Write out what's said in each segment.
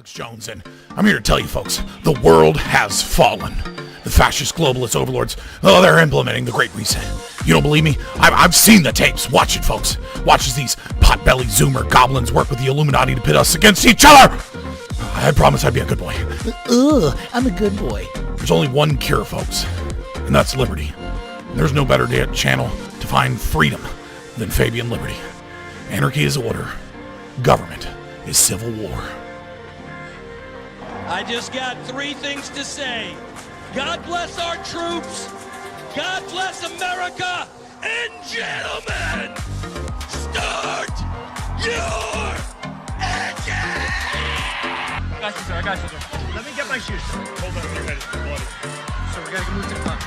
Alex Jones, and I'm here to tell you folks, the world has fallen. The fascist globalist overlords, they're implementing the Great Reset. You don't believe me? I've seen the tapes. Watch it, folks. Watch as these pot-bellied Zoomer goblins work with the Illuminati to pit us against each other. I promise I'd be a good boy. I'm a good boy. There's only one cure, folks, and that's liberty. And there's no better channel to find freedom than Fabian Liberty. Anarchy is order. Government is civil war. I just got 3 things to say. God bless our troops. God bless America. And gentlemen, start your engine! I got you, sir. Let me get my shoes. Hold on, your head is bloody. So we gotta move to the front.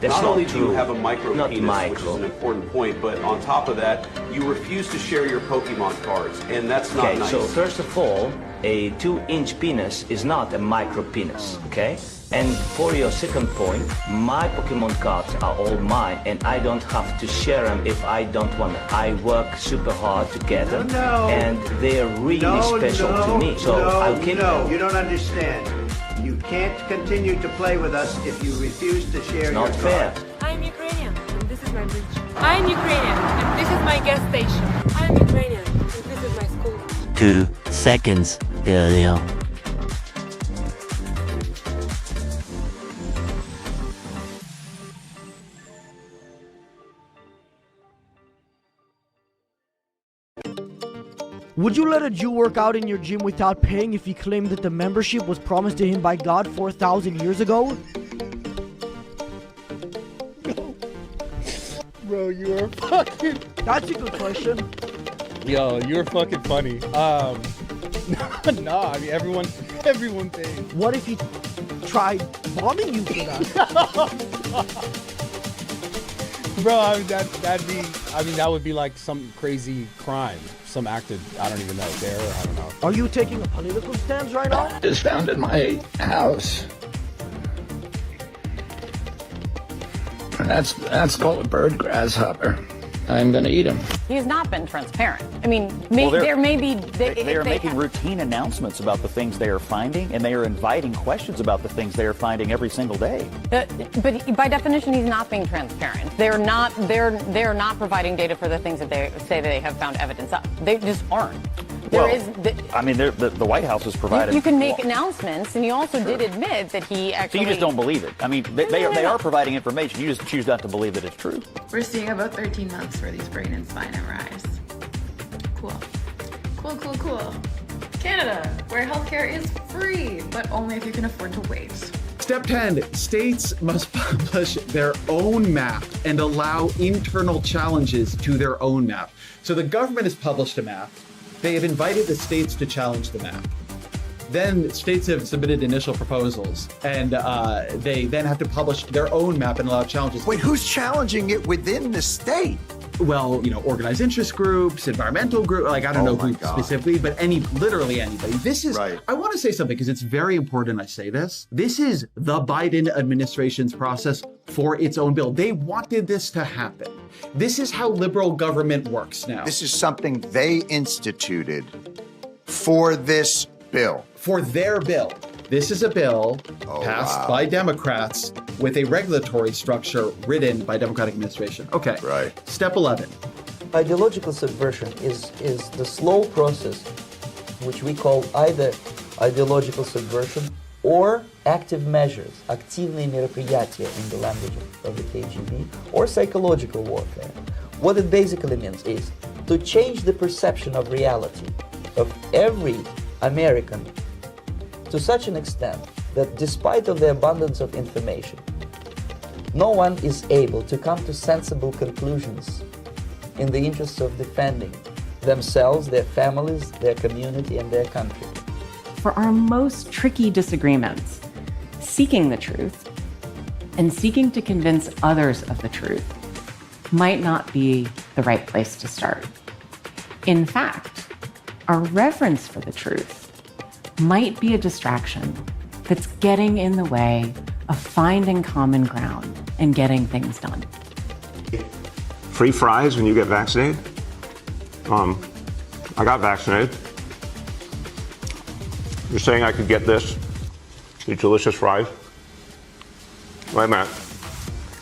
That's not only do you have a micro penis, which is an important point, but on top of that, you refuse to share your Pokemon cards, and that's not nice. So first of all, a 2-inch penis is not a micro penis, okay? And for your second point, my Pokemon cards are all mine, and I don't have to share them if I don't want them. I work super hard to get them, and they're really special to me. So I'll keep them. No, you don't understand. You can't continue to play with us if you refuse to share your cards. Not fair. I'm Ukrainian, and this is my bridge. I'm Ukrainian, and this is my gas station. I'm Ukrainian, and this is my school. 2 seconds earlier. Would you let a Jew work out in your gym without paying if he claimed that the membership was promised to him by God 4,000 years ago? Bro, you are fucking... That's a good question. Yo, you're fucking funny. No, I mean, everyone pays. What if he tried bombing you for that? Bro, I mean, that would be like some crazy crime. Some acted, I don't even know, there, I don't know. Are you taking a political stance right now? Just found in my house. That's called a bird grasshopper. I'm gonna eat him. He's not been transparent. I mean, they are making routine announcements about the things they are finding, and they are inviting questions about the things they are finding every single day. But by definition, he's not being transparent. They're not providing data for the things that they say they have found evidence of. They just aren't. The White House has provided. You can make announcements, and you also did admit that he actually. So you just don't believe it. I mean, they are providing information. You just choose not to believe that it's true. We're seeing about 13 months for these brain and spine MRIs. Cool. Canada, where healthcare is free, but only if you can afford to wait. Step 10, states must publish their own map and allow internal challenges to their own map. So the government has published a map. They have invited the states to challenge the map. Then states have submitted initial proposals, and they then have to publish their own map and allow challenges. Wait, who's challenging it within the state? Well, organized interest groups, environmental groups, I don't know who specifically, but literally anybody. This is, right. I want to say something because it's very important I say this. This is the Biden administration's process for its own bill. They wanted this to happen. This is how liberal government works now. This is something they instituted for this bill. For their bill. This is a bill passed by Democrats with a regulatory structure written by Democratic administration. Okay. Right. Step 11. Ideological subversion is the slow process which we call either ideological subversion or active measures, активные мероприятия in the language of the KGB, or psychological warfare. What it basically means is to change the perception of reality of every American to such an extent that despite of the abundance of information, no one is able to come to sensible conclusions in the interests of defending themselves, their families, their community, and their country. For our most tricky disagreements, seeking the truth and seeking to convince others of the truth might not be the right place to start. In fact, our reverence for the truth might be a distraction that's getting in the way of finding common ground and getting things done. free fries when you get vaccinated? I got vaccinated. You're saying I could get this, these delicious fries? Wait a minute.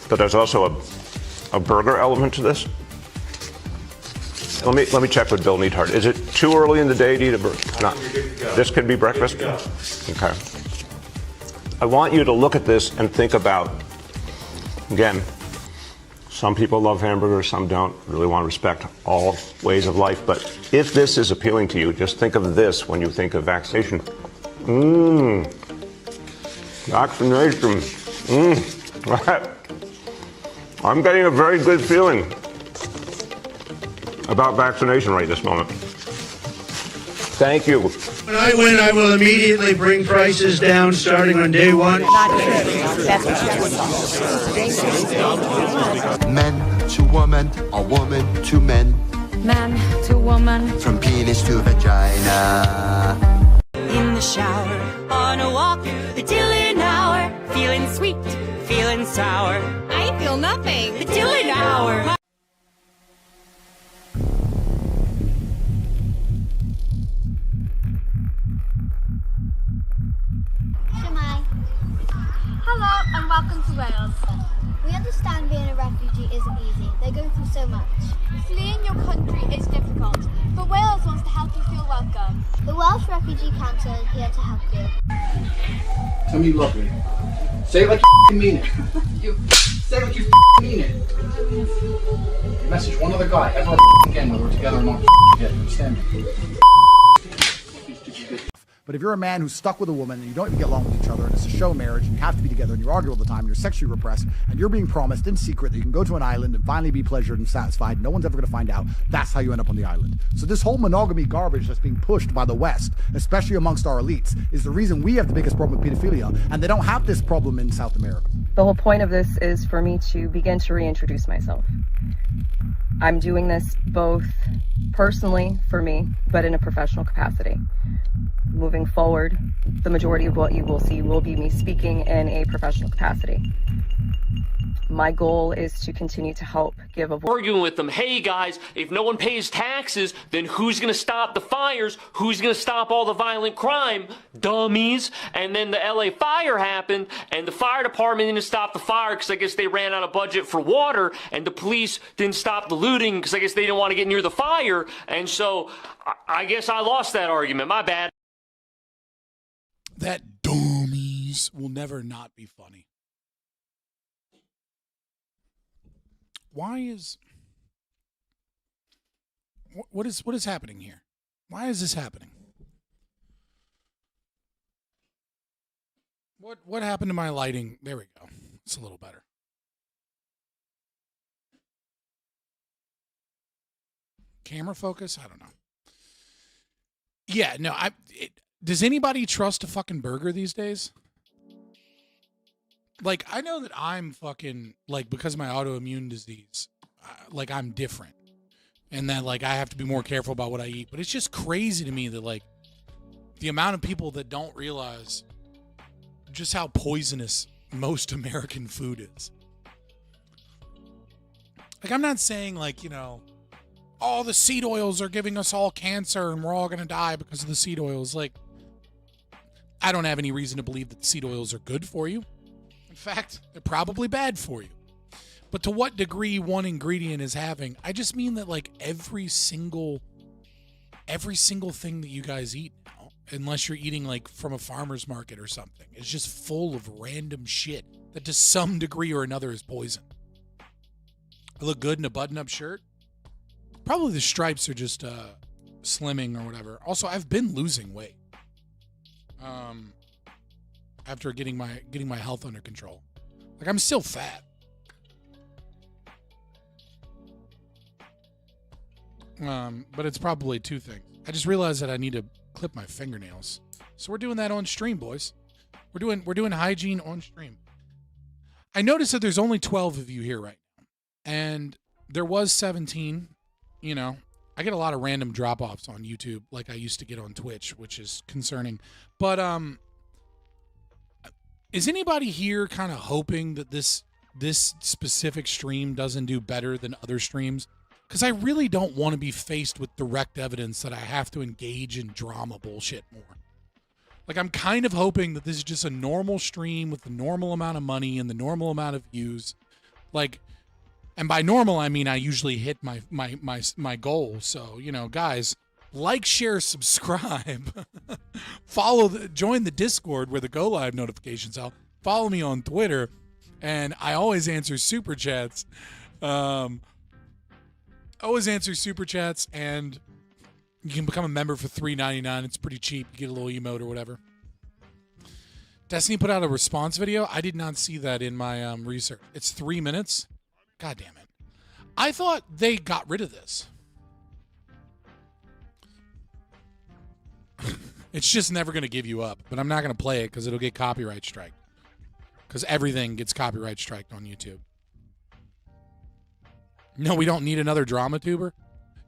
But there's also a burger element to this? Let me check with Bill Neathart. Is it too early in the day to eat a burger? No. This could be breakfast? Okay. I want you to look at this and think about, again, some people love hamburgers, some don't. Really want to respect all ways of life. But if this is appealing to you, just think of this when you think of vaccination. Vaccination. I'm getting a very good feeling about vaccination right this moment. Thank you. When I win, I will immediately bring prices down starting on day one. Men to woman, or woman to men. Man to woman. From penis to vagina. In the shower, on a walk, the Dylan hour. Feeling sweet, feeling sour. I feel nothing. The Dylan hour. Hello and welcome to Wales. We understand being a refugee isn't easy. They're going through so much. Fleeing your country is difficult, but Wales wants to help you feel welcome. The Welsh Refugee Council is here to help you. Tell me you love me. Say it like you mean it. Say it like you mean it. Message one other guy ever again whether we're together or not. Get understand me. But if you're a man who's stuck with a woman and you don't even get along with each other and it's a show marriage and you have to be together and you argue all the time and you're sexually repressed and you're being promised in secret that you can go to an island and finally be pleasured and satisfied, no one's ever going to find out, that's how you end up on the island. So this whole monogamy garbage that's being pushed by the West, especially amongst our elites, is the reason we have the biggest problem with pedophilia, and they don't have this problem in South America. The whole point of this is for me to begin to reintroduce myself. I'm doing this both personally for me, but in a professional capacity. Moving forward, the majority of what you will see will be me speaking in a professional capacity. My goal is to continue to help give a voice. Arguing with them, hey guys, if no one pays taxes, then who's going to stop the fires? Who's going to stop all the violent crime? Dummies. And then the LA fire happened, and the fire department didn't stop the fire because I guess they ran out of budget for water, and the police didn't stop the looting because I guess they didn't want to get near the fire. And so I guess I lost that argument. My bad. That dummies will never not be funny. Why is what is happening here? Why is this happening? What happened to my lighting? There we go. It's a little better. Camera focus? I don't know. Yeah, no, does anybody trust a fucking burger these days? Like, I know that I'm fucking, like, because of my autoimmune disease, like, I'm different. And that, like, I have to be more careful about what I eat. But it's just crazy to me that, like, the amount of people that don't realize just how poisonous most American food is. Like, I'm not saying, like, you know, all the seed oils are giving us all cancer and we're all going to die because of the seed oils. Like, I don't have any reason to believe that seed oils are good for you. In fact, they're probably bad for you. But to what degree one ingredient is having, I just mean that, like, every single thing that you guys eat now, unless you're eating, like, from a farmer's market or something, is just full of random shit that to some degree or another is poison. I look good in a button-up shirt. Probably the stripes are just slimming or whatever. Also, I've been losing weight. After getting my health under control. Like, I'm still fat. But it's probably two things. I just realized that I need to clip my fingernails. So we're doing that on stream, boys. We're doing hygiene on stream. I noticed that there's only 12 of you here right now. And there was 17, you know. I get a lot of random drop-offs on YouTube like I used to get on Twitch, which is concerning. But is anybody here kind of hoping that this this specific stream doesn't do better than other streams, because I really don't want to be faced with direct evidence that I have to engage in drama bullshit more. Like, I'm kind of hoping that this is just a normal stream with the normal amount of money and the normal amount of views. Like, and by normal, I mean I usually hit my goal. So, you know, guys, like, share, subscribe, join the Discord where the Go Live notifications out. Follow me on Twitter, and I always answer super chats. And you can become a member for $3.99. It's pretty cheap. You get a little emote or whatever. Destiny put out a response video. I did not see that in my research. It's 3 minutes. God damn it. I thought they got rid of this. It's just never going to give you up, but I'm not going to play it because it'll get copyright strike. Because everything gets copyright striked on YouTube. No, we don't need another drama tuber.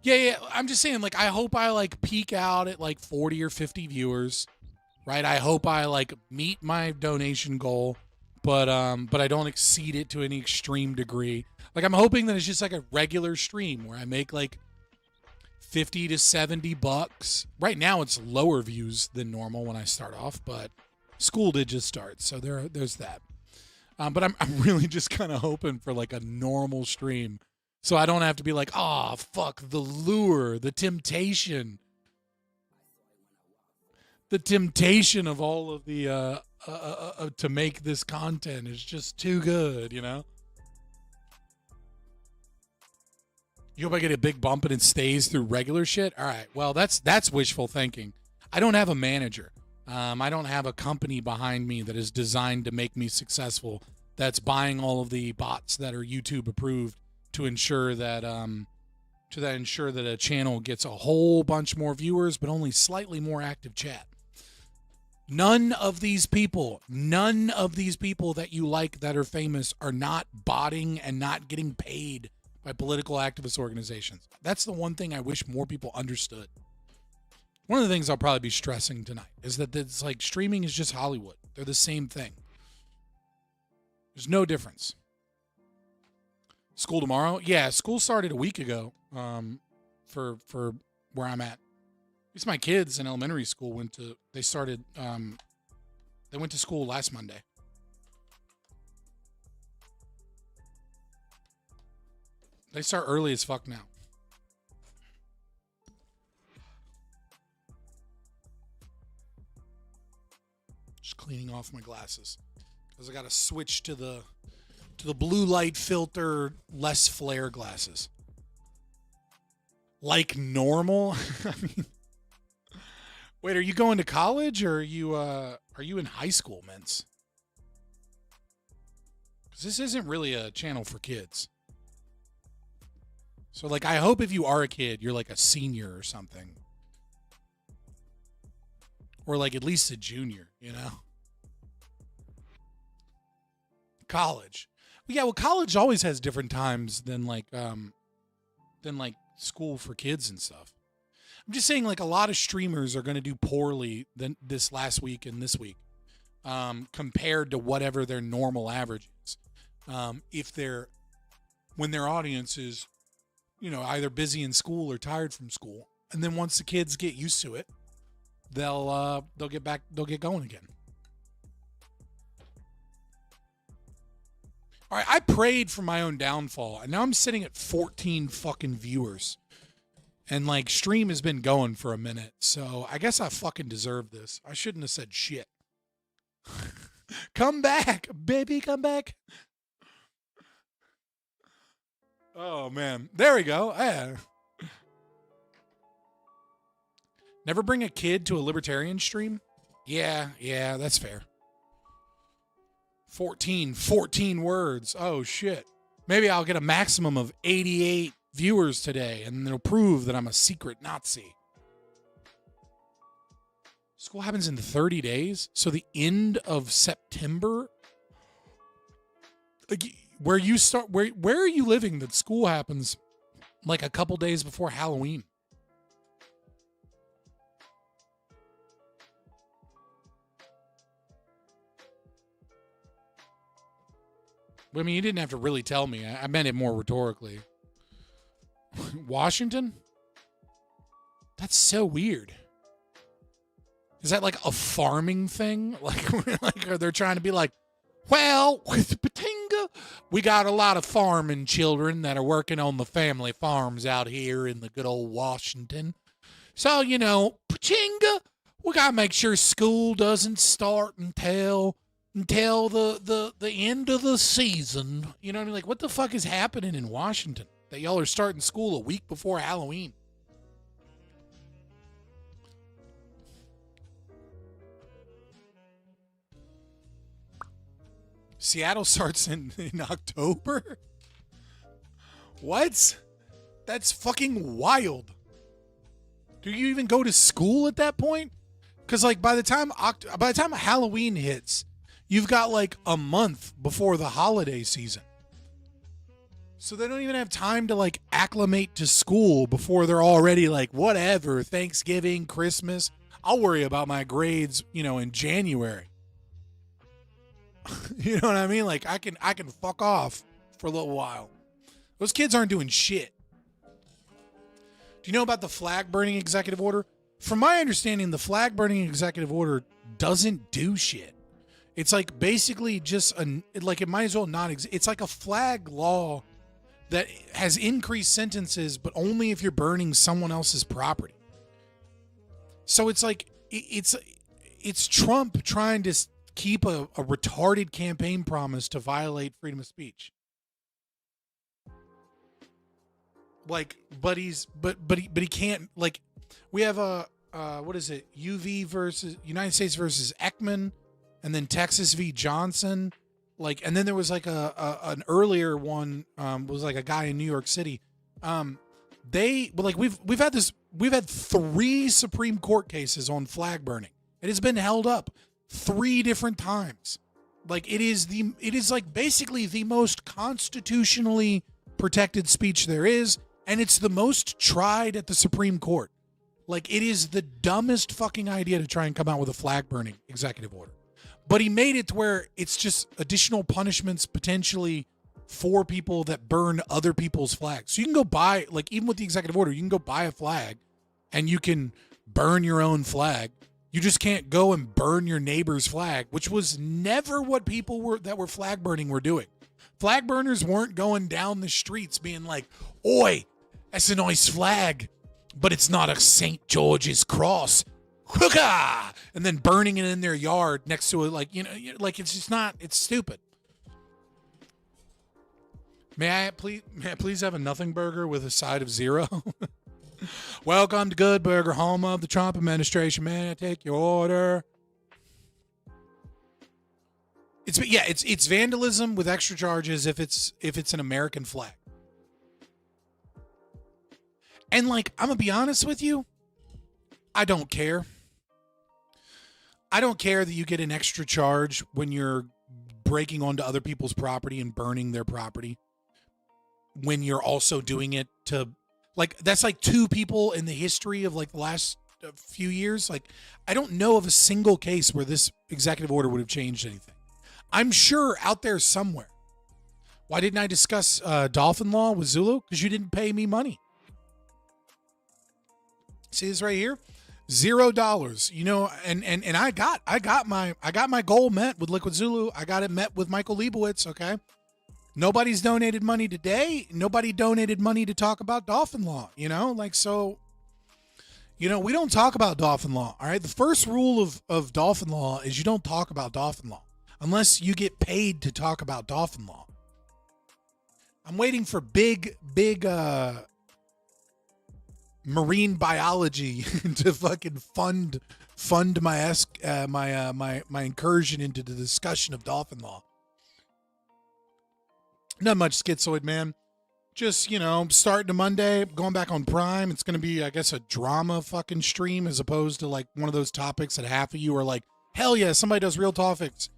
Yeah. I'm just saying, like, I hope I, like, peak out at, like, 40 or 50 viewers, right? I hope I, like, meet my donation goal, but I don't exceed it to any extreme degree. Like, I'm hoping that it's just, like, a regular stream where I make, like, 50 to 70 bucks. Right now it's lower views than normal when I start off, but school did just start, so there's that. But I'm really just kind of hoping for like a normal stream, so I don't have to be like, oh fuck, the lure, the temptation of all of the to make this content is just too good, you know. You hope I get a big bump and it stays through regular shit? All right. Well, that's wishful thinking. I don't have a manager. I don't have a company behind me that is designed to make me successful, that's buying all of the bots that are YouTube approved to ensure that a channel gets a whole bunch more viewers but only slightly more active chat. None of these people that you like that are famous are not botting and not getting paid by political activist organizations. That's the one thing I wish more people understood. One of the things I'll probably be stressing tonight is that it's like streaming is just Hollywood. They're the same thing. There's no difference. School tomorrow? Yeah, school started a week ago for where I'm at. At least my kids in elementary school went to school last Monday. They start early as fuck now. Just cleaning off my glasses because I got to switch to the blue light filter, less flare glasses. Like normal. I mean, wait, are you going to college or are you in high school, Mints? Because this isn't really a channel for kids. So, like, I hope if you are a kid, you're like a senior or something. Or, like, at least a junior, you know? College. Well, college always has different times than school for kids and stuff. I'm just saying, like, a lot of streamers are going to do poorly than this last week and this week compared to whatever their normal average is. When their audience is, you know, either busy in school or tired from school. And then once the kids get used to it, they'll get going again. All right, I prayed for my own downfall, and now I'm sitting at 14 fucking viewers. And, like, stream has been going for a minute, so I guess I fucking deserve this. I shouldn't have said shit. Come back, baby, come back. Oh, man. There we go. Yeah. Never bring a kid to a libertarian stream? Yeah, that's fair. 14 words. Oh, shit. Maybe I'll get a maximum of 88 viewers today, and it'll prove that I'm a secret Nazi. School happens in 30 days? So the end of September? Like, where are you living that school happens like a couple days before Halloween? I mean, you didn't have to really tell me. I meant it more rhetorically. Washington? That's so weird. Is that like a farming thing? Like are they trying to be like, well, with Patinga, we got a lot of farming children that are working on the family farms out here in the good old Washington. So, you know, Patinga, we got to make sure school doesn't start until the end of the season. You know what I mean? Like, what the fuck is happening in Washington that y'all are starting school a week before Halloween? Seattle starts in October? What? That's fucking wild. Do you even go to school at that point? Because like by the time Halloween hits, you've got like a month before the holiday season. So they don't even have time to like acclimate to school before they're already like, whatever, Thanksgiving, Christmas. I'll worry about my grades, you know, in January. You know what I mean? Like I can fuck off for a little while. Those kids aren't doing shit. Do you know about the flag burning executive order? From my understanding, the flag burning executive order doesn't do shit. It's like basically just it might as well not exist. It's like a flag law that has increased sentences, but only if you're burning someone else's property. So it's like it's Trump trying to keep a retarded campaign promise to violate freedom of speech. Like, but he can't. Like, we have a what is it? UV versus United States versus Ekman, and then Texas v. Johnson. Like, and then there was like an earlier one was like a guy in New York City. We've had 3 Supreme Court cases on flag burning. It has been held up 3 different times. Like it is like basically the most constitutionally protected speech there is, and it's the most tried at the Supreme Court. Like it is the dumbest fucking idea to try and come out with a flag burning executive order. But he made it to where it's just additional punishments potentially for people that burn other people's flags. So you can go buy, like even with the executive order, you can go buy a flag and you can burn your own flag. You just can't go and burn your neighbor's flag, which was never what people that were flag burning were doing. Flag burners weren't going down the streets being like, oi, that's a nice flag, but it's not a St. George's cross. Hooka! And then burning it in their yard next to it, like, you know, like it's just not, it's stupid. May I please have a nothing burger with a side of 0? Welcome to Good Burger, home of the Trump administration. May I take your order? It's vandalism with extra charges if it's an American flag. And like, I'm gonna be honest with you, I don't care. I don't care that you get an extra charge when you're breaking onto other people's property and burning their property. When you're also doing it to, like, that's like 2 people in the history of like the last few years. Like, I don't know of a single case where this executive order would have changed anything. I'm sure out there somewhere. Why didn't I discuss Dolphin law with Zulu? Because you didn't pay me money. See this right here? $0. You know, and I got my goal met with Liquid Zulu. I got it met with Michael Leibowitz, okay? Nobody's donated money today. Nobody donated money to talk about Dolphin law, you know? Like, so, you know, we don't talk about Dolphin law, all right? The first rule of Dolphin law is you don't talk about Dolphin law unless you get paid to talk about Dolphin law. I'm waiting for big marine biology to fucking fund my incursion into the discussion of Dolphin law. Not much, Schizoid man. Just, you know, starting a Monday, going back on Prime. It's going to be, I guess, a drama fucking stream as opposed to like one of those topics that half of you are like, hell yeah, somebody does real topics,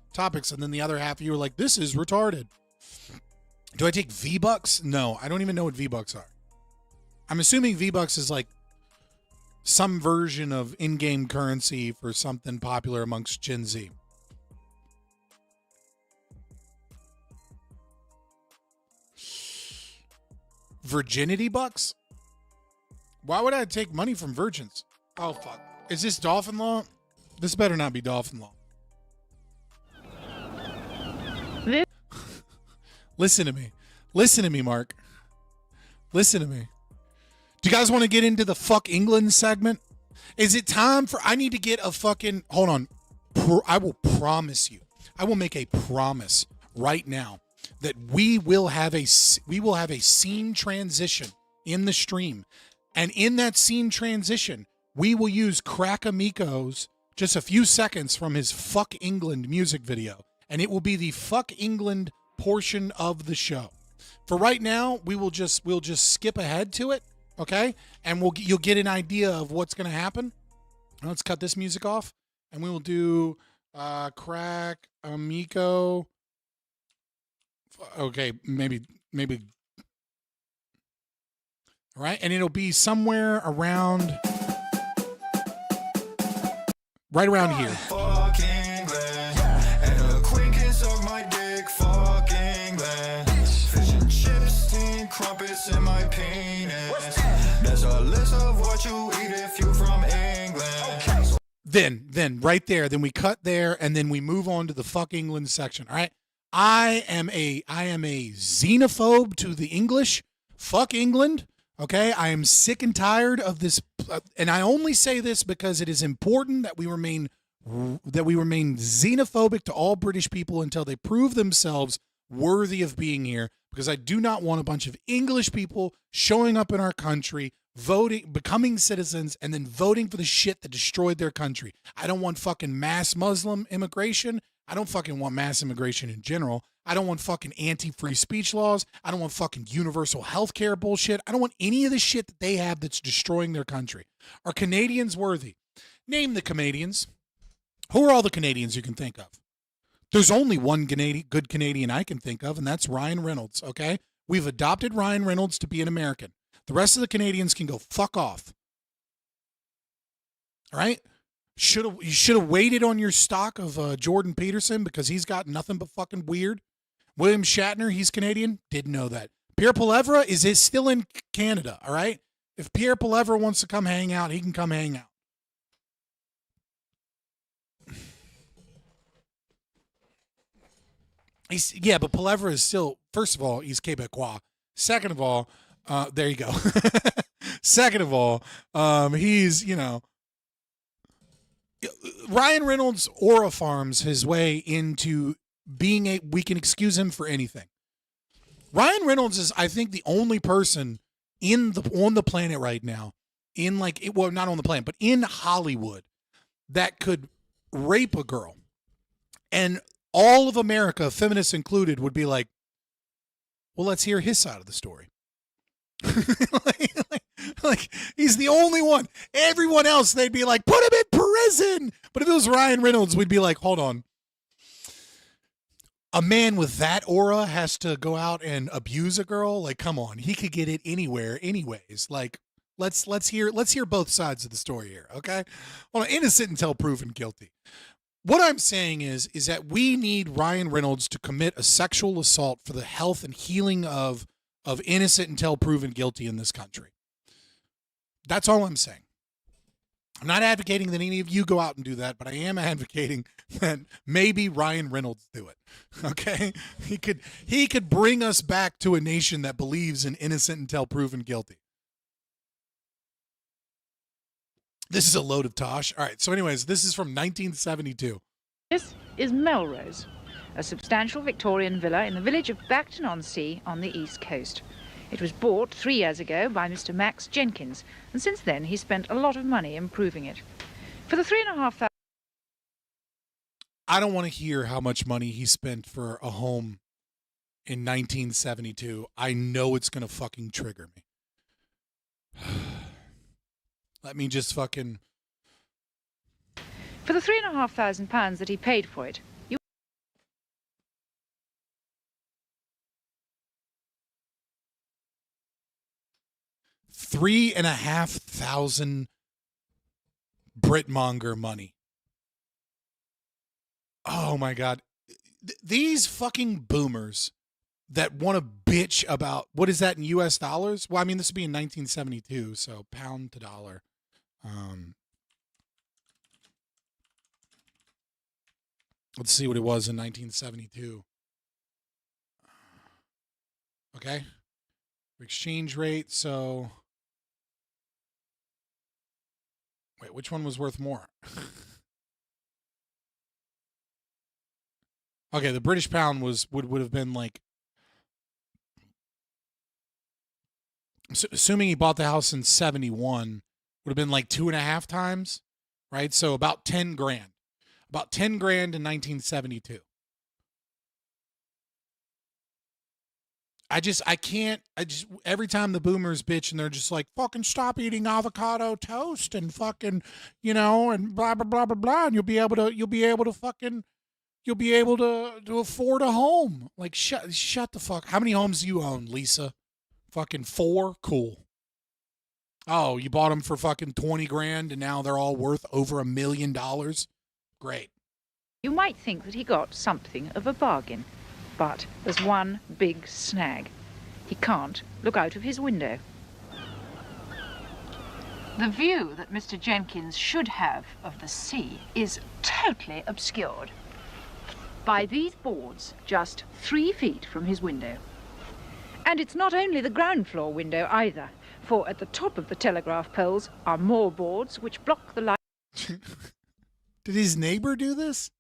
and then the other half of you are like, this is retarded. Do I take V-Bucks? No, I don't even know what V-Bucks are. I'm assuming V-Bucks is like some version of in-game currency for something popular amongst Gen Z. Virginity bucks? Why would I take money from virgins? Oh, fuck. Is this Dolphin law? This better not be Dolphin law. Listen to me. Listen to me, Mark. Listen to me. Do you guys want to get into the fuck England segment? Is it time for... I need to get a fucking... Hold on. I will promise you. I will make a promise right now that we will have a scene transition in the stream. And in that scene transition, we will use Crack Amico's just a few seconds from his Fuck England music video. And it will be the Fuck England portion of the show. For right now, we'll just skip ahead to it, okay? And you'll get an idea of what's going to happen. Let's cut this music off, and we will do Crack Amico. Okay, maybe. All right, and it'll be somewhere around, right around here. Fuck England, and a queen can suck my dick. Fuck England, fish and chips, steamed crumpets in my penis. There's a list of what you eat if you from England. Then right there, then we cut there, and then we move on to the Fuck England section. All right, I am a xenophobe to the English. Fuck England. Okay, I am sick and tired of this, and I only say this because it is important that we remain xenophobic to all British people until they prove themselves worthy of being here, because I do not want a bunch of English people showing up in our country, voting, becoming citizens, and then voting for the shit that destroyed their country. I don't want fucking mass Muslim immigration. I don't fucking want mass immigration in general. I don't want fucking anti-free speech laws. I don't want fucking universal health care bullshit. I don't want any of the shit that they have that's destroying their country. Are Canadians worthy? Name the Canadians. Who are all the Canadians you can think of? There's only one good Canadian I can think of, and that's Ryan Reynolds, okay? We've adopted Ryan Reynolds to be an American. The rest of the Canadians can go fuck off. All right? You should have waited on your stock of Jordan Peterson, because he's got nothing but fucking weird. William Shatner, he's Canadian. Didn't know that. Pierre Poilievre is still in Canada, all right? If Pierre Poilievre wants to come hang out, he can come hang out. But Poilievre is still, first of all, he's Quebecois. Second of all, there you go. Second of all, he's, Ryan Reynolds aura farms his way into being we can excuse him for anything. Ryan Reynolds is, I think, the only person on the planet right now, not on the planet, but in Hollywood, that could rape a girl, and all of America, feminists included, would be like, well, let's hear his side of the story. like he's the only one. Everyone else, they'd be like, put him in prison. But if it was Ryan Reynolds, we'd be like, hold on. A man with that aura has to go out and abuse a girl? Like, come on. He could get it anywhere anyways. Like, let's hear both sides of the story here, okay? Well, innocent until proven guilty. What I'm saying is that we need Ryan Reynolds to commit a sexual assault for the health and healing of innocent until proven guilty in this country. That's all I'm saying. I'm not advocating that any of you go out and do that, but I am advocating that maybe Ryan Reynolds do it. Okay? He could bring us back to a nation that believes in innocent until proven guilty. This is a load of tosh. All right, so anyways, this is from 1972. This is Melrose, a substantial Victorian villa in the village of Bacton-on-Sea on the east coast. It was bought 3 years ago by Mr. Max Jenkins, and since then he spent a lot of money improving it. For the 3,500... I don't want to hear how much money he spent for a home in 1972. I know it's going to fucking trigger me. Let me just fucking... For the £3,500 that he paid for it, you... $3,500 Britmonger money. Oh my God. These fucking boomers that want to bitch about, what is that in US dollars? Well, I mean, this would be in 1972, so pound to dollar. Let's see what it was in 1972. Okay. Exchange rate. So, wait, which one was worth more? Okay, the British pound would have been like, assuming he bought the house in 71, would have been like 2.5 times, right? So about 10 grand. About 10 grand in 1972. Every time the boomers bitch and they're just like, fucking stop eating avocado toast and fucking, and blah, blah, blah, blah, blah. And you'll be able to afford a home. Like, shut the fuck. How many homes do you own, Lisa? Fucking 4? Cool. Oh, you bought them for fucking 20 grand and now they're all worth over $1 million? Great. You might think that he got something of a bargain, but there's one big snag. He can't look out of his window. The view that Mr. Jenkins should have of the sea is totally obscured by these boards just 3 feet from his window. And it's not only the ground floor window either, for at the top of the telegraph poles are more boards which block the light. Did his neighbor do this?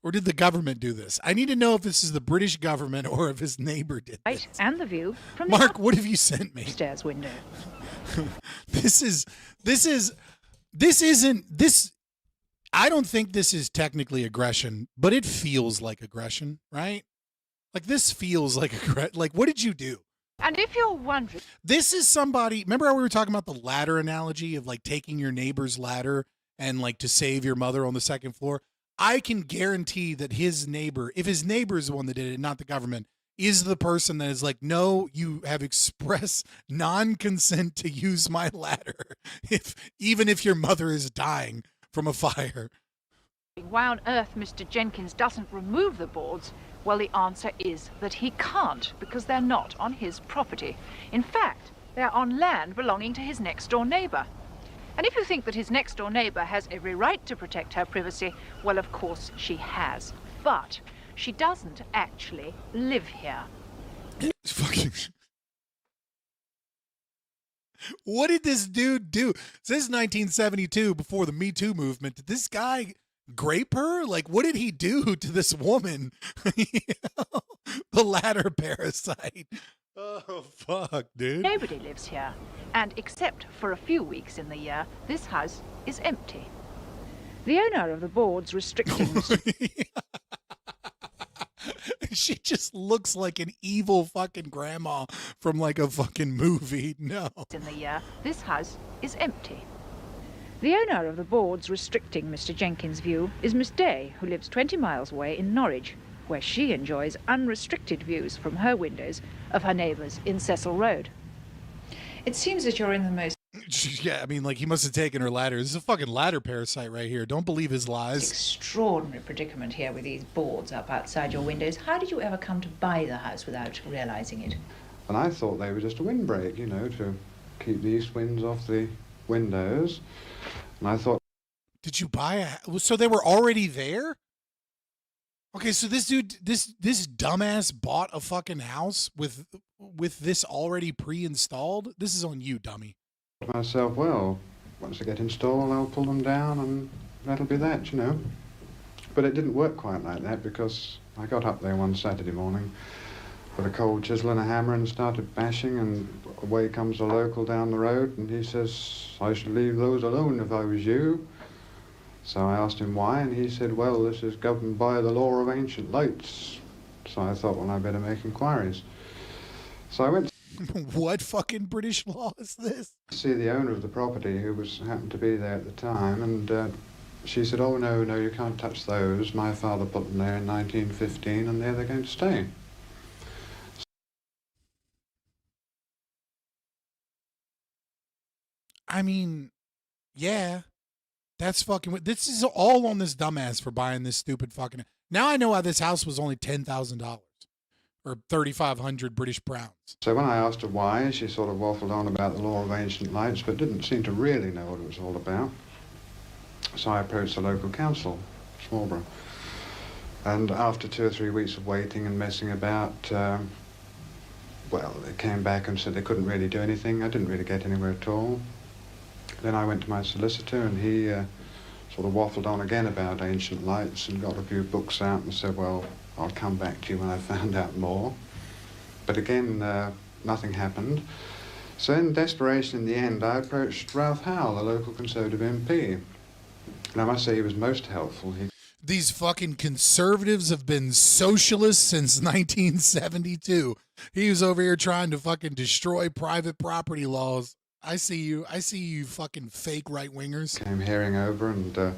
Or did the government do this? I need to know if this is the British government or if his neighbor did this. And the view from Mark, what have you sent me? Upstairs window. I don't think this is technically aggression, but it feels like aggression, right? Like, this feels like aggression. Like, what did you do? And if you're wondering... This is somebody... Remember how we were talking about the ladder analogy of, like, taking your neighbor's ladder and, like, to save your mother on the second floor? I can guarantee that his neighbor, if his neighbor is the one that did it, not the government, is the person that is like, no, you have express non-consent to use my ladder, even if your mother is dying from a fire. Why on earth Mr. Jenkins doesn't remove the boards? Well, the answer is that he can't, because they're not on his property. In fact, they're on land belonging to his next-door neighbor. And if you think that his next-door neighbor has every right to protect her privacy, well, of course she has. But she doesn't actually live here. What did this dude do? Since 1972, before the Me Too movement, did this guy grape her? Like, what did he do to this woman? The ladder parasite. Oh, fuck, dude. Nobody lives here. And except for a few weeks in the year, this house is empty. The owner of the boards restricting... She just looks like an evil fucking grandma from like a fucking movie. No. In the year, this house is empty. The owner of the boards restricting Mr. Jenkins' view is Miss Day, who lives 20 miles away in Norwich, where she enjoys unrestricted views from her windows of her neighbours in Cecil Road. It seems that you're in the most... Yeah, I mean, like, he must have taken her ladder. This is a fucking ladder parasite right here. Don't believe his lies. Extraordinary predicament here with these boards up outside your windows. How did you ever come to buy the house without realising it? And I thought they were just a windbreak, to keep the east winds off the windows. And I thought... Did you buy so they were already there? Okay, so this dude, this dumbass bought a fucking house with this already pre-installed? This is on you, dummy. Myself, well, once they get installed, I'll pull them down and that'll be that, But it didn't work quite like that, because I got up there one Saturday morning with a cold chisel and a hammer and started bashing, and away comes a local down the road and he says, I should leave those alone if I was you. So I asked him why, and he said, well, this is governed by the law of ancient lights. So I thought, well, I better make inquiries. So I went What fucking British law is this? to see the owner of the property, who happened to be there at the time, and she said, oh, no, you can't touch those. My father put them there in 1915, and there they're going to stay. I mean, yeah. That's fucking... This is all on this dumbass for buying this stupid fucking... Now I know why this house was only $10,000. or 3,500 British pounds. So when I asked her why, she sort of waffled on about the law of ancient lights, but didn't seem to really know what it was all about. So I approached the local council, Smallborough. And after 2 or 3 weeks of waiting and messing about, well, they came back and said they couldn't really do anything. I didn't really get anywhere at all. Then I went to my solicitor, and he sort of waffled on again about ancient lights and got a few books out and said, well, I'll come back to you when I found out more. But again, nothing happened. So in desperation in the end, I approached Ralph Howell, a local Conservative MP. And I must say he was most helpful. These fucking conservatives have been socialists since 1972. He was over here trying to fucking destroy private property laws. I see you fucking fake right-wingers. Came hearing over and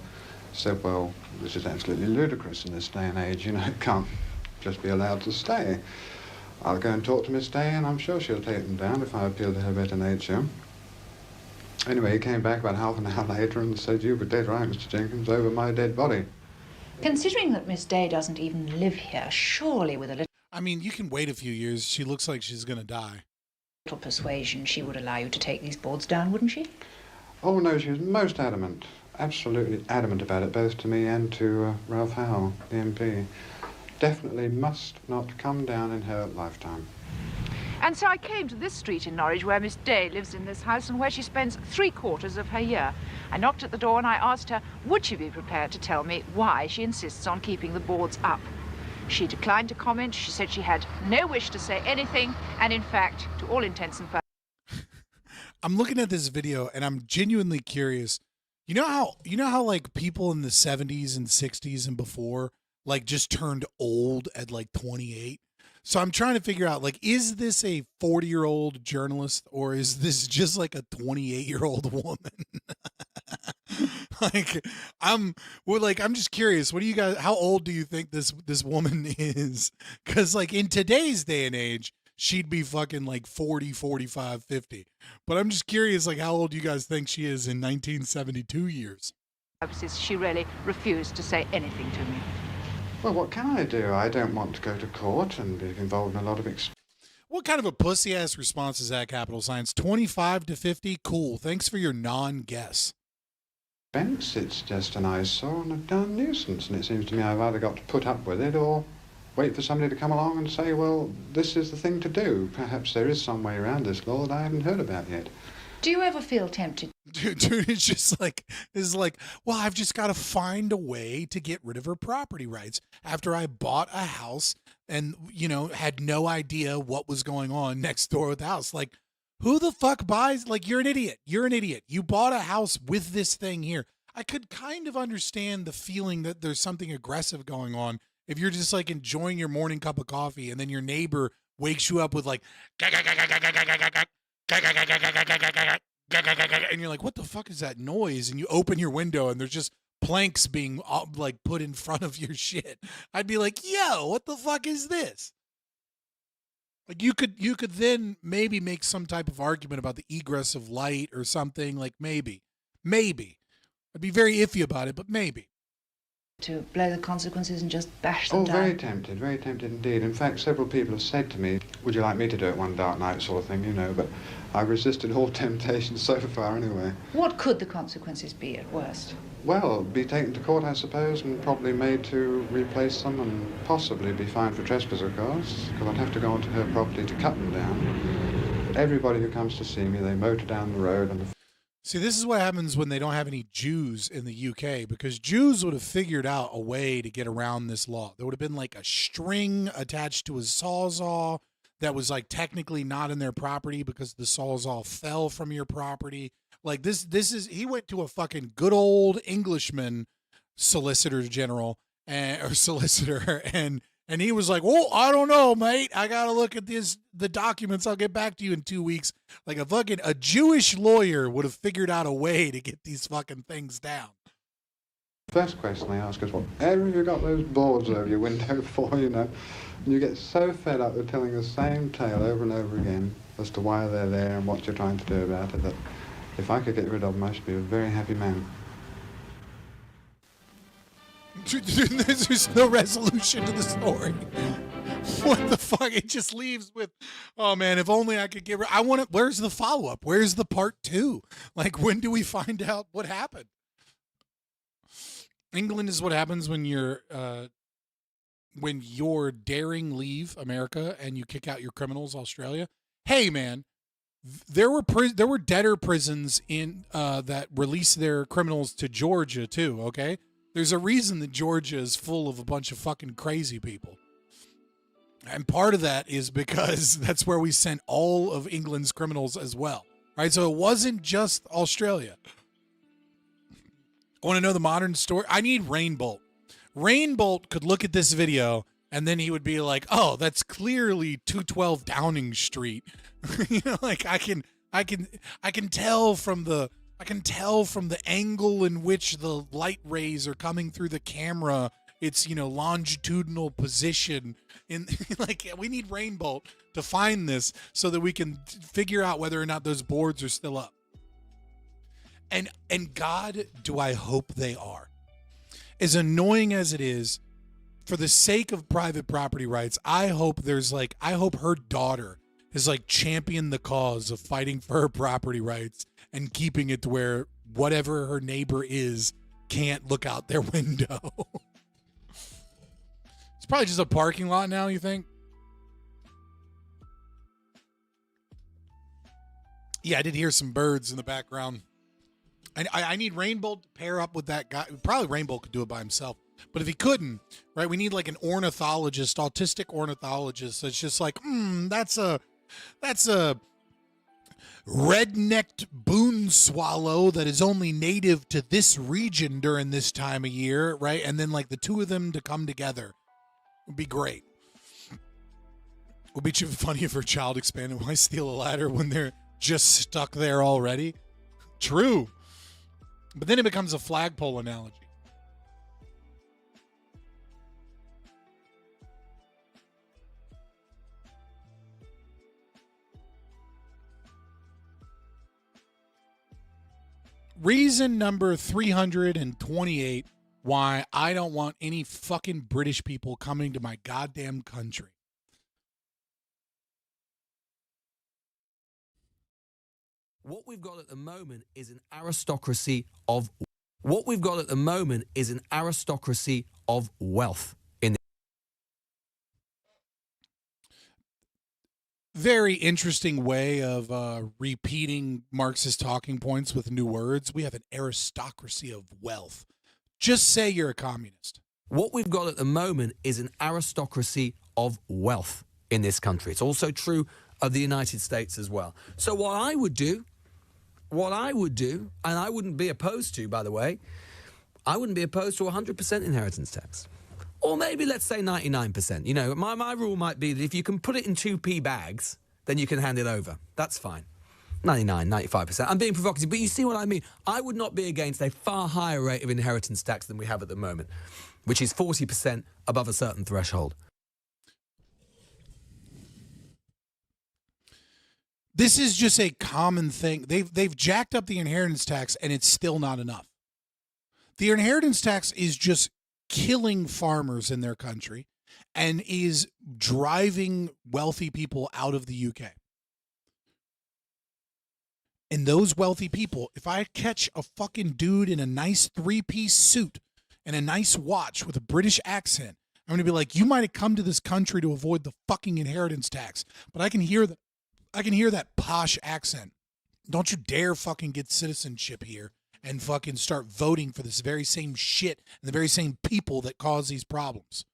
said, well, this is absolutely ludicrous in this day and age. You know, it can't just be allowed to stay. I'll go and talk to Miss Day, and I'm sure she'll take them down if I appeal to her better nature. Anyway, he came back about half an hour later and said, you were dead right, Mr. Jenkins, over my dead body. Considering that Miss Day doesn't even live here, surely with a little... I mean, you can wait a few years. She looks like she's going to die. little persuasion, she would allow you to take these boards down, wouldn't she? Oh, no, she was most adamant. Absolutely adamant about it, both to me and to Ralph Howell, the MP. Definitely must not come down in her lifetime. And so I came to this street in Norwich where Miss Day lives in this house and where she spends 3/4 of her year. I knocked at the door and I asked her, would she be prepared to tell me why she insists on keeping the boards up? She declined to comment. She said she had no wish to say anything, and in fact, to all intents and purposes... I'm looking at this video and I'm genuinely curious. You know how like people in the 70s and 60s and before like just turned old at like 28? So I'm trying to figure out, like, is this a 40-year-old journalist or is this just like a 28-year-old woman? I'm just curious. What do you guys, how old do you think this woman is? Because like in today's day and age, she'd be fucking like 40, 45, 50. But I'm just curious, like, how old you guys think she is in 1972 years? She really refused to say anything to me. Well, what can I do? I don't want to go to court and be involved in a lot of What kind of a pussy-ass response is that, Capital Science? 25 to 50? Cool. Thanks for your non-guess. It's just an eyesore and a darn nuisance, and it seems to me I've either got to put up with it or wait for somebody to come along and say, well, this is the thing to do. Perhaps there is some way around this law that I haven't heard about yet. Do you ever feel tempted? Dude, it's just like, well, I've just got to find a way to get rid of her property rights after I bought a house and, you know, had no idea what was going on next door with the house. Like, who the fuck buys, like, you're an idiot. You're an idiot. You bought a house with this thing here. I could kind of understand the feeling that there's something aggressive going on if you're just like enjoying your morning cup of coffee and then your neighbor wakes you up with like, and you're like, what the fuck is that noise? And you open your window and there's just planks being like put in front of your shit. I'd be like, yo, what the fuck is this? Like you could then maybe make some type of argument about the egress of light or something, like maybe. I'd be very iffy about it, but maybe. To blow the consequences and just bash them down? Oh, very tempted indeed. In fact, several people have said to me, would you like me to do it one dark night sort of thing, you know, but I've resisted all temptations so far anyway. What could the consequences be at worst? Well, be taken to court, I suppose, and probably made to replace them and possibly be fined for trespass, of course, because I'd have to go onto her property to cut them down. But everybody who comes to see me, they motor down the road and... See, this is what happens when they don't have any Jews in the UK, because Jews would have figured out a way to get around this law. There would have been like a string attached to a sawzall that was like technically not in their property because the sawzall fell from your property. Like he went to a fucking good old Englishman solicitor general or solicitor and he was like, well, I don't know, mate. I got to look at the documents. I'll get back to you in 2 weeks. Like a Jewish lawyer would have figured out a way to get these fucking things down. First question they ask is, whatever have you got those boards over your window for, you know? And you get so fed up with telling the same tale over and over again as to why they're there and what you're trying to do about it, that if I could get rid of them, I should be a very happy man. There's no resolution to the story. What the fuck? It just leaves with, oh man, if only I could get rid. I want it. Where's the follow up? Where's the part 2? Like, when do we find out what happened? England is what happens when you're daring leave America and you kick out your criminals. Australia. Hey man, there were debtor prisons in that released their criminals to Georgia too. Okay, there's a reason that Georgia is full of a bunch of fucking crazy people. And part of that is because that's where we sent all of England's criminals as well, right? So it wasn't just Australia. I want to know the modern story. I need Rainbolt. Rainbolt could look at this video and then he would be like, "Oh, that's clearly 212 Downing Street." You know, like I can tell from the angle in which the light rays are coming through the camera. It's, longitudinal position in like we need Rainbolt to find this so that we can figure out whether or not those boards are still up. And God, do I hope they are. As annoying as it is, for the sake of private property rights, I hope her daughter has championed the cause of fighting for her property rights and keeping it to where whatever her neighbor is can't look out their window. It's probably just a parking lot now, you think? Yeah, I did hear some birds in the background. I need Rainbolt to pair up with that guy. Probably Rainbolt could do it by himself. But if he couldn't, right, we need like an ornithologist, autistic ornithologist that's just like, that's a red-necked boon swallow that is only native to this region during this time of year, right? And then like the two of them to come together would be great. Would be funny if her child expanded. Why steal a ladder when they're just stuck there already? True. But then it becomes a flagpole analogy. Reason number 328 why I don't want any fucking British people coming to my goddamn country. What we've got at the moment is an aristocracy of wealth in the very interesting way of repeating Marxist talking points with new words. We have an aristocracy of wealth. Just say you're a communist. What we've got at the moment is an aristocracy of wealth in this country. It's also true of the United States as well. So what I would do, and I wouldn't be opposed to, by the way, I wouldn't be opposed to 100% inheritance tax. Or maybe let's say 99%. You know, my rule might be that if you can put it in 2p bags, then you can hand it over. That's fine. 99, 95%. I'm being provocative, but you see what I mean. I would not be against a far higher rate of inheritance tax than we have at the moment, which is 40% above a certain threshold. This is just a common thing. They've jacked up the inheritance tax and it's still not enough. The inheritance tax is just killing farmers in their country and is driving wealthy people out of the UK. And those wealthy people, if I catch a fucking dude in a nice 3-piece suit and a nice watch with a British accent, I'm going to be like, you might have come to this country to avoid the fucking inheritance tax, but I can hear that posh accent. Don't you dare fucking get citizenship here and fucking start voting for this very same shit and the very same people that cause these problems.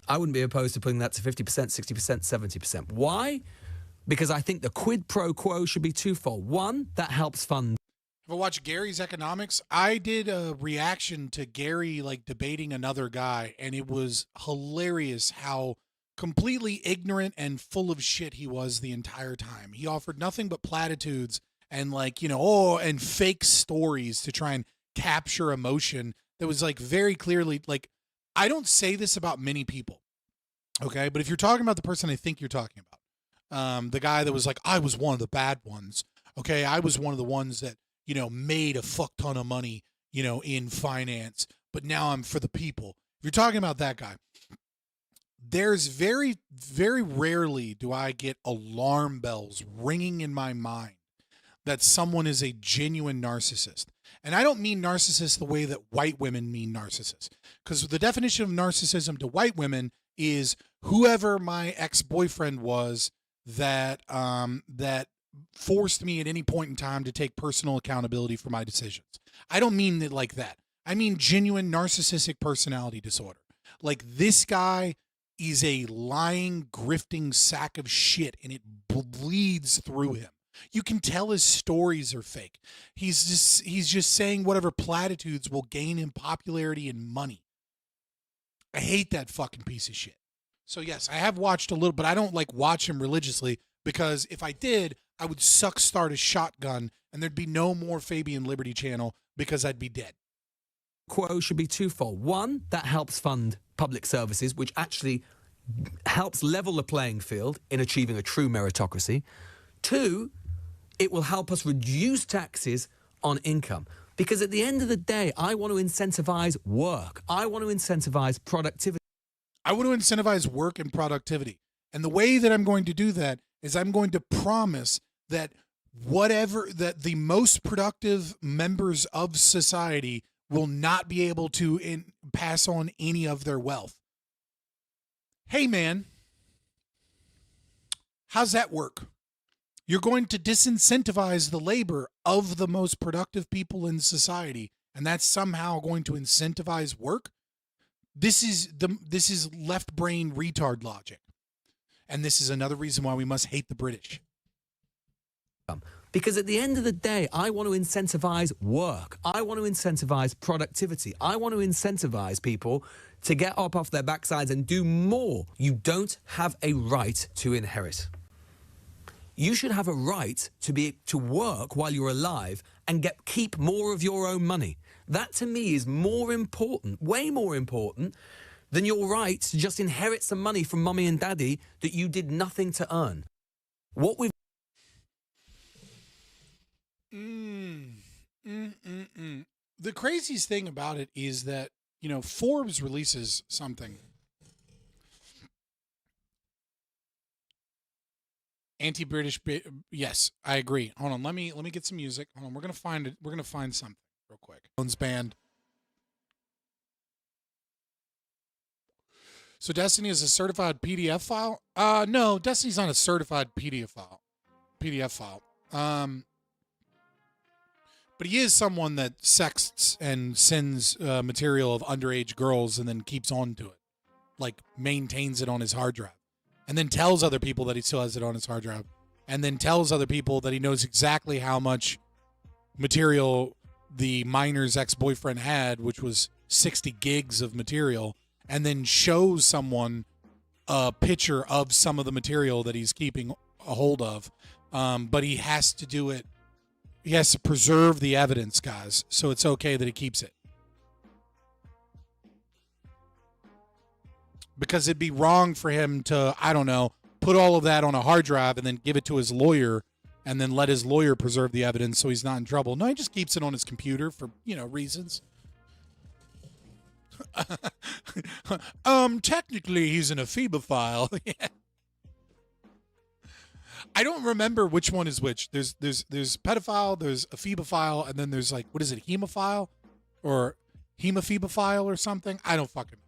I wouldn't be opposed to putting that to 50%, 60%, 70%. Why? Because I think the quid pro quo should be twofold. One, that helps fund. If I watch Gary's Economics, I did a reaction to Gary debating another guy, and it was hilarious how completely ignorant and full of shit he was the entire time. He offered nothing but platitudes and and fake stories to try and capture emotion that was very clearly I don't say this about many people. Okay. But if you're talking about the person I think you're talking about, the guy that was like, I was one of the bad ones. Okay. I was one of the ones that, made a fuck ton of money, in finance, but now I'm for the people. If you're talking about that guy, there's very, very rarely do I get alarm bells ringing in my mind that someone is a genuine narcissist. And I don't mean narcissist the way that white women mean narcissist, because the definition of narcissism to white women is whoever my ex-boyfriend was that that forced me at any point in time to take personal accountability for my decisions. I don't mean it like that. I mean genuine narcissistic personality disorder. Like, this guy is a lying, grifting sack of shit, and it bleeds through him. You can tell his stories are fake. He's just saying whatever platitudes will gain him popularity and money. I hate that fucking piece of shit. So yes, I have watched a little, but I don't like watch him religiously, because if I did, I would start a shotgun and there'd be no more Fabian Liberty Channel because I'd be dead. Quo should be twofold. One, that helps fund public services, which actually helps level the playing field in achieving a true meritocracy. Two, it will help us reduce taxes on income. Because at the end of the day, I want to incentivize work. I want to incentivize productivity. I want to incentivize work and productivity. And the way that I'm going to do that is I'm going to promise that that the most productive members of society will not be able to pass on any of their wealth. Hey, man, how's that work? You're going to disincentivize the labor of the most productive people in society, and that's somehow going to incentivize work? This is left brain retard logic. And this is another reason why we must hate the British. Because at the end of the day, I want to incentivize work. I want to incentivize productivity. I want to incentivize people to get up off their backsides and do more. You don't have a right to inherit. You should have a right to work while you're alive and keep more of your own money. That to me is more important, way more important, than your right to just inherit some money from mummy and daddy that you did nothing to earn. What we've The craziest thing about it is that, Forbes releases something. Anti-British, yes, I agree. Hold on, let me get some music. Hold on, we're gonna find it. We're gonna find something real quick. Bones Band. So Destiny is a certified PDF file? No, Destiny's not a certified PDF file. But he is someone that sexts and sends material of underage girls and then keeps on to it. Like, maintains it on his hard drive. And then tells other people that he still has it on his hard drive. And then tells other people that he knows exactly how much material the minor's ex-boyfriend had, which was 60 gigs of material. And then shows someone a picture of some of the material that he's keeping a hold of. But he has to do it. He has to preserve the evidence, guys. So it's okay that he keeps it. Because it'd be wrong for him to, I don't know, put all of that on a hard drive and then give it to his lawyer and then let his lawyer preserve the evidence so he's not in trouble. No, he just keeps it on his computer for, reasons. Technically he's an ephebophile. Yeah. I don't remember which one is which. There's pedophile, there's ephebophile, and then there's like, what is it, hemophile? Or hemophebophile or something? I don't fucking know.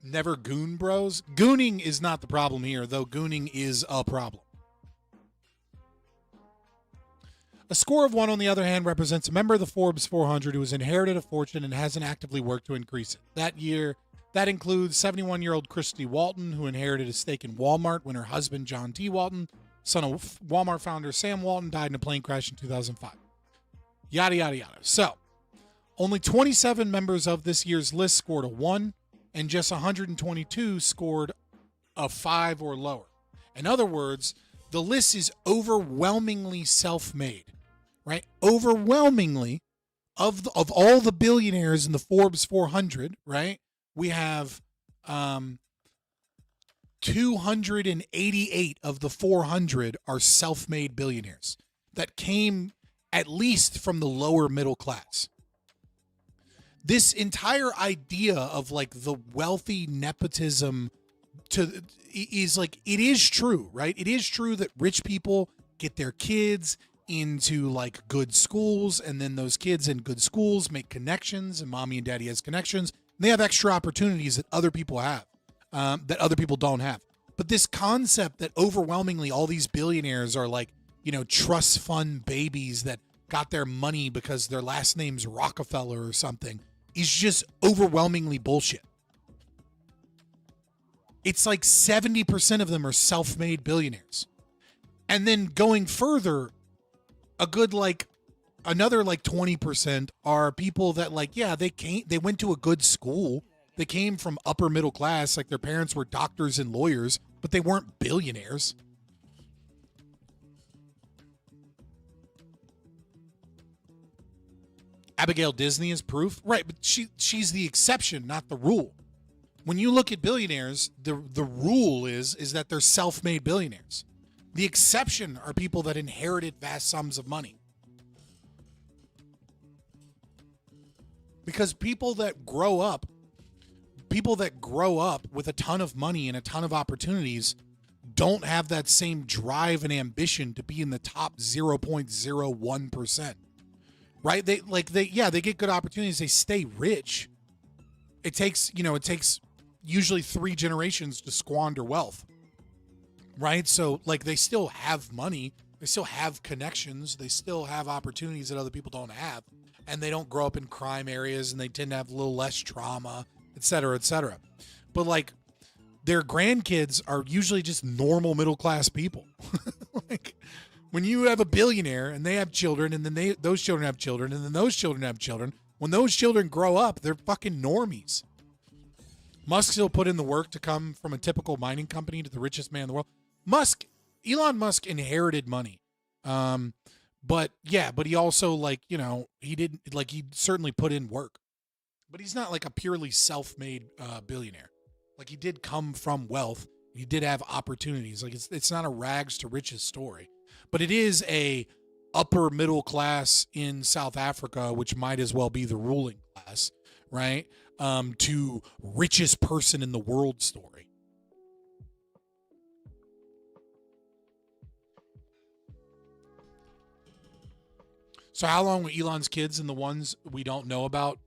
Never goon bros. Gooning is not the problem here, though gooning is a problem. A score of 1, on the other hand, represents a member of the Forbes 400 who has inherited a fortune and hasn't actively worked to increase it. That year, that includes 71-year-old Christy Walton, who inherited a stake in Walmart when her husband, John T. Walton, son of Walmart founder Sam Walton, died in a plane crash in 2005. Yada, yada, yada. So, only 27 members of this year's list scored a 1, and just 122 scored a 5 or lower. In other words, the list is overwhelmingly self-made, right? Overwhelmingly, of all the billionaires in the Forbes 400, right? We have 288 of the 400 are self-made billionaires that came at least from the lower middle class. this entire idea of like the wealthy nepotism is like, it is true, right? It is true that rich people get their kids into like good schools, and then those kids in good schools make connections, and mommy and daddy has connections. And they have extra opportunities that other people have, that other people don't have. But this concept that overwhelmingly all these billionaires are like, you know, trust fund babies that got their money because their last name's Rockefeller or something is just overwhelmingly bullshit. It's like 70% of them are self-made billionaires. And then going further, a good like another like 20% are people that like, yeah, they went to a good school. They came from upper middle class, like their parents were doctors and lawyers, but they weren't billionaires. Abigail Disney is proof, right? But she's the exception, not the rule. When you look at billionaires, the rule is that they're self-made billionaires. The exception are people that inherited vast sums of money. Because people that grow up with a ton of money and a ton of opportunities don't have that same drive and ambition to be in the top 0.01%. Right? They get good opportunities. They stay rich. It takes usually 3 generations to squander wealth. Right? So like they still have money. They still have connections. They still have opportunities that other people don't have. And they don't grow up in crime areas, and they tend to have a little less trauma, et cetera, et cetera. But like their grandkids are usually just normal middle class people. Like when you have a billionaire and they have children, and then those children have children, and then those children have children, when those children grow up, they're fucking normies. Musk still put in the work to come from a typical mining company to the richest man in the world. Elon Musk inherited money. But he also he certainly put in work, but he's not like a purely self-made billionaire. Like he did come from wealth. He did have opportunities. Like it's not a rags to riches story, but it is a upper middle class in South Africa, which might as well be the ruling class, right? To richest person in the world story. So how long will Elon's kids and the ones we don't know about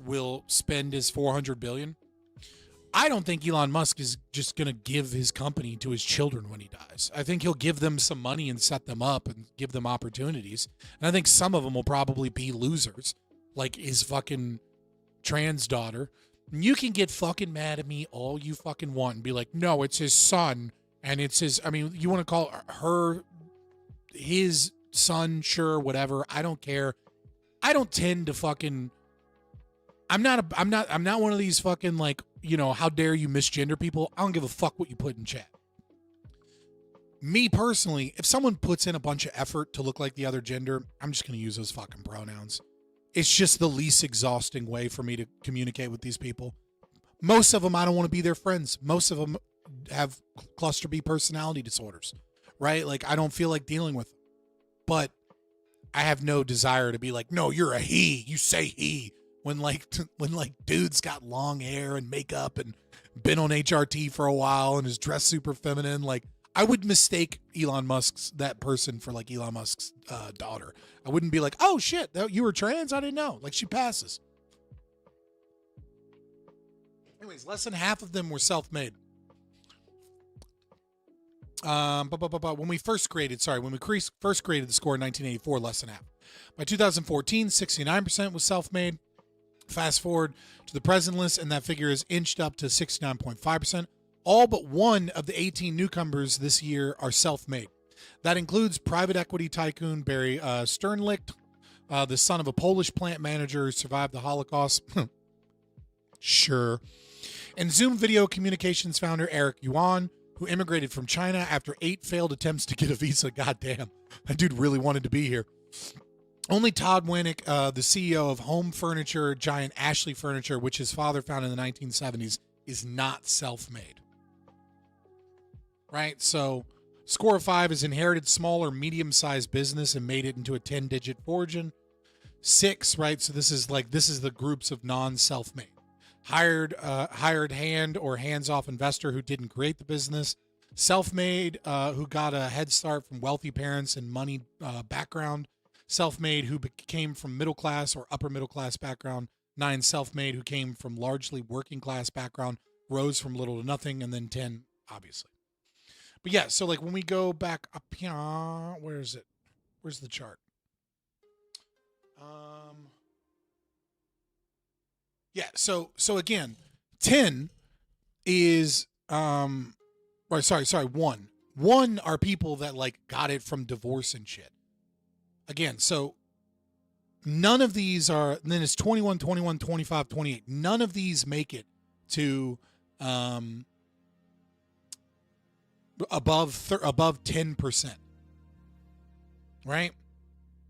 will spend his $400 billion? I don't think Elon Musk is just going to give his company to his children when he dies. I think he'll give them some money and set them up and give them opportunities. And I think some of them will probably be losers, like his fucking trans daughter. And you can get fucking mad at me all you fucking want and be like, no, it's his son. And it's his, I mean, you want to call her his son, sure, whatever. I don't care. I don't tend to fucking, I'm not one of these fucking like, how dare you misgender people. I don't give a fuck what you put in chat. Me personally, if someone puts in a bunch of effort to look like the other gender, I'm just going to use those fucking pronouns. It's just the least exhausting way for me to communicate with these people. Most of them, I don't want to be their friends. Most of them have cluster B personality disorders, right? Like I don't feel like dealing with them. But I have no desire to be like, no, you're a he. You say he. When dudes got long hair and makeup and been on HRT for a while and is dressed super feminine. Like I would mistake that person for like Elon Musk's daughter. I wouldn't be like, oh shit, you were trans? I didn't know. Like she passes. Anyways, less than half of them were self-made. When we first created the score in 1984, less than half. By 2014, 69% was self-made. Fast forward to the present list, and that figure is inched up to 69.5%. All but one of the 18 newcomers this year are self-made. That includes private equity tycoon Barry Sternlicht, the son of a Polish plant manager who survived the Holocaust. Sure. And Zoom Video Communications founder Eric Yuan, who immigrated from China after 8 failed attempts to get a visa. Goddamn, that dude really wanted to be here. Only Todd Winnick, the CEO of home furniture giant Ashley Furniture, which his father founded in the 1970s, is not self-made. Right? So Score of 5 has inherited small or medium-sized business and made it into a 10-digit fortune. 6, right? So this is the groups of non-self-made. Hired hand or hands-off investor who didn't create the business. Self-made who got a head start from wealthy parents and money background. Self-made who came from middle class or upper middle class background. 9, self-made who came from largely working class background, rose from little to nothing, and then 10, obviously. But yeah, so like when we go back up here, where is it? Where's the chart? Yeah, so again, 10 is sorry, 1. 1 are people that like got it from divorce and shit. Again, so none of these are, and then it's 21, 21, 25, 28. None of these make it to above 10%. Right?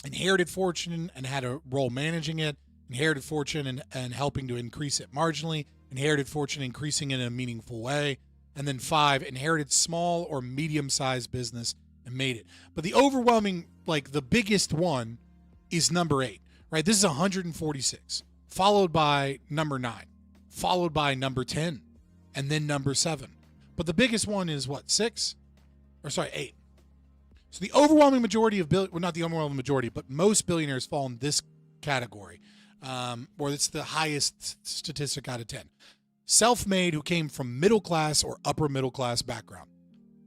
Inherited fortune and had a role managing it. Inherited fortune and helping to increase it marginally. Inherited fortune increasing it in a meaningful way. And then 5, inherited small or medium-sized business and made it. But the overwhelming, like the biggest one is number 8, right? This is 146, followed by number 9, followed by number 10, and then number 7. But the biggest one is what, 8. So the overwhelming majority of not the overwhelming majority, but most billionaires fall in this category, or it's the highest statistic out of 10. Self-made who came from middle class or upper middle class background.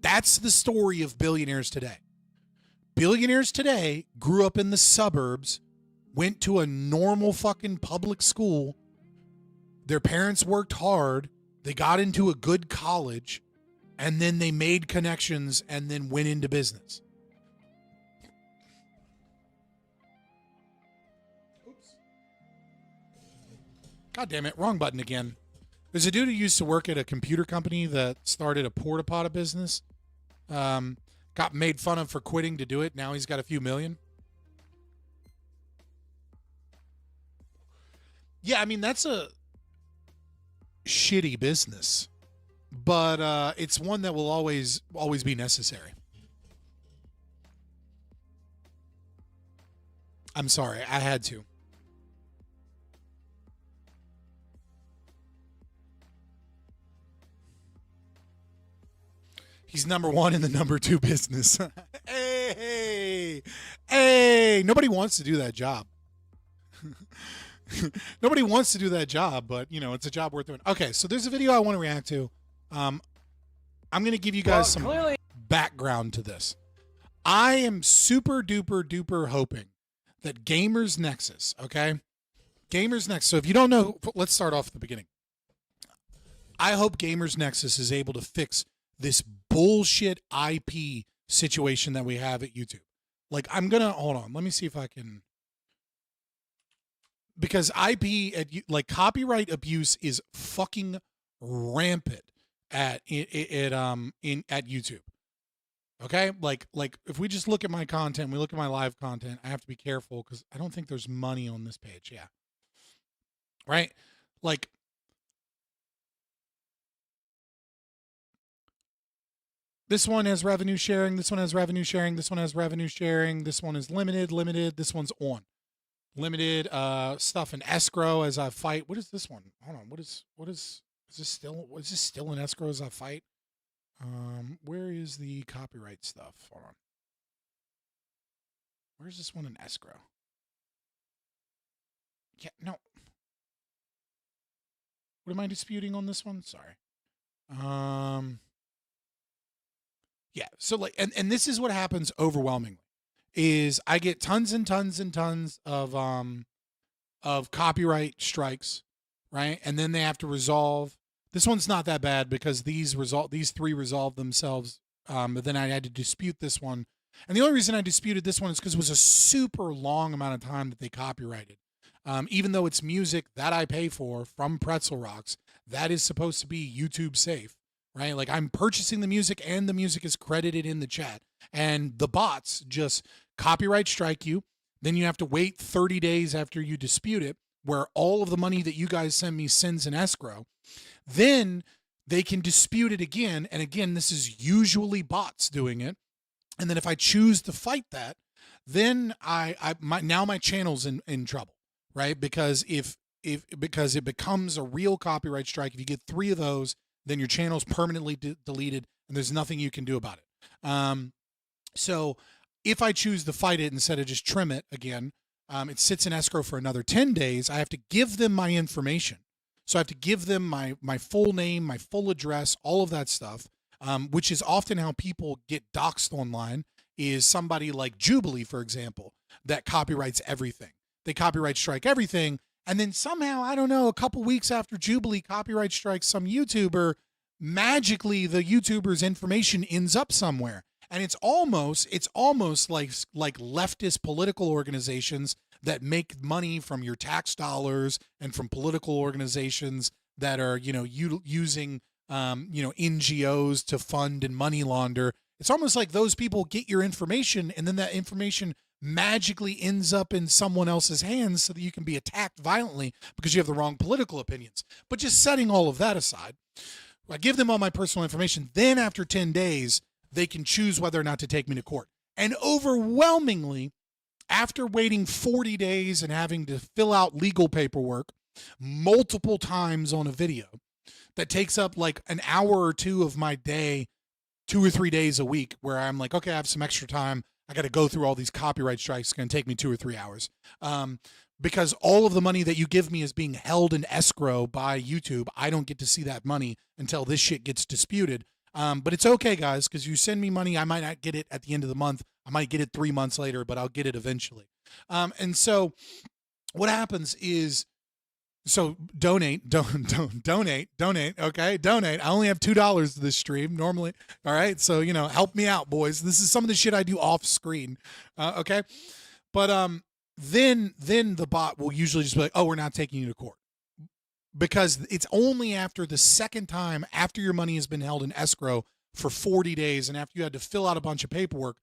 That's the story of billionaires today. Billionaires today grew up in the suburbs, went to a normal fucking public school. Their parents worked hard. They got into a good college, and then they made connections and then went into business. Oops. God damn it, wrong button again. There's a dude who used to work at a computer company that started a porta potty business. Got made fun of for quitting to do it. Now he's got a few million. Yeah, I mean, that's a shitty business, but it's one that will always be necessary. I'm sorry, I had to. He's number 1 in the number 2 business. Hey, nobody wants to do that job. Nobody wants to do that job, but, you know, it's a job worth doing. Okay, so there's a video I want to react to. I'm going to give you guys some background to this. I am super duper duper hoping that Gamers Nexus, okay? Gamers Nexus. So if you don't know, let's start off at the beginning. I hope Gamers Nexus is able to fix this bullshit IP situation that we have at YouTube. Like, I'm going to, hold on, let me see if I can, because IP, like copyright abuse is fucking rampant at YouTube. Okay? Like if we just look at my content, we look at my live content, I have to be careful because I don't think there's money on this page. Yeah. Right? Like, this one has revenue sharing. This one has revenue sharing. This one has revenue sharing. This one is limited. This one's on. Limited stuff in escrow as I fight. What is this one? Hold on. Is this still in escrow as I fight? Where is the copyright stuff? Hold on. Where's this one in escrow? Yeah, no. What am I disputing on this one? Sorry. Yeah, so like, and this is what happens overwhelmingly, is I get tons and tons and tons of copyright strikes, right? And then they have to resolve. This one's not that bad because these 3 resolve themselves. But then I had to dispute this one. And the only reason I disputed this one is because it was a super long amount of time that they copyrighted. Even though it's music that I pay for from Pretzel Rocks, that is supposed to be YouTube safe. Right? Like, I'm purchasing the music and the music is credited in the chat, and the bots just copyright strike you. Then you have to wait 30 days after you dispute it, where all of the money that you guys send me sends in escrow. Then they can dispute it again. And again, this is usually bots doing it. And then if I choose to fight that, then now my channel's in trouble, right? Because because it becomes a real copyright strike. If you get 3 of those, then your channel's permanently deleted, and there's nothing you can do about it. So if I choose to fight it instead of just trim it again, it sits in escrow for another 10 days. I have to give them my information. So I have to give them my full name, my full address, all of that stuff, which is often how people get doxxed online, is somebody like Jubilee, for example, that copyrights everything. They copyright strike everything. And then somehow, I don't know, a couple weeks after Jubilee copyright strikes some YouTuber, magically the YouTuber's information ends up somewhere. And it's almost like leftist political organizations that make money from your tax dollars and from political organizations that are, using, NGOs to fund and money launder. It's almost like those people get your information, and then that information magically ends up in someone else's hands so that you can be attacked violently because you have the wrong political opinions. But just setting all of that aside, I give them all my personal information. Then after 10 days, they can choose whether or not to take me to court. And overwhelmingly, after waiting 40 days and having to fill out legal paperwork multiple times on a video that takes up like an hour or 2 of my day, 2 or 3 days a week, where I'm like, okay, I have some extra time. I got to go through all these copyright strikes. It's going to take me 2 or 3 hours. Because all of the money that you give me is being held in escrow by YouTube. I don't get to see that money until this shit gets disputed. But it's okay, guys, because you send me money. I might not get it at the end of the month. I might get it 3 months later, but I'll get it eventually. And so what happens is, so donate, okay? Donate. I only have $2 to this stream normally. All right. So, help me out, boys. This is some of the shit I do off screen. Okay. But, then the bot will usually just be like, oh, we're not taking you to court. Because it's only after the second time, after your money has been held in escrow for 40 days and after you had to fill out a bunch of paperwork,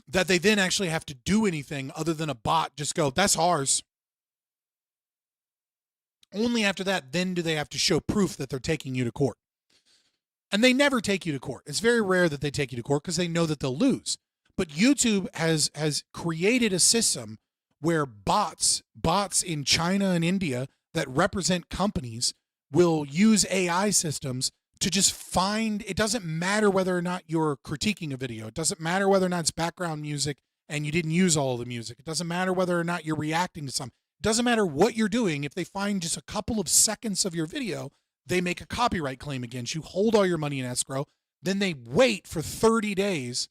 that they then actually have to do anything other than a bot just go, that's ours. Only after that, then do they have to show proof that they're taking you to court. And they never take you to court. It's very rare that they take you to court because they know that they'll lose. But YouTube has created a system where bots in China and India that represent companies will use AI systems to just find, it doesn't matter whether or not you're critiquing a video. It doesn't matter whether or not it's background music and you didn't use all of the music. It doesn't matter whether or not you're reacting to something. It doesn't matter what you're doing. If they find just a couple of seconds of your video, they make a copyright claim against you, hold all your money in escrow. Then they wait for 30 days.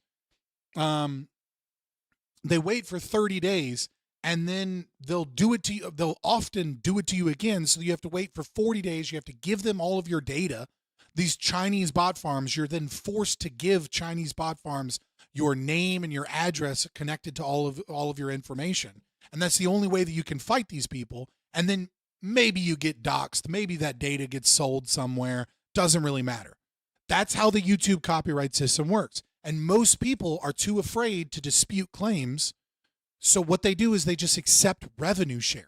They wait for 30 days and then they'll do it to you. They'll often do it to you again. So you have to wait for 40 days. You have to give them all of your data. These Chinese bot farms, you're then forced to give Chinese bot farms your name and your address connected to all of your information. And that's the only way that you can fight these people. And then maybe you get doxxed. Maybe that data gets sold somewhere. Doesn't really matter. That's how the YouTube copyright system works. And most people are too afraid to dispute claims. So what they do is they just accept revenue sharing.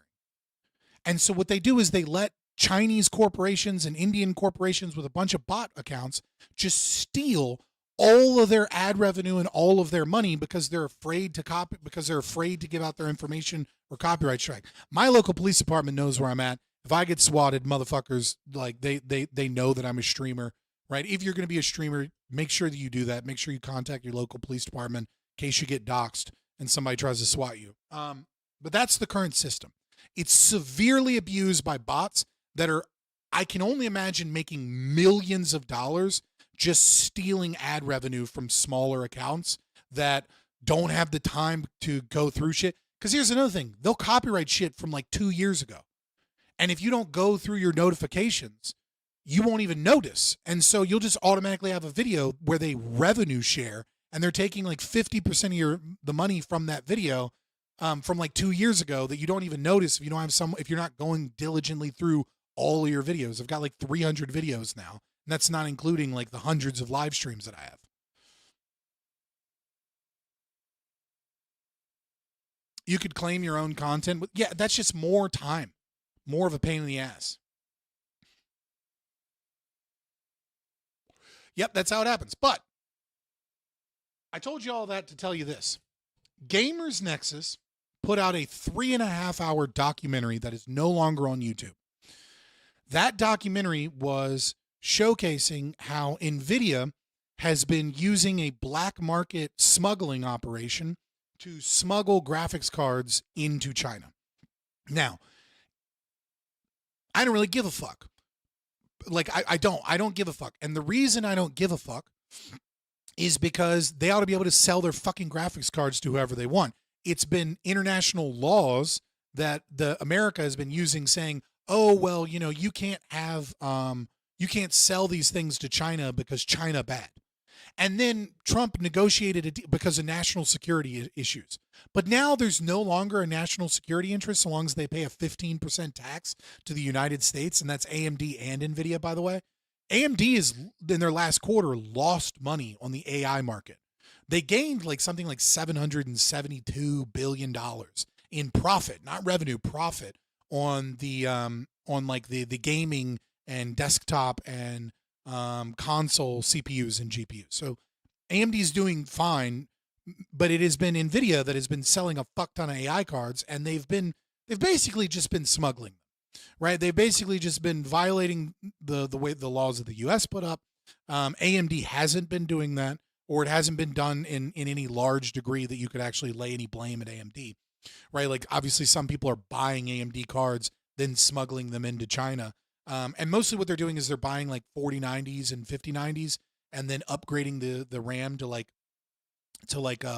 And so what they do is they let Chinese corporations and Indian corporations with a bunch of bot accounts just steal all of their ad revenue and all of their money because they're afraid to give out their information or copyright strike. My local police department knows where I'm at. If I get swatted, motherfuckers, like they know that I'm a streamer, right? If you're going to be a streamer, make sure that you do that. Make sure you contact your local police department in case you get doxxed and somebody tries to swat you. But that's the current system. It's severely abused by bots that are, I can only imagine, making millions of dollars just stealing ad revenue from smaller accounts that don't have the time to go through shit. Because here's another thing. They'll copyright shit from like 2 years ago. And if you don't go through your notifications, you won't even notice. And so you'll just automatically have a video where they revenue share and they're taking like 50% of the money from that video from like 2 years ago that you don't even notice if you don't have if you're not going diligently through all of your videos. I've got like 300 videos now, and that's not including like the hundreds of live streams that I have. You could claim your own content. Yeah, that's just more time, more of a pain in the ass. Yep, that's how it happens. But I told you all that to tell you this. Gamers Nexus put out a 3.5-hour documentary that is no longer on YouTube. That documentary was showcasing how Nvidia has been using a black market smuggling operation to smuggle graphics cards into China. Now, I don't really give a fuck. Like, I don't give a fuck. And the reason I don't give a fuck is because they ought to be able to sell their fucking graphics cards to whoever they want. It's been international laws that America has been using, saying, oh, well, you know, you can't sell these things to China because China bad. And then Trump negotiated a deal because of national security issues. But now there's no longer a national security interest so long as they pay a 15% tax to the United States. And that's AMD and Nvidia, by the way. AMD is, in their last quarter, lost money on the AI market. They gained something like $772 billion in profit, not revenue, profit on the gaming and desktop and console CPUs and GPUs. So AMD is doing fine, but it has been Nvidia that has been selling a fuck ton of AI cards, and they've basically just been smuggling them, right? They've basically just been violating the way the laws that the US put up. AMD hasn't been doing that, or it hasn't been done in any large degree that you could actually lay any blame at AMD, right? Like, obviously some people are buying AMD cards, then smuggling them into China. And mostly what they're doing is they're buying like 4090s and 5090s and then upgrading the RAM to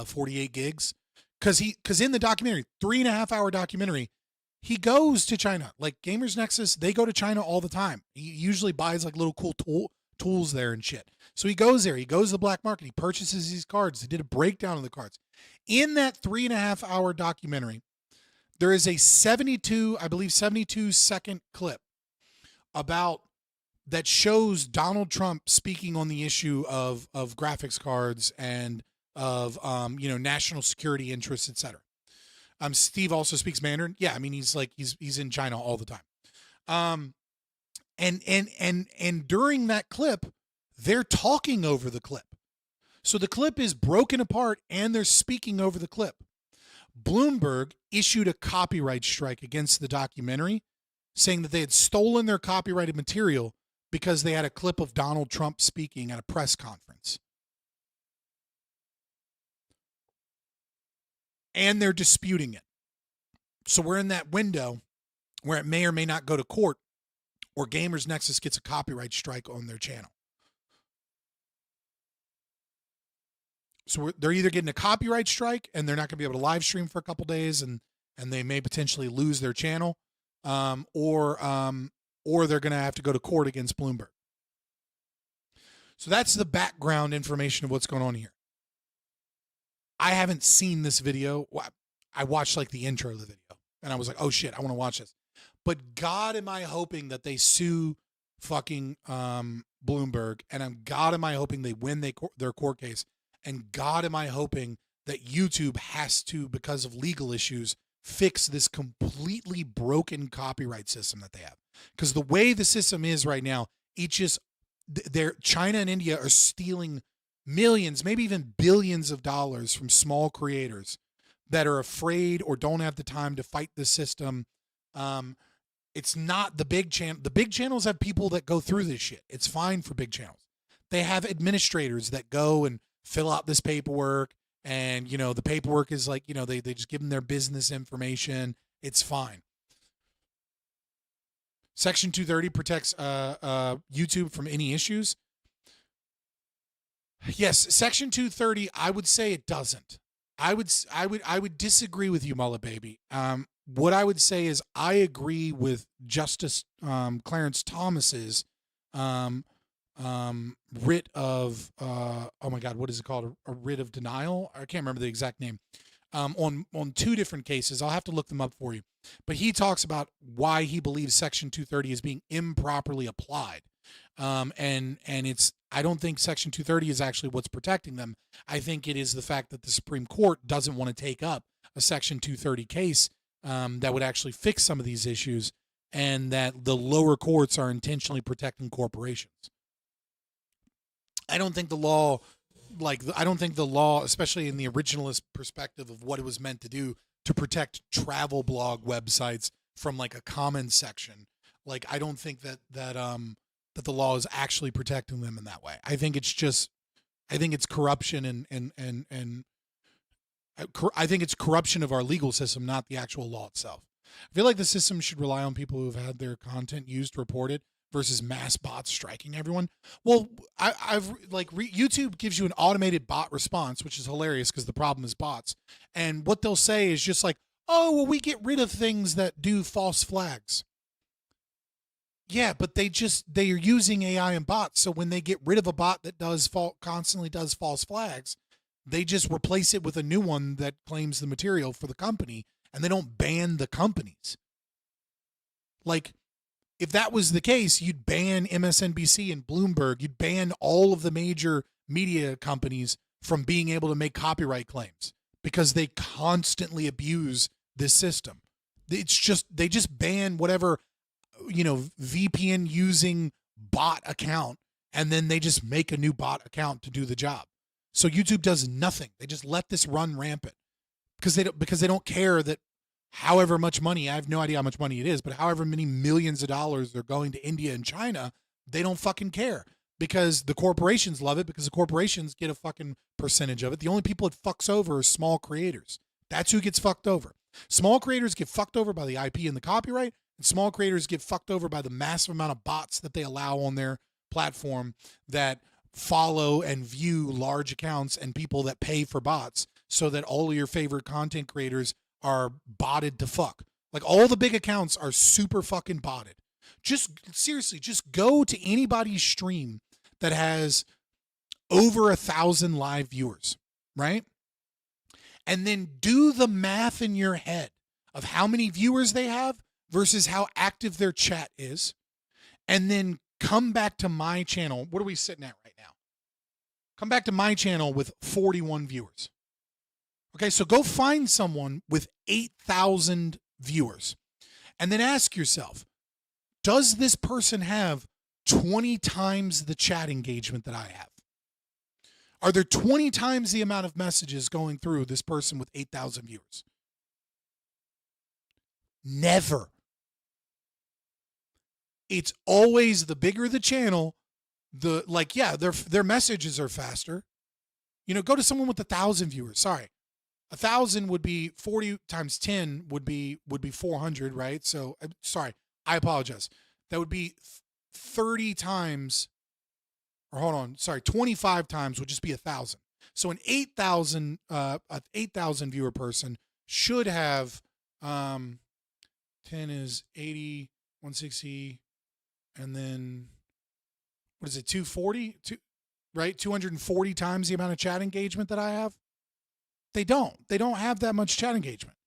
48 gigs. Cause in the documentary, 3.5-hour documentary, he goes to China. Like, Gamers Nexus, they go to China all the time. He usually buys like little cool tools there and shit. So he goes there, he goes to the black market, he purchases these cards. They did a breakdown of the cards. In that 3.5-hour documentary, there is a 72 second clip that shows Donald Trump speaking on the issue of graphics cards and of national security interests, etc. Steve also speaks Mandarin. Yeah, I mean, he's in China all the time. And during that clip, they're talking over the clip. So the clip is broken apart and they're speaking over the clip. Bloomberg issued a copyright strike against the documentary, saying that they had stolen their copyrighted material because they had a clip of Donald Trump speaking at a press conference. And they're disputing it. So we're in that window where it may or may not go to court, or Gamers Nexus gets a copyright strike on their channel. So they're either getting a copyright strike and they're not going to be able to live stream for a couple days, and they may potentially lose their channel, or they're going to have to go to court against Bloomberg. So that's the background information of what's going on here. I haven't seen this video. I watched like the intro of the video and I was like, oh shit, I want to watch this. But God, am I hoping that they sue fucking Bloomberg, and God, am I hoping they win their court case, and God, am I hoping that YouTube has to, because of legal issues, fix this completely broken copyright system that they have. Because the way the system is right now, China and India are stealing millions, maybe even billions of dollars from small creators that are afraid or don't have the time to fight the system. It's not the big channel. The big channels have people that go through this shit. It's fine for big channels. They have administrators that go and fill out this paperwork, and the paperwork is like, they just give them their business information. It's fine. Section 230 protects YouTube from any issues. Yes, Section 230, I would say it doesn't. I would disagree with you, Mullet Baby. What I would say is I agree with Justice Clarence Thomas's writ of oh my God, what is it called? A writ of denial? I can't remember the exact name. On two different cases. I'll have to look them up for you. But he talks about why he believes Section 230 is being improperly applied. And I don't think Section 230 is actually what's protecting them. I think it is the fact that the Supreme Court doesn't want to take up a Section 230 case that would actually fix some of these issues, and that the lower courts are intentionally protecting corporations. I don't think the law I don't think the law, especially in the originalist perspective of what it was meant to do to protect travel blog websites from like a comment section, like I don't think that the law is actually protecting them in that way. I think it's corruption and I think it's corruption of our legal system, not the actual law itself. I feel like the system should rely on people who've had their content used, reported, versus mass bots striking everyone. Well, YouTube gives you an automated bot response, which is hilarious because the problem is bots. And what they'll say is just like, oh, well, we get rid of things that do false flags. Yeah, but they are using AI and bots. So when they get rid of a bot that constantly does false flags, they just replace it with a new one that claims the material for the company, and they don't ban the companies. Like, if that was the case, you'd ban MSNBC and Bloomberg. You'd ban all of the major media companies from being able to make copyright claims because they constantly abuse this system. They just ban whatever, VPN using bot account, and then they just make a new bot account to do the job. So YouTube does nothing. They just let this run rampant because they don't care that however much money, I have no idea how much money it is, but however many millions of dollars they're going to India and China, they don't fucking care because the corporations love it because the corporations get a fucking percentage of it. The only people it fucks over are small creators. That's who gets fucked over. Small creators get fucked over by the IP and the copyright, and small creators get fucked over by the massive amount of bots that they allow on their platform that follow and view large accounts and people that pay for bots so that all of your favorite content creators are botted to fuck. Like all the big accounts are super fucking botted. Just seriously, just go to anybody's stream that has over 1,000 live viewers, right? And then do the math in your head of how many viewers they have versus how active their chat is. And then come back to my channel. What are we sitting at right now? Come back to my channel with 41 viewers. Okay, so go find someone with 8,000 viewers and then ask yourself, does this person have 20 times the chat engagement that I have? Are there 20 times the amount of messages going through this person with 8,000 viewers? Never. It's always the bigger the channel, their messages are faster. Go to someone with 1,000 viewers. Sorry. 1,000 would be 40 times 10 would be 400, right? So, sorry, I apologize. That would be 30 times, or hold on, sorry, 25 times would just be 1,000. So an 8,000 viewer person should have 10 is 80, 160, and then what is it? 240, right? 240 times the amount of chat engagement that I have. They don't have that much chat engagement.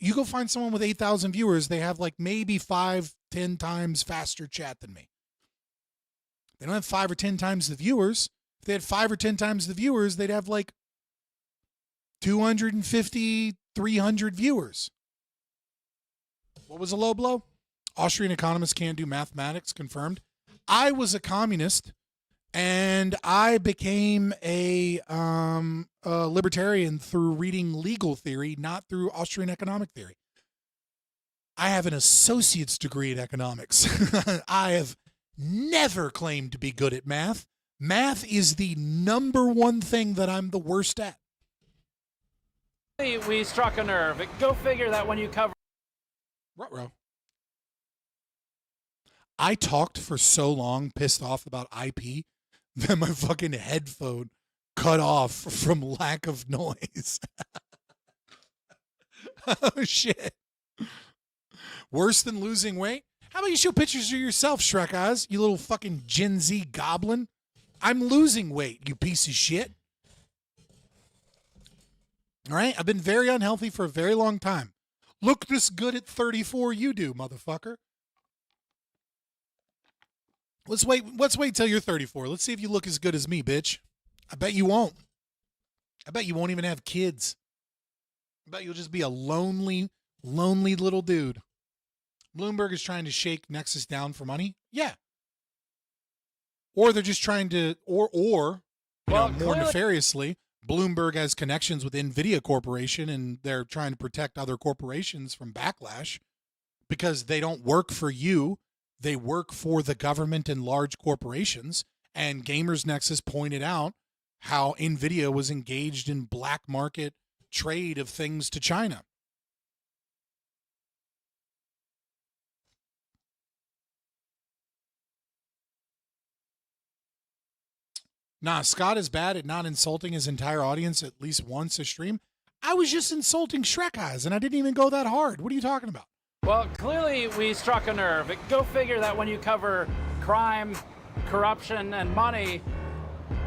You go find someone with 8,000 viewers, they have like maybe 5-10 times faster chat than me. They don't have 5 or 10 times the viewers. If they had 5 or 10 times the viewers, they'd have like 250, 300 viewers. What was a low blow? Austrian economists can't do mathematics, confirmed. I was a communist and I became a libertarian through reading legal theory, not through Austrian economic theory. I have an associate's degree in economics. I have never claimed to be good at math. Math is the number one thing that I'm the worst at. We struck a nerve. Go figure that when you cover. Ruh-roh. I talked for so long, pissed off about IP, that my fucking headphone cut off from lack of noise. Oh, shit. Worse than losing weight? How about you show pictures of yourself, Shrek Oz, you little fucking Gen Z goblin? I'm losing weight, you piece of shit. All right? I've been very unhealthy for a very long time. Look this good at 34, you do, motherfucker. Let's wait till you're 34. Let's see if you look as good as me, bitch. I bet you won't. I bet you won't even have kids. I bet you'll just be a lonely little dude. Bloomberg is trying to shake Nexus down for money? Yeah. Or they're just trying to, or More nefariously, Bloomberg has connections with Nvidia Corporation, and they're trying to protect other corporations from backlash because they don't work for you. They work for the government and large corporations. And Gamers Nexus pointed out how Nvidia was engaged in black market trade of things to China. Nah, Scott is bad at not insulting his entire audience at least once a stream. I was just insulting Shrek Eyes, and I didn't even go that hard. What are you talking about? Well, clearly we struck a nerve. Go figure that when you cover crime, corruption, and money,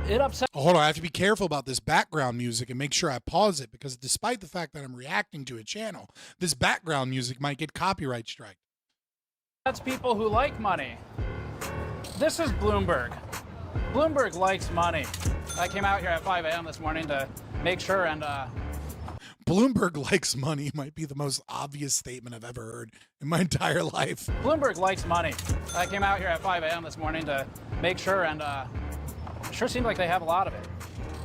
it upsets... Oh, hold on, I have to be careful about this background music and make sure I pause it, because despite the fact that I'm reacting to a channel, this background music might get copyright strike. That's people who like money. This is Bloomberg. Bloomberg likes money. I came out here at 5 a.m. this morning to make sure and... Bloomberg likes money might be the most obvious statement I've ever heard in my entire life. Bloomberg likes money. I came out here at 5 a.m. this morning to make sure and sure seems like they have a lot of it.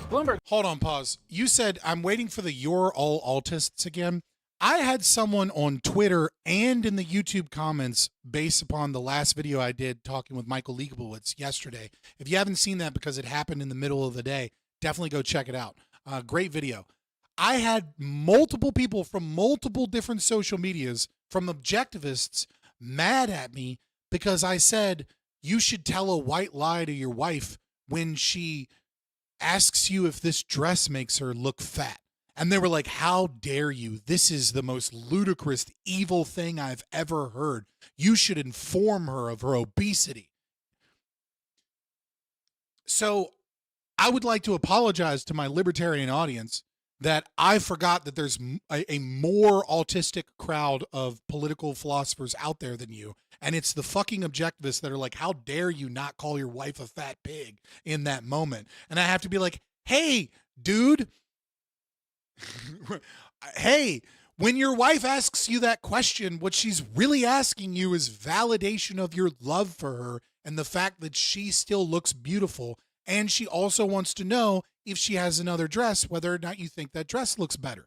Bloomberg... Hold on, pause. You said, I'm waiting for the "you're all autists" again. I had someone on Twitter and in the YouTube comments based upon the last video I did talking with Michael Leibowitz yesterday. If you haven't seen that because it happened in the middle of the day, definitely go check it out. Great video. I had multiple people from multiple different social medias, from objectivists, mad at me because I said you should tell a white lie to your wife when she asks you if this dress makes her look fat. And they were like, how dare you? This is the most ludicrous, evil thing I've ever heard. You should inform her of her obesity. So I would like to apologize to my libertarian audience that I forgot that there's a more autistic crowd of political philosophers out there than you. And it's the fucking objectivists that are like, how dare you not call your wife a fat pig in that moment? And I have to be like, hey, dude. Hey, when your wife asks you that question, what she's really asking you is validation of your love for her and the fact that she still looks beautiful. And she also wants to know if she has another dress, whether or not you think that dress looks better.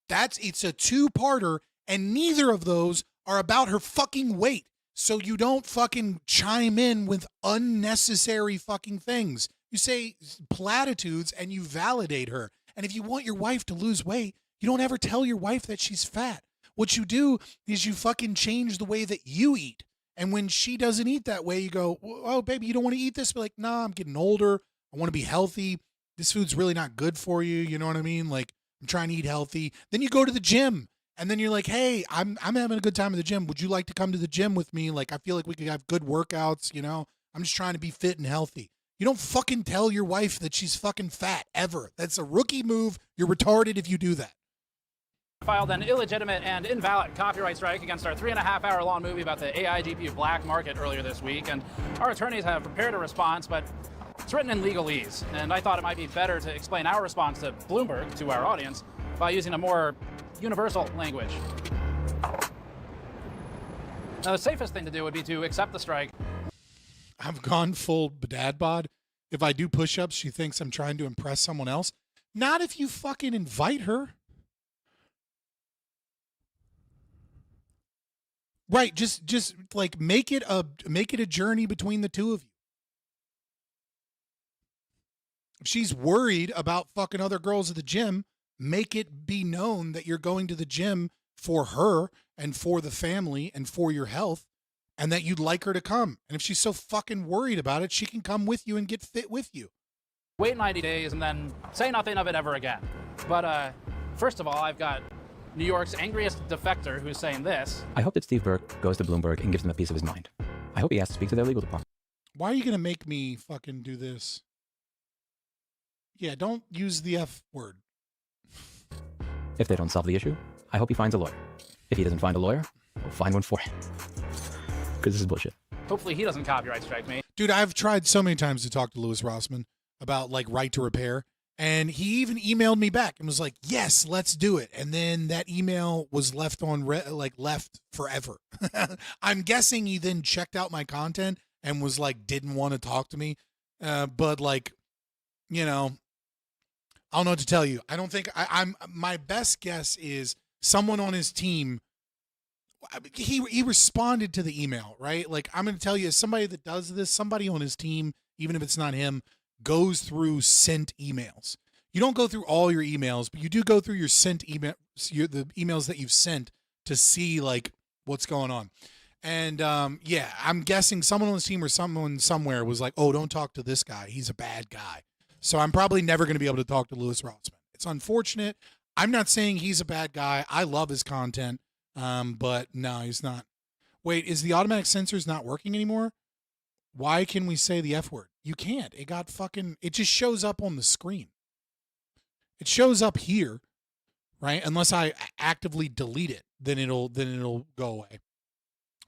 It's a two-parter, and neither of those are about her fucking weight. So you don't fucking chime in with unnecessary fucking things. You say platitudes and you validate her. And if you want your wife to lose weight, you don't ever tell your wife that she's fat. What you do is you fucking change the way that you eat. And when she doesn't eat that way, you go, oh, baby, you don't want to eat this? Be like, nah, I'm getting older. I want to be healthy. This food's really not good for you. You know what I mean? Like, I'm trying to eat healthy. Then you go to the gym. And then you're like, hey, I'm having a good time at the gym. Would you like to come to the gym with me? Like, I feel like we could have good workouts, you know? I'm just trying to be fit and healthy. You don't fucking tell your wife that she's fucking fat, ever. That's a rookie move. You're retarded if you do that. Filed an illegitimate and invalid copyright strike against our 3.5-hour long movie about the AI GPU black market earlier this week, and our attorneys have prepared a response, but it's written in legalese, and I thought it might be better to explain our response to Bloomberg to our audience by using a more universal language. Now, the safest thing to do would be to accept the strike. I've gone full dad bod. If I do push-ups, she thinks I'm trying to impress someone else. Not if you fucking invite her. Right, just like make it a journey between the two of you. If she's worried about fucking other girls at the gym, make it be known that you're going to the gym for her and for the family and for your health, and that you'd like her to come. And if she's so fucking worried about it, she can come with you and get fit with you. Wait 90 days and then say nothing of it ever again. But first of all, I've got New York's angriest defector who's saying this. I hope that Steve Burke goes to Bloomberg and gives them a piece of his mind. I hope he has to speak to their legal department. Why are you going to make me fucking do this? Yeah, don't use the F word. If they don't solve the issue, I hope he finds a lawyer. If he doesn't find a lawyer, we'll find one for him. Because this is bullshit. Hopefully he doesn't copyright strike me. Dude, I've tried so many times to talk to Louis Rossman about like right to repair. And he even emailed me back and was like, yes, let's do it. And then that email was left on left forever. I'm guessing he then checked out my content and was like, didn't want to talk to me. But like, you know, I don't know what to tell you. I don't think I'm. My best guess is someone on his team. He responded to the email, right? Like, I'm going to tell you, as somebody that does this, somebody on his team, even if it's not him, goes through sent emails. You don't go through all your emails, but you do go through your sent email, the emails that you've sent to see like what's going on. And yeah, I'm guessing someone on his team or someone somewhere was like, "Oh, don't talk to this guy. He's a bad guy." So I'm probably never going to be able to talk to Louis Rossmann. It's unfortunate. I'm not saying he's a bad guy. I love his content. But no, he's not. Wait, is the automatic censors not working anymore? Why can we say the F word? You can't. It just shows up on the screen. It shows up here, right? Unless I actively delete it, then it'll go away.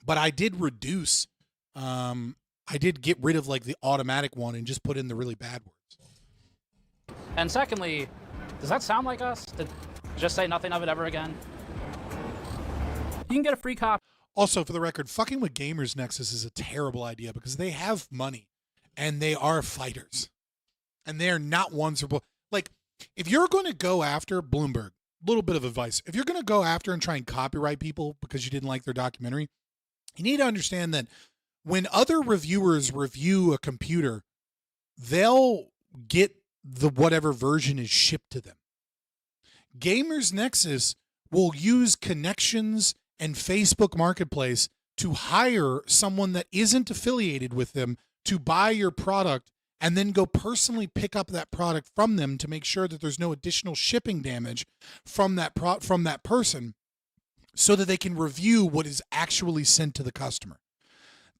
But I did reduce, I did get rid of like the automatic one and just put in the really bad words. And secondly, does that sound like us? To just say nothing of it ever again? You can get a free copy. Also, for the record, fucking with Gamers Nexus is a terrible idea because they have money and they are fighters. And they are not ones for, like, if you're going to go after Bloomberg, little bit of advice. If you're going to go after and try and copyright people because you didn't like their documentary, you need to understand that when other reviewers review a computer, they'll get the whatever version is shipped to them. Gamers Nexus will use connections and Facebook Marketplace to hire someone that isn't affiliated with them to buy your product and then go personally pick up that product from them to make sure that there's no additional shipping damage from that person so that they can review what is actually sent to the customer.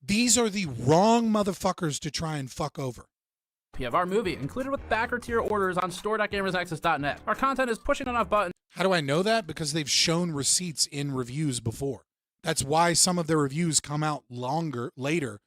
These are the wrong motherfuckers to try and fuck over. We have our movie included with backer tier orders on store.gamersnexus.net. Our content is pushing enough buttons. How do I know that? Because they've shown receipts in reviews before. That's why some of their reviews come out later.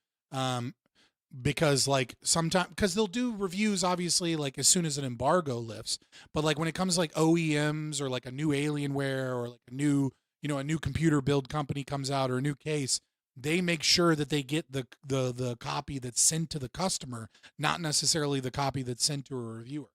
Because like sometimes, because they'll do reviews obviously like as soon as an embargo lifts, but like when it comes to like OEMs or like a new Alienware or like a new computer build company comes out or a new case, they make sure that they get the copy that's sent to the customer, not necessarily the copy that's sent to a reviewer.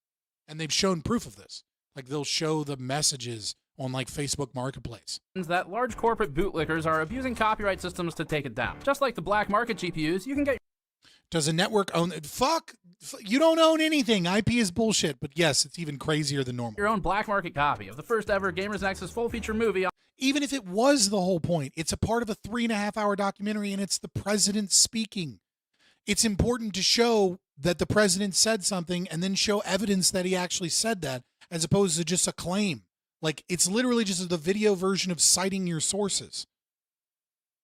And they've shown proof of this. Like they'll show the messages on like Facebook Marketplace. That large corporate bootlickers are abusing copyright systems to take it down. Just like the black market GPUs, you can get... Does a network own it? Fuck, you don't own anything. IP is bullshit, but yes, it's even crazier than normal. Your own black market copy of the first ever Gamers Nexus full feature movie. Even if it was the whole point, it's a part of a 3.5-hour documentary and it's the president speaking. It's important to show that the president said something and then show evidence that he actually said that, as opposed to just a claim. Like, it's literally just the video version of citing your sources.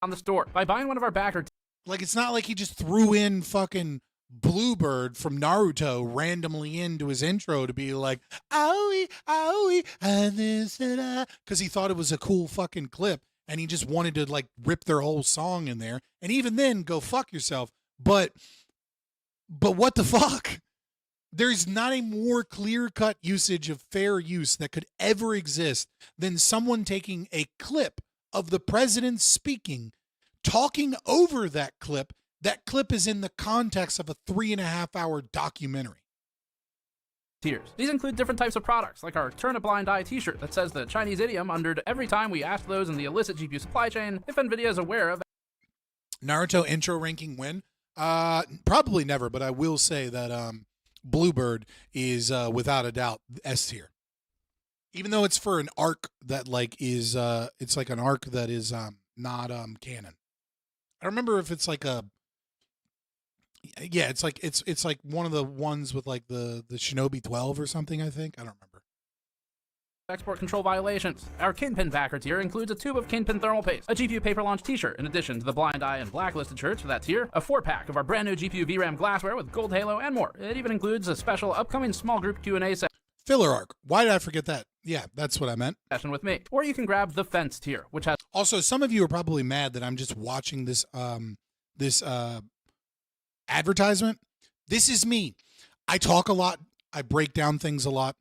On the store, by buying one of our backer... Like, it's not like he just threw in fucking Bluebird from Naruto randomly into his intro to be like, "Aoi, aoi, and this and that," because he thought it was a cool fucking clip and he just wanted to like rip their whole song in there. And even then, go fuck yourself. But what the fuck? There's not a more clear-cut usage of fair use that could ever exist than someone taking a clip of the president speaking, talking over that clip. That clip is in the context of a 3.5-hour documentary. Tiers. These include different types of products, like our Turn a Blind Eye t-shirt that says the Chinese idiom under every time we ask those in the illicit GPU supply chain if Nvidia is aware of... Naruto intro ranking win? Probably never, but I will say that Bluebird is without a doubt S tier. Even though it's for an arc that like is it's like an arc that is not canon. I don't remember if it's like a... Yeah, it's like one of the ones with like the Shinobi 12 or something, I think. I don't remember. Export control violations. Our Kingpin backer tier includes a tube of Kingpin thermal paste, a GPU paper launch t-shirt, in addition to the Blind Eye and Blacklisted shirts for that tier, a 4-pack of our brand new GPU VRAM glassware with gold halo, and more. It even includes a special upcoming small group Q&A session. Filler arc. Why did I forget that? Yeah, that's what I meant. Session with me. Or you can grab the Fence tier, which has... Also, some of you are probably mad that I'm just watching this advertisement. This is me. I talk a lot. I break down things a lot.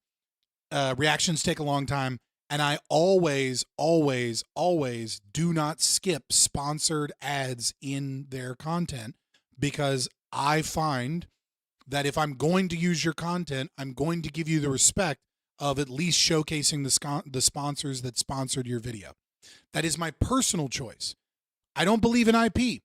Reactions take a long time. And I always, always, always do not skip sponsored ads in their content because I find that if I'm going to use your content, I'm going to give you the respect of at least showcasing the sponsors that sponsored your video. That is my personal choice. I don't believe in IP.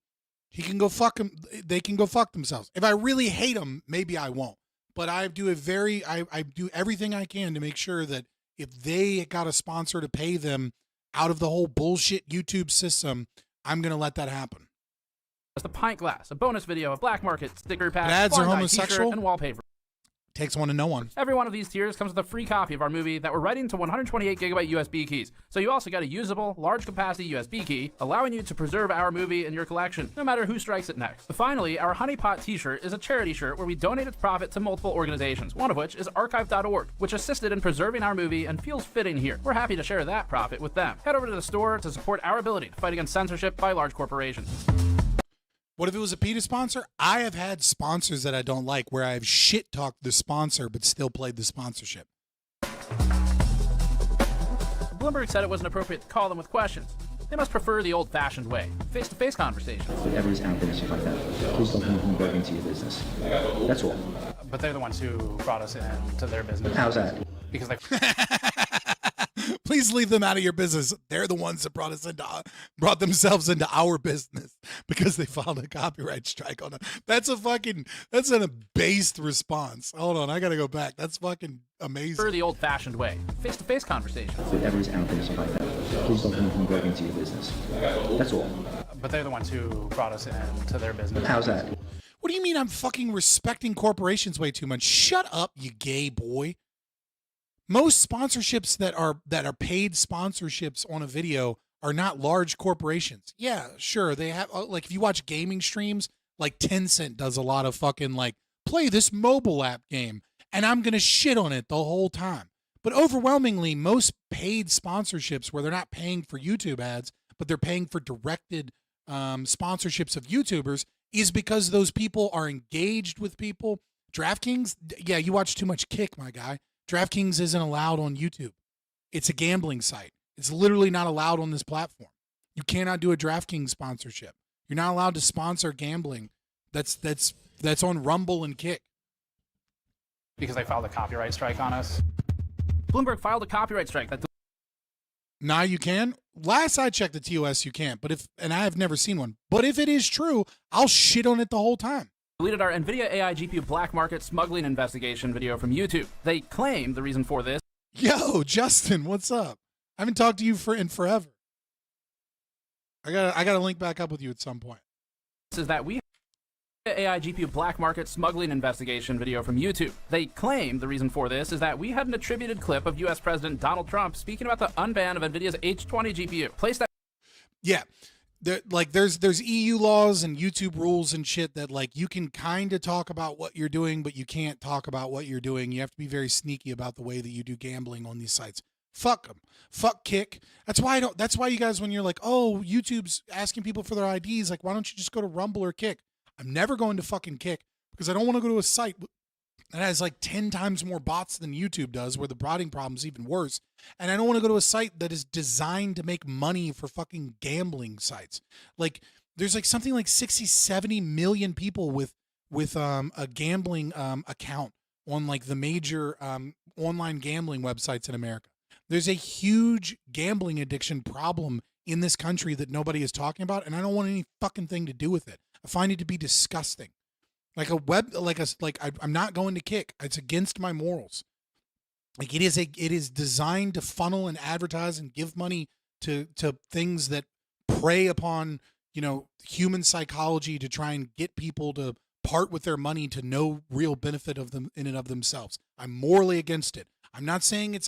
He can go fuck them. They can go fuck themselves. If I really hate them, maybe I won't. But I do I do everything I can to make sure that if they got a sponsor to pay them out of the whole bullshit YouTube system, I'm going to let that happen. The pint glass, a bonus video, a black market sticker pack, Ads are blind-eye homosexual? t-shirt, and wallpaper. Takes one to know one. Every one of these tiers comes with a free copy of our movie that we're writing to 128 gigabyte USB keys. So you also got a usable, large capacity USB key, allowing you to preserve our movie in your collection, no matter who strikes it next. Finally, our Honeypot t-shirt is a charity shirt where we donate its profit to multiple organizations, one of which is archive.org, which assisted in preserving our movie and feels fitting here. We're happy to share that profit with them. Head over to the store to support our ability to fight against censorship by large corporations. What if it was a PETA sponsor? I have had sponsors that I don't like where I've shit-talked the sponsor but still played the sponsorship. Bloomberg said it wasn't appropriate to call them with questions. They must prefer the old-fashioned way, face-to-face conversations. Whatever's out there and stuff like that, please don't bring Bloomberg into your business. That's all. But they're the ones who brought us into their business. How's that? Because they... Please leave them out of your business. They're the ones that brought themselves into our business because they filed a copyright strike on it. That's an abased response. Hold on, I gotta go back. That's fucking amazing. For the old-fashioned way, face-to-face conversations. Whatever's out there and stuff like that, please don't bring Bloomberg into your business. That's all. But they're the ones who brought us into their business. How's that? What do you mean I'm fucking respecting corporations way too much? Shut up, you gay boy. Most sponsorships that are paid sponsorships on a video are not large corporations. Yeah, sure. They have, like, if you watch gaming streams, like Tencent does a lot of fucking, like, play this mobile app game, and I'm going to shit on it the whole time. But overwhelmingly, most paid sponsorships where they're not paying for YouTube ads, but they're paying for directed sponsorships of YouTubers is because those people are engaged with people. DraftKings, yeah, you watch too much Kick, my guy. DraftKings isn't allowed on YouTube. It's a gambling site. It's literally not allowed on this platform. You cannot do a DraftKings sponsorship. You're not allowed to sponsor gambling. That's on Rumble and Kick. Because they filed a copyright strike on us. Bloomberg filed a copyright strike. Now you can. Last I checked the TOS, you can't. And I have never seen one. But if it is true, I'll shit on it the whole time. Deleted our Nvidia AI GPU black market smuggling investigation video from YouTube. They claim the reason for this. Yo, Justin, what's up? I haven't talked to you in forever. I gotta link back up with you at some point. This is that we AI GPU black market smuggling investigation video from YouTube. They claim the reason for this is that we had an attributed clip of U.S. President Donald Trump speaking about the unban of Nvidia's H20 GPU. Place that. Yeah. There's EU laws and YouTube rules and shit that, like, you can kind of talk about what you're doing, but you can't talk about what you're doing. You have to be very sneaky about the way that you do gambling on these sites. Fuck them. Fuck Kick. That's why you guys, when you're like, oh, YouTube's asking people for their IDs, like, why don't you just go to Rumble or Kick? I'm never going to fucking Kick because I don't want to go to a site that has like 10 times more bots than YouTube does, where the botting problem is even worse. And I don't want to go to a site that is designed to make money for fucking gambling sites. Like, there's like something like 60, 70 million people with a gambling account on like the major online gambling websites in America. There's a huge gambling addiction problem in this country that nobody is talking about, and I don't want any fucking thing to do with it. I find it to be disgusting. I'm not going to Kick. It's against my morals. Like, it is designed to funnel and advertise and give money to things that prey upon, human psychology to try and get people to part with their money to no real benefit of them in and of themselves. I'm morally against it. I'm not saying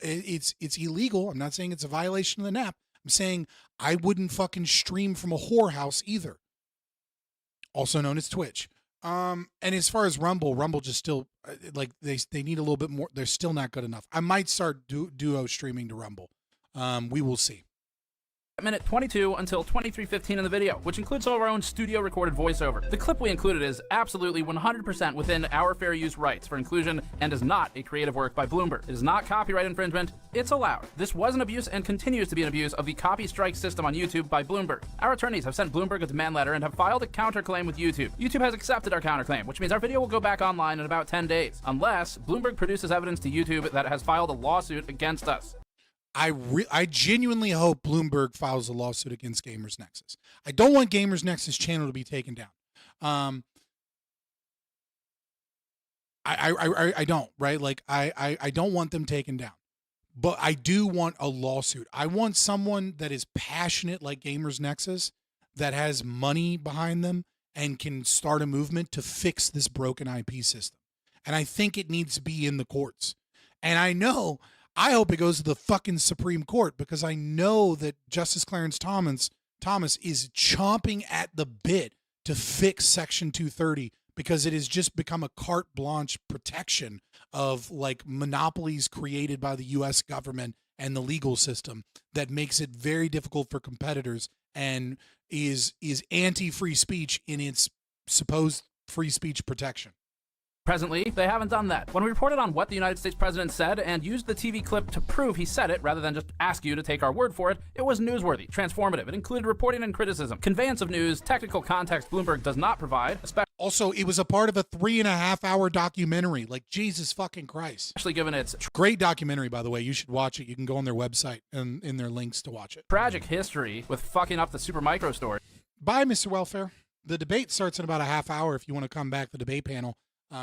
it's illegal. I'm not saying it's a violation of the NAP. I'm saying I wouldn't fucking stream from a whorehouse either. Also known as Twitch. And as far as Rumble just still, like, they need a little bit more. They're still not good enough. I might start duo streaming to Rumble. We will see. minute 22 until 23:15 in the video, which includes some of our own studio recorded voiceover. The clip we included is absolutely 100% within our fair use rights for inclusion and is not a creative work by Bloomberg. It is not copyright infringement. It's allowed. This was an abuse and continues to be an abuse of the copy strike system on YouTube by Bloomberg. Our attorneys have sent Bloomberg a demand letter and have filed a counterclaim with YouTube. YouTube has accepted our counterclaim, which means our video will go back online in about 10 days, unless Bloomberg produces evidence to YouTube that it has filed a lawsuit against us. I genuinely hope Bloomberg files a lawsuit against Gamers Nexus. I don't want Gamers Nexus channel to be taken down. I don't, right? Like I don't want them taken down, but I do want a lawsuit. I want someone that is passionate like Gamers Nexus, that has money behind them and can start a movement to fix this broken IP system. And I think it needs to be in the courts. And I hope it goes to the fucking Supreme Court, because I know that Justice Clarence Thomas is chomping at the bit to fix Section 230, because it has just become a carte blanche protection of like monopolies created by the US government and the legal system that makes it very difficult for competitors and is anti-free speech in its supposed free speech protection. Presently, they haven't done that. When we reported on what the United States president said and used the TV clip to prove he said it rather than just ask you to take our word for it, it was newsworthy, transformative. It included reporting and criticism, conveyance of news, technical context Bloomberg does not provide. Also, it was a part of a 3.5-hour documentary. Like, Jesus fucking Christ. Especially given its great documentary, by the way. You should watch it. You can go on their website and in their links to watch it. Tragic history with fucking up the super micro story. Bye, Mr. Welfare. The debate starts in about a half hour. If you want to come back, the debate panel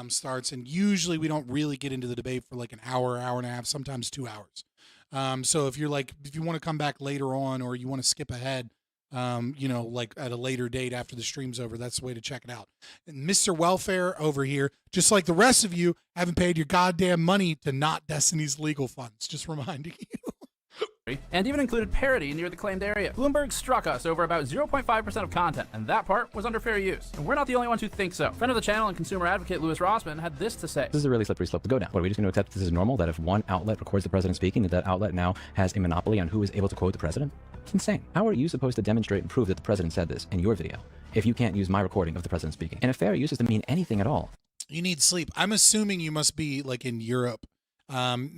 starts, and usually we don't really get into the debate for like an hour, hour and a half, sometimes 2 hours. So if you want to come back later on, or you want to skip ahead, like at a later date after the stream's over, that's the way to check it out. And Mr. Welfare over here, just like the rest of you, haven't paid your goddamn money to not Destiny's legal funds. Just reminding you. And even included parody near the claimed area. Bloomberg struck us over about 0.5% of content, and that part was under fair use. And we're not the only ones who think so. Friend of the channel and consumer advocate Louis Rossman had this to say. This is a really slippery slope to go down. What, are we just going to accept this is normal, that if one outlet records the president speaking, that outlet now has a monopoly on who is able to quote the president? It's insane. How are you supposed to demonstrate and prove that the president said this in your video if you can't use my recording of the president speaking? And if fair use doesn't mean anything at all. You need sleep. I'm assuming you must be like in Europe,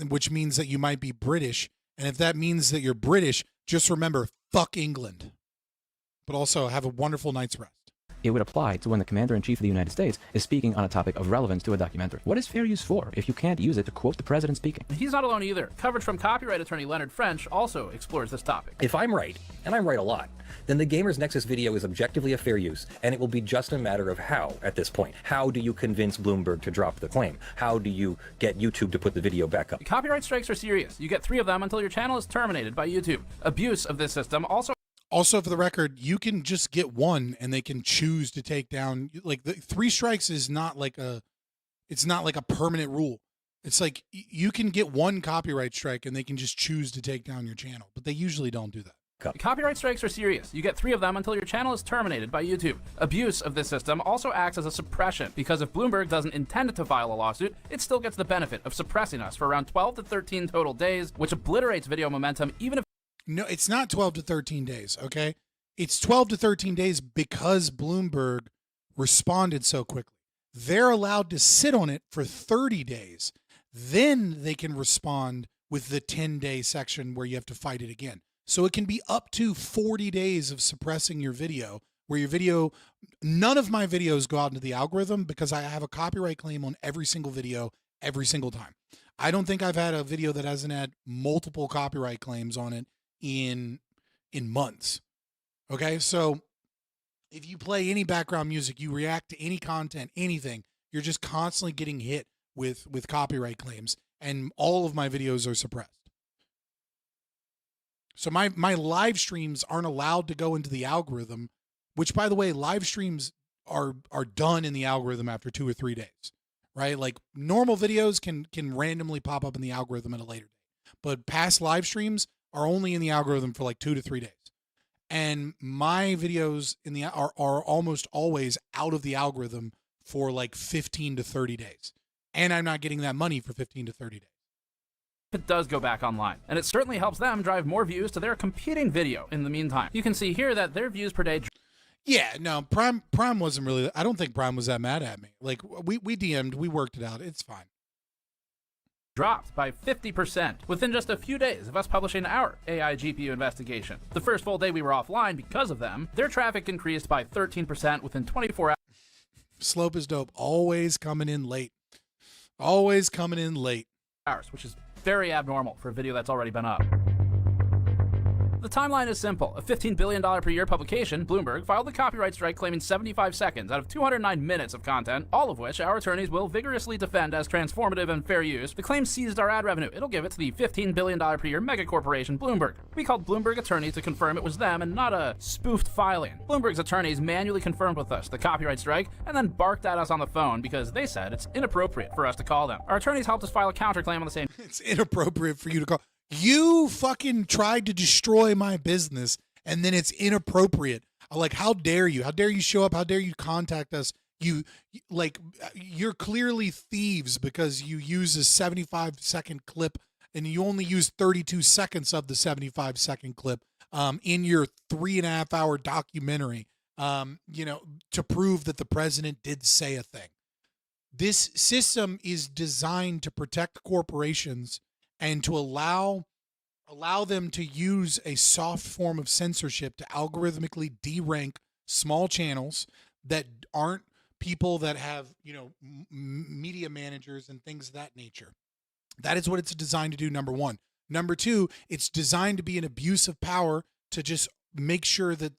which means that you might be British. And if that means that you're British, just remember, fuck England. But also have a wonderful night's rest. It would apply to when the Commander-in-Chief of the United States is speaking on a topic of relevance to a documentary. What is fair use for if you can't use it to quote the president speaking? He's not alone either. Coverage from copyright attorney Leonard French also explores this topic. If I'm right, and I'm right a lot, then the Gamers Nexus video is objectively a fair use, and it will be just a matter of how at this point. How do you convince Bloomberg to drop the claim? How do you get YouTube to put the video back up? Copyright strikes are serious. You get 3 of them until your channel is terminated by YouTube. Abuse of this system Also, for the record, you can just get one and they can choose to take down, like, the 3 strikes is not like a permanent rule. It's like you can get 1 copyright strike and they can just choose to take down your channel, but they usually don't do that. Copyright strikes are serious. You get 3 of them until your channel is terminated by YouTube. Abuse of this system also acts as a suppression, because if Bloomberg doesn't intend to file a lawsuit, it still gets the benefit of suppressing us for around 12 to 13 total days, which obliterates video momentum even if... No, it's not 12 to 13 days, okay? It's 12 to 13 days because Bloomberg responded so quickly. They're allowed to sit on it for 30 days. Then they can respond with the 10-day section where you have to fight it again. So it can be up to 40 days of suppressing your video, where your video, none of my videos go out into the algorithm because I have a copyright claim on every single video every single time. I don't think I've had a video that hasn't had multiple copyright claims on it in months. Okay, so if you play any background music, you react to any content, anything, you're just constantly getting hit with copyright claims, and all of my videos are suppressed. So my live streams aren't allowed to go into the algorithm, which, by the way, live streams are done in the algorithm after 2 or 3 days, right? Like normal videos can randomly pop up in the algorithm at a later date, but past live streams are only in the algorithm for like 2 to 3 days. And my videos are almost always out of the algorithm for like 15 to 30 days. And I'm not getting that money for 15 to 30 days. it does go back online. And it certainly helps them drive more views to their competing video in the meantime. You can see here that their views per day... Yeah, no, Prime wasn't really... I don't think Prime was that mad at me. Like, we DM'd, we worked it out. It's fine. Dropped by 50% within just a few days of us publishing our AI GPU investigation. The first full day we were offline because of them, their traffic increased by 13% within 24 hours. Slope is dope. Always coming in late. Always coming in late. Which is very abnormal for a video that's already been up. The timeline is simple. A $15 billion per year publication, Bloomberg, filed a copyright strike claiming 75 seconds out of 209 minutes of content, all of which our attorneys will vigorously defend as transformative and fair use. The claim seized our ad revenue. It'll give it to the $15 billion per year mega corporation, Bloomberg. We called Bloomberg attorneys to confirm it was them and not a spoofed filing. Bloomberg's attorneys manually confirmed with us the copyright strike and then barked at us on the phone because they said it's inappropriate for us to call them. Our attorneys helped us file a counterclaim on the same... It's inappropriate for you to call... You fucking tried to destroy my business, and then it's inappropriate. Like, how dare you? How dare you show up? How dare you contact us? You're clearly thieves because you use a 75-second clip, and you only use 32 seconds of the 75-second clip in your 3.5-hour documentary, to prove that the president did say a thing. This system is designed to protect corporations and to allow them to use a soft form of censorship to algorithmically derank small channels that aren't people that have, media managers and things of that nature. That is what it's designed to do, number one. Number two, it's designed to be an abuse of power to just make sure that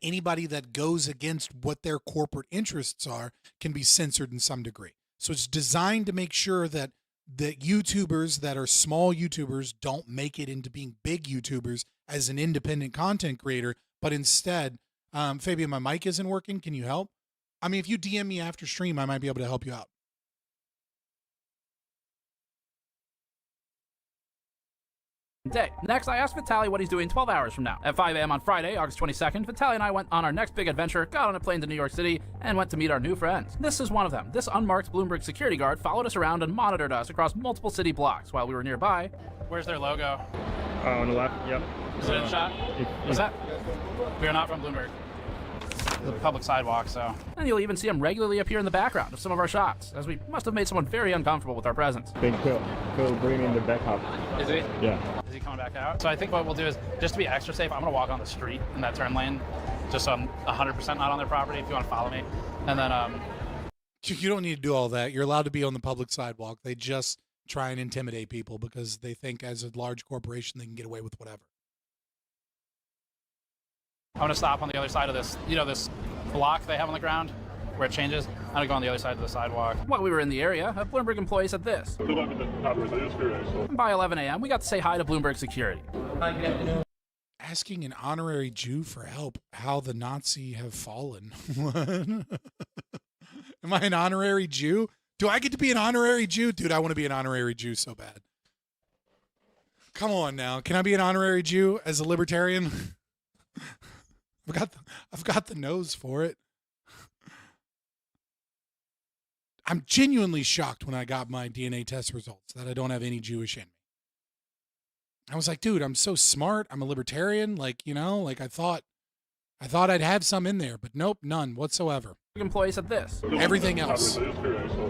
anybody that goes against what their corporate interests are can be censored in some degree. So it's designed to make sure that YouTubers that are small YouTubers don't make it into being big YouTubers as an independent content creator, but instead, Fabian, my mic isn't working. Can you help? I mean, if you DM me after stream, I might be able to help you out. Day. Next, I asked Vitaly what he's doing 12 hours from now. At 5 a.m. on Friday, August 22nd, Vitaly and I went on our next big adventure, got on a plane to New York City, and went to meet our new friends. This is one of them. This unmarked Bloomberg security guard followed us around and monitored us across multiple city blocks while we were nearby. Where's their logo? On the left, yep. Is it in shot? What's that? We are not from Bloomberg. The public sidewalk, so. And you'll even see him regularly appear in the background of some of our shots, as we must have made someone very uncomfortable with our presence. They could bring in the backup. Is he? Yeah. Is he coming back out? So I think what we'll do is, just to be extra safe, I'm gonna walk on the street in that turn lane, just so I'm 100% not on their property if you wanna follow me. And then, You don't need to do all that. You're allowed to be on the public sidewalk. They just try and intimidate people because they think as a large corporation they can get away with whatever. I'm gonna stop on the other side of this, this block they have on the ground where it changes. I'm gonna go on the other side of the sidewalk. While we were in the area, a Bloomberg employee said this. By 11 a.m., we got to say hi to Bloomberg security. Asking an honorary Jew for help, how the Nazi have fallen. Am I an honorary Jew? Do I get to be an honorary Jew? Dude, I want to be an honorary Jew so bad. Come on now. Can I be an honorary Jew as a libertarian? I've got the nose for it. I'm genuinely shocked when I got my DNA test results that I don't have any Jewish in me. I was like, dude, I'm so smart. I'm a libertarian. I thought I'd have some in there, but nope, none whatsoever. Employee said this. Everything else.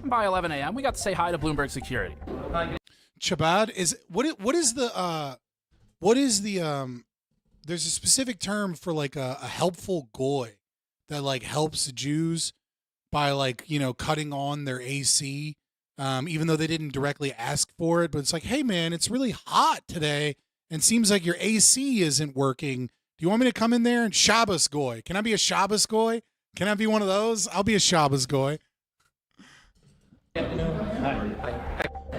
By 11 a.m., we got to say hi to Bloomberg security. Chabad is there's a specific term for a helpful goy that helps Jews by cutting on their AC, even though they didn't directly ask for it. But it's like, hey man, it's really hot today and seems like your AC isn't working. Do you want me to come in there and Shabbos goy? Can I be a Shabbos goy? Can I be one of those? I'll be a Shabbos goy.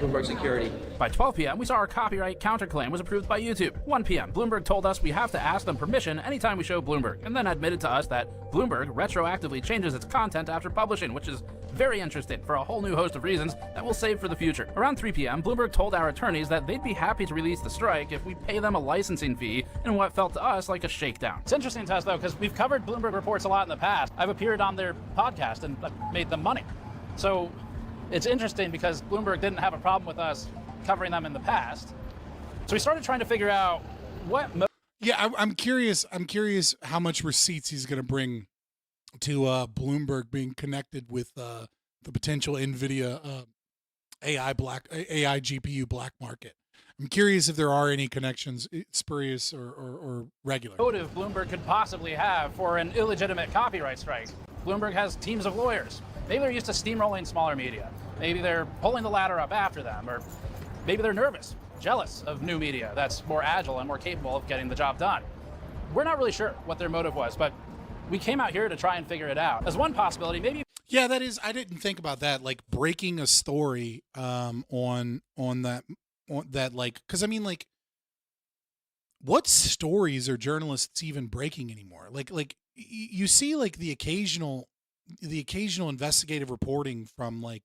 Bloomberg security. By 12 p.m., we saw our copyright counterclaim was approved by YouTube. 1 p.m., Bloomberg told us we have to ask them permission anytime we show Bloomberg, and then admitted to us that Bloomberg retroactively changes its content after publishing, which is very interesting for a whole new host of reasons that we'll save for the future. Around 3 p.m., Bloomberg told our attorneys that they'd be happy to release the strike if we pay them a licensing fee in what felt to us like a shakedown. It's interesting to us, though, because we've covered Bloomberg reports a lot in the past. I've appeared on their podcast and I've made them money. So it's interesting because Bloomberg didn't have a problem with us covering them in the past. So we started trying to figure out what. Yeah, I'm curious. I'm curious how much receipts he's going to bring to Bloomberg being connected with the potential Nvidia AI GPU black market. I'm curious if there are any connections, spurious or regular. Motive Bloomberg could possibly have for an illegitimate copyright strike. Bloomberg has teams of lawyers. Maybe they're used to steamrolling smaller media. Maybe they're pulling the ladder up after them, or maybe they're nervous, jealous of new media that's more agile and more capable of getting the job done. We're not really sure what their motive was, but we came out here to try and figure it out. As one possibility, maybe. Yeah, that is. I didn't think about that. Like breaking a story on that like, because I mean, like, what stories are journalists even breaking anymore? Like you see like the occasional investigative reporting from like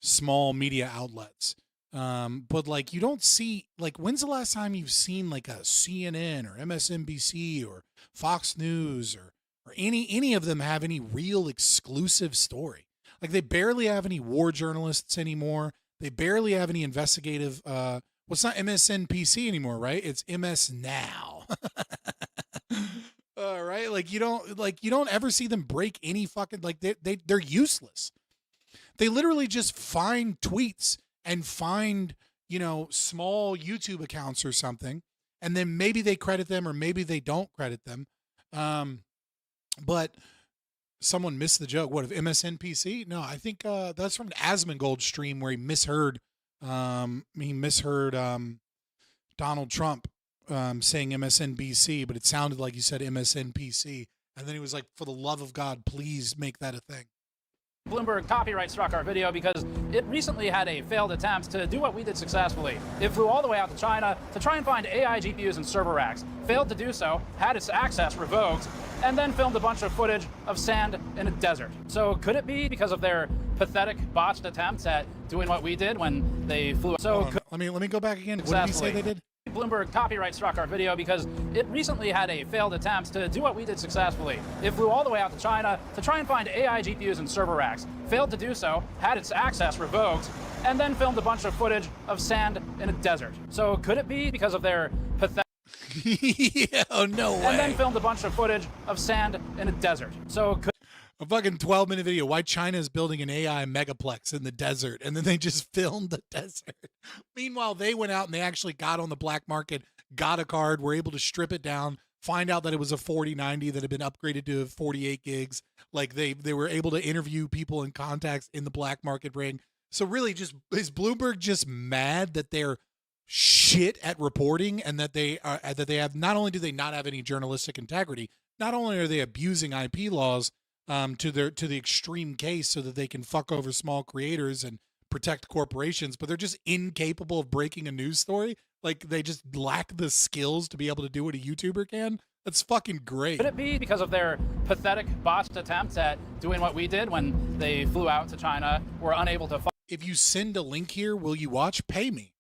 small media outlets. But like you don't see, like, when's the last time you've seen like a CNN or MSNBC or Fox News or any of them have any real exclusive story? Like they barely have any war journalists anymore. They barely have any investigative, well, it's not MSNBC anymore, right? It's MS Now. Right? Like you don't ever see them break any fucking, like they're useless. They literally just find tweets and find, small YouTube accounts or something. And then maybe they credit them or maybe they don't credit them. But someone missed the joke. What, of MSNBC? No, I think that's from the Asmongold stream where he misheard Donald Trump saying MSNBC, but it sounded like he said MSNBC. And then he was like, for the love of God, please make that a thing. Bloomberg copyright struck our video because it recently had a failed attempt to do what we did successfully. It flew all the way out to China to try and find AI GPUs and server racks, failed to do so, had its access revoked, and then filmed a bunch of footage of sand in a desert. So could it be because of their pathetic botched attempts at doing what we did when they flew? So let me go back again. What did he say they did? Bloomberg copyright struck our video because it recently had a failed attempt to do what we did successfully. It flew all the way out to China to try and find AI GPUs and server racks, failed to do so, had its access revoked, and then filmed a bunch of footage of sand in a desert. So could it be because of their pathetic... Yeah, oh, no way. And then filmed a bunch of footage of sand in a desert. So could... A fucking 12-minute video. Why China is building an AI megaplex in the desert, and then they just filmed the desert. Meanwhile, they went out and they actually got on the black market, got a card, were able to strip it down, find out that it was a 4090 that had been upgraded to 48 gigs. Like they were able to interview people and contacts in the black market ring. So really, just is Bloomberg just mad that they're shit at reporting and that they have, not only do they not have any journalistic integrity, not only are they abusing IP laws to the extreme case so that they can fuck over small creators and protect corporations, but they're just incapable of breaking a news story. Like they just lack the skills to be able to do what a YouTuber can. That's fucking great. Could it be because of their pathetic botched attempts at doing what we did when they flew out to China, were unable to... If you send a link here, will you watch? Pay me.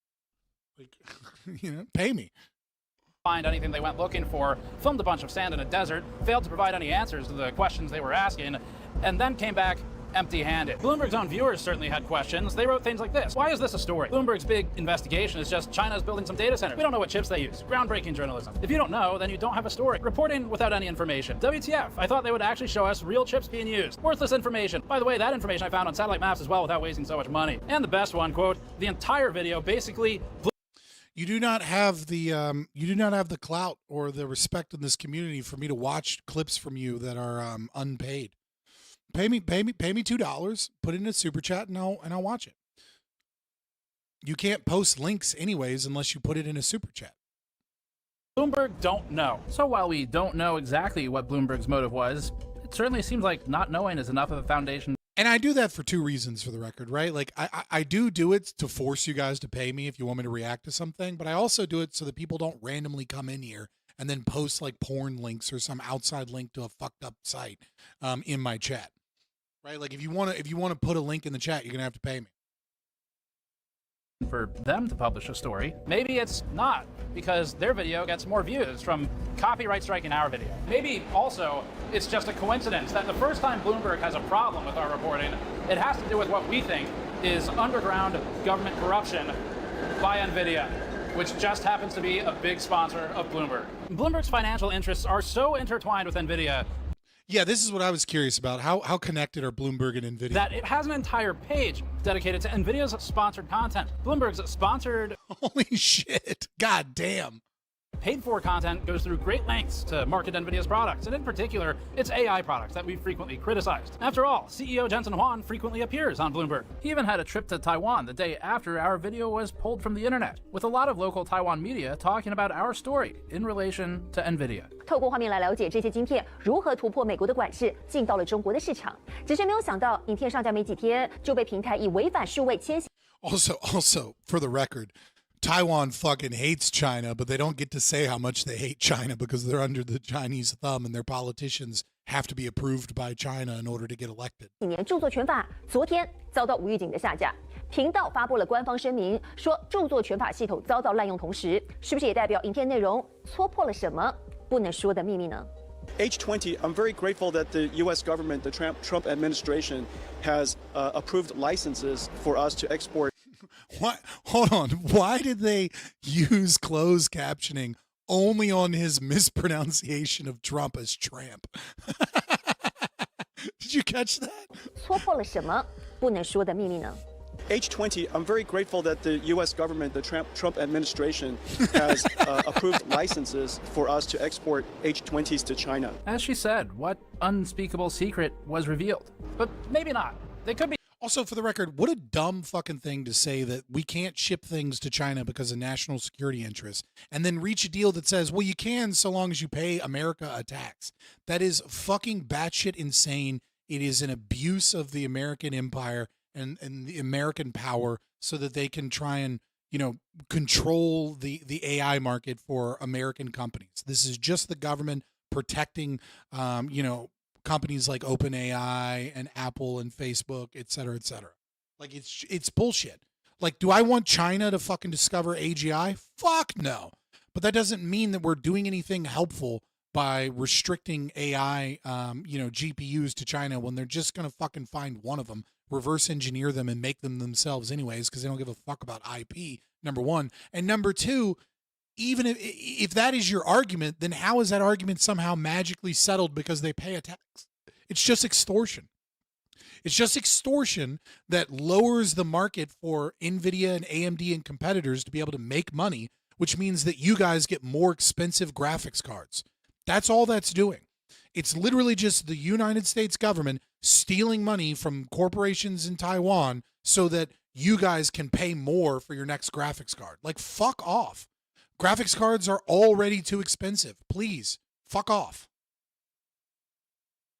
Like, pay me. Find anything they went looking for, filmed a bunch of sand in a desert, failed to provide any answers to the questions they were asking, and then came back empty-handed. Bloomberg's own viewers certainly had questions. They wrote things like this. Why is this a story? Bloomberg's big investigation is just China's building some data centers. We don't know what chips they use. Groundbreaking journalism. If you don't know, then you don't have a story. Reporting without any information. WTF, I thought they would actually show us real chips being used. Worthless information. By the way, that information I found on satellite maps as well without wasting so much money. And the best one, quote, the entire video basically... You do not have the clout or the respect in this community for me to watch clips from you that are unpaid. Pay me $2, put it in a super chat, and I'll watch it. You can't post links anyways unless you put it in a super chat. Bloomberg don't know. So while we don't know exactly what Bloomberg's motive was, it certainly seems like not knowing is enough of a foundation. And I do that for two reasons, for the record, right? Like I do it to force you guys to pay me if you want me to react to something, but I also do it so that people don't randomly come in here and then post like porn links or some outside link to a fucked up site in my chat, right? Like if you want to put a link in the chat, you're gonna have to pay me. For them to publish a story. Maybe it's not, because their video gets more views from copyright striking our video. Maybe also it's just a coincidence that the first time Bloomberg has a problem with our reporting, it has to do with what we think is underground government corruption by Nvidia, which just happens to be a big sponsor of Bloomberg. Bloomberg's financial interests are so intertwined with Nvidia. Yeah, this is what I was curious about. How connected are Bloomberg and Nvidia? That it has an entire page dedicated to Nvidia's sponsored content. Bloomberg's sponsored... Holy shit. God damn. Paid-for content goes through great lengths to market Nvidia's products, and in particular, its AI products that we frequently criticized. After all, CEO Jensen Huang frequently appears on Bloomberg. He even had a trip to Taiwan the day after our video was pulled from the internet, with a lot of local Taiwan media talking about our story in relation to Nvidia. 透过画面来了解这些晶片如何突破美国的管制，进到了中国的市场。只是没有想到，影片上架没几天，就被平台以违反数位迁徙。Also, for the record, Taiwan fucking hates China, but they don't get to say how much they hate China because they're under the Chinese thumb and their politicians have to be approved by China in order to get elected. 几年著作权法昨天遭到无预警的下架，频道发布了官方声明，说著作权法系统遭到滥用，同时是不是也代表影片内容戳破了什么不能说的秘密呢？ H20, I'm very grateful that the U.S. government, the Trump administration, has approved licenses for us to export. What? Hold on. Why did they use closed captioning only on his mispronunciation of Trump as tramp? Did you catch that? 戳破了什么不能说的秘密呢？ H20, I'm very grateful that the U.S. government, the Trump administration, has approved licenses for us to export H20s to China. As she said, what unspeakable secret was revealed? But maybe not. They could be. Also, for the record, what a dumb fucking thing to say that we can't ship things to China because of national security interests, and then reach a deal that says, well, you can so long as you pay America a tax. That is fucking batshit insane. It is an abuse of the American empire and the American power so that they can try and, control the AI market for American companies. This is just the government protecting, companies like OpenAI and Apple and Facebook, et cetera, et cetera. Like, it's bullshit. Like, do I want China to fucking discover AGI? Fuck no. But that doesn't mean that we're doing anything helpful by restricting AI, GPUs to China when they're just going to fucking find one of them, reverse engineer them, and make them themselves anyways because they don't give a fuck about IP, number one. And number two, even if that is your argument, then how is that argument somehow magically settled because they pay a tax? It's just extortion. It's just extortion that lowers the market for Nvidia and AMD and competitors to be able to make money, which means that you guys get more expensive graphics cards. That's all that's doing. It's literally just the United States government stealing money from corporations in Taiwan so that you guys can pay more for your next graphics card. Like, fuck off. Graphics cards are already too expensive. Please, fuck off.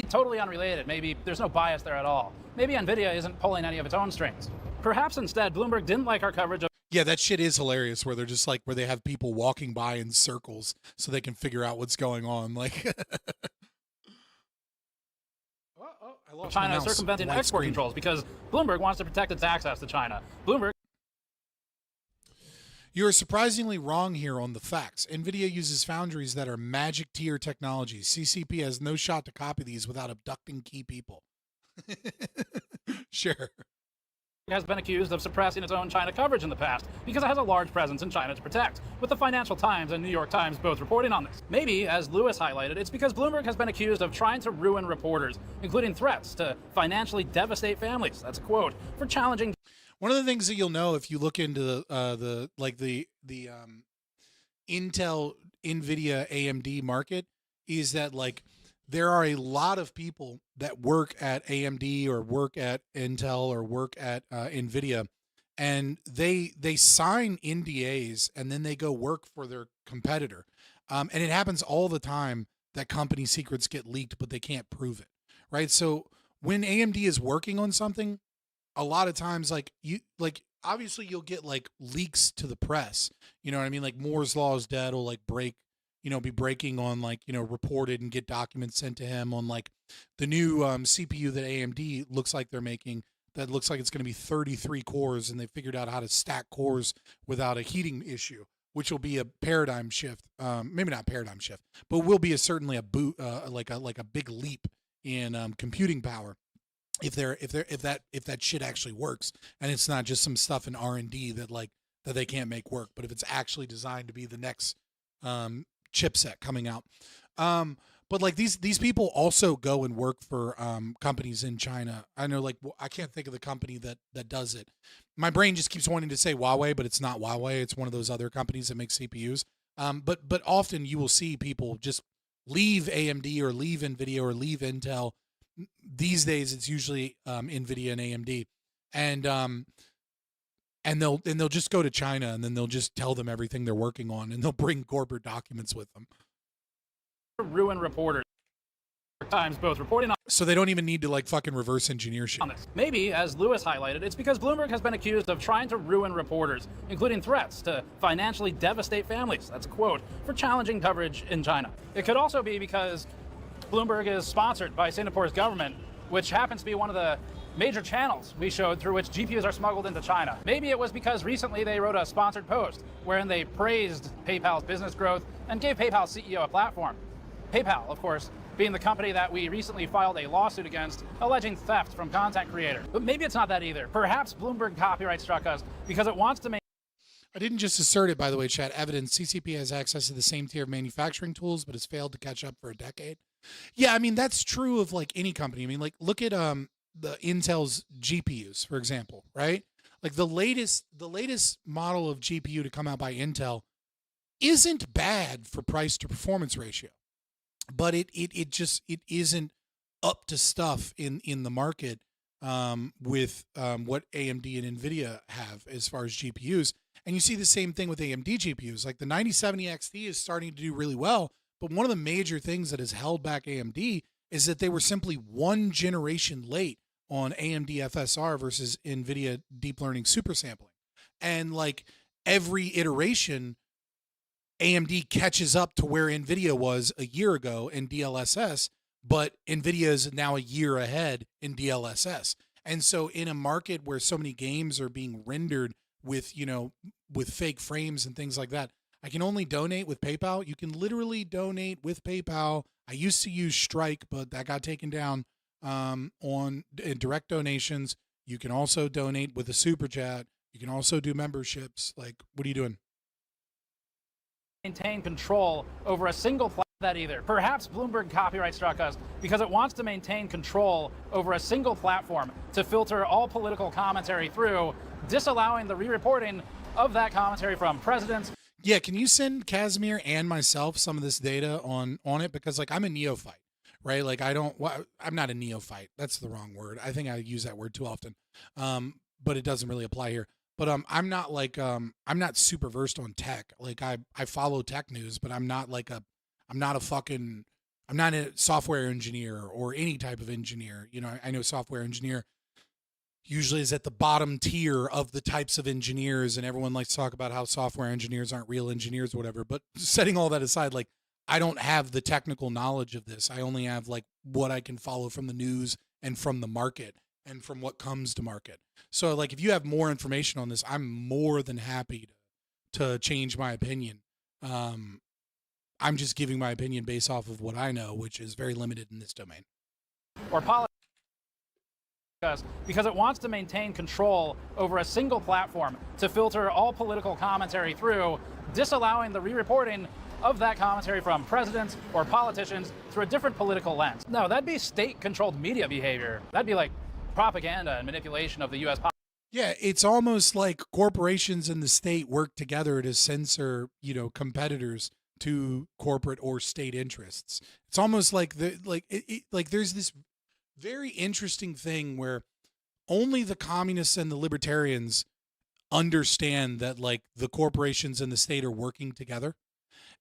Totally unrelated. Maybe there's no bias there at all. Maybe Nvidia isn't pulling any of its own strings. Perhaps instead, Bloomberg didn't like our coverage of... Yeah, that shit is hilarious where they're just like, where they have people walking by in circles so they can figure out what's going on. Like... China circumventing export controls because Bloomberg wants to protect its access to China. Bloomberg... You're surprisingly wrong here on the facts. NVIDIA uses foundries that are magic tier technologies. CCP has no shot to copy these without abducting key people. Sure. Has been accused of suppressing its own China coverage in the past because it has a large presence in China to protect, with the Financial Times and New York Times both reporting on this. Maybe, as Lewis highlighted, it's because Bloomberg has been accused of trying to ruin reporters, including threats to financially devastate families. That's a quote for challenging. One of the things that you'll know if you look into the Intel, Nvidia, AMD market is that like there are a lot of people that work at AMD or work at Intel or work at Nvidia, and they sign NDAs and then they go work for their competitor, and it happens all the time that company secrets get leaked, but they can't prove it, right? So when AMD is working on something, a lot of times, obviously you'll get like leaks to the press, you know what I mean? Like Moore's Law is dead will like be breaking on reported and get documents sent to him on like the new CPU that AMD looks like they're making that looks like it's going to be 33 cores, and they figured out how to stack cores without a heating issue, which will be a paradigm shift. Maybe not paradigm shift, but will be certainly a big leap in computing power. If that shit actually works, and it's not just some stuff in R&D that like that they can't make work, but if it's actually designed to be the next chipset coming out. But like these people also go and work for companies in China. I know, like, I can't think of the company that does it. My brain just keeps wanting to say Huawei, but it's not Huawei. It's one of those other companies that make CPUs. But often you will see people just leave AMD or leave Nvidia or leave Intel. These days it's usually Nvidia and AMD, and they'll just go to China, and then they'll just tell them everything they're working on, and they'll bring corporate documents with them. Ruin reporters. Times both reporting on. So they don't even need to like fucking reverse engineer shit. Maybe, as Lewis highlighted, it's because Bloomberg has been accused of trying to ruin reporters, including threats to financially devastate families. That's a quote, for challenging coverage in China. It could also be because Bloomberg is sponsored by Singapore's government, which happens to be one of the major channels we showed through which GPUs are smuggled into China. Maybe it was because recently they wrote a sponsored post wherein they praised PayPal's business growth and gave PayPal's CEO a platform. PayPal, of course, being the company that we recently filed a lawsuit against alleging theft from content creators. But maybe it's not that either. Perhaps Bloomberg copyright struck us because it wants to make... I didn't just assert it, by the way, chat. Evidence. CCP has access to the same tier of manufacturing tools, but has failed to catch up for a decade. Yeah, I mean, that's true of like any company. I mean, like, look at the Intel's GPUs, for example, right? Like the latest model of GPU to come out by Intel isn't bad for price to performance ratio. But it isn't up to stuff in the market with what AMD and Nvidia have as far as GPUs. And you see the same thing with AMD GPUs. Like the 9070 XT is starting to do really well, but one of the major things that has held back AMD is that they were simply one generation late on AMD FSR versus Nvidia deep learning super sampling. And like every iteration, AMD catches up to where Nvidia was a year ago in DLSS, but Nvidia is now a year ahead in DLSS. And so in a market where so many games are being rendered with, with fake frames and things like that, I can only donate with PayPal. You can literally donate with PayPal. I used to use Strike, but that got taken down on direct donations. You can also donate with a super chat. You can also do memberships. Like, what are you doing? Maintain control over a single platform that either. Perhaps Bloomberg copyright struck us because it wants to maintain control over a single platform to filter all political commentary through, disallowing the re-reporting of that commentary from presidents. Yeah, can you send Casimir and myself some of this data on it? Because like I'm a neophyte, right? Like I'm not a neophyte. That's the wrong word. I think I use that word too often. But it doesn't really apply here. But I'm not like I'm not super versed on tech. Like I follow tech news, but I'm not a software engineer or any type of engineer. I know software engineer usually is at the bottom tier of the types of engineers, and everyone likes to talk about how software engineers aren't real engineers or whatever. But setting all that aside, like I don't have the technical knowledge of this. I only have like what I can follow from the news and from the market and from what comes to market. So like if you have more information on this, I'm more than happy to change my opinion. I'm just giving my opinion based off of what I know, which is very limited in this domain. Or politics, because it wants to maintain control over a single platform to filter all political commentary through, disallowing the re-reporting of that commentary from presidents or politicians through a different political lens. No, that'd be state-controlled media behavior. That'd be like propaganda and manipulation of the U.S. Yeah, it's almost like corporations and the state work together to censor, competitors to corporate or state interests. It's almost like there's this very interesting thing where only the communists and the libertarians understand that like the corporations and the state are working together.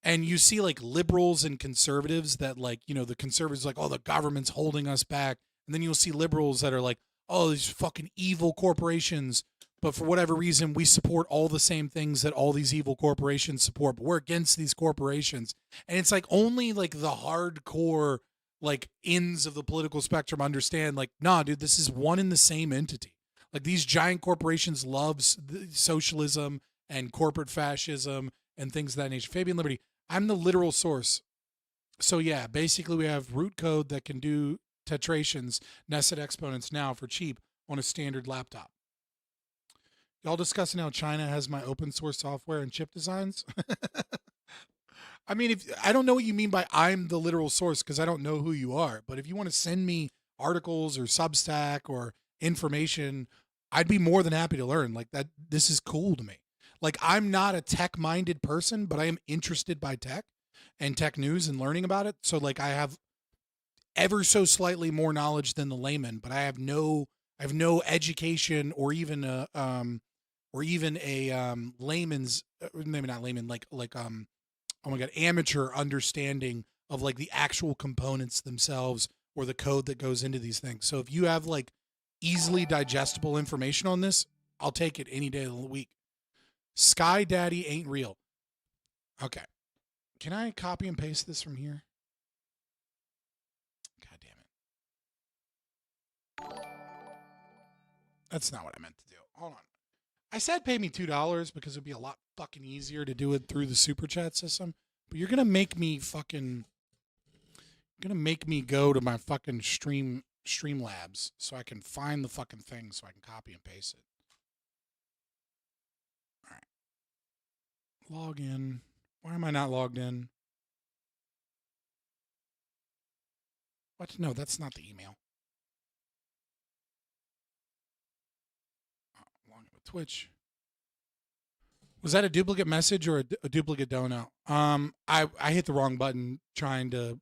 And you see like liberals and conservatives that like, the conservatives like, oh, the government's holding us back. And then you'll see liberals that are like, oh, these fucking evil corporations. But for whatever reason, we support all the same things that all these evil corporations support, but we're against these corporations. And it's like only like the hardcore like ends of the political spectrum understand like, nah, dude, this is one and the same entity. Like these giant corporations love socialism and corporate fascism and things of that nature. Fabian Liberty, I'm the literal source. So yeah, basically we have root code that can do tetrations, nested exponents now for cheap on a standard laptop. Y'all discussing how China has my open source software and chip designs? I mean, if I don't know what you mean by I'm the literal source because I don't know who you are. But if you want to send me articles or Substack or information, I'd be more than happy to learn. Like that, this is cool to me. Like I'm not a tech-minded person, but I am interested by tech and tech news and learning about it. So like I have ever so slightly more knowledge than the layman, but I have no education or even a layman's maybe not layman oh my God, amateur understanding of like the actual components themselves or the code that goes into these things. So if you have like easily digestible information on this, I'll take it any day of the week. Sky Daddy ain't real. Okay. Can I copy and paste this from here? God damn it. That's not what I meant to do. Hold on. I said pay me $2 because it'd be a lot fucking easier to do it through the super chat system. But you're gonna make me go to my fucking Streamlabs so I can find the fucking thing so I can copy and paste it. All right. Log in. Why am I not logged in? What? No, that's not the email. Log in with Twitch. Was that a duplicate message or a duplicate donut? I hit the wrong button trying to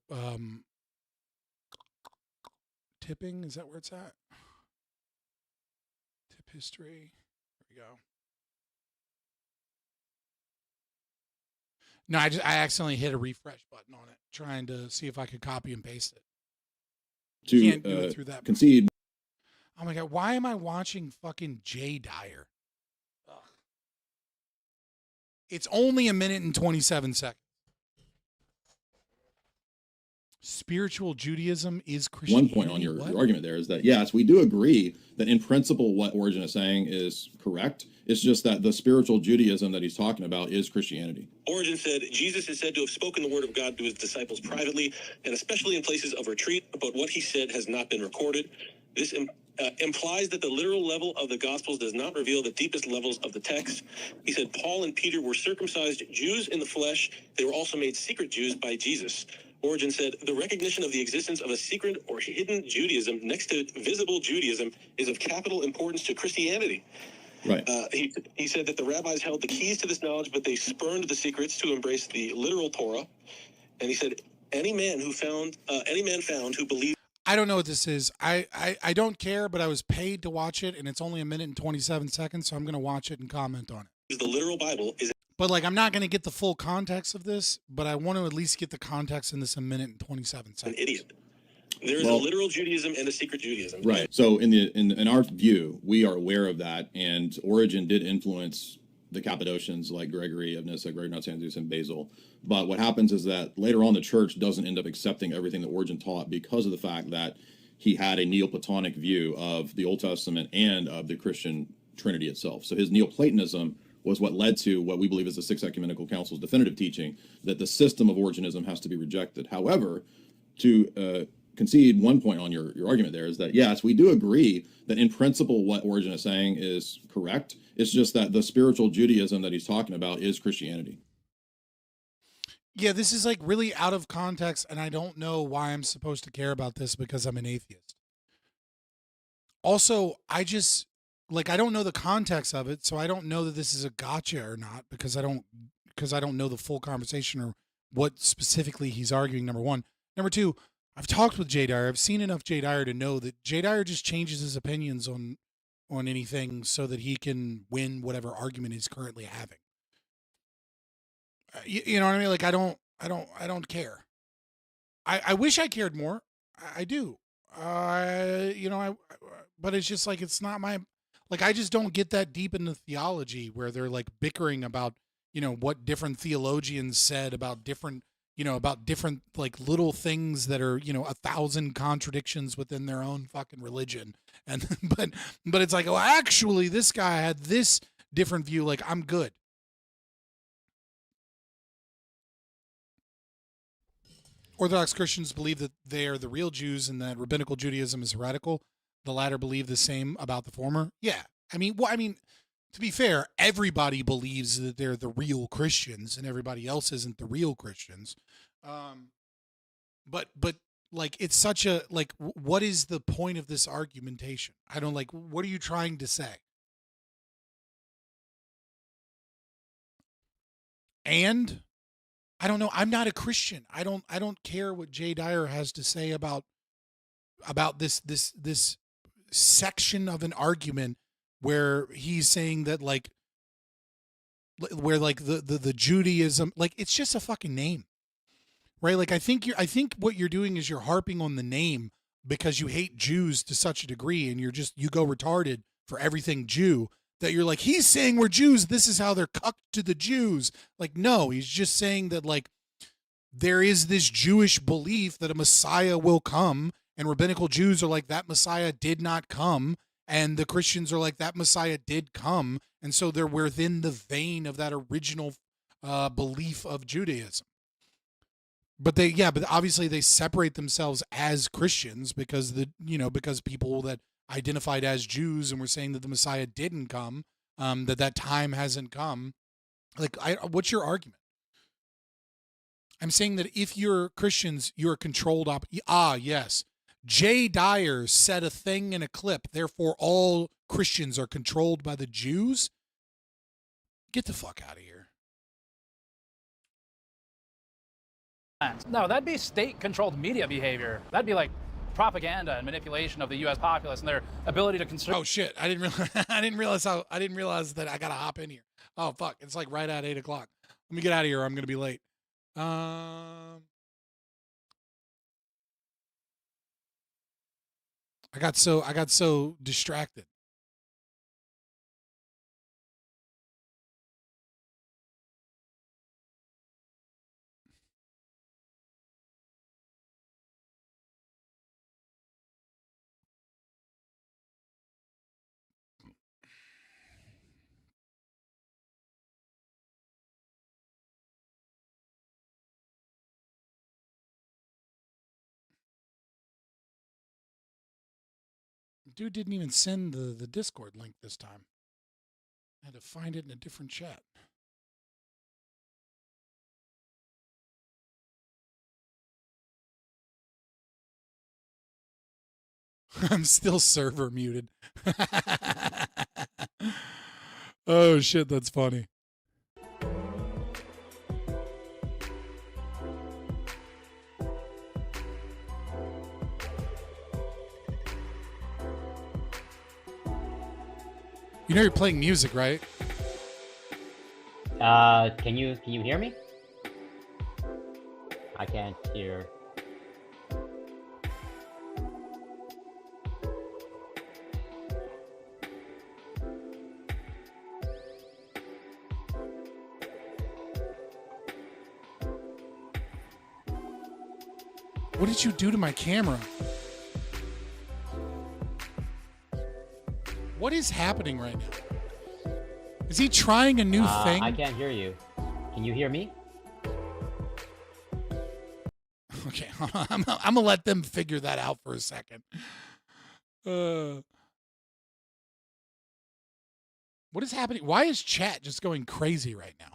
tipping. Is that where it's at? Tip history. There we go. No, I accidentally hit a refresh button on it, trying to see if I could copy and paste it. Can't do it through that. Concede. Oh my God, why am I watching fucking Jay Dyer? Ugh. It's only 1 minute and 27 seconds. Spiritual Judaism is Christianity. One point on your argument there is that, yes, we do agree that in principle what Origen is saying is correct. It's just that the spiritual Judaism that he's talking about is Christianity. Origen said, Jesus is said to have spoken the word of God to his disciples privately, and especially in places of retreat, but what he said has not been recorded. This implies that the literal level of the Gospels does not reveal the deepest levels of the text. He said Paul and Peter were circumcised Jews in the flesh. They were also made secret Jews by Jesus. Origen said, the recognition of the existence of a secret or hidden Judaism next to visible Judaism is of capital importance to Christianity. Right. He said that the rabbis held the keys to this knowledge, but they spurned the secrets to embrace the literal Torah. And he said, any man found who believed. I don't know what this is. I don't care, but I was paid to watch it, and it's only 1 minute and 27 seconds, so I'm going to watch it and comment on it. The literal Bible is. But like, I'm not going to get the full context of this, but I want to at least get the context in this 1 minute and 27 seconds. An idiot. There is a literal Judaism and a secret Judaism. Right. So in our view, we are aware of that, and Origen did influence the Cappadocians like Gregory of Nyssa, Gregory Nazianzus, and Basil. But what happens is that later on the church doesn't end up accepting everything that Origen taught because of the fact that he had a Neoplatonic view of the Old Testament and of the Christian Trinity itself. So his Neoplatonism was what led to what we believe is the Sixth Ecumenical Council's definitive teaching, that the system of Origenism has to be rejected. However, to concede one point on your argument there is that, yes, we do agree that in principle what Origen is saying is correct. It's just that the spiritual Judaism that he's talking about is Christianity. Yeah, this is like really out of context, and I don't know why I'm supposed to care about this because I'm an atheist. Also, I don't know the context of it, so I don't know that this is a gotcha or not because I don't know the full conversation or what specifically he's arguing, number one. Number two, I've talked with Jay Dyer. I've seen enough Jay Dyer to know that Jay Dyer just changes his opinions on anything so that he can win whatever argument he's currently having. You know what I mean? Like, I don't care. I wish I cared more. I do. But it's just like, it's not my, like, I just don't get that deep into theology where they're like bickering about, what different theologians said about different like little things that are, 1,000 contradictions within their own fucking religion. And, but it's like, oh, actually this guy had this different view. Like, I'm good. Orthodox Christians believe that they are the real Jews and that rabbinical Judaism is heretical. The latter believe the same about the former. Yeah. I mean, to be fair, everybody believes that they're the real Christians and everybody else isn't the real Christians. But like, it's such a, like, what is the point of this argumentation? I don't like, what are you trying to say? And I don't know. I'm not a Christian. I don't care what Jay Dyer has to say about this section of an argument where he's saying that like the Judaism, like, it's just a fucking name, right? Like, I think what you're doing is you're harping on the name because you hate Jews to such a degree, and you go retarded for everything Jew, that you're like, he's saying we're Jews, this is how they're cucked to the Jews. Like, no, he's just saying that, like, there is this Jewish belief that a Messiah will come, and rabbinical Jews are like, that Messiah did not come, and the Christians are like, that Messiah did come, and so they're within the vein of that original belief of Judaism. But but obviously they separate themselves as Christians because because people that identified as Jews and were saying that the Messiah didn't come, that time hasn't come. Like, what's your argument? I'm saying that if you're Christians, you're controlled yes. Jay Dyer said a thing in a clip, therefore all Christians are controlled by the Jews. Get the fuck out of here. No, that'd be state-controlled media behavior. That'd be like propaganda and manipulation of the U.S. populace and their ability to consume. Oh shit! I didn't realize that I gotta hop in here. Oh fuck! It's like right at 8 o'clock. Let me get out of here. Or I'm gonna be late. I got so distracted. Dude didn't even send the Discord link this time. I had to find it in a different chat. I'm still server muted. Oh shit, that's funny. You know you're playing music, right? Can you hear me? I can't hear. What did you do to my camera? What is happening right now? Is he trying a new thing? I can't hear you. Can you hear me? Okay, I'm gonna let them figure that out for a second. What is happening? Why is chat just going crazy right now?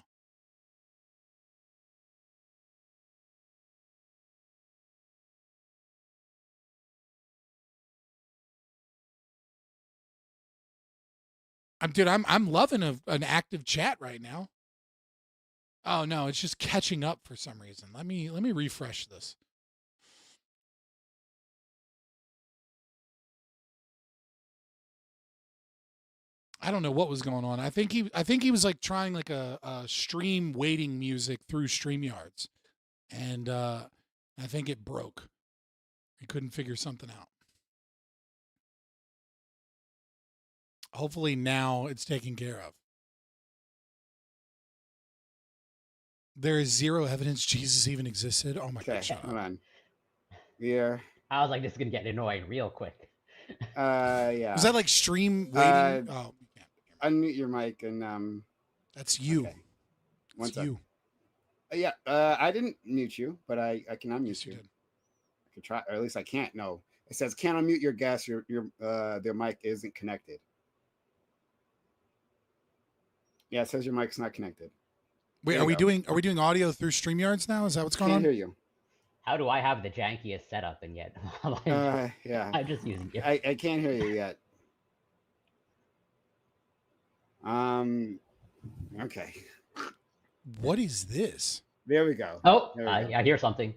I'm loving an active chat right now. Oh no, it's just catching up for some reason. Let me refresh this. I don't know what was going on. I think he was like trying like a stream waiting music through StreamYards, and I think it broke. He couldn't figure something out. Hopefully now it's taken care of. There is zero evidence Jesus even existed. Oh my God! Hold on. Yeah. I was like, this is gonna get annoying real quick. Yeah. Was that like stream waiting? Oh, unmute your mic and That's you. Okay. That's you. Yeah. I didn't mute you, but I can unmute Yes, you. you did. I could try, or at least I can't. No, it says can't unmute your guest. Your their mic isn't connected. Yeah, it says your mic's not connected. Wait, are we doing audio through StreamYards now? Is that what's going on? Can't hear you. How do I have the jankiest setup and yet Yeah. I'm just using you. I can't hear you yet. Okay. What is this? There we go. Oh, There we go. I hear something.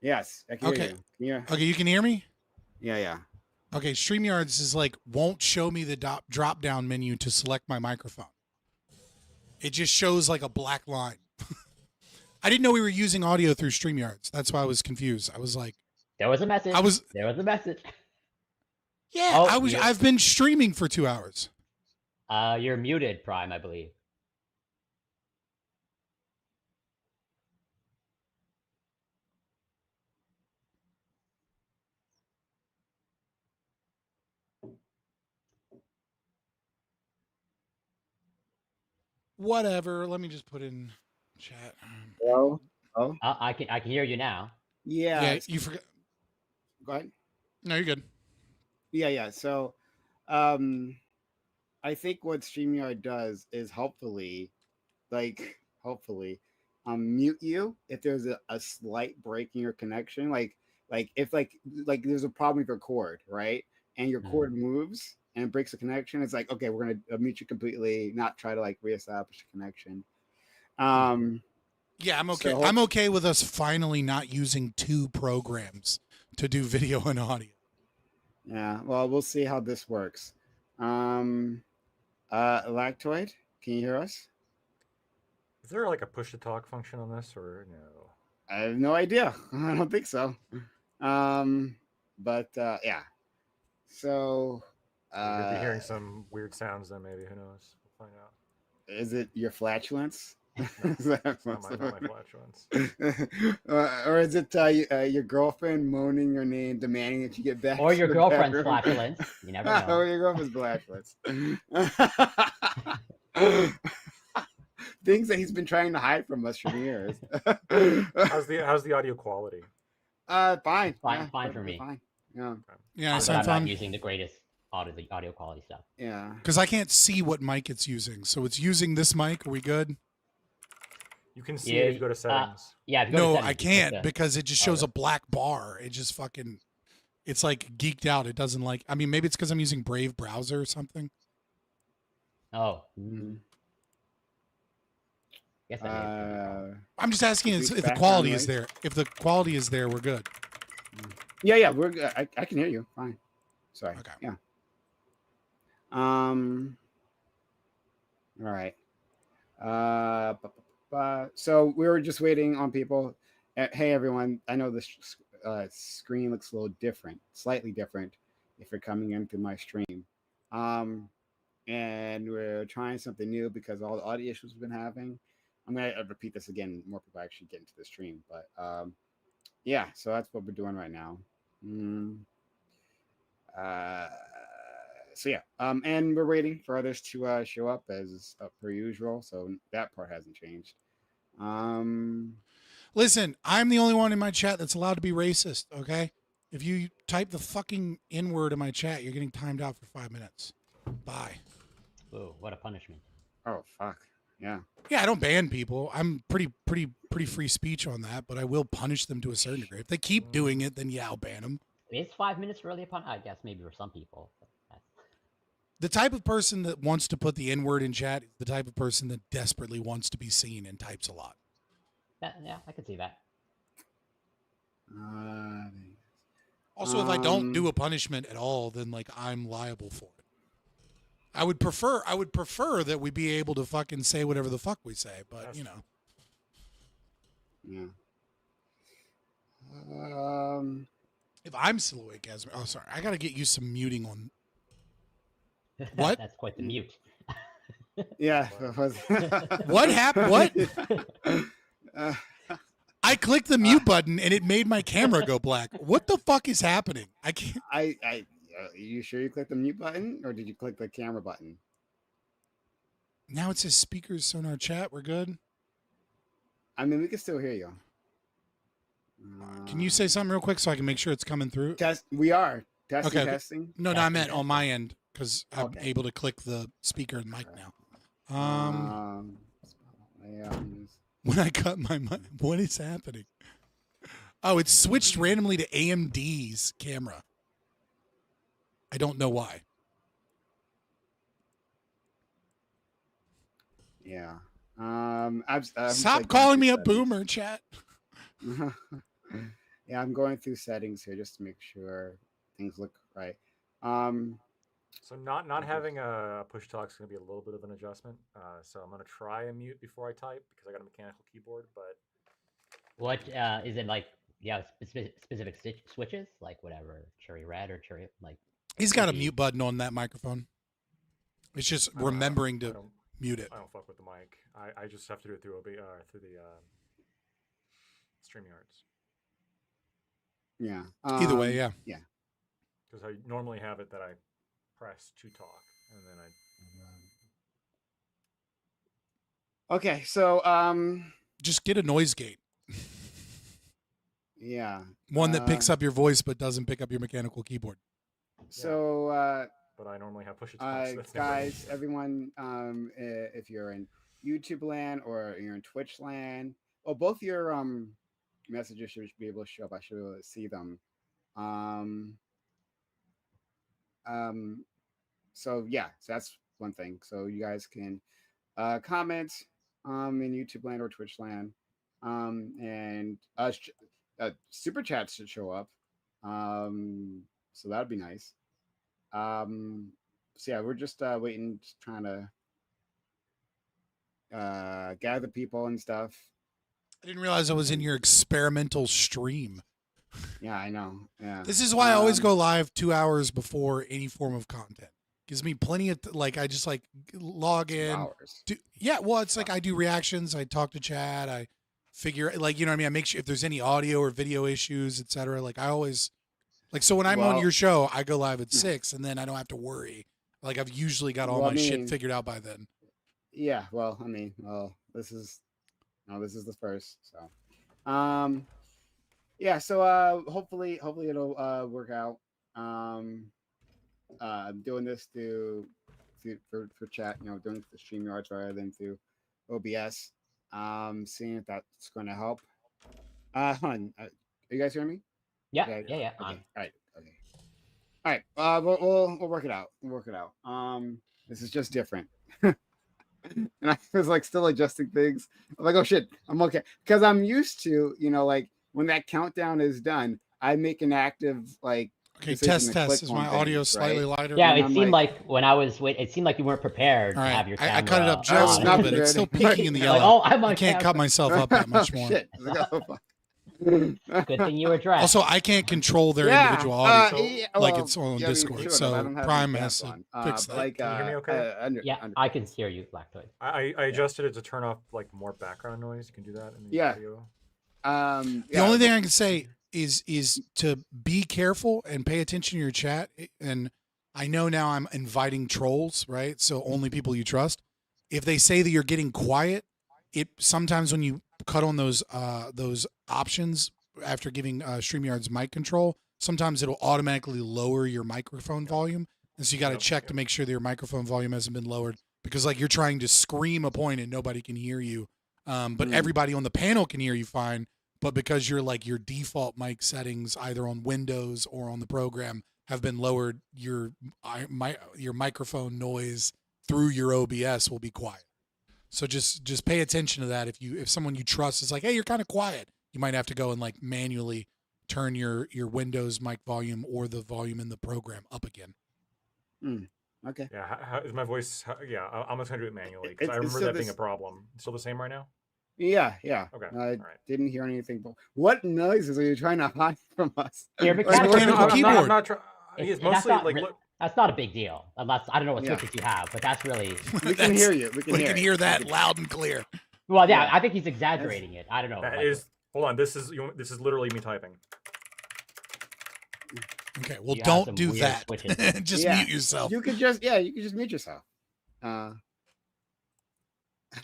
Yes, I can hear Okay. you. Okay, you can hear me? Yeah. Okay, StreamYards is like, won't show me the drop down menu to select my microphone. It just shows like a black line. I didn't know we were using audio through StreamYards. That's why I was confused. I was like, there was a message. There was a message. Yeah, Oh, I've been streaming for 2 hours. You're muted, Prime, I believe. Whatever. Let me just put in chat. Hello? Oh. I can hear you now. Yeah. You forgot. Go ahead. No, you're good. Yeah. So, I think what StreamYard does is hopefully, mute you if there's a slight break in your connection. Like if there's a problem with your cord, right? And your cord moves and it breaks the connection. It's like, okay, we're gonna mute you completely, not try to like reestablish the connection. Yeah, I'm okay. I'm okay with us finally not using 2 programs to do video and audio. Yeah, well, we'll see how this works. Lactoid, can you hear us? Is there like a push to talk function on this or no? I have no idea. I don't think so. But yeah. So You'll be hearing some weird sounds then maybe, who knows? We'll find out. Is it your flatulence? Not my flatulence. Or is it your girlfriend moaning your name, demanding that you get back? Or to your the girlfriend's bedroom? flatulence. You never know. Or your girlfriend's flatulence. Things that he's been trying to hide from us for years. How's the audio quality? Fine. Fine for me. Fine. Yeah. Yeah, But sound I'm fun. not using the greatest audio quality stuff. Yeah. Because I can't see what mic it's using. So it's using this mic. Are we good? You can see if you go to settings. Yeah. If you go to No, settings, I you can't click because it just shows a black bar. It just fucking, it's like geeked out. It doesn't like, I mean, maybe it's because I'm using Brave browser or something. Oh. Guess I'm just asking if the quality is there. If the quality is there, we're good. Yeah, we're good. I can hear you. Fine. Sorry. Okay. Yeah. All right. So we were just waiting on people. Hey, everyone. I know the screen looks a little different, slightly different if you're coming in through my stream. And we're trying something new because of all the audio issues we've been having. I'm going to repeat this again. More people actually get into the stream. But yeah, so that's what we're doing right now. So yeah, and we're waiting for others to show up as per usual. So that part hasn't changed. Listen, I'm the only one in my chat that's allowed to be racist, okay? If you type the fucking N-word in my chat, you're getting timed out for 5 minutes. Bye. Ooh, what a punishment. Oh, fuck. Yeah. Yeah, I don't ban people. I'm pretty free speech on that, but I will punish them to a certain degree. If they keep doing it, then yeah, I'll ban them. Is 5 minutes really a pun? I guess maybe for some people. The type of person that wants to put the N-word in chat is the type of person that desperately wants to be seen and types a lot. Yeah, I could see that. Also, if I don't do a punishment at all, then like I'm liable for it. I would prefer that we be able to fucking say whatever the fuck we say, but you know. Yeah. If I'm still awake, oh sorry, I gotta get you some muting on. What? That's quite the mute. Yeah. What happened? What? I clicked the mute button and it made my camera go black. What the fuck is happening? I can't. You sure you clicked the mute button or did you click the camera button? Now it says speakers sonar chat. We're good. I mean, we can still hear you. Can you say something real quick so I can make sure it's coming through? We are testing. Okay. Testing. No, I meant on my end because I'm able to click the speaker and mic now. Yeah. When I cut my mic, what is happening? Oh, it's switched randomly to AMD's camera. I don't know why. Yeah. Stop calling me a boomer, chat. Yeah, I'm going through settings here just to make sure things look right. So not having a push talk is going to be a little bit of an adjustment. So I'm going to try and mute before I type because I got a mechanical keyboard. But What is it like? Yeah, specific switches, like whatever, cherry red or cherry like. He's got a mute button on that microphone. It's just remembering to mute it. I don't fuck with the mic. I just have to do it through the StreamYards. Yeah. Either way, yeah. Yeah. Because I normally have it that I press to talk, and then I. Okay, so just get a noise gate. Yeah. One that picks up your voice but doesn't pick up your mechanical keyboard. So but I normally have push talk. So guys, everyone, if you're in YouTube land or you're in Twitch land, both your messages should be able to show up. I should be able to see them. So yeah, so that's one thing. So you guys can comment in YouTube land or Twitch land, and super chats should show up. So that'd be nice. So yeah, we're just waiting, just trying to gather people and stuff. I didn't realize I was in your experimental stream. Yeah, I know. Yeah. This is why I always go live 2 hours before any form of content. Gives me plenty of I just like log in. 2 hours. Well, it's like I do reactions, I talk to chat, I figure like, you know what I mean? I make sure if there's any audio or video issues, etc. Like I always so when I'm on your show, I go live at 6 and then I don't have to worry. Like I've usually got all my shit figured out by then. Yeah, this is the first. So yeah, so hopefully it'll work out. Doing this for chat, doing the StreamYards rather than through OBS. Seeing if that's going to help. Hold on. Are you guys hearing me? Yeah. Okay. All right. We'll work it out. This is just different. And I was like still adjusting things. I'm like, oh shit, I'm okay. Because I'm used to, like when that countdown is done, I make an active okay, test. Is my audio slightly lighter? Yeah, it seemed like when I was it seemed like you weren't prepared to have your camera. I cut it up just a little bit. It's still peaking in the yellow. I can't cut myself up that much more. Shit. Good thing you were dressed. Also, I can't control their individual audio like it's on Discord. So Prime has to fix that. Can you hear me okay? I can hear you, Lactoid. I adjusted it to turn off like more background noise. You can do that in the audio. The only thing I can say is to be careful and pay attention to your chat. And I know now I'm inviting trolls, right? So only people you trust. If they say that you're getting quiet, sometimes when you cut on those options after giving StreamYard's mic control, sometimes it'll automatically lower your microphone volume. And so you got to check to make sure that your microphone volume hasn't been lowered because like you're trying to scream a point and nobody can hear you. But everybody on the panel can hear you fine. But because your default mic settings, either on Windows or on the program, have been lowered, your microphone noise through your OBS will be quiet. So just pay attention to that. If someone you trust is like, hey, you're kind of quiet, you might have to go and like manually turn your Windows mic volume or the volume in the program up again. Okay. Yeah. How is my voice? I'm just gonna do it manually because I remember that being a problem. Still the same right now? Yeah. Okay. I didn't hear anything. But what noises are you trying to hide from us? Here, I'm not trying. It's mostly that's not a big deal, unless I don't know what switches you have, but that's really. We can hear you. We can hear that loud and clear. Well, yeah, I think he's exaggerating it. I don't know. Hold on. This is literally me typing. Okay, well, don't do that. Just mute yourself. You could just mute yourself. Or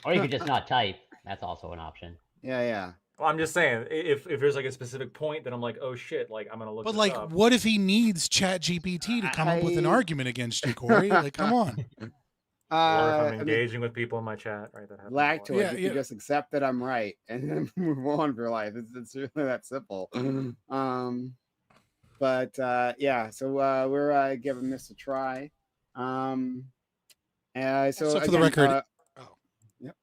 you could just not type. That's also an option. Yeah. Well, I'm just saying, if there's like a specific point, then I'm like, oh shit, like I'm gonna look. But this like, up. what if he needs ChatGPT to come up with an argument against you, Corey? Like, come on. Or if I'm I mean, engaging with people in my chat, right? That happens. a lot. Lactoid, you can just accept that I'm right and then move on for life. It's really that simple. But yeah, so we're giving this a try. So for the again, record, yep.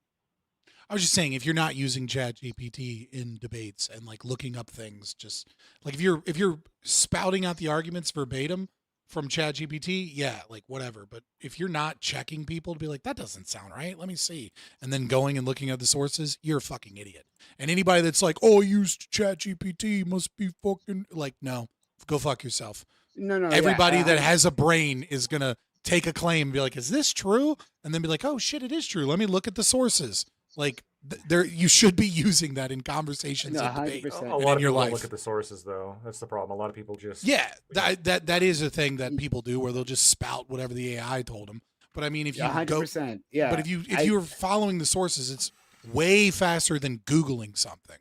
I was just saying, if you're not using ChatGPT in debates and like looking up things, just like if you're spouting out the arguments verbatim from ChatGPT, yeah, like whatever. But if you're not checking people to be like, that doesn't sound right, let me see, and then going and looking at the sources, you're a fucking idiot. And anybody that's like, oh, I used ChatGPT, must be fucking like, no, go fuck yourself. No, Everybody yeah, that has a brain is gonna take a claim and be like, is this true? And then be like, oh shit, it is true. Let me look at the sources. Like there, you should be using that in conversations and debate A and lot in of your people life. don't look at the sources, though. That's the problem. A lot of people just That is a thing that people do where they'll just spout whatever the AI told them. But I mean, if you 100%, yeah. But if you're following the sources, it's way faster than Googling something.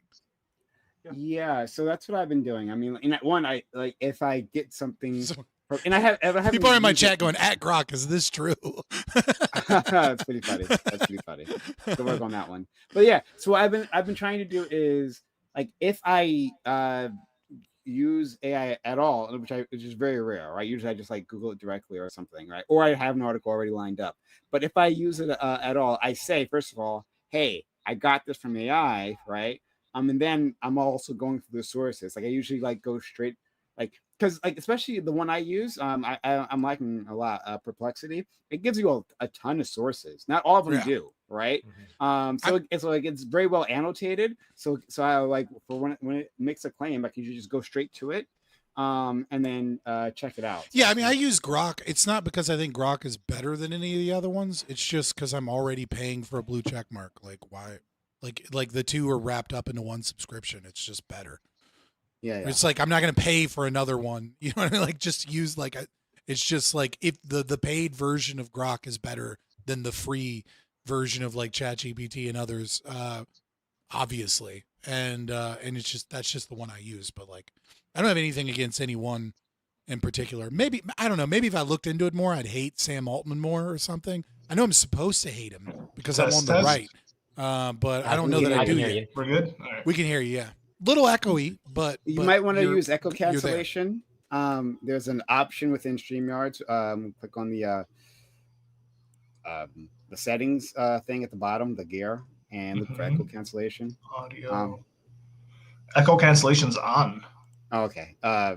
Yeah, so that's what I've been doing. I mean, I like if I get something, and I have people are in my chat going, "At Grok, is this true?" That's pretty funny. That's pretty funny. Good work on that one. But yeah, so what I've been trying to do is like if I use AI at all, which is very rare, right? Usually I just like Google it directly or something, right? Or I have an article already lined up. But if I use it at all, I say first of all, hey, I got this from AI, right? And then I'm also going through the sources. Like I usually like go straight, like because like especially the one I use, I'm liking a lot. Perplexity. It gives you a ton of sources. Not all of them do, right? So it's very well annotated. So I like for when it makes a claim, I can just go straight to it, and then check it out. Yeah, I mean, I use Grok. It's not because I think Grok is better than any of the other ones. It's just because I'm already paying for a blue check mark. Like why? Like the two are wrapped up into one subscription. It's just better. Yeah. It's like I'm not going to pay for another one. You know what I mean? Like just use it's just like if the paid version of Grok is better than the free version of like ChatGPT and others, obviously. And it's just that's just the one I use. But like I don't have anything against any one in particular. Maybe I don't know. Maybe if I looked into it more, I'd hate Sam Altman more or something. I know I'm supposed to hate him because I'm on the right. But I don't know that I do yet. We're good. All right. We can hear you. Yeah, little echoey, but you might want to use echo you're there. cancellation. There's an option within StreamYard. Click on the settings thing at the bottom, the gear, and look for echo cancellation. Audio. Echo cancellation's on. Okay. Yeah,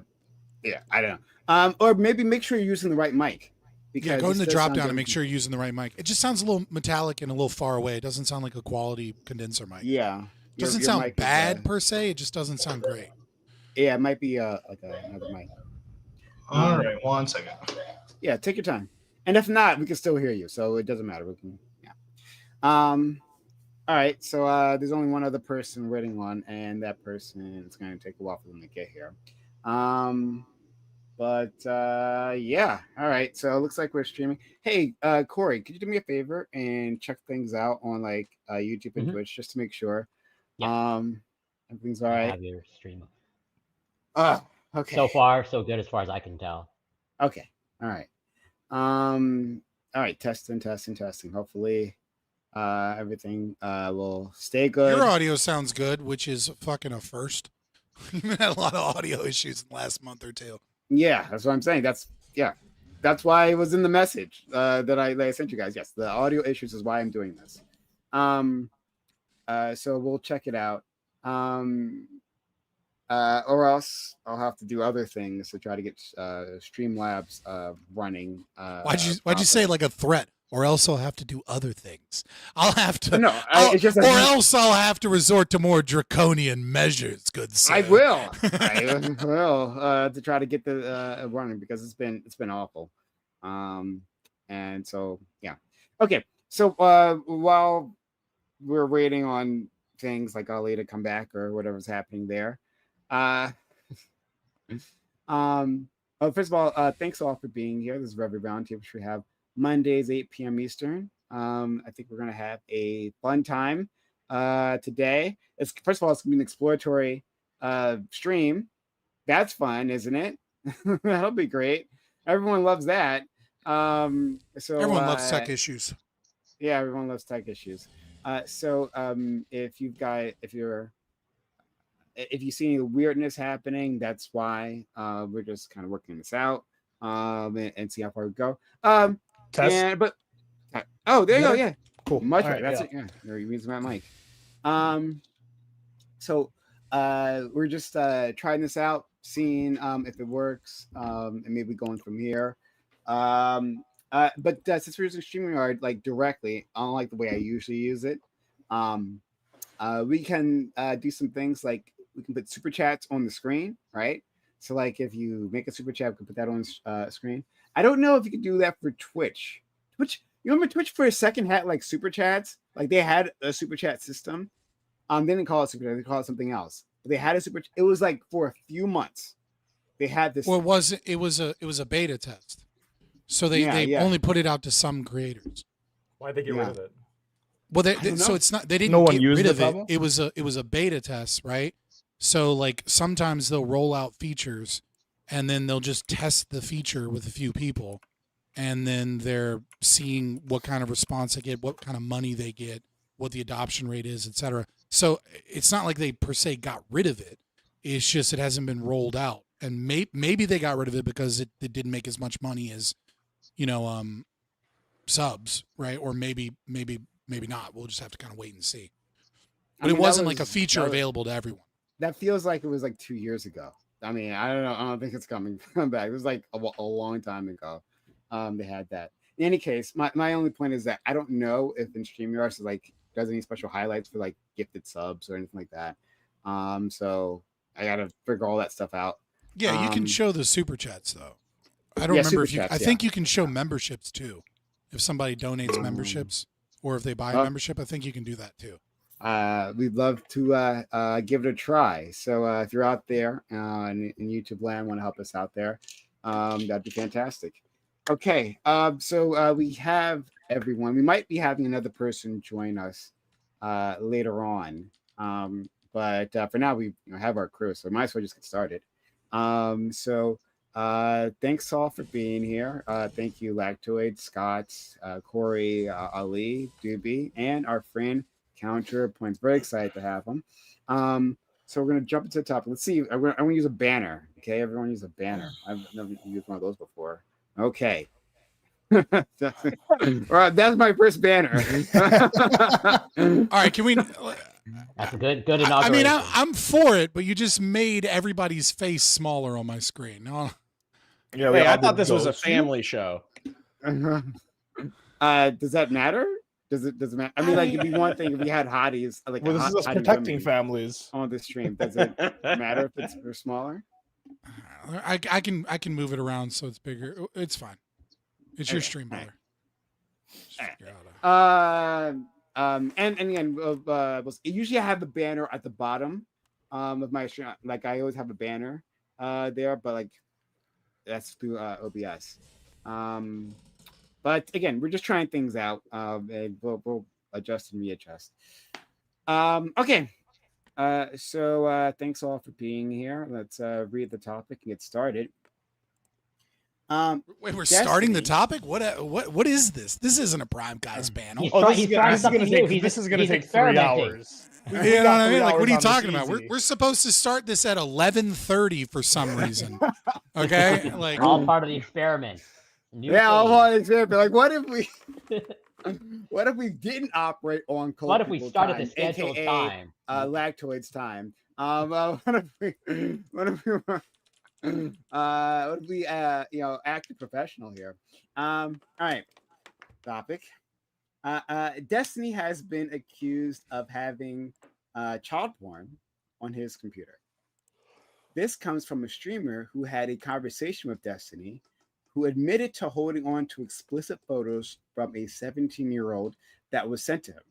I don't know. Or maybe make sure you're using the right mic. Yeah, go in the drop down and make sure you're using the right mic. It just sounds a little metallic and a little far away. It doesn't sound like a quality condenser mic. Yeah. It doesn't sound bad per se. It just doesn't sound great. Yeah, it might be like another mic. All right, 1 second. Yeah, take your time. And if not, we can still hear you. So it doesn't matter. We can, yeah. All right. So there's only one other person waiting on, and that person is going to take a while for them to get here. But yeah, all right. So it looks like we're streaming. Hey, Corey, could you do me a favor and check things out on like YouTube and Twitch just to make sure everything's all right? I have your stream. Oh, okay. So far, so good as far as I can tell. Okay. All right. All right. Testing. Hopefully, everything will stay good. Your audio sounds good, which is fucking a first. You've had a lot of audio issues in the last month or two. Yeah, that's what I'm saying. That's why it was in the message that I sent you guys. Yes, the audio issues is why I'm doing this. So we'll check it out. Or else I'll have to do other things to try to get Streamlabs running. Why'd you say it like a threat? Or else I'll have to do other things. I'll have to. No, else I'll have to resort to more draconian measures. Good sir. I will. To try to get the running because it's been awful. And so yeah. Okay. So while we're waiting on things like Ali to come back or whatever's happening there, first of all, thanks all for being here. This is Revy Roundtable, which we have Mondays, 8 p.m. Eastern. I think we're going to have a fun time today. First of all, it's going to be an exploratory stream. That's fun, isn't it? That'll be great. Everyone loves that. So everyone loves tech issues. Yeah, everyone loves tech issues. So if you see any weirdness happening, that's why we're just kind of working this out and see how far we go. Test. Oh, there you go. Better? Yeah, Cool. Much All better. right, That's yeah. it. Yeah, there you use my mic. So we're just trying this out, seeing if it works, and maybe going from here. But since we're using StreamYard like directly, unlike the way I usually use it, we can do some things like we can put super chats on the screen, right? So like if you make a super chat, we can put that on screen. I don't know if you can do that for Twitch. Twitch, you remember Twitch for a second had like super chats? Like they had a super chat system. They didn't call it super chat, they called it something else. But they had a super. It was like for a few months. They had this. Well, it was a beta test, so they only put it out to some creators. Why'd they get rid of it? Well, so it's not they didn't No one get used rid it, of it. probably? It was a beta test, right? So like sometimes they'll roll out features, and then they'll just test the feature with a few people, and then they're seeing what kind of response they get, what kind of money they get, what the adoption rate is, etc. So it's not like they per se got rid of it. It's just it hasn't been rolled out, and maybe they got rid of it because it didn't make as much money as, subs, right? Or maybe not. We'll just have to kind of wait and see. But it wasn't like a feature available to everyone. That feels like it was like 2 years ago. I mean, I don't know. I don't think it's coming back. It was like a long time ago. They had that. In any case, my only point is that I don't know if in StreamYard like does any special highlights for like gifted subs or anything like that. So I gotta figure all that stuff out. Yeah, you can show the super chats though. I don't remember if you. I think you can show memberships too. If somebody donates memberships or if they buy a membership, I think you can do that too. We'd love to give it a try. So if you're out there in YouTube land, want to help us out there, that'd be fantastic. Okay, so we have everyone. We might be having another person join us later on, but for now we have our crew, so might as well just get started. So thanks all for being here. Thank you, Lactoid, Scott, Corey, Ali, Doobie, and our friend Counterpoints. Very excited to have them. So we're gonna jump into the topic. Let's see. I'm gonna use a banner. Okay, everyone use a banner. I've never used one of those before. Okay. All right, that's my first banner. All right, can we? That's a good inauguration. I mean, I'm for it, but you just made everybody's face smaller on my screen. No. Yeah, wait, I thought this was a family show. Does that matter? Does it matter? I mean, like it'd be one thing if we had hotties. Like, well, this is us protecting families on the stream. Does it matter if it's smaller? I can move it around so it's bigger. It's fine. It's your stream, brother. And again, usually I have the banner at the bottom of my stream. Like I always have a banner there, but like that's through OBS. But again, we're just trying things out, and we'll adjust and readjust. Okay. So thanks all for being here. Let's read the topic and get started. Wait, we're starting the topic? What is this? This isn't a Prime Guys panel. This is gonna take 3 hours. You know what I mean? Like, what are you talking about? We're supposed to start this at 11:30 for some reason. Okay, like all part of the experiment. All part of the experiment. Like, what if we didn't operate on cold? What if we started time, the scheduled AKA, time? Lactoids time. What if we act professional here? All right. Topic. Destiny has been accused of having child porn on his computer. This comes from a streamer who had a conversation with Destiny, who admitted to holding on to explicit photos from a 17-year-old that was sent to him.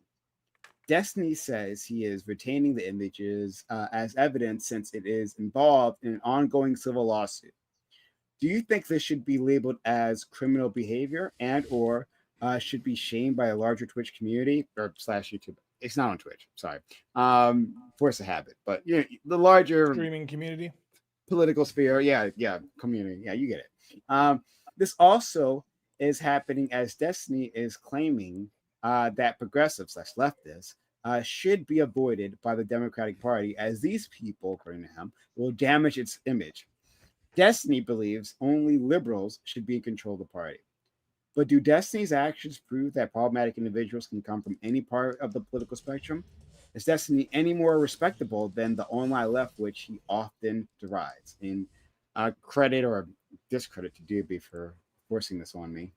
Destiny says he is retaining the images as evidence since it is involved in an ongoing civil lawsuit. Do you think this should be labeled as criminal behavior and or should be shamed by a larger Twitch community or / YouTube? It's not on Twitch, sorry. Force of habit, but the larger streaming community, political sphere, community, you get it. This also is happening as Destiny is claiming that progressives/leftists should be avoided by the Democratic Party, as these people, according to him, will damage its image. Destiny believes only liberals should be in control of the party. But do Destiny's actions prove that problematic individuals can come from any part of the political spectrum? Is Destiny any more respectable than the online left, which he often derides? In credit or discredit to Doobie for forcing this on me.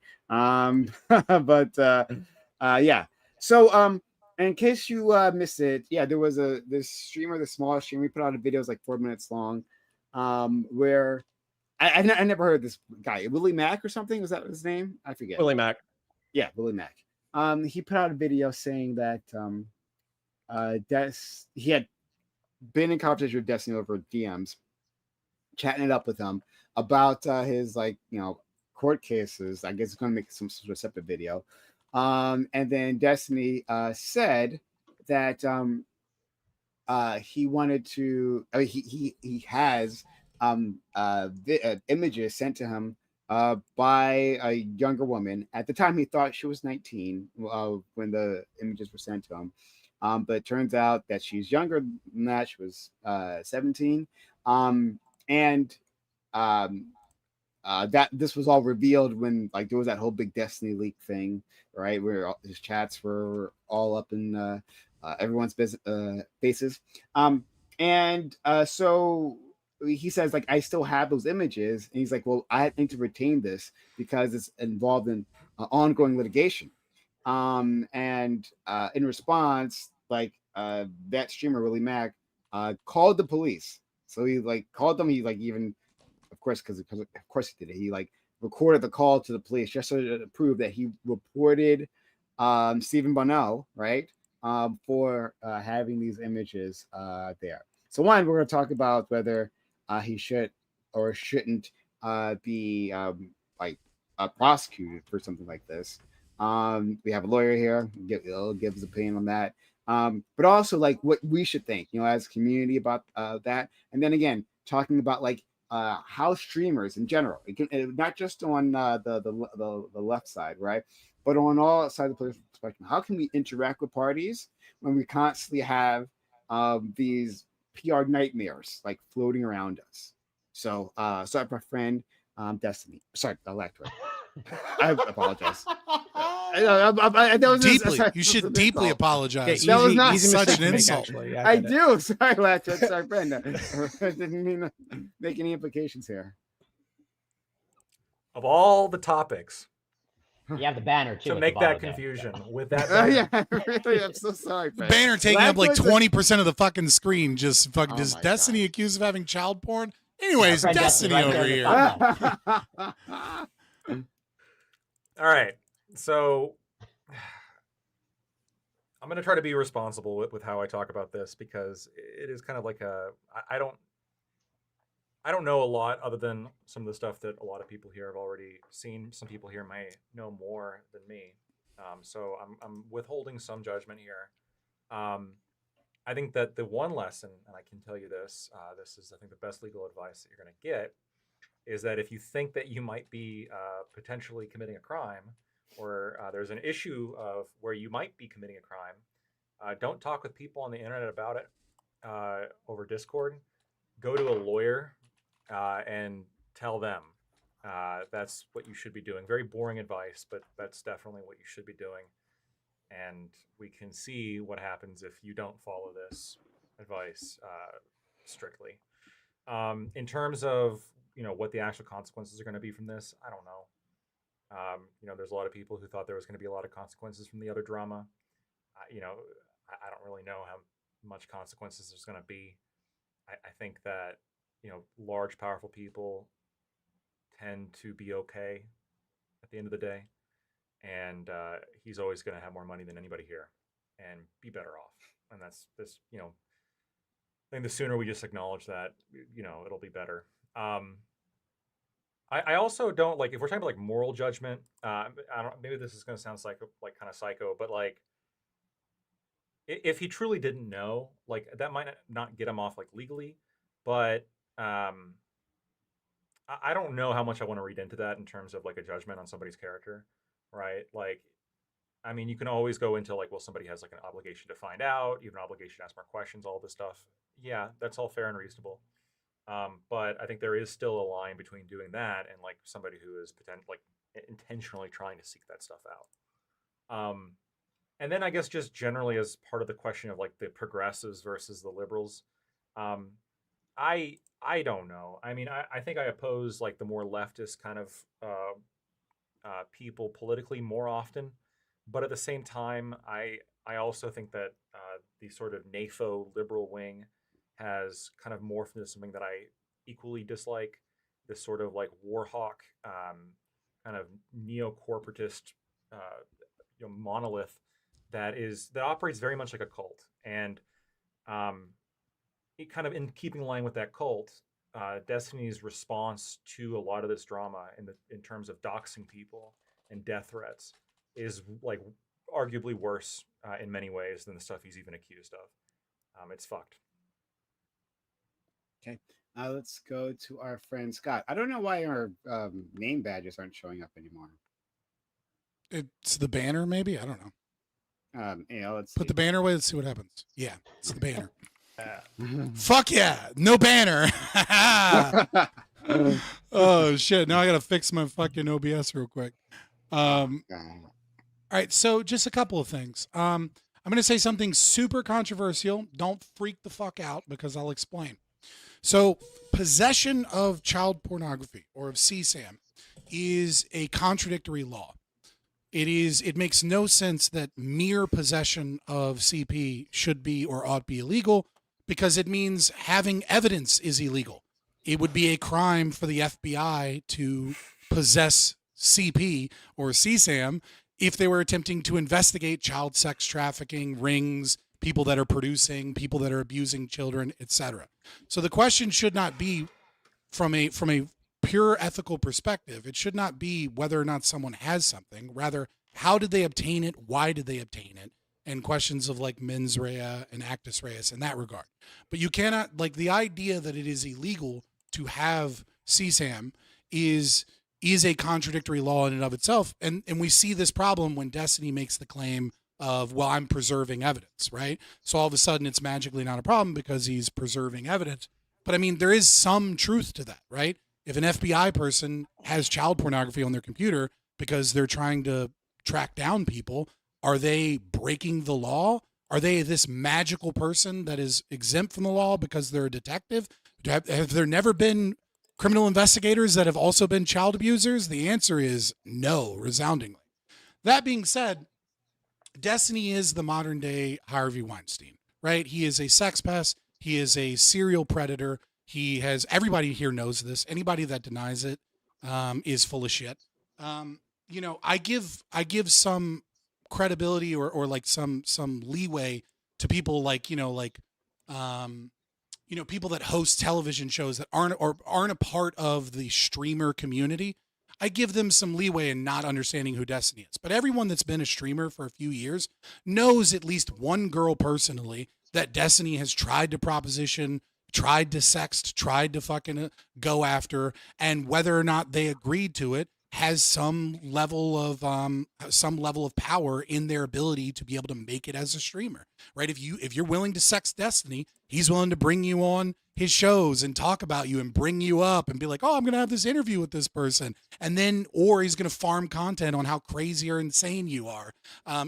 Yeah. So in case you missed it, yeah, there was this streamer, the smallest streamer, he put out a video, it was like 4 minutes long, where I never heard of this guy, Willie Mack or something. Was that his name? I forget. Willie Mack. Yeah, Willie Mack. He put out a video saying that he had been in conversation with Destiny over DMs, chatting it up with him about his court cases. I guess it's going to make some sort of separate video. And then Destiny said that he wanted to. He has images sent to him by a younger woman. At the time, he thought she was 19 when the images were sent to him. But it turns out that she's younger than that. She was 17. That this was all revealed when there was that whole big Destiny leak thing, right? Where his chats were all up in everyone's faces. So he says, I still have those images. And he's like, well, I need to retain this because it's involved in ongoing litigation. In response, that streamer, Willie Mack, called the police. So he called them. He even, of course, because of course he did it. He recorded the call to the police just to prove that he reported Stephen Bonnell, right, for having these images there. So one, we're going to talk about whether he should or shouldn't be prosecuted for something like this. We have a lawyer here. He'll give his opinion on that. But also what we should think, as a community about that. And then again, talking about how streamers in general, not just on the left side, right, but on all sides of the political spectrum, how can we interact with parties when we constantly have these PR nightmares floating around us? So, sorry, my friend, Destiny. Sorry, Electra. I apologize. You should deeply apologize. That was not such an insult. I do. Sorry, Electra. Sorry, Brenda. I didn't mean to make any implications here. Of all the topics, you have the banner too. To make that confusion with that. Yeah, really, I'm so sorry. The banner taking up 20% of the fucking screen. Just fucking. Is Destiny accused of having child porn? Anyways, Destiny over here. All right, so I'm going to try to be responsible with how I talk about this, because it is kind of I don't know a lot other than some of the stuff that a lot of people here have already seen. Some people here may know more than me, so I'm withholding some judgment here. I think that the one lesson, and I can tell you this, this is, I think, the best legal advice that you're going to get, is that if you think that you might be potentially committing a crime, or there's an issue of where you might be committing a crime, don't talk with people on the internet about it over Discord. Go to a lawyer and tell them. That's what you should be doing. Very boring advice, but that's definitely what you should be doing. And we can see what happens if you don't follow this advice strictly. In terms of what the actual consequences are going to be from this, I don't know. There's a lot of people who thought there was going to be a lot of consequences from the other drama. I don't really know how much consequences there's going to be. I think that large, powerful people tend to be okay at the end of the day. And he's always going to have more money than anybody here and be better off. And that's this, I think the sooner we just acknowledge that, it'll be better. I also don't if we're talking about moral judgment, I don't, maybe this is going to sound kind of psycho, but if he truly didn't know, that might not get him off legally, but I don't know how much I want to read into that in terms of like a judgment on somebody's character, right? Like, I mean, you can always go into like, well, somebody has like an obligation to find out, you have an obligation to ask more questions, all this stuff. Yeah, that's all fair and reasonable. But I think there is still a line between doing that and like somebody who is intentionally trying to seek that stuff out. And then I guess just generally as part of the question of like the progressives versus the liberals, I don't know. I mean, I think I oppose like the more leftist kind of people politically more often, but at the same time, I also think that the sort of NAFO liberal wing has kind of morphed into something that I equally dislike. This sort of like war hawk, kind of neo-corporatist, monolith that operates very much like a cult, and it kind of in keeping line with that cult. Destiny's response to a lot of this drama in terms of doxing people and death threats is like arguably worse in many ways than the stuff he's even accused of. It's fucked. Okay, let's go to our friend Scott. I don't know why our name badges aren't showing up anymore. It's the banner, maybe? I don't know. Let's put the banner away. Let's see what happens. Yeah, it's the banner. Fuck yeah, no banner. Oh shit! Now I gotta fix my fucking OBS real quick. All right, so just a couple of things. I'm gonna say something super controversial. Don't freak the fuck out because I'll explain. So, possession of child pornography or of CSAM is a contradictory law. It makes no sense that mere possession of CP should be or ought to be illegal, because it means having evidence is illegal. It would be a crime for the FBI to possess CP or CSAM if they were attempting to investigate child sex trafficking, rings, people that are producing, people that are abusing children, etc. So the question should not be from a pure ethical perspective. It should not be whether or not someone has something. Rather, how did they obtain it? Why did they obtain it? And questions of like mens rea and actus reus in that regard. But you cannot, like, the idea that it is illegal to have CSAM is a contradictory law in and of itself. And we see this problem when Destiny makes the claim of, well, I'm preserving evidence, right? So all of a sudden it's magically not a problem because he's preserving evidence. But I mean, there is some truth to that, right? If an FBI person has child pornography on their computer because they're trying to track down people, are they breaking the law? Are they this magical person that is exempt from the law because they're a detective? Have there never been criminal investigators that have also been child abusers? The answer is no, resoundingly. That being said, Destiny is the modern day Harvey Weinstein, right? He is a sex pest. He is a serial predator. He has, everybody here knows this. Anybody that denies it is full of shit. I give some credibility or like some leeway to people like, people that host television shows that aren't a part of the streamer community. I give them some leeway in not understanding who Destiny is. But everyone that's been a streamer for a few years knows at least one girl personally that Destiny has tried to proposition, tried to sext, tried to fucking go after, and whether or not they agreed to it has some level of power in their ability to be able to make it as a streamer, right? If you're willing to sex Destiny, he's willing to bring you on his shows and talk about you and bring you up and be like, oh, I'm going to have this interview with this person. And then, or he's going to farm content on how crazy or insane you are.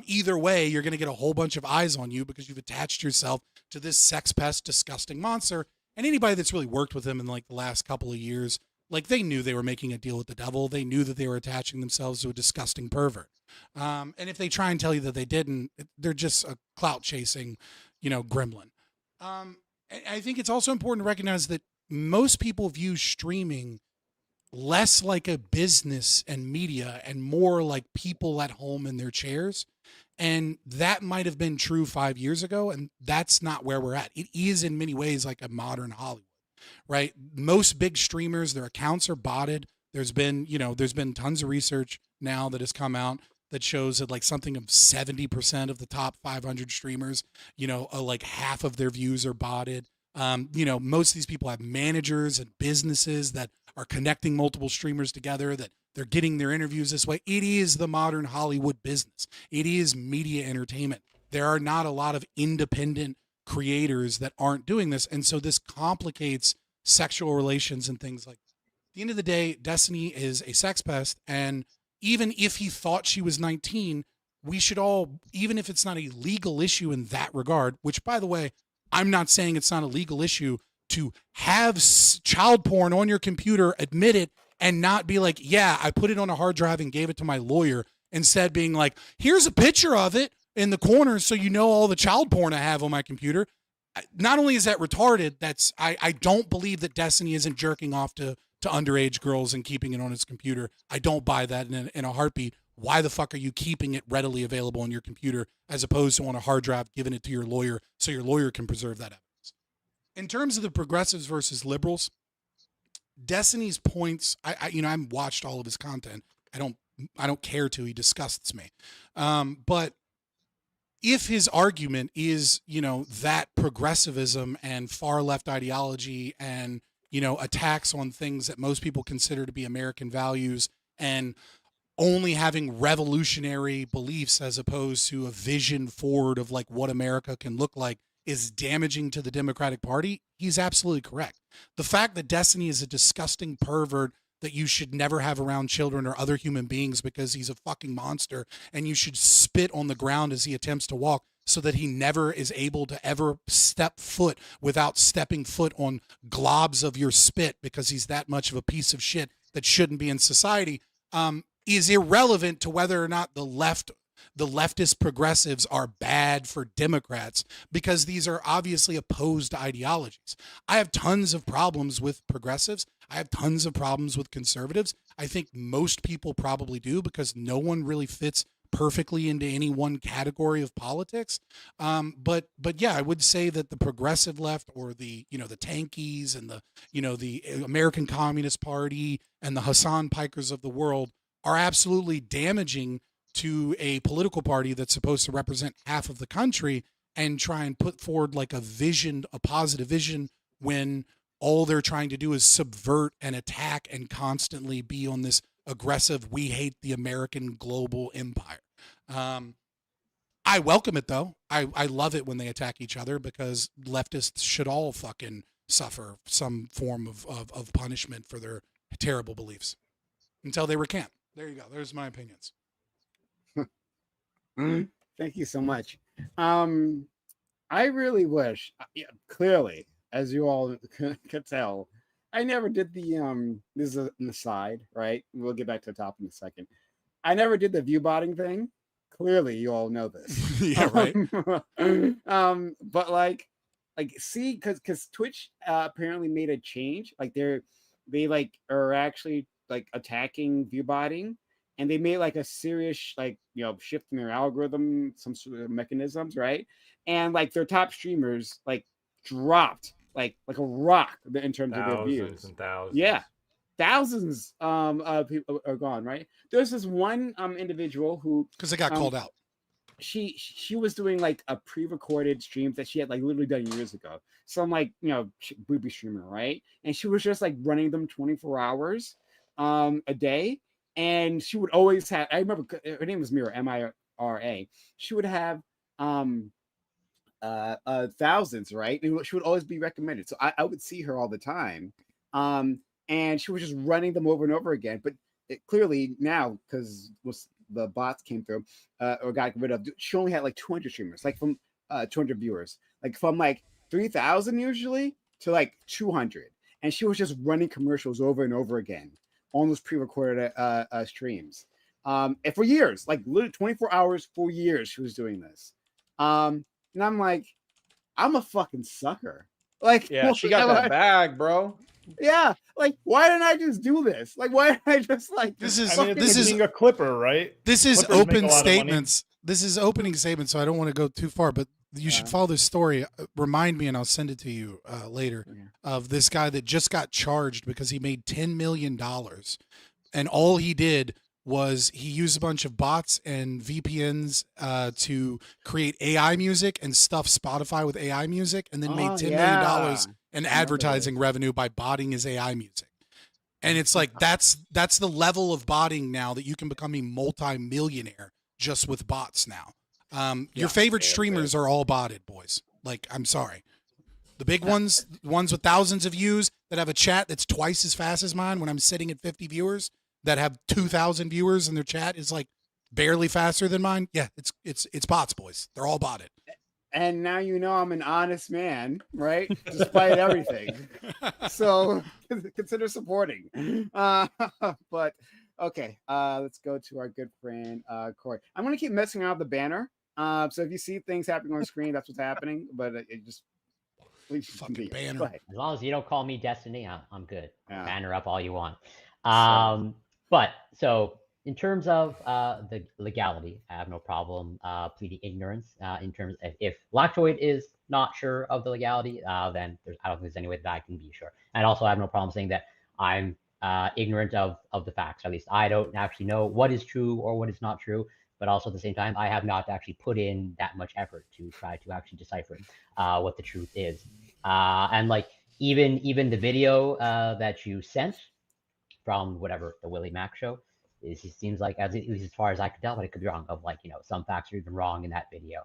Either way, you're going to get a whole bunch of eyes on you because you've attached yourself to this sex pest, disgusting monster. And anybody that's really worked with him in like the last couple of years, like they knew they were making a deal with the devil. They knew that they were attaching themselves to a disgusting pervert. And if they try and tell you that they didn't, they're just a clout chasing, gremlin. I think it's also important to recognize that most people view streaming less like a business and media and more like people at home in their chairs. And that might have been true 5 years ago. And that's not where we're at. It is in many ways like a modern Hollywood, right? Most big streamers, their accounts are botted. There's been tons of research now that has come out that shows that like something of 70% of the top 500 streamers, like half of their views are botted. Most of these people have managers and businesses that are connecting multiple streamers together, that they're getting their interviews this way. It is the modern Hollywood business. It is media entertainment. There are not a lot of independent creators that aren't doing this. And so this complicates sexual relations and things like that. At the end of the day, Destiny is a sex pest. And even if he thought she was 19, we should all, even if it's not a legal issue in that regard, which, by the way, I'm not saying it's not a legal issue to have child porn on your computer, admit it, and not be like, yeah, I put it on a hard drive and gave it to my lawyer, instead being like, here's a picture of it in the corner so you know all the child porn I have on my computer. Not only is that retarded, I don't believe that Destiny isn't jerking off to underage girls and keeping it on his computer. I don't buy that in a heartbeat. Why the fuck are you keeping it readily available on your computer as opposed to on a hard drive, giving it to your lawyer so your lawyer can preserve that evidence? In terms of the progressives versus liberals, Destiny's points, I've watched all of his content. I don't care to. He disgusts me. But if his argument is, that progressivism and far left ideology and, attacks on things that most people consider to be American values and only having revolutionary beliefs as opposed to a vision forward of like what America can look like is damaging to the Democratic Party, he's absolutely correct. The fact that Destiny is a disgusting pervert that you should never have around children or other human beings because he's a fucking monster, and you should spit on the ground as he attempts to walk so that he never is able to ever step foot without stepping foot on globs of your spit because he's that much of a piece of shit that shouldn't be in society, is irrelevant to whether or not the leftist progressives are bad for Democrats, because these are obviously opposed ideologies. I have tons of problems with progressives. I have tons of problems with conservatives. I think most people probably do, because no one really fits perfectly into any one category of politics. But yeah, I would say that the progressive left, or the tankies and the American Communist Party and the Hassan Pikers of the world, are absolutely damaging to a political party that's supposed to represent half of the country and try and put forward like a positive vision, when all they're trying to do is subvert and attack and constantly be on this aggressive, we hate the American global empire. I welcome it though. I love it when they attack each other, because leftists should all fucking suffer some form of punishment for their terrible beliefs until they recant. There you go. There's my opinions. Thank you so much. I really wish, clearly, as you all could tell, I never did the this is an aside, right? We'll get back to the top in a second. I never did the view botting thing. Clearly, you all know this. Yeah, right. But like see, because Twitch apparently made a change. Like they are actually like attacking view botting, and they made like a serious shift in their algorithm, some sort of mechanisms, right? And like their top streamers like dropped like a rock in terms of their views. And thousands. Yeah, thousands of people are gone, right? There's this one individual who, because they got called out. She was doing like a pre-recorded stream that she had like literally done years ago. Some booby streamer, right? And she was just like running them 24 hours a day. And she would always have, I remember her name was Mira, M-I-R-A. She would have thousands, right? And she would always be recommended. So I would see her all the time. And she was just running them over and over again. But clearly now, because the bots came through or got rid of, she only had like 200 streamers, like from 200 viewers, like from like 3,000 usually to like 200. And she was just running commercials over and over again on those pre-recorded streams. And for years, like literally 24 hours for years, she was doing this. And I'm like, I'm a fucking sucker. Like, yeah, she got that bag, bro. Yeah, like why didn't I just do this? Like why didn't I just like this is being a clipper, right? This is Clippers open statements. This is opening statements, so I don't want to go too far, but you should follow this story. Remind me and I'll send it to you later, of this guy that just got charged because he made $10 million, and all he did was he used a bunch of bots and VPNs to create AI music and stuff Spotify with AI music, and then made $10 million in advertising revenue by botting his AI music. And it's like that's the level of botting now that you can become a multi-millionaire just with bots now. Your favorite streamers are all botted, boys. Like, I'm sorry. The big ones, ones with thousands of views that have a chat that's twice as fast as mine when I'm sitting at 50 viewers, that have 2,000 viewers and their chat is like barely faster than mine. Yeah, it's bots, boys. They're all botted. And now you know I'm an honest man, right? Despite everything. So consider supporting. But okay, let's go to our good friend Corey. I'm gonna keep messing around with the banner. So if you see things happening on the screen, that's what's happening. But it just please fucking banner. As long as you don't call me Destiny, I'm good. Yeah. Banner up all you want. But so in terms of the legality, I have no problem pleading ignorance in terms of if Lactoid is not sure of the legality, then I don't think there's any way that I can be sure. And also I have no problem saying that I'm ignorant of the facts. At least I don't actually know what is true or what is not true. But also at the same time, I have not actually put in that much effort to try to actually decipher what the truth is. And like even the video that you sent from whatever the Willie Mac show, it seems like, at least as far as I could tell, but it could be wrong, of like, some facts are even wrong in that video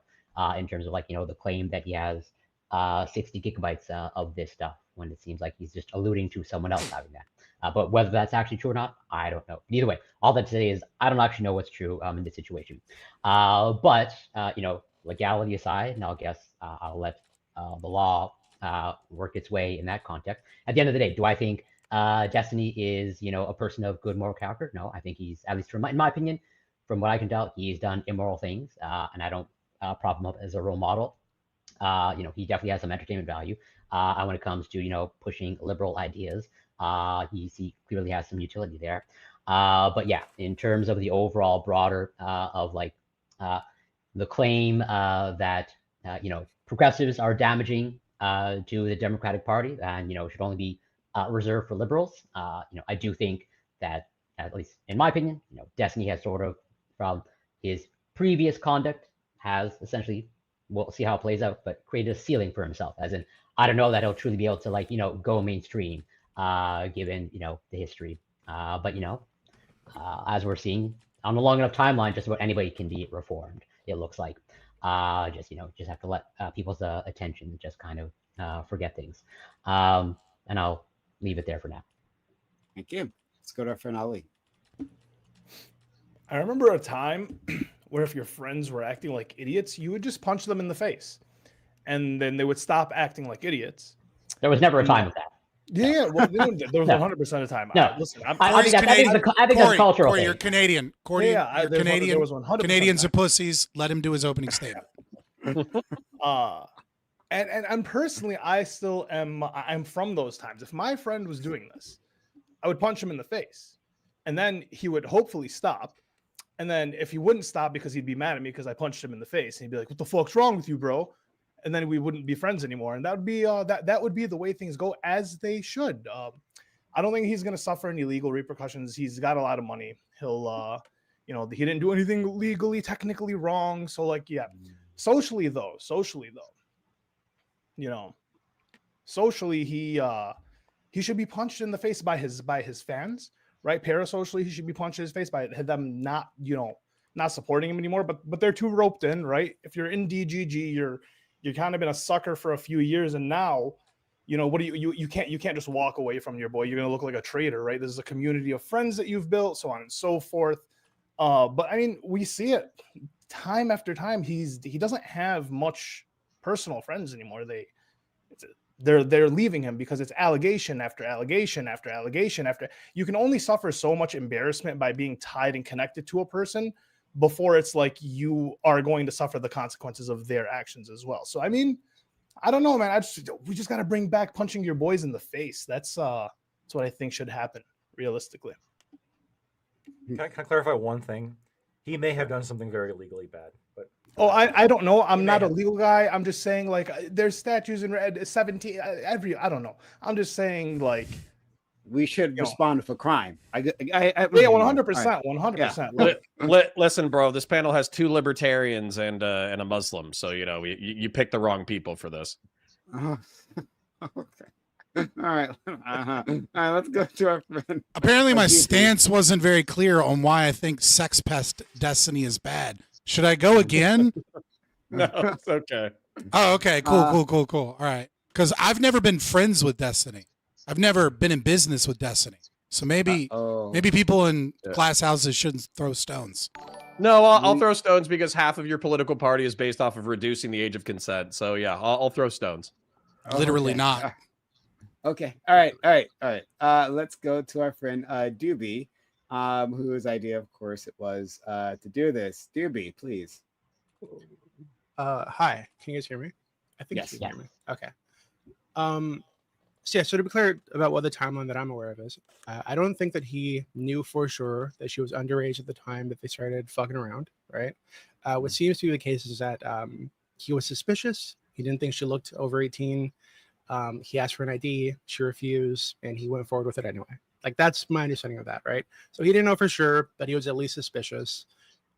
in terms of like, the claim that he has 60 gigabytes of this stuff, when it seems like he's just alluding to someone else having that. But whether that's actually true or not, I don't know. But either way, all that to say is I don't actually know what's true in this situation. But legality aside, and I'll guess I'll let the law work its way in that context. At the end of the day, do I think Destiny is, a person of good moral character? No, I think he's, at least in my opinion, from what I can tell, he's done immoral things, and I don't prop him up as a role model. He definitely has some entertainment value. And when it comes to, pushing liberal ideas, he clearly has some utility there. But yeah, in terms of the overall broader of like the claim that, progressives are damaging to the Democratic Party and, should only be reserved for liberals. I do think that, at least in my opinion, Destiny has sort of, from his previous conduct, has essentially, we'll see how it plays out, but created a ceiling for himself. As in, I don't know that he'll truly be able to like, go mainstream, given, the history. But, as we're seeing on a long enough timeline, just about anybody can be reformed, it looks like. Just have to let people's attention just kind of forget things. And I'll leave it there for now. Thank you. Let's go to our friend Ali. I remember a time where if your friends were acting like idiots, you would just punch them in the face. And then they would stop acting like idiots. There was never a time with that. Yeah, well, there was 100% of time. No. Listen, I think that's cultural. Corey, you're Canadian. Corey, Yeah, you're there Canadian. was 100% Canadians are pussies. Let him do his opening statement. And personally, I'm from those times. If my friend was doing this, I would punch him in the face, and then he would hopefully stop. And then if he wouldn't stop because he'd be mad at me because I punched him in the face, and he'd be like, "What the fuck's wrong with you, bro?" And then we wouldn't be friends anymore. And that would be that would be the way things go, as they should. I don't think he's going to suffer any legal repercussions. He's got a lot of money. He'll he didn't do anything legally, technically wrong. So like, yeah, socially though, socially he should be punched in the face by his fans, right? Parasocially, he should be punched in his face by them not supporting him anymore. But they're too roped in, right? If you're in DGG, you're kind of been a sucker for a few years, and now, what do you can't just walk away from your boy. You're gonna look like a traitor, right? There's a community of friends that you've built, so on and so forth. But I mean, we see it time after time. He doesn't have much personal friends anymore. They're leaving him because it's allegation after allegation after allegation after. You can only suffer so much embarrassment by being tied and connected to a person before it's like you are going to suffer the consequences of their actions as well. So I mean, I don't know, man. We just got to bring back punching your boys in the face. That's what I think should happen realistically. Can I clarify one thing? He may have done something very legally bad, but I don't know. I'm not a legal guy. I'm just saying, like, there's statutes in red 17 I don't know. I'm just saying, like, we should respond for crime. I 100%, 100%. Listen, bro, this panel has 2 libertarians and a Muslim, so you picked the wrong people for this. Okay. All right. All right, let's go to our friend. Apparently, my stance wasn't very clear on why I think sex pest Destiny is bad. Should I go again? No, it's okay. Oh, okay. Cool. All right. Because I've never been friends with Destiny. I've never been in business with Destiny. So maybe people in glass houses shouldn't throw stones. No, I'll throw stones because half of your political party is based off of reducing the age of consent. So yeah, I'll throw stones. Literally not. Okay. All right. Let's go to our friend Doobie, whose idea, of course, it was to do this. Doobie, please. Hi. Can you guys hear me? I think Yes. you can hear me. Okay. So to be clear about what the timeline that I'm aware of is, I don't think that he knew for sure that she was underage at the time that they started fucking around, right? What seems to be the case is that he was suspicious. He didn't think she looked over 18. He asked for an ID, she refused, and he went forward with it anyway. Like, that's my understanding of that, right? So he didn't know for sure, but he was at least suspicious.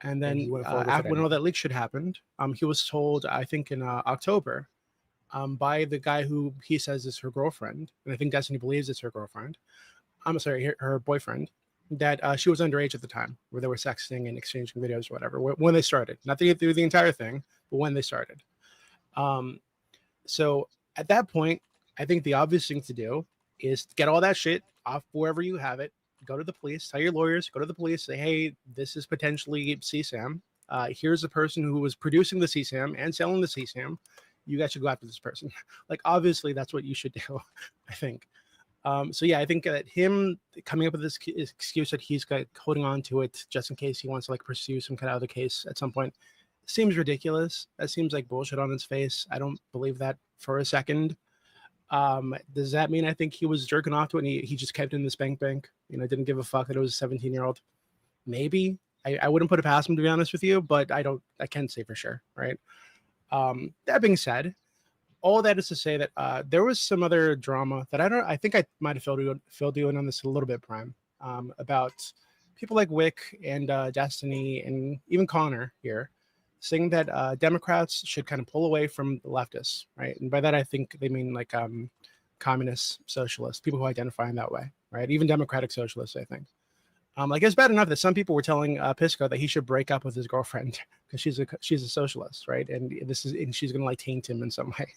And then when all that leak shit happened, he was told, I think in October, by the guy who he says is her girlfriend, and I think Destiny believes it's her girlfriend. I'm sorry, her boyfriend, that she was underage at the time, where they were sexting and exchanging videos or whatever, when they started. Not through the entire thing, but when they started. So at that point, I think the obvious thing to do is get all that shit off wherever you have it. Go to the police, tell your lawyers, go to the police, say, hey, this is potentially CSAM. Here's the person who was producing the CSAM and selling the CSAM. You guys should go after this person. Like, obviously, that's what you should do, I think. So yeah, I think that him coming up with this excuse that he's holding on to it just in case he wants to like pursue some kind of other case at some point seems ridiculous. That seems like bullshit on his face. I don't believe that for a second. Does that mean I think he was jerking off to it and he just kept it in the spank bank? You know, didn't give a fuck that it was a 17-year-old. Maybe. I wouldn't put it past him, to be honest with you, but I can't say for sure, right? That being said, all that is to say that there was some other drama that I think I might have filled you in on this a little bit, Prime, about people like Wick and Destiny and even Connor here saying that Democrats should kind of pull away from the leftists, right? And by that, I think they mean like communists, socialists, people who identify in that way, right? Even democratic socialists, I think. Like, it's bad enough that some people were telling Pisco that he should break up with his girlfriend because she's a socialist, right? And she's gonna like taint him in some way.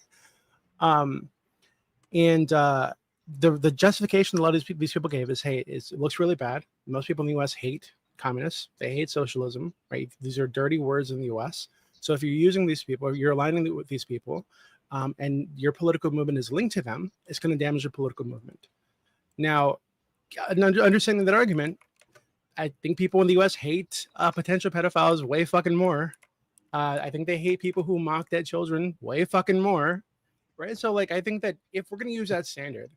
The justification a lot of these people gave is, hey, it looks really bad. Most people in the U.S. hate communists. They hate socialism, right? These are dirty words in the U.S. So if you're using these people, or you're aligning with these people, and your political movement is linked to them, it's going to damage your political movement. Now, understanding that argument, I think people in the U.S. hate potential pedophiles way fucking more. I think they hate people who mock dead children way fucking more, right? So, like, I think that if we're going to use that standard,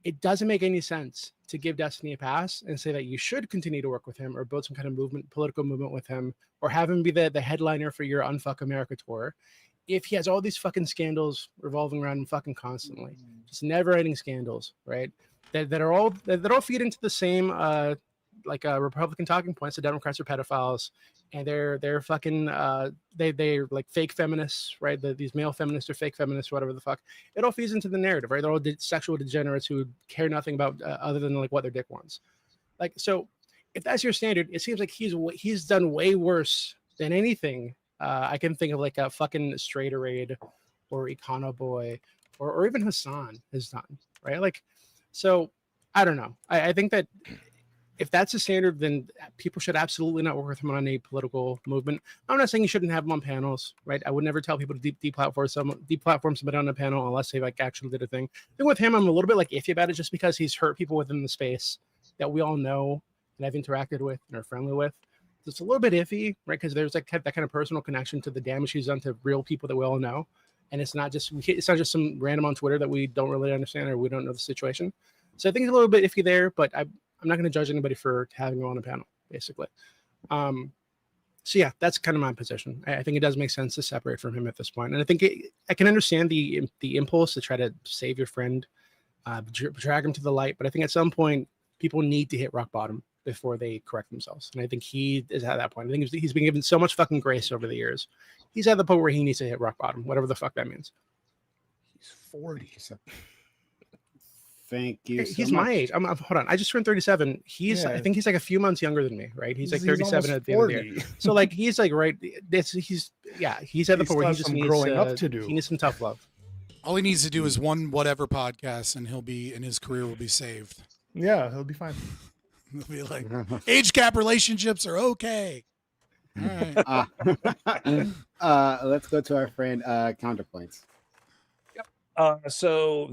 it doesn't make any sense to give Destiny a pass and say that you should continue to work with him or build some kind of political movement with him, or have him be the headliner for your Unfuck America tour, if he has all these fucking scandals revolving around him fucking constantly, just never-ending scandals, right? That all feed into the same Republican talking points. The Democrats are pedophiles, and they're fucking they're like fake feminists, right? These male feminists are fake feminists, whatever the fuck. It all feeds into the narrative, right? They're all sexual degenerates who care nothing about other than like what their dick wants. Like, so if that's your standard, it seems like he's done way worse than anything I can think of, like a fucking Straighter Aid or Econo Boy or even Hassan has done, right? Like, so I don't know. I think that if that's the standard, then people should absolutely not work with him on a political movement. I'm not saying you shouldn't have him on panels, right? I would never tell people to deplatform somebody on a panel unless they like actually did a thing. I think with him, I'm a little bit like iffy about it just because he's hurt people within the space that we all know and I've interacted with and are friendly with. So it's a little bit iffy, right? Because there's like that kind of personal connection to the damage he's done to real people that we all know. And it's not just some random on Twitter that we don't really understand or we don't know the situation. So I think it's a little bit iffy there, but I'm not going to judge anybody for having him on a panel, basically. So yeah, that's kind of my position. I think it does make sense to separate from him at this point. And I think I can understand the impulse to try to save your friend, drag him to the light. But I think at some point, people need to hit rock bottom before they correct themselves. And I think he is at that point. I think he's been given so much fucking grace over the years. He's at the point where he needs to hit rock bottom, whatever the fuck that means. He's 40. Thank you. He's my age. Hold on. I just turned 37. I think he's like a few months younger than me, right? He's like 37 at the end of the year. So like he's like right. He's at the point where he just needs growing up to do. He needs some tough love. All he needs to do is one whatever podcast, and his career will be saved. Yeah, he'll be fine. He'll be like, age gap relationships are okay. All right. Let's go to our friend Counterpoints. So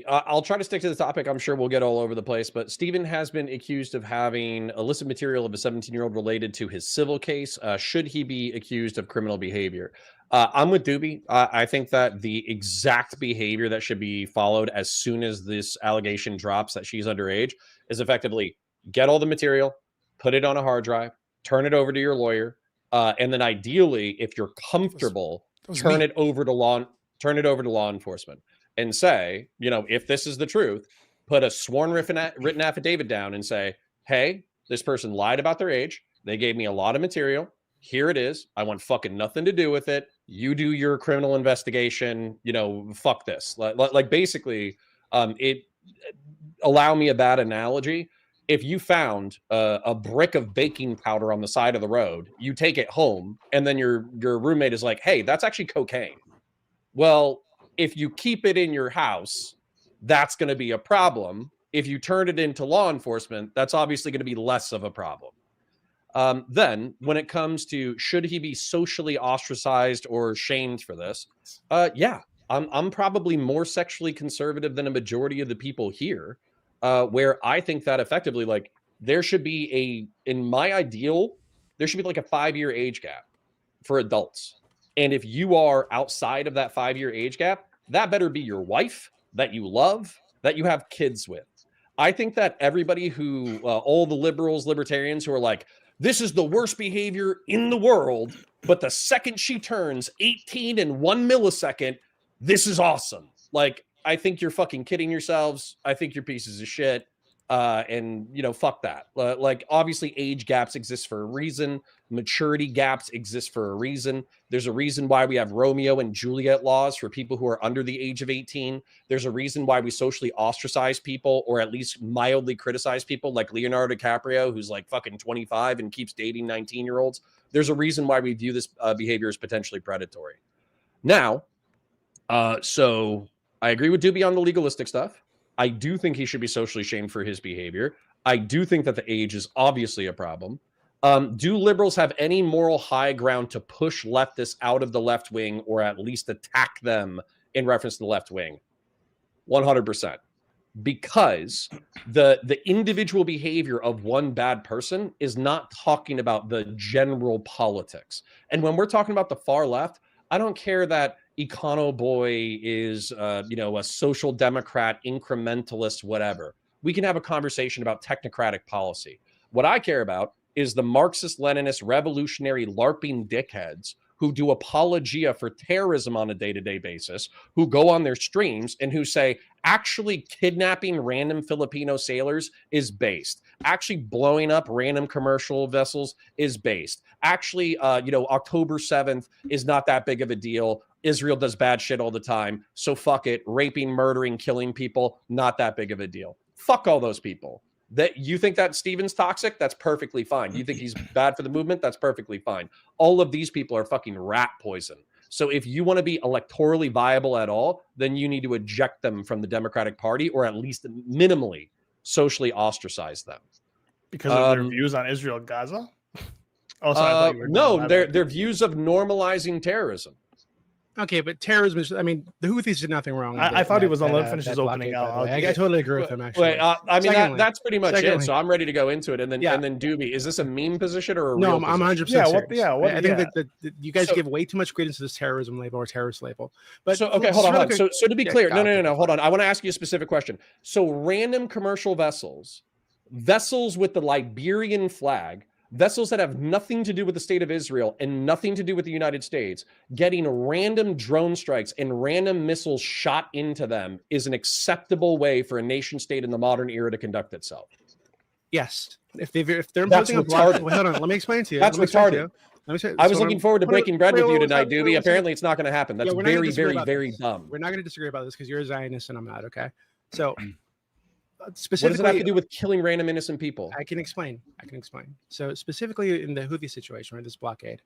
I'll try to stick to the topic. I'm sure we'll get all over the place, but Stephen has been accused of having illicit material of a 17-year-old related to his civil case. Should he be accused of criminal behavior? I'm with Doobie. I think that the exact behavior that should be followed as soon as this allegation drops that she's underage is effectively get all the material, put it on a hard drive, turn it over to your lawyer, and then ideally, if you're comfortable, turn it over to law enforcement and say, if this is the truth, put a sworn written affidavit down and say, hey, this person lied about their age. They gave me a lot of material. Here it is. I want fucking nothing to do with it. You do your criminal investigation. Fuck this. Like basically, allow me a bad analogy. If you found a brick of baking powder on the side of the road, you take it home, and then your roommate is like, hey, that's actually cocaine. Well, if you keep it in your house, that's going to be a problem. If you turn it into law enforcement, that's obviously going to be less of a problem. Then, when it comes to should he be socially ostracized or shamed for this, yeah, I'm probably more sexually conservative than a majority of the people here, where I think that effectively, like, there should be in my ideal, there should be like a 5-year age gap for adults. And if you are outside of that 5-year age gap, that better be your wife that you love, that you have kids with. I think that everybody who, all the liberals, libertarians who are like, this is the worst behavior in the world, but the second she turns 18 in 1 millisecond, this is awesome. Like, I think you're fucking kidding yourselves. I think you're pieces of shit. And fuck that. Like, obviously age gaps exist for a reason. Maturity gaps exist for a reason. There's a reason why we have Romeo and Juliet laws for people who are under the age of 18. There's a reason why we socially ostracize people, or at least mildly criticize people like Leonardo DiCaprio, who's like fucking 25 and keeps dating 19-year-olds. There's a reason why we view this behavior as potentially predatory. Now, so I agree with Doobie on the legalistic stuff. I do think he should be socially shamed for his behavior. I do think that the age is obviously a problem. Do liberals have any moral high ground to push leftists out of the left wing, or at least attack them in reference to the left wing? 100%. Because the individual behavior of one bad person is not talking about the general politics. And when we're talking about the far left, I don't care that Econo Boy is, a social democrat, incrementalist, whatever. We can have a conversation about technocratic policy. What I care about is the Marxist-Leninist revolutionary LARPing dickheads who do apologia for terrorism on a day-to-day basis, who go on their streams and who say, actually kidnapping random Filipino sailors is based. Actually blowing up random commercial vessels is based. Actually, October 7th is not that big of a deal. Israel does bad shit all the time. So fuck it. Raping, murdering, killing people, not that big of a deal. Fuck all those people. That you think that Stephen's toxic? That's perfectly fine. You think he's bad for the movement? That's perfectly fine. All of these people are fucking rat poison. So if you want to be electorally viable at all, then you need to eject them from the Democratic Party, or at least minimally socially ostracize them. Because of their views on Israel and Gaza? No, their views of normalizing terrorism. Okay, but terrorism is, the Houthis did nothing wrong. I thought he was on. Let him finish his opening. I totally agree with him, actually. Wait, that's pretty much it. So I'm ready to go into it. And then Doobie, is this a meme position or a real I'm 100% serious? I think that you guys give way too much credence to this terrorism label or terrorist label. But hold on. So to be clear, no, hold on. I want to ask you a specific question. So random commercial vessels with the Liberian flag, vessels that have nothing to do with the state of Israel and nothing to do with the United States, getting random drone strikes and random missiles shot into them is an acceptable way for a nation state in the modern era to conduct itself. Yes. If they're imposing a block, hold on, let me explain to you. That's retarded. I was looking forward to breaking bread with you tonight, Doobie. Apparently it's not going to happen. That's very, very, very dumb. We're not going to disagree about this because you're a Zionist and I'm not, okay? So Specifically, what does it have to do with killing random innocent people? I can explain. So specifically in the Houthi situation, right, this blockade,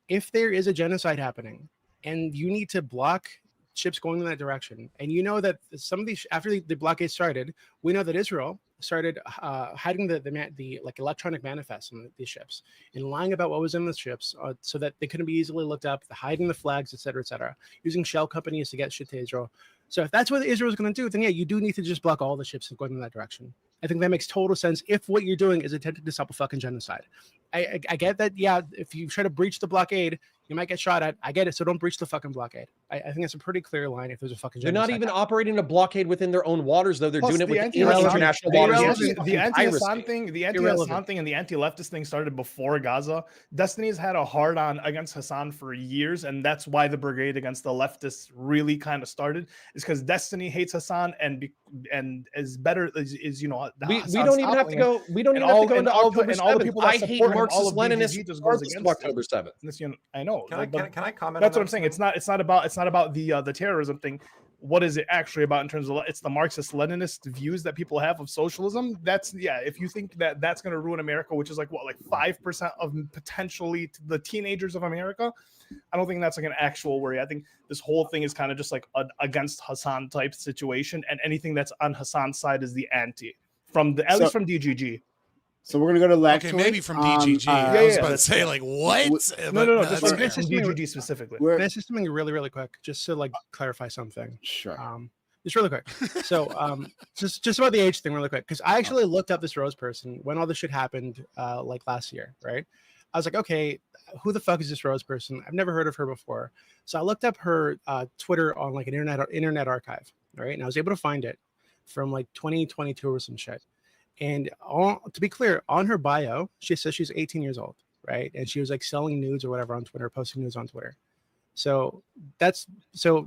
if there is a genocide happening and you need to block ships going in that direction, and you know that some of these, after the blockade started, we know that Israel started hiding the like electronic manifests on these ships and lying about what was in the ships so that they couldn't be easily looked up, hiding the flags, etc., using shell companies to get shit to Israel. So if that's what Israel is going to do, then yeah, you do need to just block all the ships going in that direction. I think that makes total sense if what you're doing is attempting to stop a fucking genocide. I get that, yeah, if you try to breach the blockade, you might get shot at. I get it, so don't breach the fucking blockade. I think it's a pretty clear line if there's a fucking genocide. They're not even operating a blockade within their own waters, though. They're Plus, doing it the within international waters. The anti-Hassan thing, the anti-Hassan thing, and the anti-leftist thing started before Gaza. Destiny's had a hard-on against Hassan for years, and that's why the brigade against the leftists really kind of started. Is because Destiny hates Hassan and is better is you know. We don't even have to go. We don't even have to go into October 7th. I hate Marxist-Leninists regardless of October 7th. I know. Can I comment? That's what I'm saying. It's not about the terrorism thing. What is it actually about in terms of it's the Marxist-Leninist views that people have of socialism? That's if you think that that's going to ruin America, which is like 5% of potentially the teenagers of America, I don't think that's like an actual worry. I think this whole thing is kind of just like against Hassan type situation, and anything that's on Hassan's side is the anti at least from DGG. So we're gonna go to Lactoid. Okay, maybe from DGG. I was about to say, like, what? No, just from DGG specifically. Can I say something really, really quick, just to like clarify something? Sure. Just really quick. So, just about the age thing, really quick, because I actually looked up this Rose person when all this shit happened, like last year, right? I was like, okay, who the fuck is this Rose person? I've never heard of her before. So I looked up her Twitter on like an internet archive, right? And I was able to find it from like 2022 or some shit. And to be clear, on her bio, she says she's 18 years old, right? And she was like selling nudes or whatever on Twitter, posting nudes on Twitter. So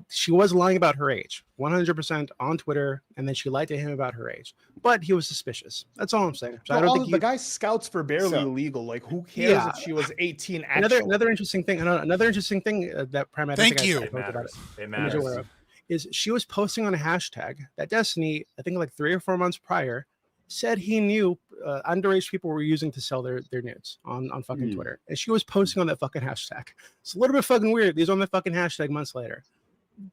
she was lying about her age, 100% on Twitter, and then she lied to him about her age. But he was suspicious. That's all I'm saying. So I don't think the guy scouts for barely illegal. Like, who cares if she was 18? Another interesting thing. That Prime. Thank you. It matters. Is she was posting on a hashtag that Destiny, I think like 3 or 4 months prior, said he knew underage people were using to sell their nudes on fucking Twitter. And she was posting on that fucking hashtag. It's a little bit fucking weird. These on the fucking hashtag months later.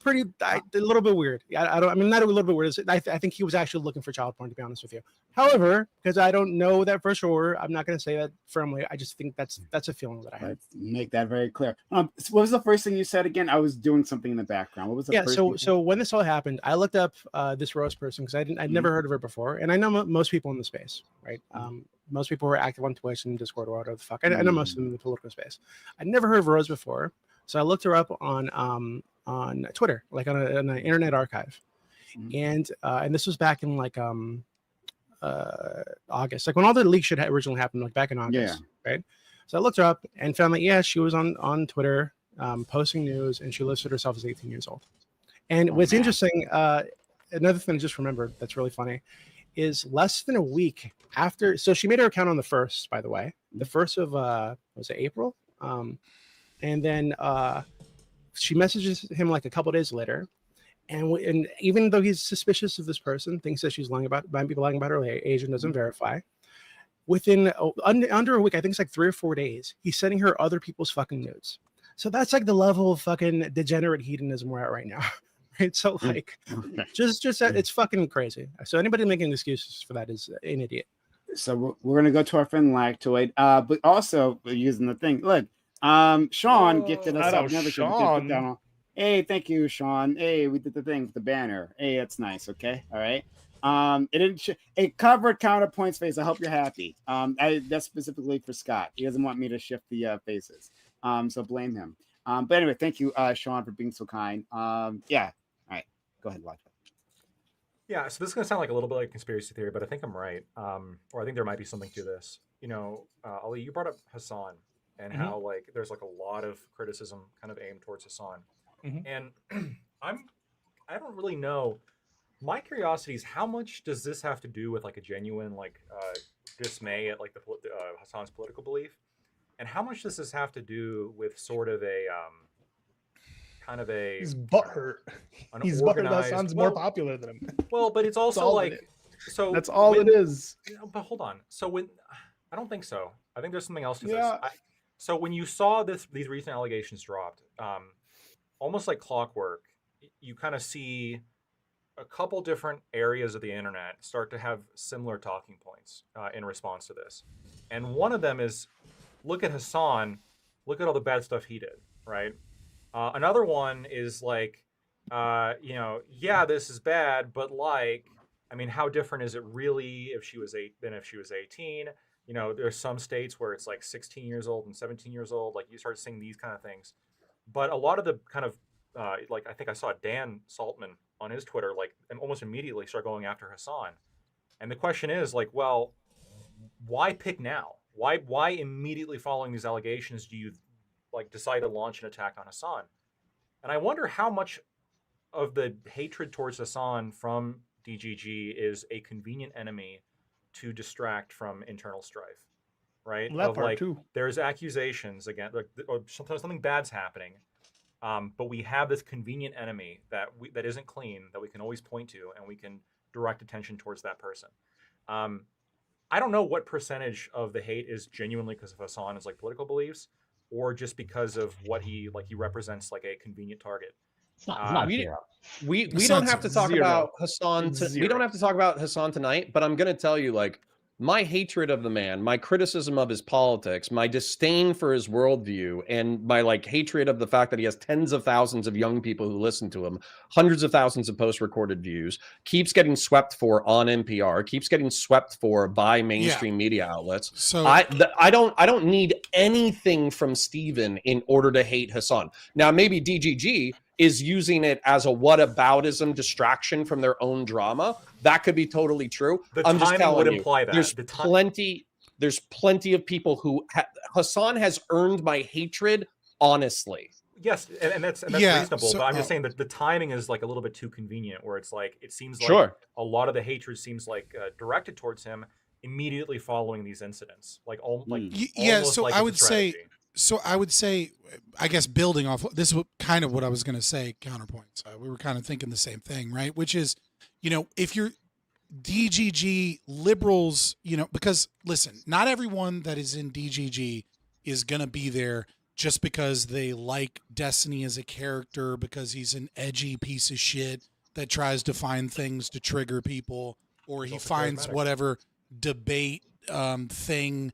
A little bit weird. Not a little bit weird. I think he was actually looking for child porn, to be honest with you. However, because I don't know that for sure, I'm not going to say that firmly. I just think that's a feeling that I have. Let's make that very clear. So what was the first thing you said again? I was doing something in the background. What was the first thing? So when this all happened, I looked up this Rose person because I'd never heard of her before, and I know most people in the space, right? Most people who are active on Twitch and Discord or whatever the fuck. I know most of them in the political space. I'd never heard of Rose before, so I looked her up on Twitter, like on an internet archive, and this was back in like August, like when all the leaks should originally happen, like back in August, right? So I looked her up and found that she was on Twitter, posting news, and she listed herself as 18 years old. And what's interesting, another thing I just remembered that's really funny, is less than a week after. So she made her account on the 1st, by the way, the 1st of was it April, and then she messages him like a couple days later, and even though he's suspicious of this person, thinks that she's might be lying about her age and doesn't verify, within under a week, I think it's like 3 or 4 days, he's sending her other people's fucking nudes. So that's like the level of fucking degenerate hedonism we're at right now, right? So like, just it's fucking crazy. So anybody making excuses for that is an idiot. So we're gonna go to our friend Lactoid, but also using the thing. Look. Sean gifted us up. Sean. Hey, thank you, Sean. Hey, we did the thing with the banner. Hey, that's nice. Okay, all right. It didn't. It covered counterpoints face. I hope you're happy. That's specifically for Scott. He doesn't want me to shift the faces. So blame him. But anyway, thank you, Sean, for being so kind. Yeah. All right. Go ahead, Lactoid. Yeah. So this is gonna sound like a little bit like conspiracy theory, but I think I'm right. Or I think there might be something to this. You know, Ali, you brought up Hassan. And how like there's like a lot of criticism kind of aimed towards Hassan, and I don't really know. My curiosity is how much does this have to do with like a genuine like dismay at like the Hassan's political belief, and how much does this have to do with sort of a kind of a he's butthurt. He's butthurt. Hassan's more popular than him. Well, but it's also like So That's all it is. But hold on. So when I don't think so. I think there's something else to Yeah. this. So when you saw these recent allegations dropped, almost like clockwork, you kind of see a couple different areas of the internet start to have similar talking points in response to this. And one of them is, look at Hassan, look at all the bad stuff he did, right? Another one is like, yeah, this is bad, but like, I mean, how different is it really if she was 18? You know, there's some states where it's like 16 years old and 17 years old. Like you start seeing these kind of things. But a lot of the kind of like I think I saw Dan Saltman on his Twitter, like almost immediately start going after Hassan. And the question is like, well, why pick now? Why immediately following these allegations do you like decide to launch an attack on Hassan? And I wonder how much of the hatred towards Hassan from DGG is a convenient enemy to distract from internal strife, right? That of part like, too. there's accusations again, like, or sometimes something bad's happening, but we have this convenient enemy that isn't clean that we can always point to, and we can direct attention towards that person. I don't know what percentage of the hate is genuinely because of Hassan's like political beliefs, or just because of what he represents like a convenient target. It's not zero. We don't have to talk about Hassan. We don't have to talk about Hassan tonight. But I'm going to tell you, like, my hatred of the man, my criticism of his politics, my disdain for his worldview, and my like hatred of the fact that he has tens of thousands of young people who listen to him, hundreds of thousands of post-recorded views, keeps getting swept for on NPR, keeps getting swept for by mainstream media outlets. So I don't need anything from Steven in order to hate Hassan. Now maybe DGG is using it as a whataboutism distraction from their own drama. That could be totally true. I'm just telling would you, imply that. there's plenty of people who Hassan has earned my hatred honestly. Yes, and that's reasonable. so, but I'm just saying that the timing is like a little bit too convenient, where it's like it seems like Sure. a lot of the hatred seems like directed towards him immediately following these incidents. Like yeah. almost So like I it's a would say. strategy. So I would say, I guess building off this is kind of what I was going to say. Counterpoints. We were kind of thinking the same thing, right? Which is, if you're DGG liberals, because listen, not everyone that is in DGG is going to be there just because they like Destiny as a character, because he's an edgy piece of shit that tries to find things to trigger people, or he finds whatever debate thing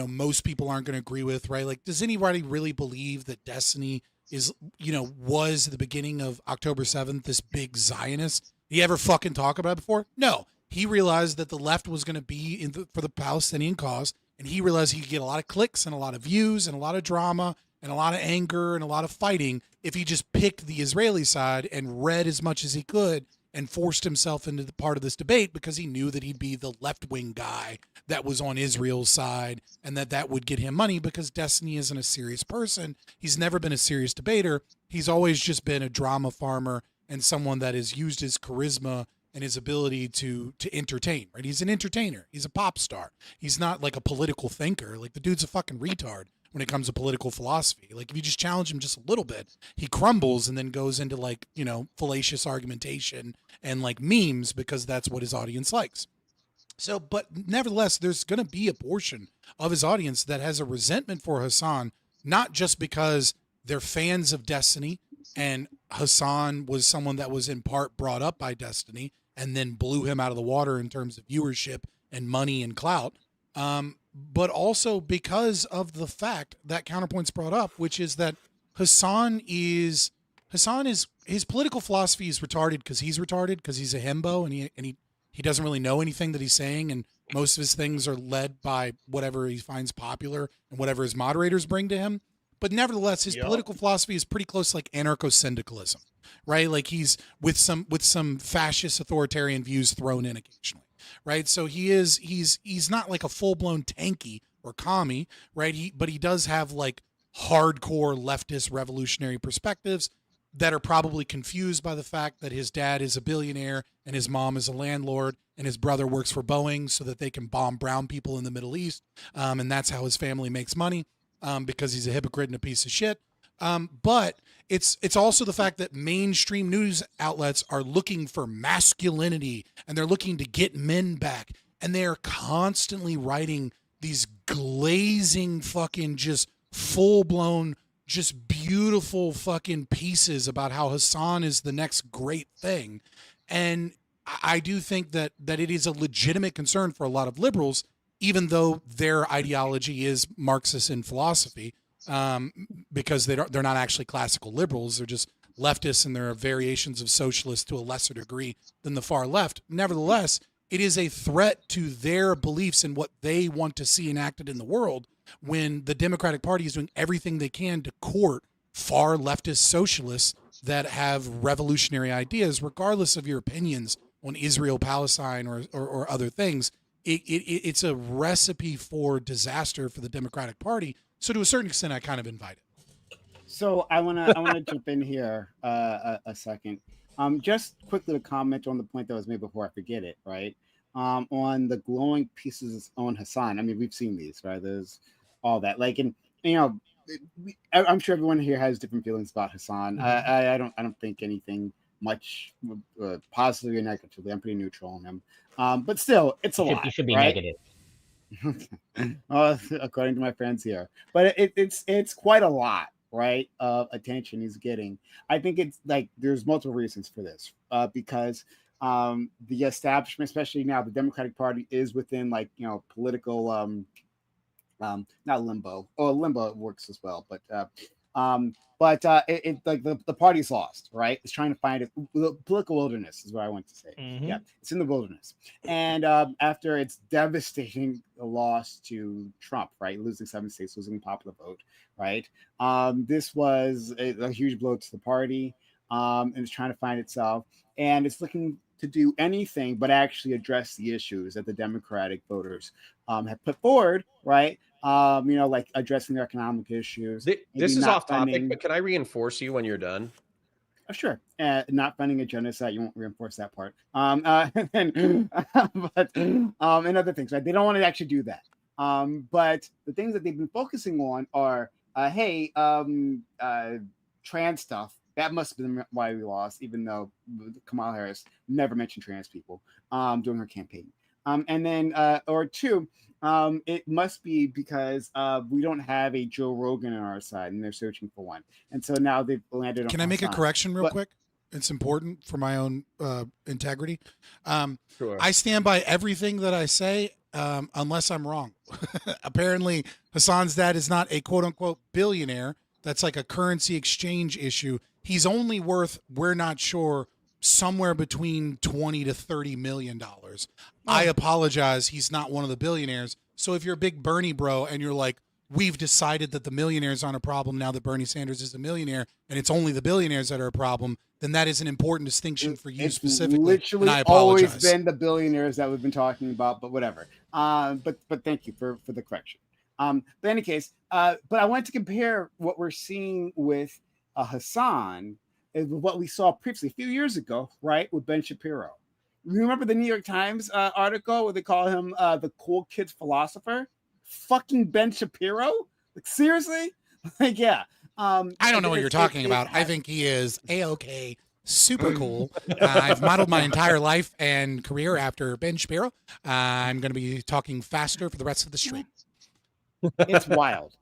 most people aren't going to agree with, right? Like, does anybody really believe that Destiny is, was the beginning of October 7th, this big Zionist? Did he ever fucking talk about it before? No. He realized that the left was going to be for the Palestinian cause, and he realized he could get a lot of clicks and a lot of views and a lot of drama and a lot of anger and a lot of fighting if he just picked the Israeli side and read as much as he could and forced himself into the part of this debate, because he knew that he'd be the left-wing guy that was on Israel's side, and that would get him money, because Destiny isn't a serious person. He's never been a serious debater. He's always just been a drama farmer and someone that has used his charisma and his ability to entertain, right? He's an entertainer. He's a pop star. He's not like a political thinker. Like, the dude's a fucking retard when it comes to political philosophy. Like, if you just challenge him just a little bit, he crumbles and then goes into like, fallacious argumentation and like memes, because that's what his audience likes. So, but nevertheless, there's going to be a portion of his audience that has a resentment for Hassan, not just because they're fans of Destiny and Hassan was someone that was in part brought up by Destiny and then blew him out of the water in terms of viewership and money and clout, but also because of the fact that Counterpoint's brought up, which is that Hassan is his political philosophy is retarded because he's retarded, because he's a himbo, and he doesn't really know anything that he's saying, and most of his things are led by whatever he finds popular and whatever his moderators bring to him. But nevertheless, his political philosophy is pretty close to like anarcho-syndicalism, right? Like, he's with some fascist authoritarian views thrown in occasionally, right? So he's not like a full-blown tanky or commie, right? But he does have like hardcore leftist revolutionary perspectives that are probably confused by the fact that his dad is a billionaire and his mom is a landlord and his brother works for Boeing so that they can bomb brown people in the Middle East. And that's how his family makes money, because he's a hypocrite and a piece of shit. But it's also the fact that mainstream news outlets are looking for masculinity and they're looking to get men back, and they're constantly writing these glazing fucking just full-blown, just beautiful fucking pieces about how Hassan is the next great thing. And I do think that it is a legitimate concern for a lot of liberals, even though their ideology is Marxist in philosophy, because they're not actually classical liberals. They're just leftists, and there are variations of socialists to a lesser degree than the far left. Nevertheless, it is a threat to their beliefs and what they want to see enacted in the world when the Democratic Party is doing everything they can to court far leftist socialists that have revolutionary ideas, regardless of your opinions on Israel, Palestine, or other things. It's a recipe for disaster for the Democratic Party. So to a certain extent, I kind of invite it. So I wanna jump in here a second. Just quickly to comment on the point that was made before I forget it, right? On the glowing pieces on Hassan. I mean, we've seen these, right? There's all that, like, and you know, I'm sure everyone here has different feelings about Hassan. I don't think anything much positively or negatively. I'm pretty neutral on him. But still, it's a lot. You should be right? negative. According to my friends here, but it's quite a lot, right, of attention he's getting. I think it's like there's multiple reasons for this, because the establishment, especially now, the Democratic Party is within, like, you know, political not limbo. Oh, limbo works as well, but it like the party's lost, right? It's trying to find it. Political wilderness is what I want to say. Yeah, it's in the wilderness. And after its devastating loss to Trump, right, losing 7 states, losing popular vote, right, this was a huge blow to the party. And it's trying to find itself, and it's looking to do anything but actually address the issues that the Democratic voters have put forward, right? You know, like addressing their economic issues. This is off topic, but can I reinforce you when you're done? Sure. Not funding a genocide, you won't reinforce that part. And other things, right? They don't want to actually do that. But the things that they've been focusing on are, trans stuff. That must have been why we lost, even though Kamala Harris never mentioned trans people during her campaign. And then, or two, it must be because we don't have a Joe Rogan on our side, and they're searching for one. And so now they've landed on. Can I make a correction real quick? It's important for my own integrity. Sure. I stand by everything that I say, unless I'm wrong. Apparently, Hassan's dad is not a quote-unquote billionaire. That's like a currency exchange issue. He's only worth, we're not sure, somewhere between $20 to $30 million. I apologize. He's not one of the billionaires. So if you're a big Bernie bro and you're like, we've decided that the millionaires aren't a problem now that Bernie Sanders is a millionaire, and it's only the billionaires that are a problem, then that is an important distinction for you specifically. Literally, and I apologize. always been the billionaires that we've been talking about, but whatever. But thank you for the correction. But in any case, but I wanted to compare what we're seeing with Hassan is what we saw previously a few years ago, right, with Ben Shapiro. You remember the New York Times article where they call him the cool kids philosopher? Fucking Ben Shapiro? Like, seriously? Like, yeah. I don't know what you're talking about. I think he is A-OK, super cool. I've modeled my entire life and career after Ben Shapiro. I'm going to be talking faster for the rest of the stream. It's wild.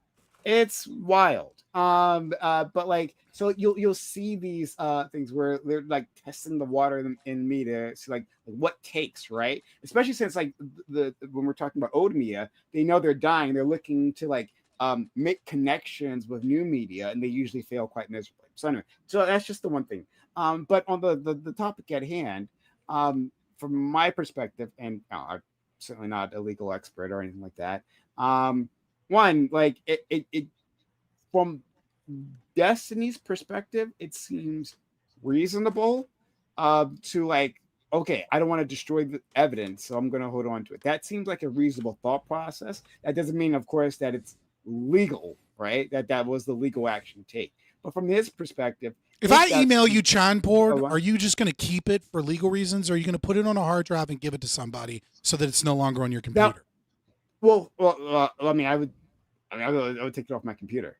It's wild. But like, so you'll see these things where they're like testing the water in me to see like what takes, right? Especially since like when we're talking about old media, they know they're dying. They're looking to like make connections with new media, and they usually fail quite miserably. So anyway, so that's just the one thing. But on the topic at hand, from my perspective, and I'm certainly not a legal expert or anything like that. One, like it from Destiny's perspective, it seems reasonable to like, okay, I don't want to destroy the evidence, so I'm going to hold on to it. That seems like a reasonable thought process. That doesn't mean, of course, that it's legal, right? That was the legal action to take. But from his perspective, if I email you Chanpord, are you just going to keep it for legal reasons, or are you going to put it on a hard drive and give it to somebody so that it's no longer on your computer? Now, I mean, I would take it off my computer.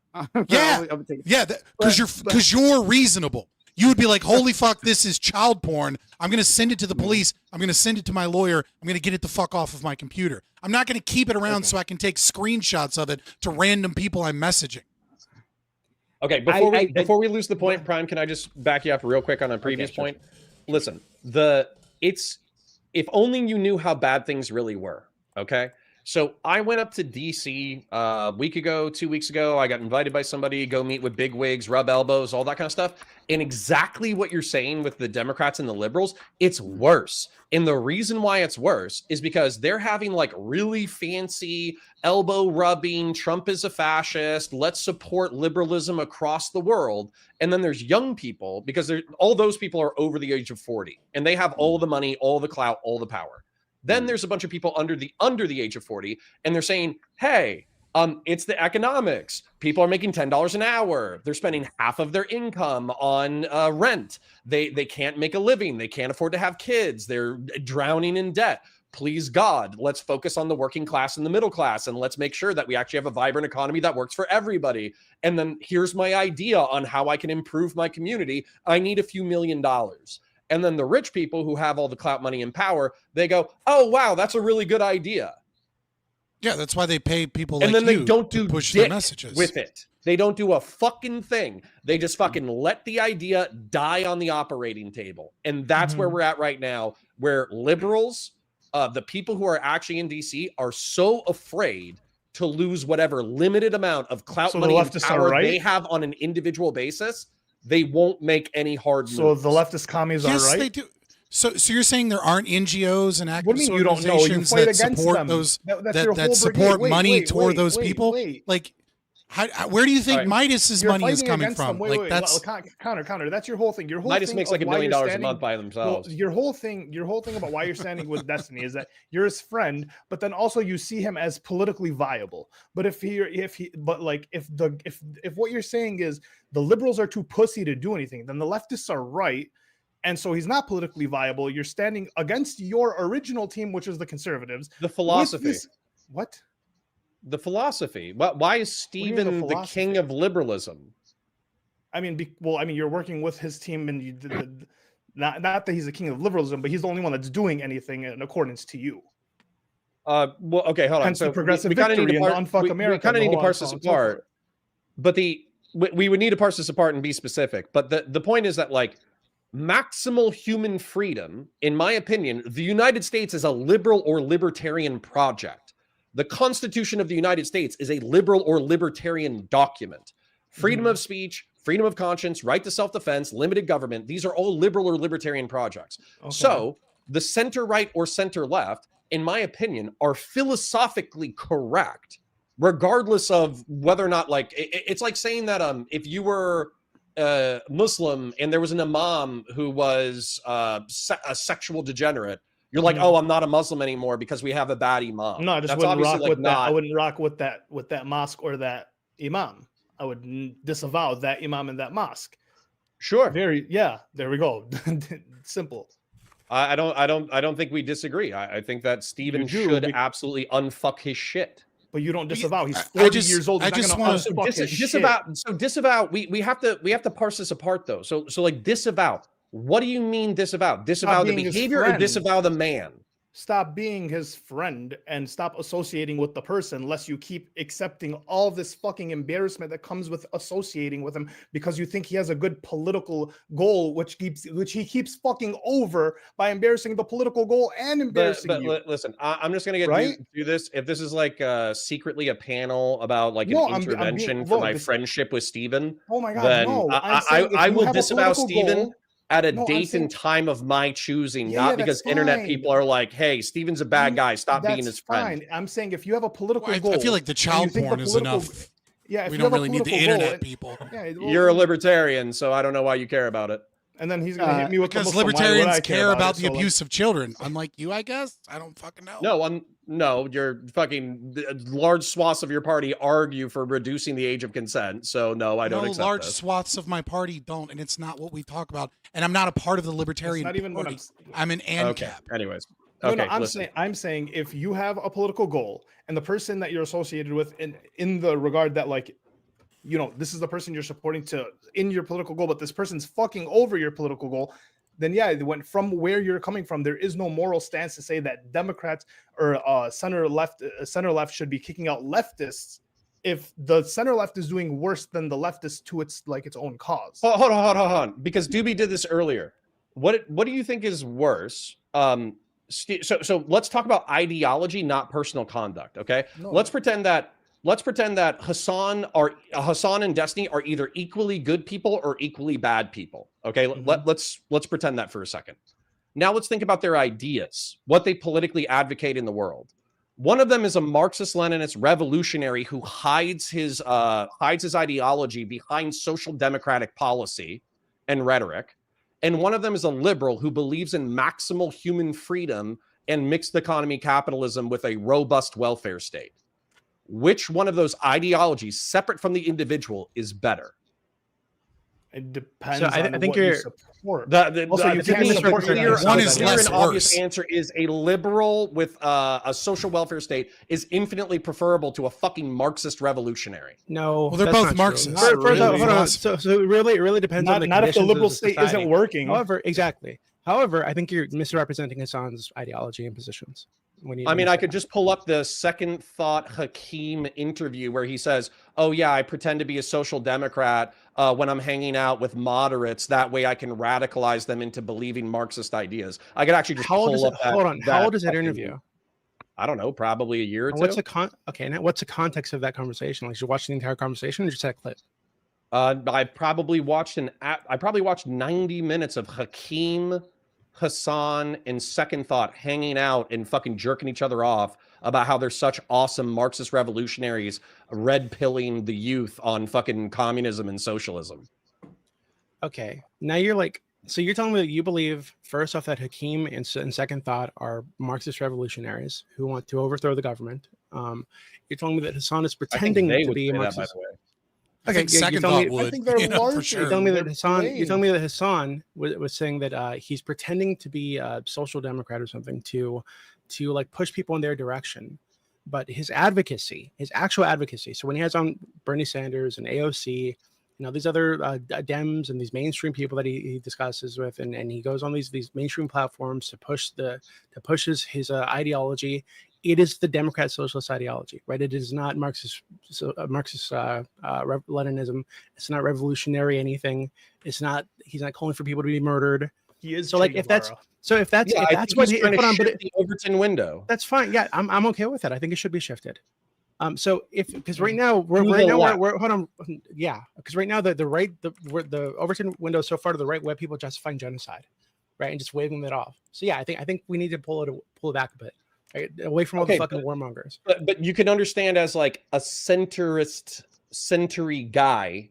Yeah, I would take it. Yeah, because you're reasonable. You would be like, holy fuck, this is child porn. I'm going to send it to the police. I'm going to send it to my lawyer. I'm going to get it the fuck off of my computer. I'm not going to keep it around so I can take screenshots of it to random people I'm messaging. Okay, before we lose the point, Prime, can I just back you up real quick on a previous point? Listen, if only you knew how bad things really were, okay? So I went up to DC a week ago, 2 weeks ago. I got invited by somebody, go meet with big wigs, rub elbows, all that kind of stuff. And exactly what you're saying with the Democrats and the liberals, it's worse. And the reason why it's worse is because they're having like really fancy elbow rubbing, Trump is a fascist, let's support liberalism across the world. And then there's young people, because all those people are over the age of 40 and they have all the money, all the clout, all the power. Then there's a bunch of people under the age of 40, and they're saying, hey, it's the economics. People are making $10 an hour. They're spending half of their income on rent. They can't make a living. They can't afford to have kids. They're drowning in debt. Please, God, let's focus on the working class and the middle class, and let's make sure that we actually have a vibrant economy that works for everybody. And then here's my idea on how I can improve my community. I need a few $1 million. And then the rich people who have all the clout, money, and power, they go, oh, wow, that's a really good idea. Yeah, that's why they pay people like you. And then they don't do push dick their messages with it. They don't do a fucking thing. They just fucking let the idea die on the operating table. And that's where we're at right now, where liberals, the people who are actually in DC, are so afraid to lose whatever limited amount of clout, money, and power they have on an individual basis. They won't make any hard moves. So the leftist commies are right? Yes, they do. So you're saying there aren't NGOs and activist What do you mean you don't know? You fight that against support them. those That's that support money toward those people? Like, where do you think Midas's money is coming from? That's counter. That's your whole thing. Your whole Midas thing makes like $1 million a month by themselves. Well, your whole thing about why you're standing with Destiny is that you're his friend, but then also you see him as politically viable. But if what you're saying is the liberals are too pussy to do anything, then the leftists are right. And so he's not politically viable. You're standing against your original team, which is the conservatives. The philosophy. What? The philosophy. Why is Stephen the king of liberalism? I mean, you're working with his team, and not that he's the king of liberalism, but he's the only one that's doing anything in accordance to you. Well, okay, hold on. Hence the progressive victory and unfuck America. We kind of need to parse this apart. But we would need to parse this apart and be specific. But the point is that, like, maximal human freedom, in my opinion, the United States is a liberal or libertarian project. The Constitution of the United States is a liberal or libertarian document. Freedom of speech, freedom of conscience, right to self-defense, limited government, these are all liberal or libertarian projects. Okay. So the center-right or center-left, in my opinion, are philosophically correct, regardless of whether or not, like, it's like saying that if you were Muslim and there was an imam who was a sexual degenerate, you're like, oh, I'm not a Muslim anymore because we have a bad imam. No, I just wouldn't rock with that. I wouldn't rock with that mosque or that imam. I would disavow that imam and that mosque. Sure. There we go. Simple. I don't think we disagree. I think that Stephen should absolutely unfuck his shit. But you don't disavow. He's 40 years old. He's not gonna disavow. So disavow. We have to parse this apart though. So like disavow. What do you mean disavow? Disavow the behavior or disavow the man? Stop being his friend and stop associating with the person, lest you keep accepting all this fucking embarrassment that comes with associating with him because you think he has a good political goal, which he keeps fucking over by embarrassing the political goal and embarrassing you. Listen, I'm just gonna get through this. If this is like secretly a panel about like an intervention for my friendship with Stephen, oh my god, then no! I will disavow Stephen at a date and time of my choosing, not because internet people are like, hey, Steven's a bad guy, stop being his friend. Fine. I'm saying if you have a political goal, I feel like the child porn is enough. Yeah, we don't really need the internet people. Yeah, you're a libertarian, so I don't know why you care about it. And then he's gonna hit me with because libertarians care about the abuse of children, unlike you, I guess. I don't fucking know. No, you're fucking large swaths of your party argue for reducing the age of consent. So no, I don't accept this. Large swaths of my party don't, and it's not what we talk about. And I'm not a part of the libertarian party. What I'm an ANCAP. Anyways. Okay, I'm saying if you have a political goal and the person that you're associated with in the regard that like you know, this is the person you're supporting in your political goal, but this person's fucking over your political goal, then yeah, it went from where you're coming from. There is no moral stance to say that Democrats or center left should be kicking out leftists if the center left is doing worse than the leftists to its own cause. Hold on, because Doobie did this earlier. What do you think is worse? So let's talk about ideology, not personal conduct. Okay, No. let's pretend that Hassan and Destiny are either equally good people or equally bad people. Okay, let's pretend that for a second. Now let's think about their ideas, what they politically advocate in the world. One of them is a Marxist-Leninist revolutionary who hides his ideology behind social democratic policy and rhetoric. And one of them is a liberal who believes in maximal human freedom and mixed economy capitalism with a robust welfare state. Which one of those ideologies, separate from the individual, is better? It depends. So I think you're support. Also, you can't support one is less obvious answer is a liberal with a social welfare state is infinitely preferable to a fucking Marxist revolutionary. No, well, they're both Marxists. Hold on. So it really depends on the not if the conditions liberal of state society. isn't working. However, I think you're misrepresenting Hassan's ideology and positions. I could just pull up the Second Thought Hakeem interview where he says, oh yeah, I pretend to be a social democrat when I'm hanging out with moderates. That way I can radicalize them into believing Marxist ideas. I could actually just pull up that. Hold on. How old is that interview? I don't know, probably a year or two. What's the context of that conversation? Like, you're watching the entire conversation or just that clip? I probably watched 90 minutes of Hakeem, Hassan, and Second Thought hanging out and fucking jerking each other off about how they're such awesome Marxist revolutionaries red pilling the youth on fucking communism and socialism. Okay, now you're telling me that you believe first off that Hakeem and Second Thought are Marxist revolutionaries who want to overthrow the government. You're telling me that Hassan is pretending to be a Marxist. That, by the way. I think Second Thought would. I think they're largely for sure. You're telling me that Hassan was saying that he's pretending to be a social democrat or something to like push people in their direction, but his actual advocacy. So when he has on Bernie Sanders and AOC, these other Dems and these mainstream people that he discusses with, and he goes on these mainstream platforms to push his ideology. It is the Democrat socialist ideology, right? It is not Marxist Leninism. It's not revolutionary anything. He's not calling for people to be murdered. He is. So like if that's what he's trying to shift the Overton window. That's fine. Yeah, I'm okay with that. I think it should be shifted. So because right now we're hold on. Yeah, because right now the Overton window so far to the right where people justifying genocide, right, and just waving that off. So yeah, I think we need to pull it back a bit. Right, away from all the fucking warmongers. But you can understand as like a century guy,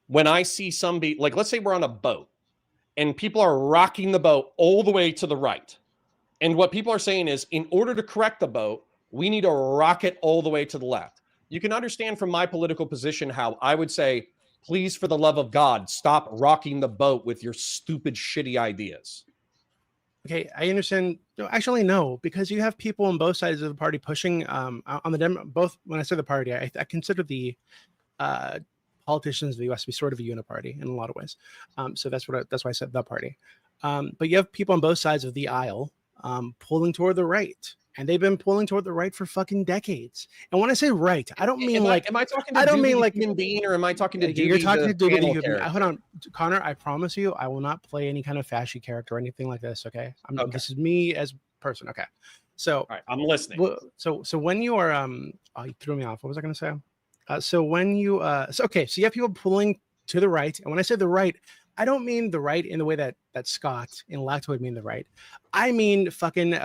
when I see somebody, like let's say we're on a boat and people are rocking the boat all the way to the right. And what people are saying is, in order to correct the boat, we need to rock it all the way to the left. You can understand from my political position how I would say, please, for the love of God, stop rocking the boat with your stupid, shitty ideas. Okay, I understand. Actually, no, because you have people on both sides of the party pushing on the both. When I say the party, I consider the politicians of the U.S. to be sort of a uniparty in a lot of ways. So that's why I said the party. But you have people on both sides of the aisle pulling toward the right, and they've been pulling toward the right for fucking decades. And when I say right, I don't mean am I talking to Doobie human being, or am I talking to Doobie? You're talking to Doobie. Character? Hold on, Connor. I promise you, I will not play any kind of fashy character or anything like this. Okay, this is me as a person. Okay, so all right, I'm listening. So when you are oh, you threw me off. What was I going to say? So when you so you have people pulling to the right, and when I say the right, I don't mean the right in the way that Scott and Lacto would mean the right. I mean fucking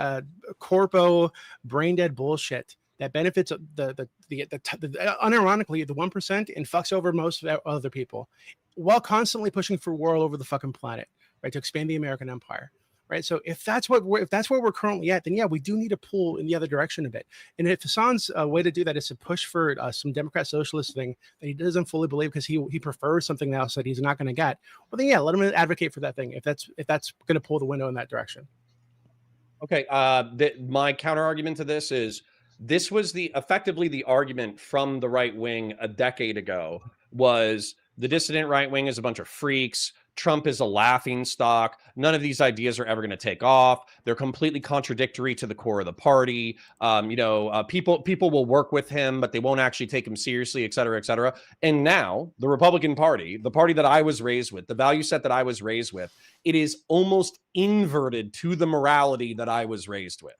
corpo brain dead bullshit that benefits the unironically the 1% and fucks over most other people, while constantly pushing for war all over the fucking planet, right, to expand the American empire. Right. So if that's where we're currently at, then yeah, we do need to pull in the other direction a bit. And if Hassan's way to do that is to push for some Democrat socialist thing that he doesn't fully believe because he prefers something else that he's not going to get, well then yeah, let him advocate for that thing if that's going to pull the window in that direction. Okay. My counter argument to this was effectively the argument from the right wing a decade ago, was the dissident right wing is a bunch of freaks. Trump is a laughing stock. None of these ideas are ever going to take off. They're completely contradictory to the core of the party. People will work with him, but they won't actually take him seriously, et cetera, et cetera. And now the Republican Party, the party that I was raised with, the value set that I was raised with, it is almost inverted to the morality that I was raised with.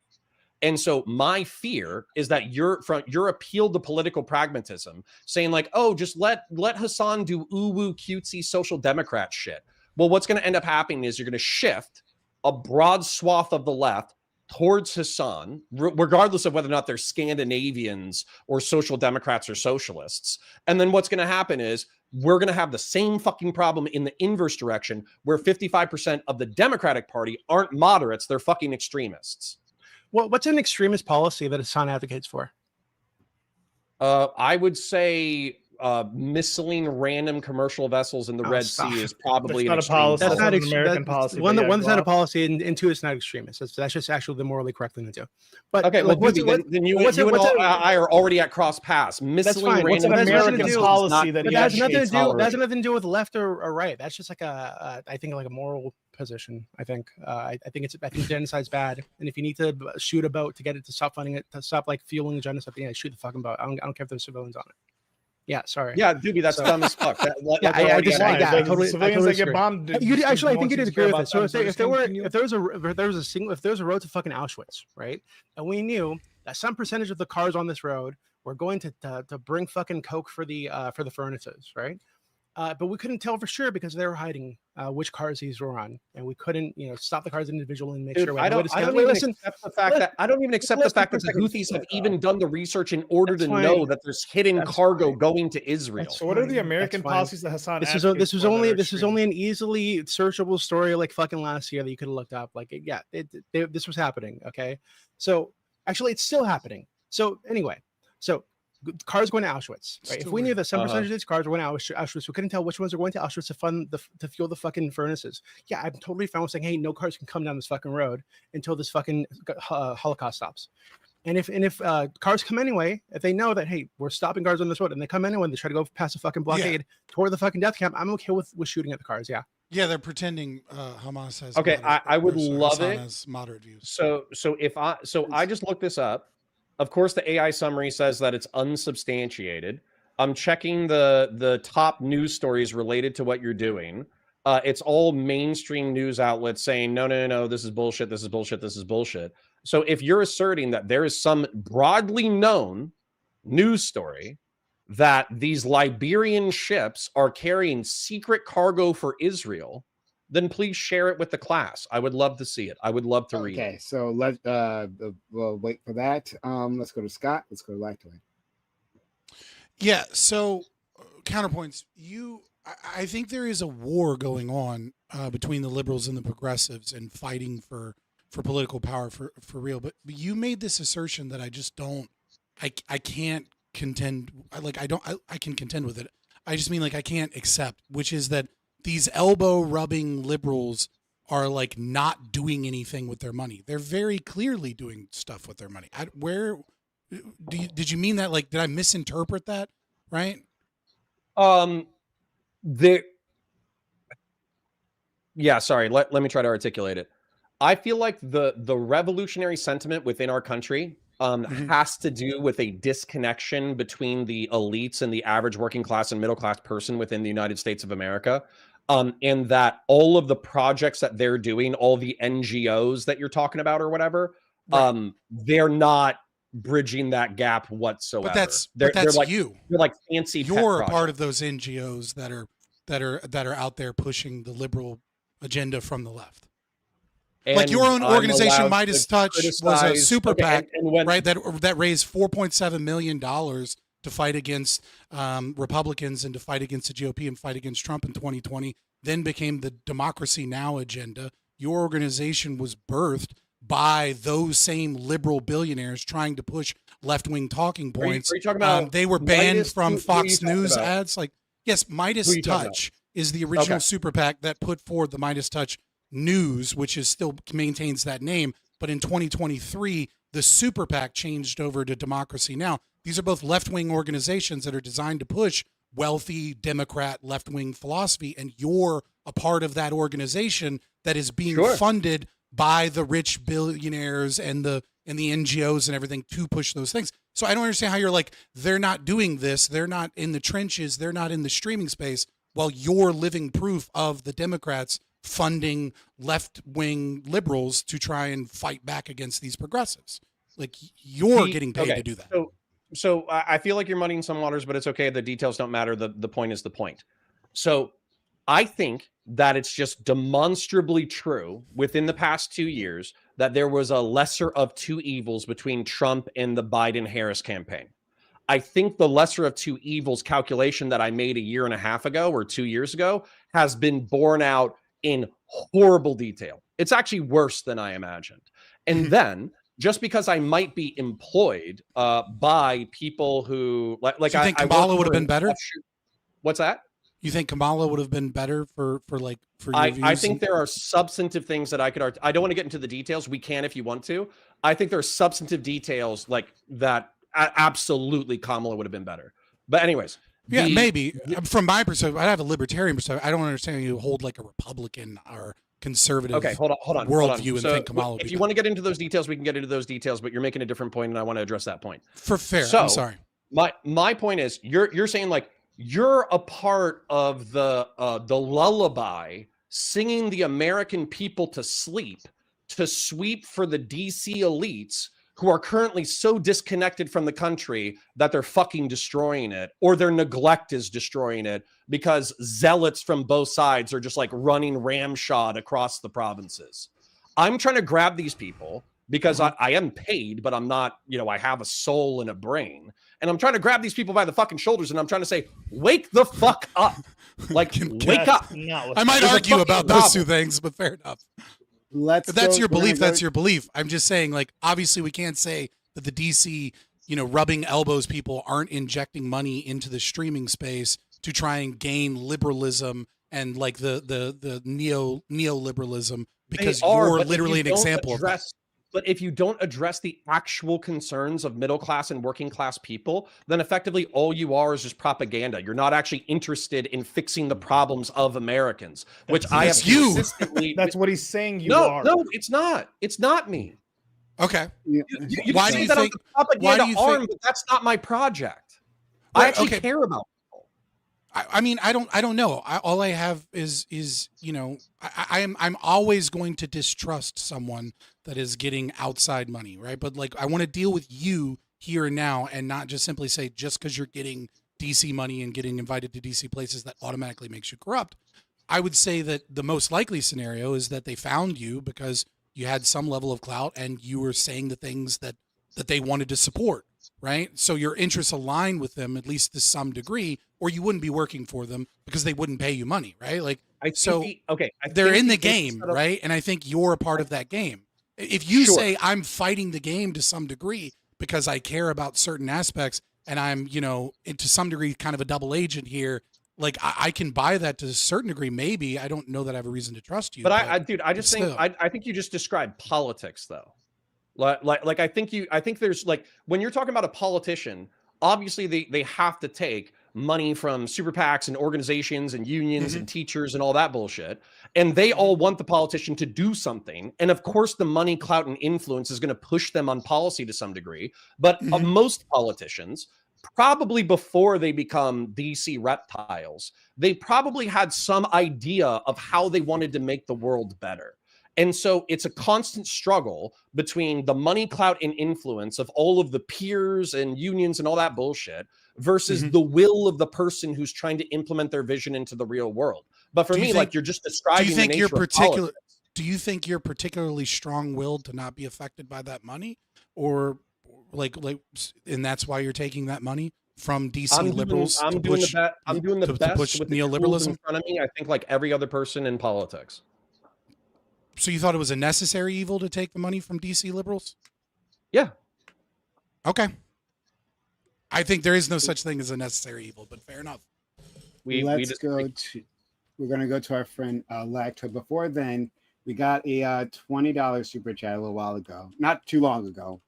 And so my fear is that your appeal to political pragmatism, saying like, oh, just let Hassan do ooh-woo cutesy social democrat shit. Well, what's going to end up happening is you're going to shift a broad swath of the left towards Hassan, regardless of whether or not they're Scandinavians or social democrats or socialists. And then what's going to happen is we're going to have the same fucking problem in the inverse direction, where 55% of the Democratic Party aren't moderates, they're fucking extremists. Well, what's an extremist policy that Hassan advocates for? I would say missiling random commercial vessels in the Red Sea is probably That's not a policy. That's not an American policy. One's not a policy, and two, it's not extremist. That's just actually the morally correct thing to do. But okay, well, then you and I are already at cross paths. Missiling what's an American policy that he has nothing to do? That has nothing to do with left or right. That's just like I think like a moral position. I think genocide's bad, and if you need to shoot a boat to get it to stop funding it, to stop like fueling the genocide, yeah, shoot the fucking boat. I don't care if there's civilians on it. Yeah, sorry. Yeah, Doobie, that's dumb as fuck. I totally civilians that get bombed. I think you did agree with it. So if there was a road to fucking Auschwitz, right, and we knew that some percentage of the cars on this road were going to bring fucking coke for the furnaces, right? But we couldn't tell for sure because they were hiding which cars these were on, and we couldn't, stop the cars individually and make sure. I don't even accept the fact that the Houthis have even done the research in order to know that there's hidden cargo going to Israel. So what are the American policies that Hassan? This was only an easily searchable story like fucking last year that you could have looked up. Like, yeah, this was happening. Okay, so actually, it's still happening. So anyway, cars going to Auschwitz. Right? If we knew that some percentage of these cars were going to Auschwitz, we couldn't tell which ones are going to Auschwitz to fuel the fucking furnaces. Yeah, I'm totally fine with saying, hey, no cars can come down this fucking road until this fucking Holocaust stops. And if cars come anyway, if they know that, hey, we're stopping cars on this road, and they come anyway, and they try to go past a fucking blockade toward the fucking death camp, I'm okay with shooting at the cars. Yeah. Yeah, they're pretending Hamas has. Okay, I would love it. Has moderate views. So I just looked this up. Of course, the AI summary says that it's unsubstantiated. I'm checking the top news stories related to what you're doing. It's all mainstream news outlets saying, no, this is bullshit, this is bullshit, this is bullshit. So if you're asserting that there is some broadly known news story that these Liberian ships are carrying secret cargo for Israel, then please share it with the class. I would love to see it. I would love to read it. Okay, so we'll wait for that. Let's go to Scott. Let's go to Lactoid. Yeah, so counterpoints. I think there is a war going on between the liberals and the progressives and fighting for political power for real. But you made this assertion that I just don't. I can't contend. I can contend with it. I just mean like I can't accept, which is that these elbow-rubbing liberals are like not doing anything with their money. They're very clearly doing stuff with their money. Did you mean that? Like, did I misinterpret that? Right? Yeah, sorry. Let me try to articulate it. I feel like the revolutionary sentiment within our country has to do with a disconnection between the elites and the average working class and middle class person within the United States of America. And that all of the projects that they're doing, all the NGOs that you're talking about or whatever, they're not bridging that gap whatsoever. But that's like, you. You're like fancy. You're a part of those NGOs that are out there pushing the liberal agenda from the left. And like your own organization, Midas Touch, was a super PAC, right? That raised $4.7 million to fight against Republicans and to fight against the GOP and fight against Trump in 2020, then became the Democracy Now! Agenda. Your organization was birthed by those same liberal billionaires trying to push left-wing talking points. Are you talking about they were banned from Fox News ads. Like, yes, Midas Touch is the original super PAC that put forward the Midas Touch News, which is still maintains that name. But in 2023, the super PAC changed over to Democracy Now! These are both left-wing organizations that are designed to push wealthy Democrat left-wing philosophy, and you're a part of that organization that is being funded by the rich billionaires and the NGOs and everything to push those things. So I don't understand how you're like, they're not doing this, they're not in the trenches, they're not in the streaming space, while you're living proof of the Democrats funding left-wing liberals to try and fight back against these progressives. Like, you're getting paid to do that. So I feel like you're muddying some waters, but it's okay. The details don't matter. The point is the point. So I think that it's just demonstrably true within the past 2 years that there was a lesser of two evils between Trump and the Biden-Harris campaign. I think the lesser of two evils calculation that I made a year and a half ago or 2 years ago has been borne out in horrible detail. It's actually worse than I imagined. And then just because I might be employed by people who like so you think Kamala would have been better? What's that? You think Kamala would have been better for your views? I think there are substantive things that I could I don't want to get into the details. We can if you want to. I think there are substantive details like that. Absolutely, Kamala would have been better. But anyways, yeah, maybe from my perspective, I have a libertarian perspective. I don't understand you hold like a Republican or conservative. Okay, hold on. Worldview and so think Kamala. If you want to get into those details, we can get into those details. But you're making a different point, and I want to address that point. For fair, so, I'm sorry. My point is, you're saying like you're a part of the lullaby singing the American people to sleep to sweep for the DC elites who are currently so disconnected from the country that they're fucking destroying it, or their neglect is destroying it because zealots from both sides are just like running ramshod across the provinces. I'm trying to grab these people because I am paid, but I'm not, I have a soul and a brain. And I'm trying to grab these people by the fucking shoulders and I'm trying to say, wake the fuck up. Like, wake up. I might argue about those two things, but fair enough. If that's your belief, that's your belief. I'm just saying, like, obviously we can't say that the DC, rubbing elbows people aren't injecting money into the streaming space to try and gain liberalism and like the neoliberalism because you're literally an example of that. But if you don't address the actual concerns of middle class and working class people, then effectively all you are is just propaganda. You're not actually interested in fixing the problems of Americans, which I have consistently. That's what he's saying. You no, are. No, it's not. It's not me. Okay. You why do you that think? I'm the propaganda arm, but that's not my project. I actually care about. I mean, I don't know. All I have is I'm always going to distrust someone that is getting outside money, right? But like, I want to deal with you here and now, and not just simply say just because you're getting DC money and getting invited to DC places that automatically makes you corrupt. I would say that the most likely scenario is that they found you because you had some level of clout and you were saying the things that they wanted to support. Right. So your interests align with them, at least to some degree, or you wouldn't be working for them because they wouldn't pay you money. Right. Like, they're in the game. Right. And I think you're a part of that game. If you say I'm fighting the game to some degree because I care about certain aspects and I'm, to some degree, kind of a double agent here, like I can buy that to a certain degree. Maybe I don't know that I have a reason to trust you. But I think you just described politics, though. Like I think there's like when you're talking about a politician, obviously they have to take money from super PACs and organizations and unions and teachers and all that bullshit. And they all want the politician to do something. And of course, the money, clout, and influence is going to push them on policy to some degree. But most politicians, probably before they become DC reptiles, they probably had some idea of how they wanted to make the world better. And so it's a constant struggle between the money, clout, and influence of all of the peers and unions and all that bullshit versus the will of the person who's trying to implement their vision into the real world. But for me, like you're just describing the nature of politics. Do you think you're particularly strong-willed to not be affected by that money, or like, and that's why you're taking that money from DC liberals? I'm doing the best push with neoliberalism in front of me. I think like every other person in politics. So you thought it was a necessary evil to take the money from DC liberals? Yeah. Okay. I think there is no such thing as a necessary evil, but fair enough. We're going to go to our friend Lacto. Before then, we got a $20 super chat a little while ago. Not too long ago.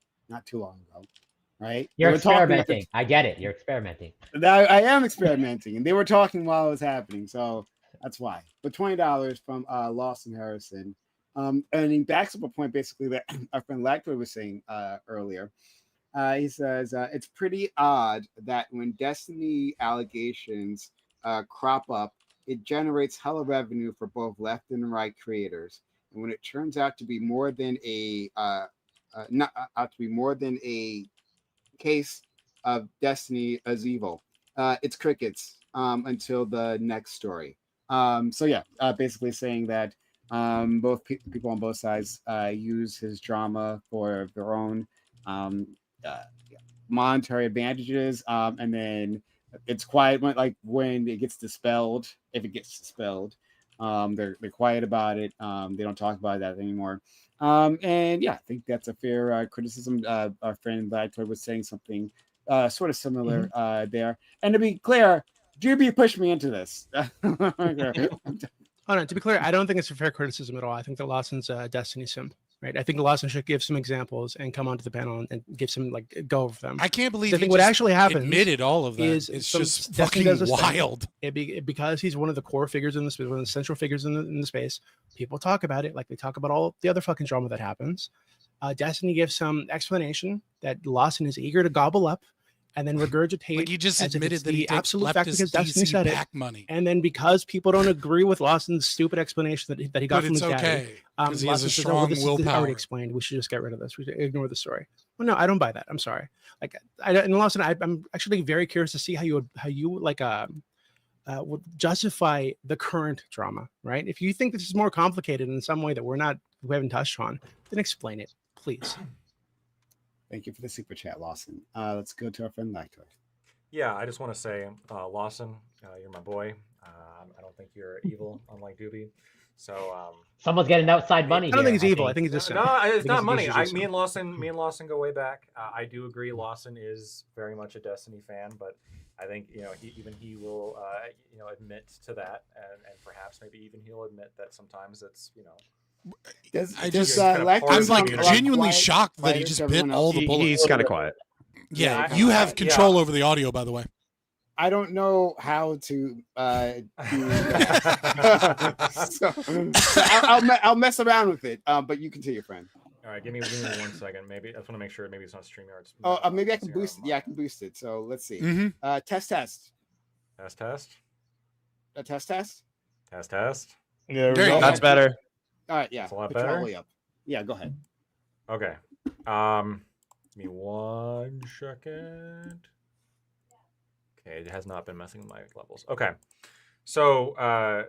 right? You're They were talking about experimenting. I get it. You're experimenting. I am experimenting, and they were talking while it was happening, so that's why. But $20 from Lawson Harrison, and he backs up a point basically that our friend Lactoid was saying earlier. He says it's pretty odd that when Destiny allegations crop up, it generates hella revenue for both left and right creators, and when it turns out to be more than a case of Destiny as evil, it's crickets until the next story. So yeah, basically saying that both people on both sides use his drama for their own monetary advantages, and then it's quiet when it gets dispelled. If it gets dispelled, they're quiet about it. They don't talk about that anymore. And yeah, I think that's a fair criticism. Our friend Lactoid was saying something sort of similar there. And to be clear, GB pushed me into this. Oh, no, to be clear, I don't think it's a fair criticism at all. I think that Lawson's a Destiny simp, right? I think Lawson should give some examples and come onto the panel and give some go over them. I can't believe I think what actually happens admitted all of that. Is it's just Destiny fucking does this thing. wild. Because he's one of the core figures in the space, one of the central figures in the space. People talk about it like they talk about all the other fucking drama that happens. Destiny gives some explanation that Lawson is eager to gobble up, and then regurgitate. Like he just as if admitted it's that the he absolute left fact his because Destiny DC said back it. money. And then because people don't agree with Lawson's stupid explanation that he got But from his it's daddy, okay, 'cause he has a Lawson says, strong this is willpower. already explained. We should just get rid of this. We should ignore the story. Well, no, I don't buy that. I'm sorry. And Lawson, I'm actually very curious to see how you would justify the current drama, right? If you think this is more complicated in some way that we haven't touched on, then explain it, please. Thank you for the super chat, Lawson. Let's go to our friend Lactoid. Yeah, I just want to say, Lawson, you're my boy. I don't think you're evil, unlike Doobie. So someone's getting outside money. I don't here, think he's evil. I think he's just no, it's not money. He's Me and Lawson go way back. I do agree. Lawson is very much a Destiny fan, but I think he will admit to that, and perhaps maybe even he'll admit that sometimes it's I'm genuinely shocked that he just bit all the bullets. He's kind of quiet. Yeah, you have control over the audio, by the way. I don't know how to do that. so I'll mess around with it, but you continue, friend. All right, give me 1 second. Maybe I just want to make sure maybe it's not StreamYard. Oh, maybe I can boost it. Yeah, I can boost it. So let's see. Test. Test. Test. Yeah, that's better. All right, yeah. That's a lot Put your better. all the way up. Yeah, go ahead. Okay. Give me 1 second. Okay, it has not been messing with my levels. Okay. So,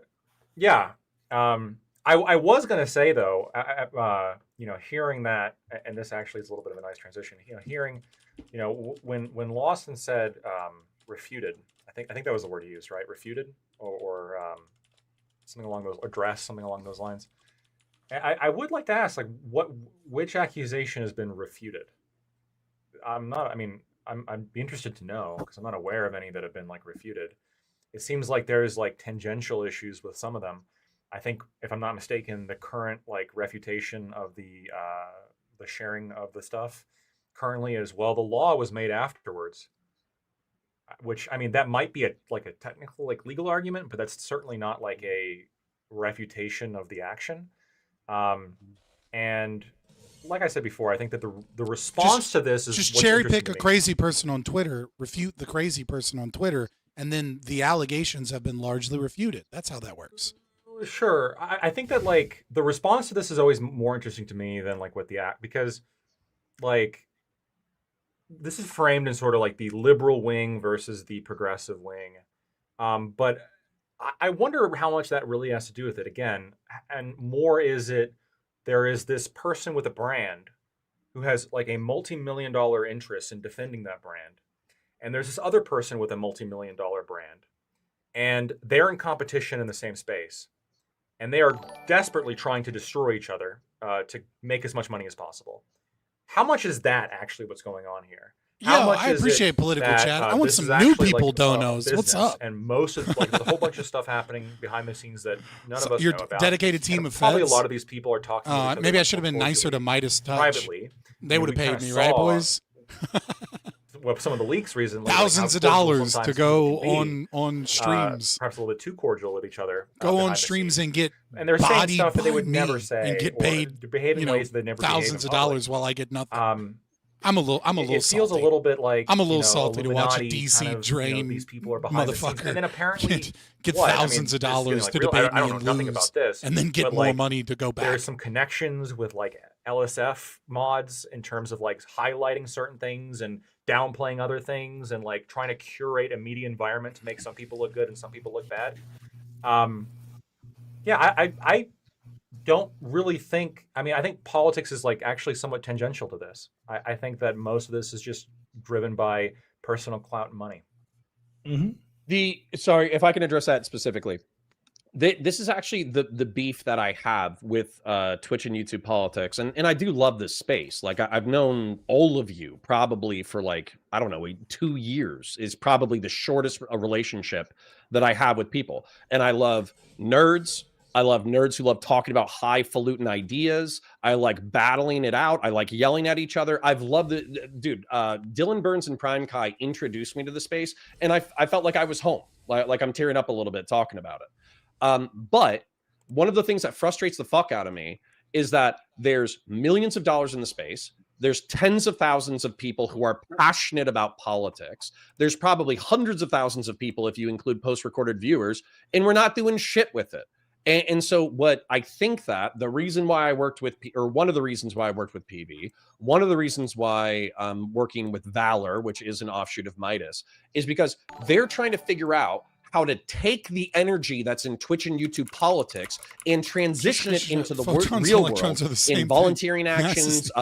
yeah. I was gonna say though, hearing that, and this actually is a little bit of a nice transition. Hearing, when Lawson said refuted, I think that was the word he used, right? Refuted, or something along those lines. I would like to ask, which accusation has been refuted? I'd be interested to know, because I'm not aware of any that have been refuted. It seems like there's tangential issues with some of them. I think, if I'm not mistaken, the current refutation of the sharing of the stuff currently is, well, the law was made afterwards, which that might be a technical legal argument, but that's certainly not a refutation of the action. And like I said before, I think that the response to this is just what's cherry interesting pick a to me. crazy person on Twitter, refute the crazy person on Twitter, and then the allegations have been largely refuted. That's how that works. Sure. I think that the response to this is always more interesting to me than what the act, because this is framed in sort of the liberal wing versus the progressive wing. But I wonder how much that really has to do with it again. And more is it, there is this person with a brand who has a multi-million-dollar interest in defending that brand. And there's this other person with a multi-million-dollar brand. And they're in competition in the same space. And they are desperately trying to destroy each other to make as much money as possible. How much is that actually what's going on here? How much I is appreciate it political that, chat. I want this some is new actually, people donos. business, What's up? And most of there's a whole bunch of stuff happening behind the scenes that none of us Your know about. dedicated team And of probably feds? a lot of these people are talking. To each other Maybe I should have been cordially, nicer to Midas Touch. privately. They would have we paid kinda me, right, saw- boys? with some of the leaks recently, thousands of like how cordial dollars to sometimes go people can be, on streams, perhaps a little bit too cordial with each other. go behind on the streams scenes. and get And they're saying bodied stuff that they by would never me say and get or paid, behave in you know, ways they never behave in thousands of public. dollars while I get nothing. I'm a little It feels salty. a little bit like I'm a little you know, salty to watch a Illuminati DC kind of, drain these people are behind the scenes. motherfucker And then apparently get what? thousands of this is dollars like to real- debate I don't me know and nothing lose, about this, and then get but, more like, money to go back. There's some connections with like LSF mods in terms of like highlighting certain things and downplaying other things and like trying to curate a media environment to make some people look good and some people look bad. I don't really think, I think politics is like actually somewhat tangential to this. I think that most of this is just driven by personal clout and money. Sorry, if I can address that specifically. This is actually the beef that I have with Twitch and YouTube politics. And I do love this space. Like I've known all of you probably for like, I don't know, 2 years is probably the shortest relationship that I have with people. And I love nerds. I love nerds who love talking about highfalutin ideas. I like battling it out. I like yelling at each other. I've loved it. Dude, Dylan Burns and Prime Kai introduced me to the space, and I felt like I was home. Like I'm tearing up a little bit talking about it. But one of the things that frustrates the fuck out of me is that there's millions of dollars in the space. There's tens of thousands of people who are passionate about politics. There's probably hundreds of thousands of people if you include post-recorded viewers, and we're not doing shit with it. And so what I think that the reason why I worked with, or one of the reasons why I worked with PB, one of the reasons why I'm working with Valor, which is an offshoot of Midas, is because they're trying to figure out how to take the energy that's in Twitch and YouTube politics and transition it into the real world in volunteering actions,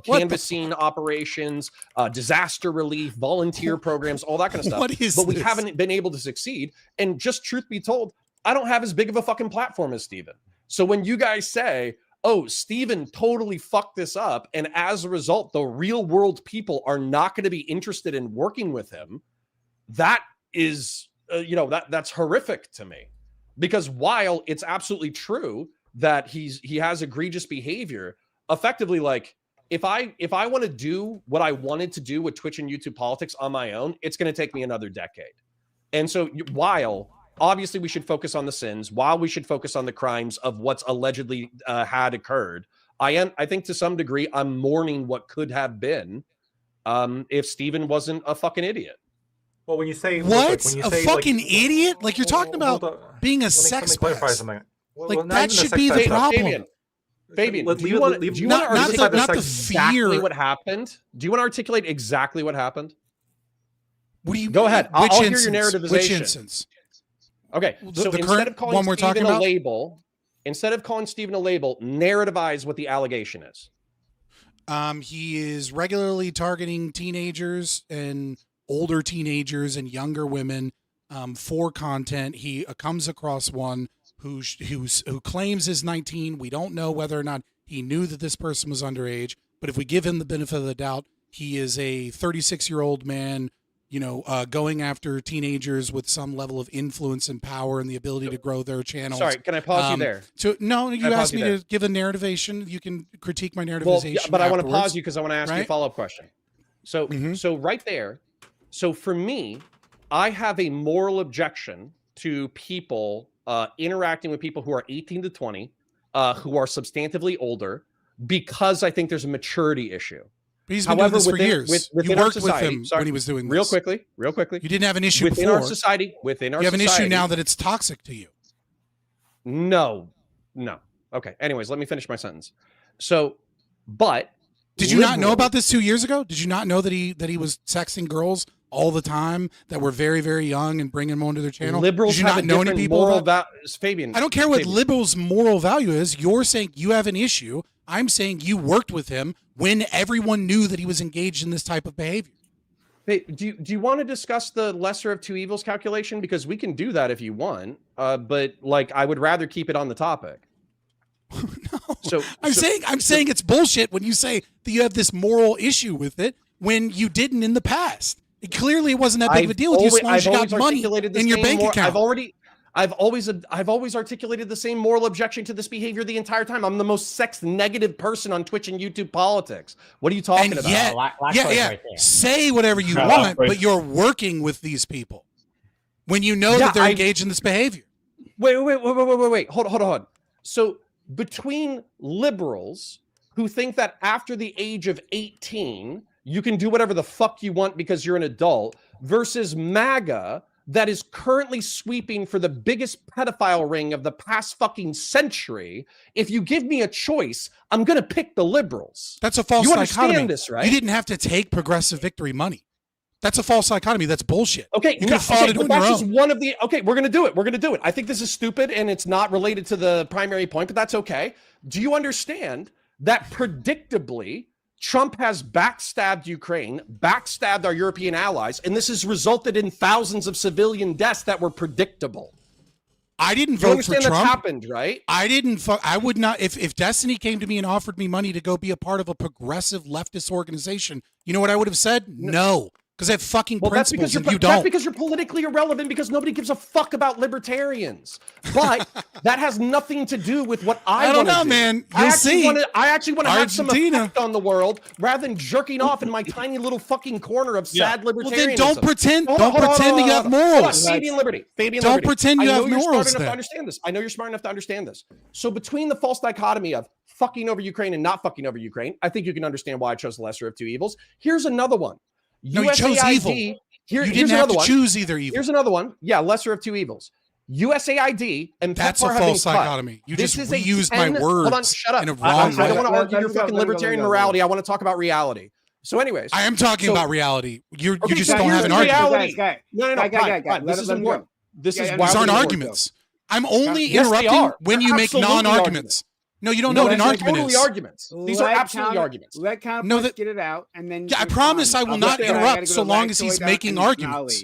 canvassing operations, disaster relief, volunteer programs, all that kind of stuff. But we haven't been able to succeed. And just truth be told, I don't have as big of a fucking platform as Steven. So when you guys say, oh, Steven totally fucked this up, and as a result, the real world people are not going to be interested in working with him, that is, that's horrific to me. Because while it's absolutely true that he has egregious behavior, effectively, like, if I want to do what I wanted to do with Twitch and YouTube politics on my own, it's going to take me another decade. And so while obviously we should focus on the sins, while we should focus on the crimes of what's allegedly had occurred, I think to some degree I'm mourning what could have been if Steven wasn't a fucking idiot. Well, when you say what when you a say, fucking like, idiot, like you're talking about being a sex pest. Like that should be the problem. Fabian, Let- do you want to not articulate the exactly fear. what happened? Do you want to articulate exactly what happened? What do you go ahead? Which I'll hear your instance? narrativization. Which instance? Okay, The- so the instead current of calling one we're talking Steven a about? label, narrativize what the allegation is. He is regularly targeting teenagers and older teenagers and younger women for content. He comes across one who claims is 19. We don't know whether or not he knew that this person was underage, but if we give him the benefit of the doubt, he is a 36-year-old man, going after teenagers with some level of influence and power and the ability to grow their channels. Sorry, can I pause you there? No, Can you I pause asked me you there? to give a narrativation. You can critique my narrativization. Well, yeah, but I want to afterwards, pause you because I want to ask you a right? follow-up question. So, so right there. So for me, I have a moral objection to people interacting with people who are 18 to 20, who are substantively older, because I think there's a maturity issue. But he's been doing this for years. Within You our worked with society, him when he was doing this. Real quickly. You didn't have an issue within before. our society. You have an issue now that it's toxic to you. No. Okay. Anyways, let me finish my sentence. So, but did you not know about this 2 years ago? Did you not know that he was sexting girls all the time that were very, very young and bringing them onto their channel? Liberals Did you have not a know any different people moral about- Fabian, I don't care what Fabian. liberals' moral value is. You're saying you have an issue. I'm saying you worked with him when everyone knew that he was engaged in this type of behavior. Hey, do you want to discuss the lesser of two evils calculation? Because we can do that if you want, but like I would rather keep it on the topic. So I'm saying it's bullshit when you say that you have this moral issue with it when you didn't in the past. It clearly wasn't that big of a deal with you as long as you got money in your bank account. I've always articulated the same moral objection to this behavior the entire time. I'm the most sex negative person on Twitch and YouTube politics. What are you talking about? Right, say whatever you want, but you're working with these people when you know that they're engaged in this behavior. Wait. Hold on. So between liberals who think that after the age of 18, you can do whatever the fuck you want because you're an adult, versus MAGA that is currently sweeping for the biggest pedophile ring of the past fucking century, if you give me a choice, I'm going to pick the liberals. That's a false dichotomy. dichotomy. You understand this, right? You didn't have to take progressive victory money. That's a false dichotomy. That's bullshit. Okay, you could have fought it on your just own. one of the. Okay, we're gonna do it. We're gonna do it. I think this is stupid and it's not related to the primary point, but that's okay. Do you understand that predictably Trump has backstabbed Ukraine, backstabbed our European allies, and this has resulted in thousands of civilian deaths that were predictable? I didn't You vote for understand Trump. that's happened, right? I would not. If Destiny came to me and offered me money to go be a part of a progressive leftist organization, you know what I would have said? No. Because I have fucking principles and you don't. That's because you're politically irrelevant because nobody gives a fuck about libertarians. But that has nothing to do with what I don't wanna know, do. man. I You'll actually see. I actually want to have some Argentina. effect on the world rather than jerking off in my tiny little fucking corner of sad libertarianism. Well, then don't pretend. Hold on, Don't pretend that you have morals. Fabian Liberty. Fabian Don't Liberty. pretend you I know have you're morals smart enough then. to understand this. I know you're smart enough to understand this. So between the false dichotomy of fucking over Ukraine and not fucking over Ukraine, I think you can understand why I chose the lesser of two evils. Here's another one. No, you chose evil. You didn't have to choose either evil. Here's another one. Yeah, lesser of two evils. USAID and That's PEPFAR a have been false cut. dichotomy. You This just is a reused my 10 words Hold on, shut up. in a wrong I don't way. want to argue your Let fucking me go. libertarian morality. I want to talk about reality. So anyways. I am talking about reality. You Okay, just so don't have an here's argument. reality. Guy. No. Fine. This is important. This is These wildly aren't important, arguments. I'm only Yes, they interrupting are. when They're you make absolutely non-arguments. arguments. No, you don't know what an they're argument totally is. arguments. These are absolutely arguments. Let Counterpunch No, get it out, and then Yeah, I promise I will not interrupt so long as he's making arguments.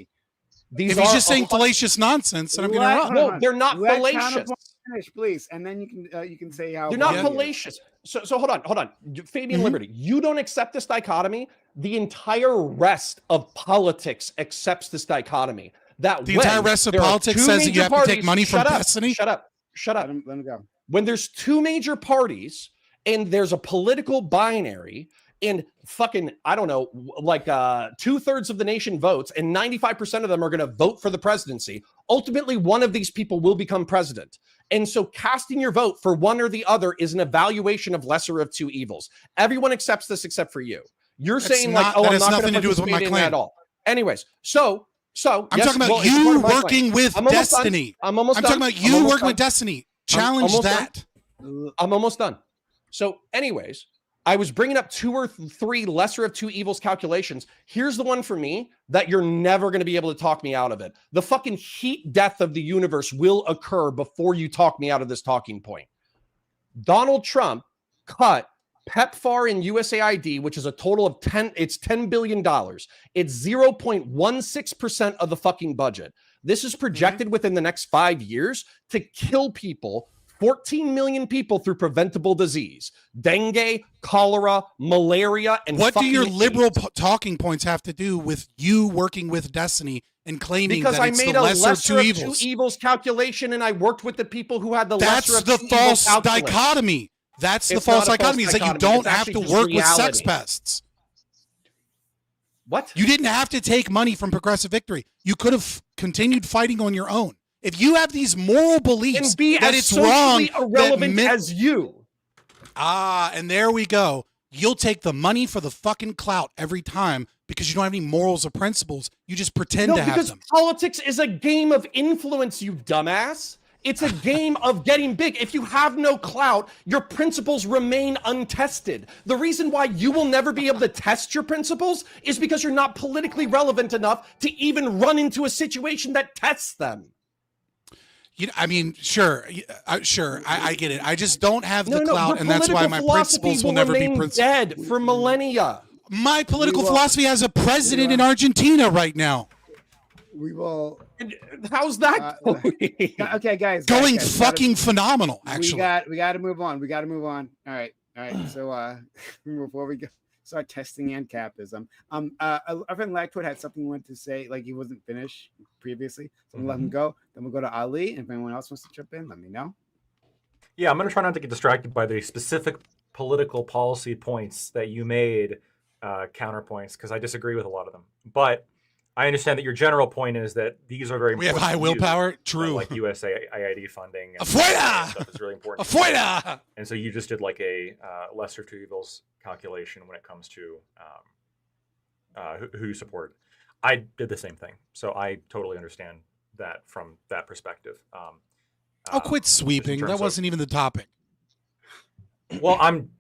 If he's just saying fallacious nonsense, then I'm going to interrupt. No, they're not Let fallacious. Counterpunch finish, please, and then you can say how They're not Yeah. fallacious. So hold on. Fabian Liberty, you don't accept this dichotomy. The entire rest of politics accepts this dichotomy. That The entire rest of politics says that you have to take money from Destiny? Shut up. Let him go. When there's two major parties and there's a political binary and fucking, I don't know, like 2/3 of the nation votes and 95% of them are going to vote for the presidency, ultimately one of these people will become president. And so casting your vote for one or the other is an evaluation of lesser of two evils. Everyone accepts this except for you. You're saying that I'm has not nothing going to do with what my participate in claim. that at all. Anyways, so I'm yes, talking about well, it's part you of my claim. working with I'm almost done. Destiny. I'm almost I'm done. talking about I'm you almost working done. with Destiny. I'm Challenge almost that. done. I'm almost done. So anyways, I was bringing up 2 or 3 lesser of two evils calculations. Here's the one for me that you're never going to be able to talk me out of it. The fucking heat death of the universe will occur before you talk me out of this talking point. Donald Trump cut PEPFAR and USAID, which is a total of $10 billion. It's 0.16% of the fucking budget. This is projected within the next 5 years to kill people, 14 million people through preventable disease, dengue, cholera, malaria, and What do your fucking liberal AIDS. talking points have to do with you working with Destiny and claiming Because that I it's made the a lesser of two lesser of evils? two evils calculation, and I worked with the people who had the That's lesser of the two false evils calculus. dichotomy. That's the It's false not a dichotomy. Is that you dichotomy. don't It's have actually to just work with sex reality. pests. What? You didn't have to take money from Progressive Victory. You could have continued fighting on your own. If you have these moral beliefs And be that as it's wrong, socially irrelevant as you. And there we go. You'll take the money for the fucking clout every time because you don't have any morals or principles. You just pretend to have because them. politics is a game of influence, you dumbass. It's a game of getting big. If you have no clout, your principles remain untested. The reason why you will never be able to test your principles is because you're not politically relevant enough to even run into a situation that tests them. I mean, sure, I get it. I just don't have the your clout, and that's why my political principles philosophy will never be remain principles. dead for millennia. My political philosophy has a president in Argentina right now. We will. How's that going? Okay, guys. Going guys, fucking phenomenal, actually. We got to move on. All right. So before we go, start testing ANCAPism. Our friend Lactoid had something he wanted to say, like he wasn't finished previously. So I'm gonna let him go. Then we'll go to Ali, and if anyone else wants to jump in, let me know. Yeah, I'm going to try not to get distracted by the specific political policy points that you made, counterpoints, because I disagree with a lot of them. But I understand that your general point is that these are very We have important high to you, willpower. True. like USAID funding and Afuera! stuff is really important. Afuera! And so you just did like a lesser of two evils calculation when it comes to who you support. I did the same thing, so I totally understand that from that perspective. I'll quit sweeping. That wasn't even the topic. Well, I'm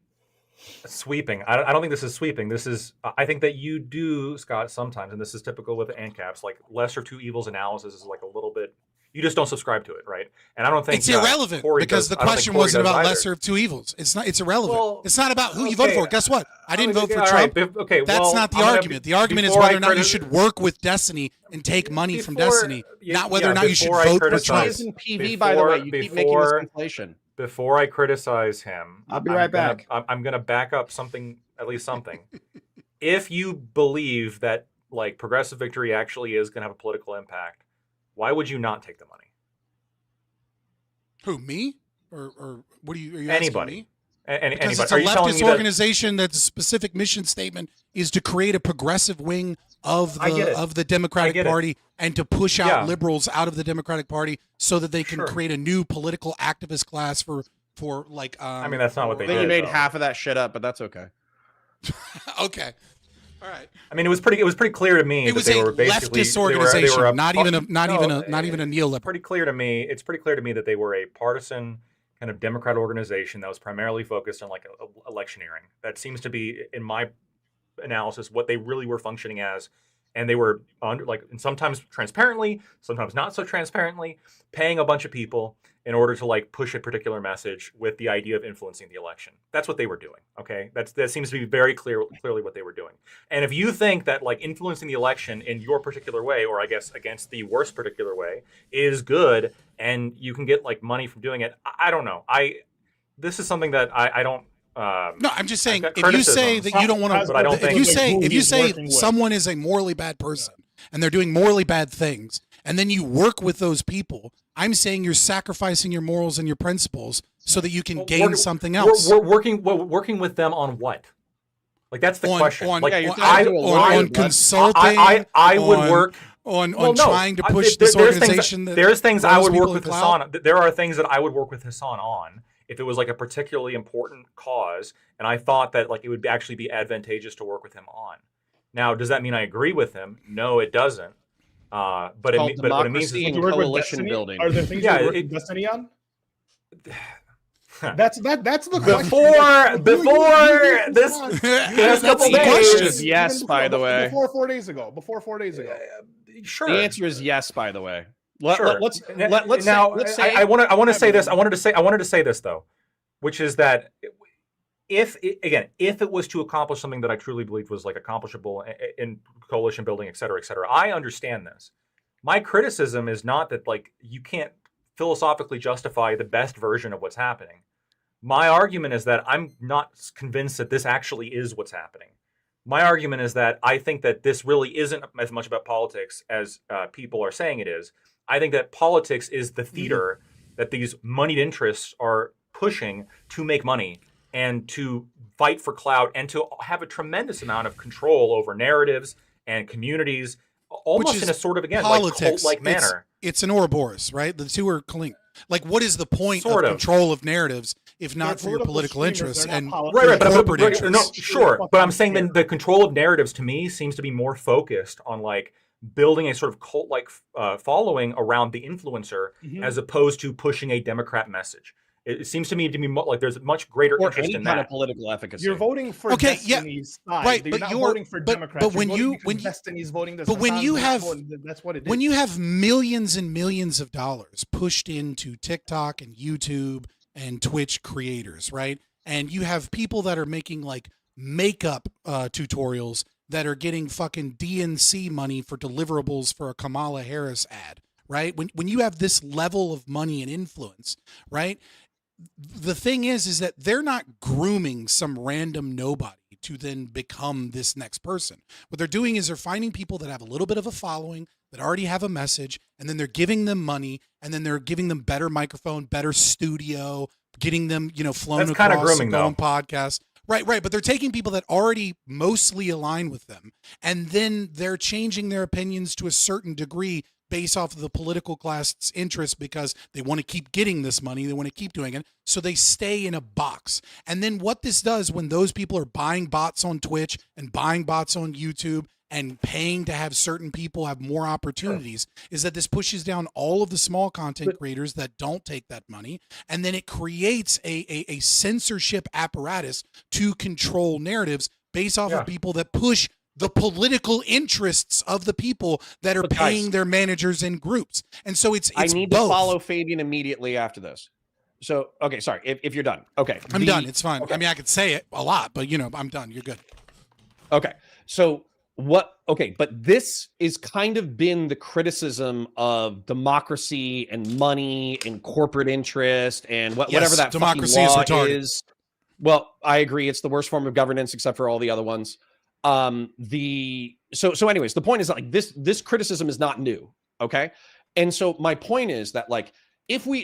sweeping. I don't think this is sweeping. This is, I think that you do, Scott, sometimes, and this is typical with ANCAPs, like lesser two evils analysis is like a little bit, you just don't subscribe to it, right? And I don't think it's irrelevant because the question wasn't about lesser of two evils. It's not. It's irrelevant. Well, it's not about who you voted for. Guess what? I didn't vote for Trump. Okay, that's not the argument. The argument is whether or not you should work with Destiny and take money from Destiny, not whether or not you should vote for Trump. PV, by the way, you keep making this conflation. Before I criticize him, I'll be right back. I'm going to back up something, at least something. If you believe that like progressive victory actually is going to have a political impact, why would you not take the money? Who, me? Or what are you anybody? Asking me? Because anybody. it's a leftist organization that's specific mission statement is to create a progressive wing of the Democratic Party and to push out liberals out of the Democratic Party so that they can create a new political activist class for like. I mean, that's not what they did. I think you made half of that shit up, but that's okay. Okay. All right. I mean, it was pretty clear to me that they were basically leftist organization, they were not even a neoliberal. Pretty clear to me. It's pretty clear to me that they were a partisan kind of Democrat organization that was primarily focused on like electioneering. That seems to be, in my analysis, what they really were functioning as, and they were and sometimes transparently, sometimes not so transparently, paying a bunch of people in order to like push a particular message with the idea of influencing the election. That's what they were doing. Okay, that seems to be very clearly what they were doing. And if you think that like influencing the election in your particular way, or I guess against the worst particular way, is good, and you can get like money from doing it, I don't know. This is something that I don't. No, I'm just saying. If you say that you don't want to, if you say someone is a morally bad person and they're doing morally bad things, and then you work with those people, I'm saying you're sacrificing your morals and your principles so that you can gain something else. We're working with them on what? Like that's the question. On consulting. I would work on trying to push this organization. There's things I would work with Hassan. There are things that I would work with Hassan on if it was like a particularly important cause, and I thought that like it would actually be advantageous to work with him on. Now, does that mean I agree with him? No, it doesn't. But what it means is coalition building. Are there things you work with Destiny on? That's the question. Before this couple days is yes, by the way. Before 4 days ago. Sure. The answer is yes, by the way. Let's say I want to say this. I wanted to say this though, which is that if it was to accomplish something that I truly believed was like accomplishable in coalition building, et cetera, I understand this. My criticism is not that like you can't philosophically justify the best version of what's happening. My argument is that I'm not convinced that this actually is what's happening. My argument is that I think that this really isn't as much about politics as people are saying it is. I think that politics is the theater that these moneyed interests are pushing to make money and to fight for clout and to have a tremendous amount of control over narratives and communities, almost in a sort of, again, politics, like cult-like manner. It's an Ouroboros, right? The two are linked. Like, what is the point of control of narratives if not for your political interests and corporate interests? No, sure, but I'm saying that the control of narratives to me seems to be more focused on like building a sort of cult-like following around the influencer as opposed to pushing a Democrat message. It seems to me to be like there's much greater interest in that. Kind of political efficacy. You're voting for Destiny's side. Right, you're not voting for Democrats. But when Destiny's voting this, but when you have that's what it is. When you have millions and millions of dollars pushed into TikTok and YouTube and Twitch creators, right? And you have people that are making like makeup tutorials that are getting fucking DNC money for deliverables for a Kamala Harris ad, right? When you have this level of money and influence, right? The thing is that they're not grooming some random nobody to then become this next person. What they're doing is they're finding people that have a little bit of a following, that already have a message, and then they're giving them money, and then they're giving them better microphone, better studio, getting them, flown That's kind of across grooming, and go on though. podcasts. Right. But they're taking people that already mostly align with them, and then they're changing their opinions to a certain degree based off of the political class's interest because they want to keep getting this money. They want to keep doing it. So they stay in a box. And then what this does when those people are buying bots on Twitch and buying bots on YouTube and paying to have certain people have more opportunities is that this pushes down all of the small content creators that don't take that money. And then it creates a censorship apparatus to control narratives based off of people that push the political interests of the people that are paying their managers in groups. And so it's I need both. to follow Fabian immediately after this. So, okay, sorry, if you're done. Okay. I'm done. It's fine. Okay. I mean, I could say it a lot, but I'm done. You're good. Okay. So but this is kind of been the criticism of democracy and money and corporate interest and whatever that democracy law is retarded. is. Well, I agree. It's the worst form of governance except for all the other ones. So anyways, the point is that like this criticism is not new. Okay. And so my point is that like,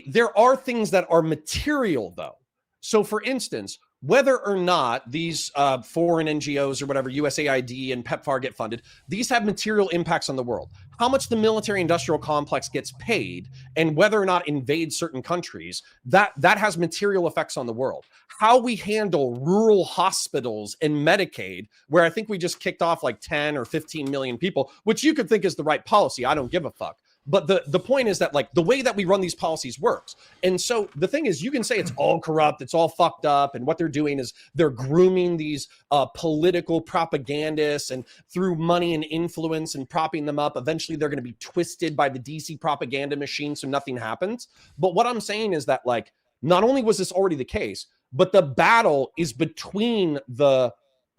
there are things that are material though. So for instance, whether or not these foreign NGOs or whatever, USAID and PEPFAR get funded, these have material impacts on the world. How much the military-industrial complex gets paid and whether or not invades certain countries, that has material effects on the world. How we handle rural hospitals and Medicaid, where I think we just kicked off like 10 or 15 million people, which you could think is the right policy. I don't give a fuck. But the point is that like the way that we run these policies works. And so the thing is, you can say it's all corrupt, it's all fucked up. And what they're doing is they're grooming these political propagandists and through money and influence and propping them up. Eventually they're going to be twisted by the DC propaganda machine. So nothing happens. But what I'm saying is that like, not only was this already the case, but the battle is between the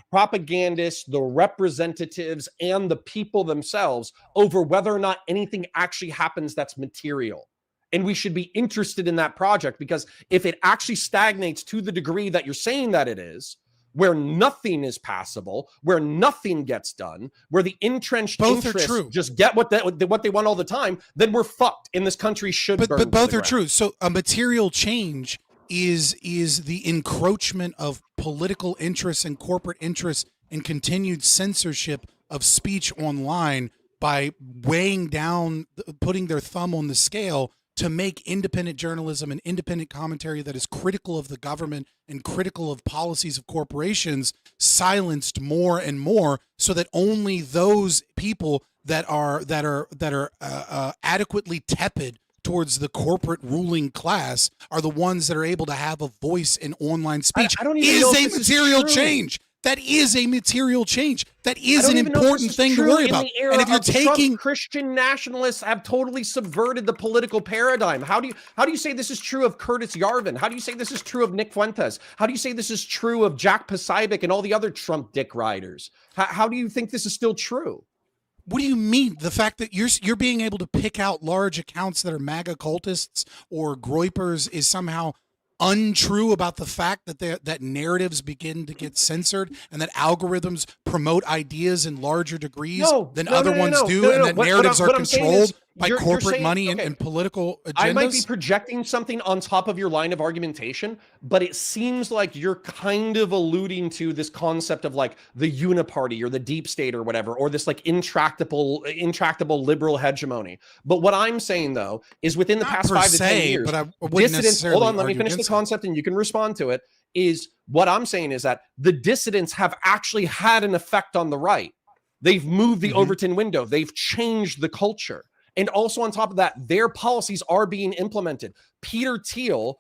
propagandists, the representatives, and the people themselves over whether or not anything actually happens that's material. And we should be interested in that project because if it actually stagnates to the degree that you're saying that it is, where nothing is passable, where nothing gets done, where the entrenched interests just get what they want all the time, then we're fucked. And this country should burn. But both are true. So a material change is the encroachment of political interests and corporate interests and continued censorship of speech online by weighing down, putting their thumb on the scale to make independent journalism and independent commentary that is critical of the government and critical of policies of corporations silenced more and more, so that only those people that are adequately tepid towards the corporate ruling class are the ones that are able to have a voice in online speech. I don't even know if is a this material is true. change. That is a material change. That is an important thing to worry about. And if you're taking Christian nationalists have totally subverted the political paradigm, how do you say this is true of Curtis Yarvin? How do you say this is true of Nick Fuentes? How do you say this is true of Jack Posobiec and all the other Trump dick riders? How do you think this is still true? What do you mean? The fact that you're being able to pick out large accounts that are MAGA cultists or groypers is somehow untrue about the fact that narratives begin to get censored and that algorithms promote ideas in larger degrees than other ones do, and that narratives are controlled by corporate money and political agendas? I might be projecting something on top of your line of argumentation, but it seems like you're kind of alluding to this concept of like the uniparty or the deep state or whatever, or this like intractable liberal hegemony. But what I'm saying though is within the past 5 to 10 years, but I wouldn't necessarily hold on, let me argue finish the against concept and you can respond to it. Is what I'm saying is that the dissidents have actually had an effect on the right. They've moved the Overton window. They've changed the culture. And also on top of that, their policies are being implemented. Peter Thiel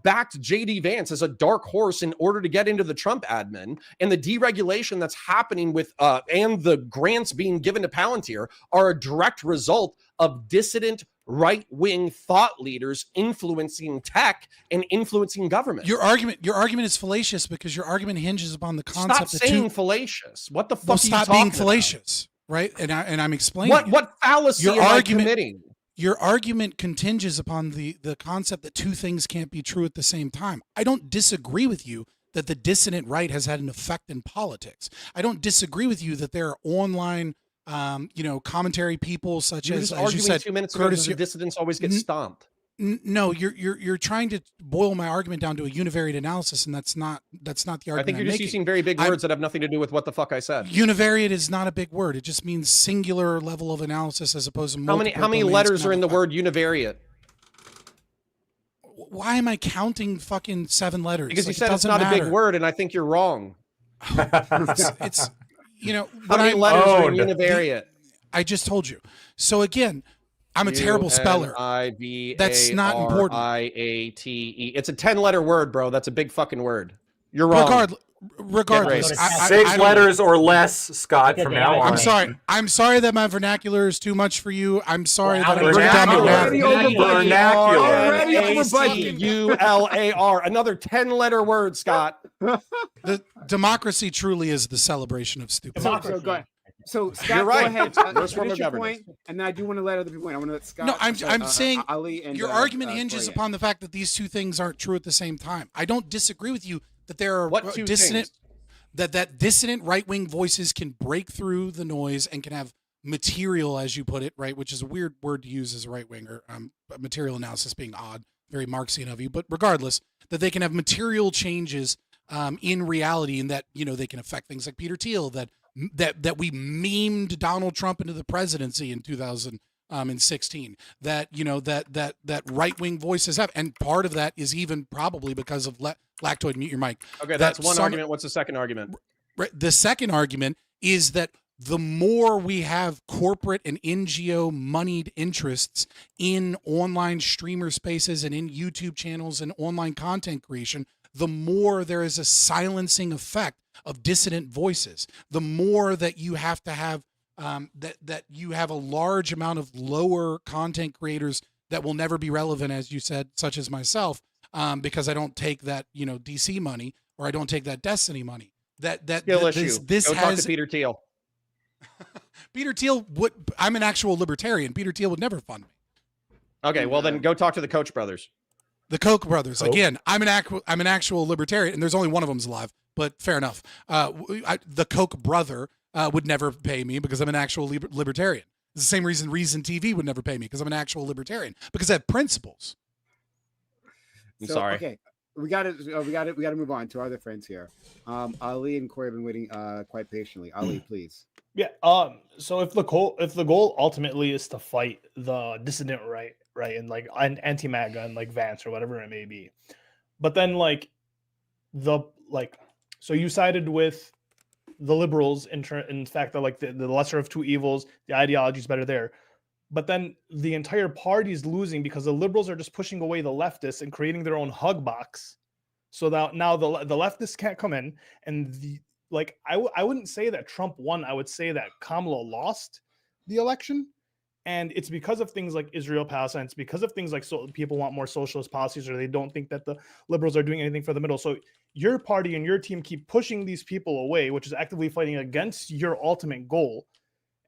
backed J.D. Vance as a dark horse in order to get into the Trump admin. And the deregulation that's happening with and the grants being given to Palantir are a direct result of dissident right-wing thought leaders influencing tech and influencing government. Your argument is fallacious because your argument hinges upon the concept Stop saying fallacious. What the fuck well, are you stop talking being fallacious, right? And I'm explaining what fallacy your am argument, I committing? Your argument continges upon the concept that two things can't be true at the same time. I don't disagree with you that the dissident right has had an effect in politics. I don't disagree with you that there are online, commentary people such You were as just you arguing said, 2 minutes ago that the dissidents always get stomped. No, you're trying to boil my argument down to a univariate analysis, and that's not the argument. I think you're I'm just making. using very big words that have nothing to do with what the fuck I said. Univariate is not a big word. It just means singular level of analysis as opposed to multiple. How many letters are in the word univariate? Why am I counting fucking 7 letters? Because you Like, said it it's not doesn't a big word, and I think you're wrong. it's how many letters are in univariate? I just told you. So again, I'm a terrible speller. That's not important. Univiate. It's a 10-letter word, bro. That's a big fucking word. You're wrong. Regardless, six letters or less, Scott. From now on, I'm sorry that my vernacular is too much for you. I'm sorry that I'm ULAR. Another 10-letter word, Scott. The democracy truly is the celebration of stupidity. So go ahead. So Scott, You're right. go ahead. First form Finish of your governance. point, and then I do want to let other people in. I want to let Scott. No, I'm saying Ali and your argument hinges Corey. upon the fact that these two things aren't true at the same time. I don't disagree with you that there are dissident right-wing voices can break through the noise and can have material, as you put it, right, which is a weird word to use as a right-winger, material analysis being odd, very Marxian of you, but regardless, that they can have material changes in reality, and that they can affect things like Peter Thiel, that we memed Donald Trump into the presidency in 2016. That right-wing voices have, and part of that is even probably because of lactoid. Mute your mic. Okay, that's one argument. What's the second argument? The second argument is that the more we have corporate and NGO moneyed interests in online streamer spaces and in YouTube channels and online content creation, the more there is a silencing effect of dissident voices. The more that you have to have that you have a large amount of lower content creators that will never be relevant, as you said, such as myself, because I don't take that DC money, or I don't take that Destiny money. This Go has talk to Peter Thiel. Peter Thiel would. I'm an actual libertarian. Peter Thiel would never fund me. Okay, well then go talk to the Koch brothers. The Koch brothers. Again, I'm an actual libertarian, and there's only one of them's alive. But fair enough. The Koch brother would never pay me because I'm an actual libertarian. It's the same reason Reason TV would never pay me, because I'm an actual libertarian, because I have principles. I'm sorry. Okay, we got to move on to our other friends here. Ali and Corey have been waiting quite patiently. Ali, please. Yeah. So if the goal ultimately is to fight the dissident right, and like anti-MAGA and like Vance or whatever it may be, but then so you sided with the liberals in fact that like the lesser of two evils, the ideology is better there, but then the entire party is losing because the liberals are just pushing away the leftists and creating their own hug box, so that now the leftists can't come in, and I wouldn't say that Trump won. I would say that Kamala lost the election. And it's because of things like Israel Palestine. It's because of things like people want more socialist policies, or they don't think that the liberals are doing anything for the middle. So your party and your team keep pushing these people away, which is actively fighting against your ultimate goal.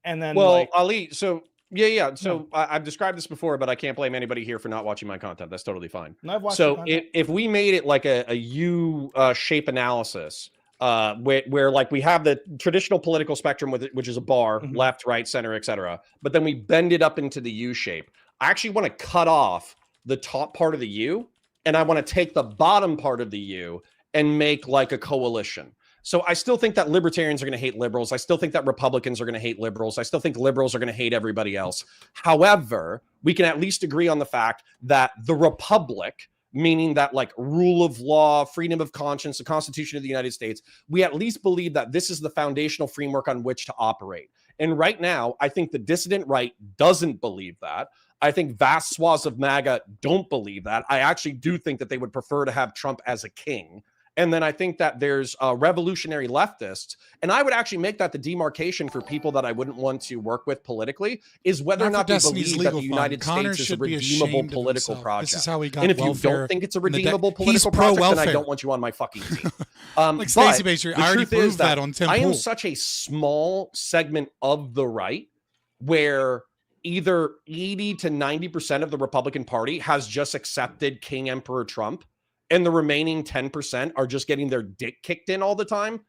And then, Ali, so yeah. So I've described this before, but I can't blame anybody here for not watching my content. That's totally fine. I've watched so if we made it like a U shape analysis, where like we have the traditional political spectrum with it, which is a bar, left, right, center, etc. But then we bend it up into the U shape. I actually want to cut off the top part of the U, and I want to take the bottom part of the U and make like a coalition. So I still think that libertarians are going to hate liberals. I still think that Republicans are going to hate liberals. I still think liberals are going to hate everybody else. However, we can at least agree on the fact that the Republic, meaning that like rule of law, freedom of conscience, the Constitution of the United States, we at least believe that this is the foundational framework on which to operate. And right now, I think the dissident right doesn't believe that. I think vast swaths of MAGA don't believe that. I actually do think that they would prefer to have Trump as a king. And then I think that there's revolutionary leftists, and I would actually make that the demarcation for people that I wouldn't want to work with politically, is whether or not they believe that the United States is a redeemable political project. This is how we got and if you don't think it's a redeemable political project, then I don't want you on my fucking team. Like Stacey Baker, I already proved that on Tim I am Pool. such a small segment of the right where either 80 to 90% of the Republican Party has just accepted King Emperor Trump and the remaining 10% are just getting their dick kicked in all the time,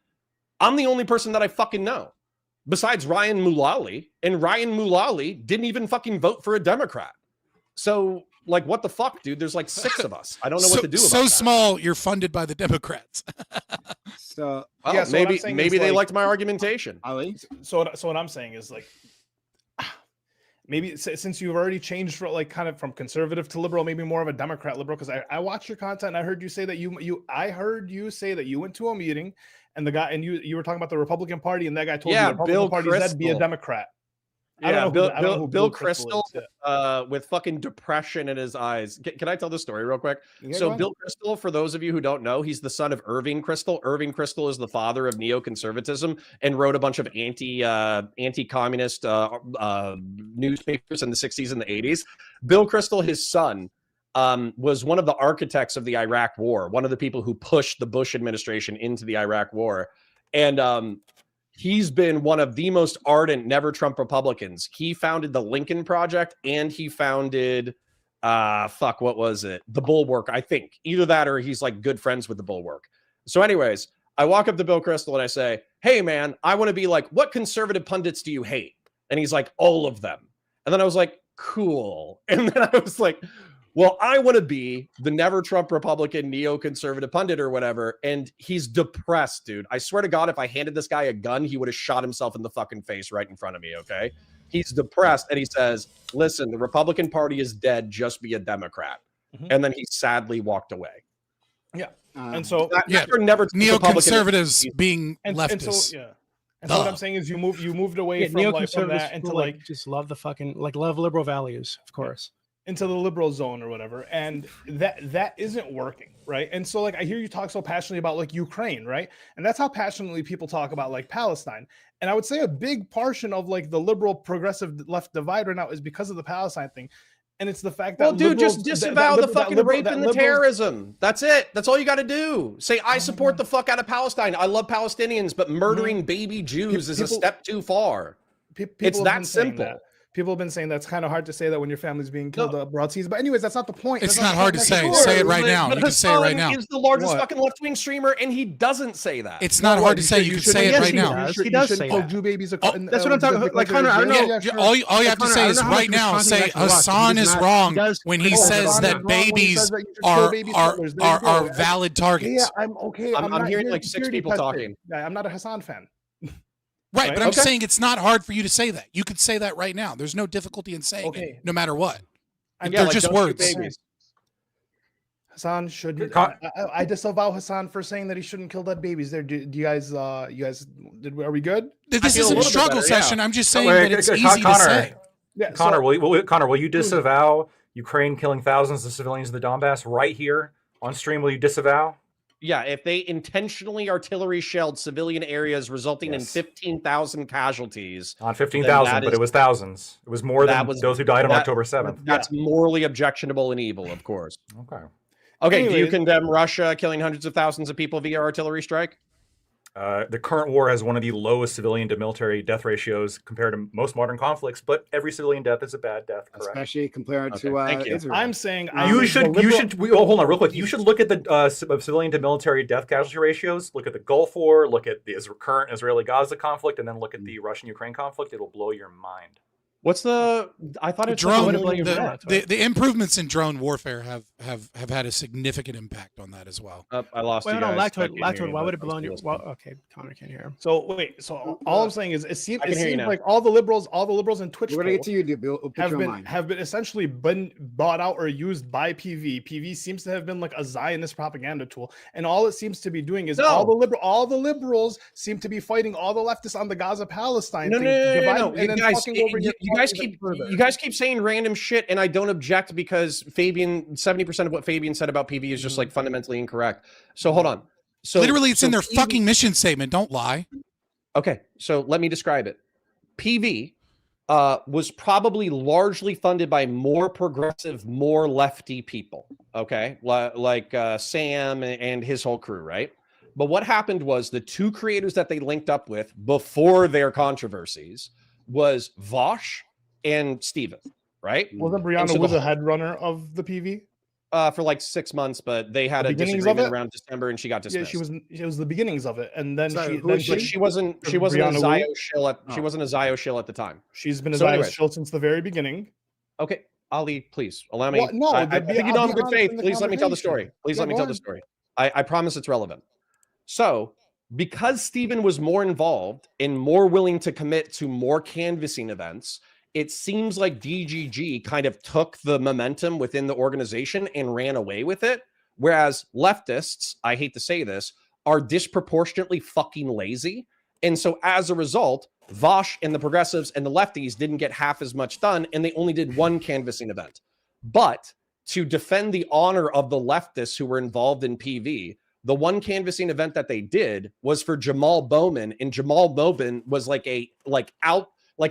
I'm the only person that I fucking know besides Ryan Mulally, and Ryan Mulally didn't even fucking vote for a Democrat. So, like, what the fuck, dude? There's like 6 of us. I don't know what to do about so that. small, you're funded by the Democrats. So, well, yeah, so maybe they liked my argumentation. So what I'm saying is, like, maybe since you've already changed for like kind of from conservative to liberal, maybe more of a Democrat liberal, because I watched your content and I heard you say that I heard you say that you went to a meeting and the guy and you were talking about the Republican Party and that guy told you the Republican Party said be a Democrat. Yeah, Bill Kristol with fucking depression in his eyes. Can I tell the story real quick? Yeah, so Bill Kristol, for those of you who don't know, he's the son of Irving Kristol. Irving Kristol is the father of neoconservatism and wrote a bunch of anti-communist newspapers in the 60s and the 80s. Bill Kristol, his son, was one of the architects of the Iraq War, one of the people who pushed the Bush administration into the Iraq War. And he's been one of the most ardent Never Trump Republicans. He founded the Lincoln Project and he founded, what was it? The Bulwark, I think. Either that or he's like good friends with the Bulwark. So anyways, I walk up to Bill Kristol and I say, hey man, I want to be like, what conservative pundits do you hate? And he's like, all of them. And then I was like, cool. And then I was like, well, I want to be the Never Trump Republican neoconservative pundit or whatever. And he's depressed, dude. I swear to God, if I handed this guy a gun, he would have shot himself in the fucking face right in front of me, okay? He's depressed and he says, listen, the Republican Party is dead. Just be a Democrat. Mm-hmm. And then he sadly walked away. Yeah. And so neoconservatives being leftists. And so, yeah. And so what I'm saying is you moved away from that into like just love the fucking love liberal values, of course. Into the liberal zone or whatever, and that isn't working, right? And so like I hear you talk so passionately about like Ukraine, right? And that's how passionately people talk about like Palestine. And I would say a big portion of like the liberal progressive left divide right now is because of the Palestine thing. And it's the fact that dude, just disavow the fucking rape and the terrorism. That's it. That's all you got to do. Say, I support the fuck out of Palestine. I love Palestinians, but murdering baby Jews is a step too far. It's that simple. People have been saying that's kind of hard to say that when your family's being killed abroad seas. But anyways, that's not the point. It's not hard to say. Say it right now. You can say it right now. He's the largest fucking left-wing streamer, and he doesn't say that. It's not hard to say. You can say it right now. He does say that. Jew babies. That's what I'm talking about. Like Connor, I don't know. All you have to say is right now. Say Hassan is wrong when he says that babies are valid targets. Yeah, I'm okay. I'm hearing like 6 people talking. I'm not a Hassan fan. Right, but I'm saying it's not hard for you to say that. You could say that right now. There's no difficulty in saying it, no matter what. They're just words. Hassan should. I disavow Hassan for saying that he shouldn't kill dead babies. There, do you guys? Are we good? This isn't a struggle session. I'm just saying that it's easy to say. Yeah, Connor, will you disavow Ukraine killing thousands of civilians in the Donbass right here on stream? Will you disavow? Yeah, if they intentionally artillery shelled civilian areas resulting in 15,000 casualties. Not 15,000, but it was thousands. It was more than those who died on October 7th. That's morally objectionable and evil, of course. Okay. Okay, anyways, do you condemn Russia killing hundreds of thousands of people via artillery strike? The current war has one of the lowest civilian to military death ratios compared to most modern conflicts, but every civilian death is a bad death, correct? Especially compared to Israel. I'm saying hold on real quick. You should look at the civilian to military death casualty ratios. Look at the Gulf War. Look at the current Israeli-Gaza conflict, and then look at the Russian-Ukraine conflict. It'll blow your mind. What's the? I thought it's drone. The improvements in drone warfare have had a significant impact on that as well. I lost. Wait, hold on, Lactoid. Why would it blow you? Well, okay, Connor can't hear him. So wait. So all I'm saying is, it seems like all the liberals in Twitch we're gonna get to you, Bill. have been essentially bought out or used by PV. PV seems to have been like a Zionist propaganda tool, and all it seems to be doing is all the liberals seem to be fighting all the leftists on the Gaza Palestine thing. No. You guys keep saying random shit, and I don't object because 70% of what Fabian said about PV is just like fundamentally incorrect. So hold on. So literally, it's in their fucking mission statement. Don't lie. Okay, so let me describe it. PV was probably largely funded by more progressive, more lefty people. Okay, like Sam and his whole crew, right? But what happened was the 2 creators that they linked up with before their controversies was Vosh and Steven, right? Wasn't Brianna the head runner of the PV? for like 6 months, but they had The a beginnings of disagreement it? around December, and she got Yeah, dismissed. it was the beginnings of it, and then Sorry, she who then is But she wasn't a Brianna Zio Wu? shill at she Oh. wasn't a Zio shill at the time. She's been a So Zio anyways. shill since the very beginning. Okay, Ali, please allow me. What? No, I the- think you know I'll I'm be good honest faith. in the Please let me tell the conversation. story. Please Yeah, let me go tell the ahead. story. I promise it's relevant. So, because Stephen was more involved and more willing to commit to more canvassing events, it seems like DGG kind of took the momentum within the organization and ran away with it. Whereas leftists, I hate to say this, are disproportionately fucking lazy. And so as a result, Vosh and the progressives and the lefties didn't get half as much done, and they only did one canvassing event. But to defend the honor of the leftists who were involved in PV, the one canvassing event that they did was for Jamal Bowman, and Jamal Bowman was like a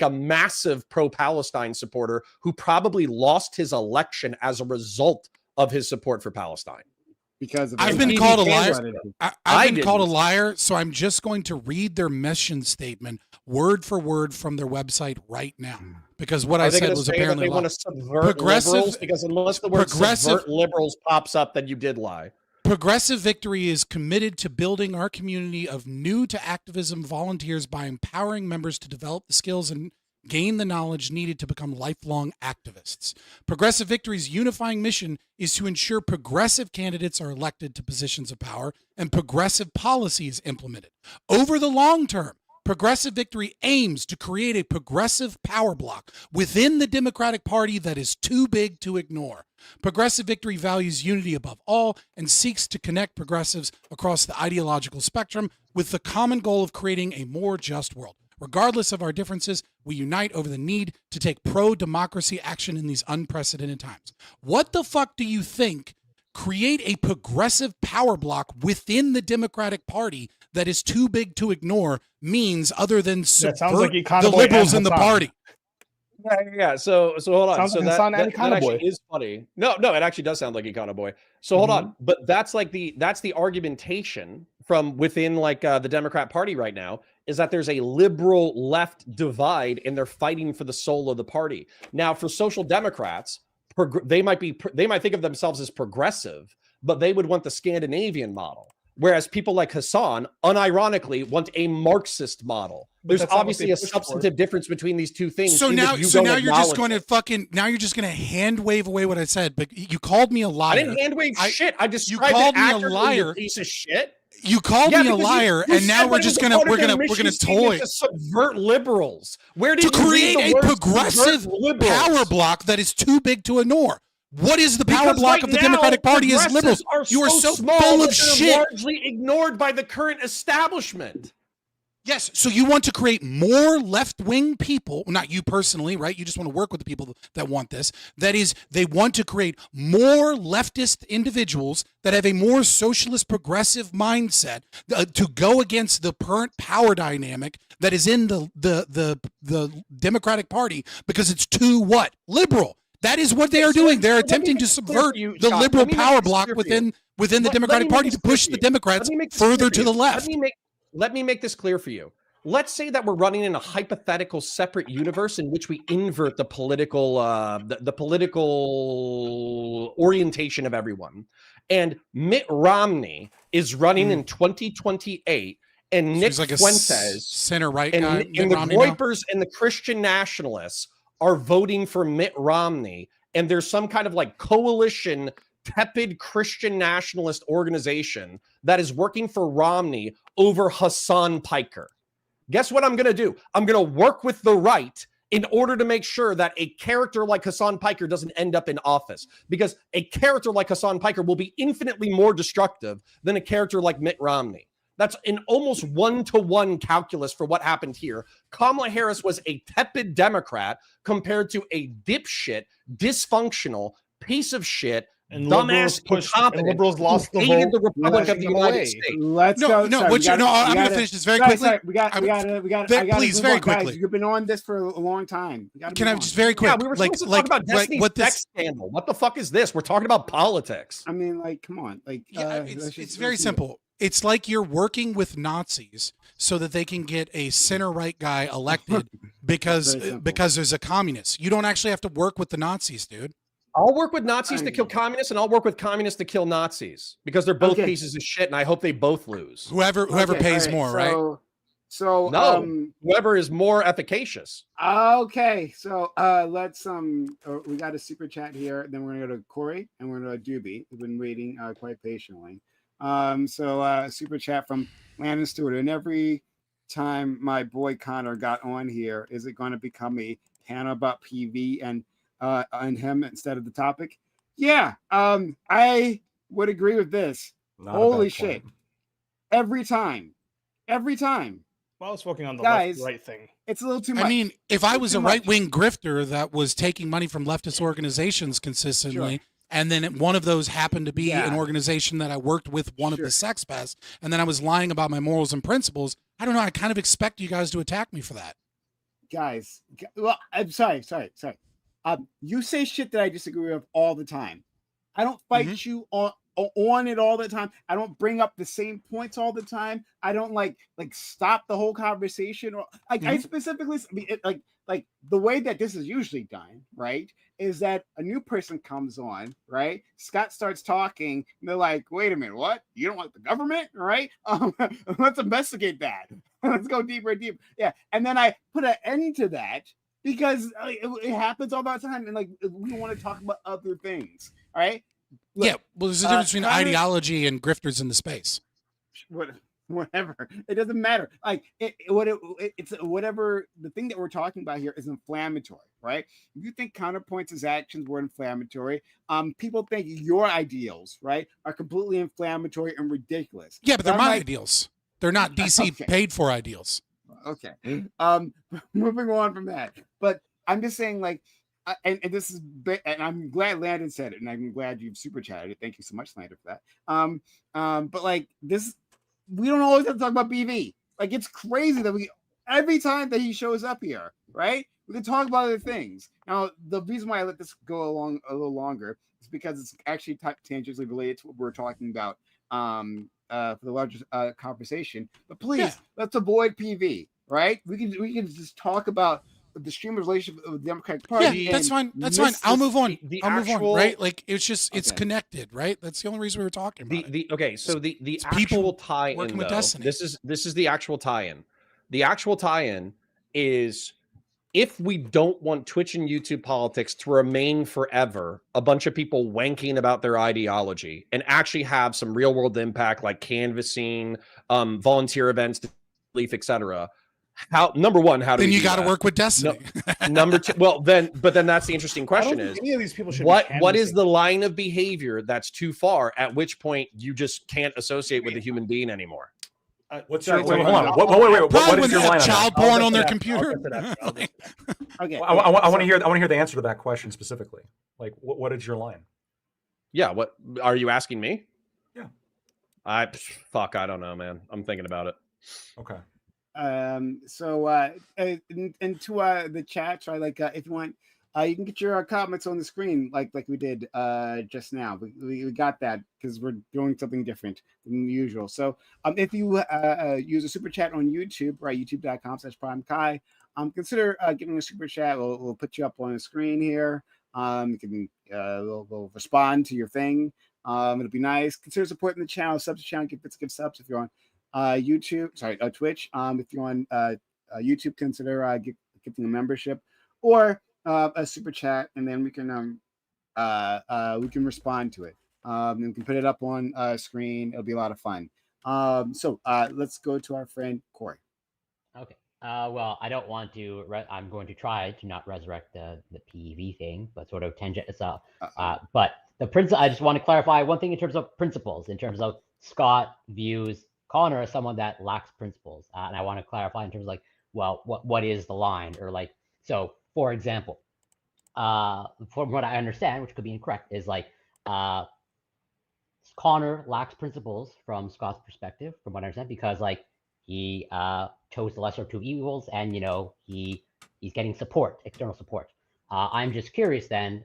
massive pro-Palestine supporter who probably lost his election as a result of his support for Palestine. Because of I've been called a liar. I've been called a liar, so I'm just going to read their mission statement word for word from their website right now, because what I said was apparently they want to subvert liberals, because unless the word subvert liberals pops up, then you did lie. Progressive Victory is committed to building our community of new to activism volunteers by empowering members to develop the skills and gain the knowledge needed to become lifelong activists. Progressive Victory's unifying mission is to ensure progressive candidates are elected to positions of power and progressive policy is implemented. Over the long term, Progressive Victory aims to create a progressive power block within the Democratic Party that is too big to ignore. Progressive Victory values unity above all and seeks to connect progressives across the ideological spectrum with the common goal of creating a more just world. Regardless of our differences, we unite over the need to take pro-democracy action in these unprecedented times. What the fuck do you think create a progressive power block within the Democratic Party that is too big to ignore means other than subvert the liberals in the party? Yeah. So hold on. Sounds So like that Hassan and actually Econoboy. is funny. No, it actually does sound like Econoboy. So hold on. But that's the argumentation from within the Democrat Party right now, is that there's a liberal left divide and they're fighting for the soul of the party. Now, for social democrats, they might think of themselves as progressive, but they would want the Scandinavian model. Whereas people like Hassan, unironically, want a Marxist model. There's obviously a substantive difference between these two things. So now you're just going to hand wave away what I said. But you called me a liar. I didn't hand wave shit. I just you called me a liar. You piece of shit. You called me a liar, and now we're gonna toy to subvert liberals. Where did to create a progressive power block that is too big to ignore? What is the power block of the Democratic Party is liberals? You are so full of shit. Largely ignored by the current establishment. Yes, so you want to create more left-wing people, not you personally, right? You just want to work with the people that want this. That is, they want to create more leftist individuals that have a more socialist progressive mindset to go against the current power dynamic that is in the Democratic Party because it's too what? Liberal. That is what they are doing. They're attempting to subvert the liberal power block within the Democratic Party to push the Democrats further to the left. Let me make this clear for you. Let's say that we're running in a hypothetical separate universe in which we invert the political orientation of everyone. And Mitt Romney is running in 2028, and Nick Fuentes, center-right and, guy, and the Groypers and the Christian nationalists are voting for Mitt Romney. And there's some kind of coalition tepid Christian nationalist organization that is working for Romney over Hassan Piker. Guess what I'm going to do? I'm going to work with the right in order to make sure that a character like Hassan Piker doesn't end up in office, because a character like Hassan Piker will be infinitely more destructive than a character like Mitt Romney. That's an almost one-to-one calculus for what happened here. Kamala Harris was a tepid Democrat compared to a dipshit, dysfunctional piece of shit, and dumbass, and liberals lost the vote. The Republic of the United States. Let's go. I'm going to finish this very quickly. We got. Please, very quickly. Guys, you've been on this for a long time. Can I just very quick? Yeah, we were supposed to talk about Destiny's sex scandal. What the fuck is this? We're talking about politics. I mean, come on. It's very simple. It's like you're working with Nazis so that they can get a center-right guy elected because there's a communist. You don't actually have to work with the Nazis, dude. I'll work with Nazis to kill communists, and I'll work with communists to kill Nazis because they're both pieces of shit, and I hope they both lose. Whoever pays more, right? So no, whoever is more efficacious. Okay, so let's we got a super chat here. Then we're gonna go to Corey and we're gonna go to Doobie, who've been waiting quite patiently. Super chat from Landon Stewart. And every time my boy Connor got on here, is it going to become a panel about PV and him instead of the topic? Yeah, I would agree with this. Holy shit! Every time. Well, I was focusing on the Guys, right thing. It's a little too much. I mean, if I was a right-wing grifter that was taking money from leftist organizations consistently, and then one of those happened to be an organization that I worked with one of the sex pests, and then I was lying about my morals and principles, I don't know, I kind of expect you guys to attack me for that. Guys, well, I'm sorry. You say shit that I disagree with all the time. I don't fight you on it all the time. I don't bring up the same points all the time. I don't like stop the whole conversation. Or I specifically like the way that this is usually done, right? Is that a new person comes on, right? Scott starts talking, and they're like, "Wait a minute, what? You don't like the government, right? Let's investigate that. Let's go deeper and deeper." Yeah, and then I put an end to that because it happens all the time, and like we want to talk about other things, all right? Look, yeah, well, there's a difference between ideology and grifters in the space. Whatever, it doesn't matter. Like it's whatever. The thing that we're talking about here is inflammatory, right? If you think Counterpoints' actions were inflammatory, people think your ideals, right, are completely inflammatory and ridiculous. Yeah, but they're my ideals. They're not DC paid for ideals. Okay. Moving on from that, but I'm just saying, like. And this is, and I'm glad Landon said it, and I'm glad you've super chatted it. Thank you so much, Landon, for that. But like this, we don't always have to talk about BV. Like it's crazy that every time that he shows up here, right? We can talk about other things. Now, the reason why I let this go along a little longer is because it's actually tangentially related to what we're talking about for the larger conversation. But please, let's avoid PV, right? We can just talk about the streamer's relationship with the Democratic Party. Yeah, that's fine. That's fine. I'll move on. I'll move on. Right? Like it's connected, right? That's the only reason we were talking about it. So the actual tie-in, working with Destiny. This is the actual tie-in. The actual tie-in is if we don't want Twitch and YouTube politics to remain forever, a bunch of people wanking about their ideology and actually have some real-world impact, like canvassing, volunteer events, belief, etc. Number one, how do then we you got to work with Destiny? Number two, but then that's the interesting question is any of these people should what is the line of behavior that's too far? At which point you just can't associate with a human being anymore. What's your hold on? Wait. What is your line? Child porn on their computer. Okay. I want to hear the answer to that question specifically. Like, what is your line? Yeah. What are you asking me? Yeah. I don't know, man. I'm thinking about it. Okay. So into the chat, try if you want, you can get your comments on the screen like we did just now. We got that because we're doing something different than usual. So if you use a super chat on YouTube, right, youtube.com/PrimeKai, consider giving a super chat. We'll put you up on the screen here. You can we'll respond to your thing. It'll be nice. Consider supporting the channel, subs to channel, give subs if you're on Twitch. If you're on YouTube, consider giving a membership or a super chat, and then we can respond to it. And we can put it up on screen. It'll be a lot of fun. So let's go to our friend Corey. Okay. Well, I don't want to. I'm going to try to not resurrect the PEV thing, but sort of tangent this up. But the principle. I just want to clarify one thing in terms of principles. In terms of Scott views Connor as someone that lacks principles, and I want to clarify in terms of what is the line, or so. For example, from what I understand, which could be incorrect, is Connor lacks principles from Scott's perspective, from what I understand, because he chose the lesser of two evils, and he's getting support, external support. I'm just curious then,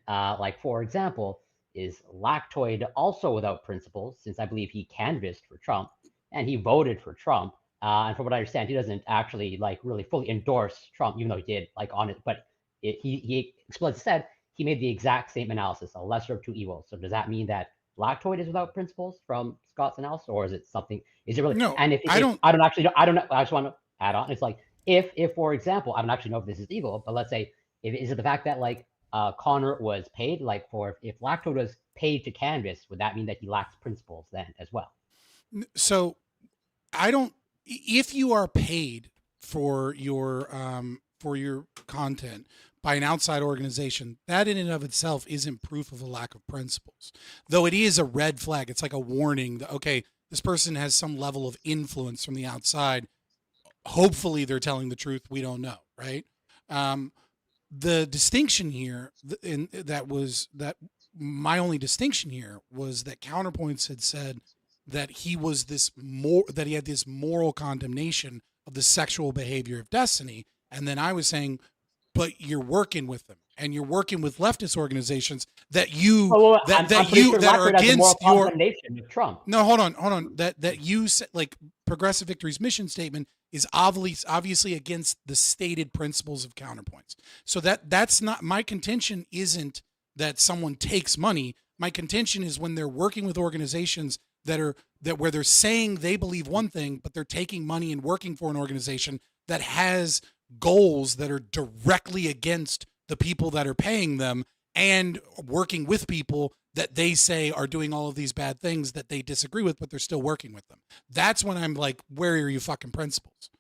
for example, is Lactoid also without principles, since I believe he canvassed for Trump and he voted for Trump, and from what I understand, he doesn't actually really fully endorse Trump, even though he did on it, but he explicitly said he made the exact same analysis, a lesser of two evils. So does that mean that Lactoid is without principles from Scott's analysis, or is it something? Is it really? No, and if I don't. I don't actually know. I don't know. I just want to add on. It's like if for example, I don't actually know if this is evil, but let's say, is it the fact that like Connor was paid, like for if Lactoid was paid to canvas, would that mean that he lacks principles then as well? So I don't. If you are paid for your content by an outside organization, that in and of itself isn't proof of a lack of principles. Though it is a red flag. It's like a warning that, okay, this person has some level of influence from the outside. Hopefully they're telling the truth. We don't know, right? The distinction here, my only distinction here was that Counterpoints had said that he had this moral condemnation of the sexual behavior of Destiny. And then I was saying, but you're working with them, and you're working with leftist organizations that are against your Trump. No, hold on. That you said, like, Progressive Victory's mission statement is obviously against the stated principles of Counterpoints. So that's not my contention. Isn't that someone takes money? My contention is when they're working with organizations where they're saying they believe one thing, but they're taking money and working for an organization that has goals that are directly against the people that are paying them, and working with people that they say are doing all of these bad things that they disagree with, but they're still working with them. That's when I'm like, where are your fucking principles?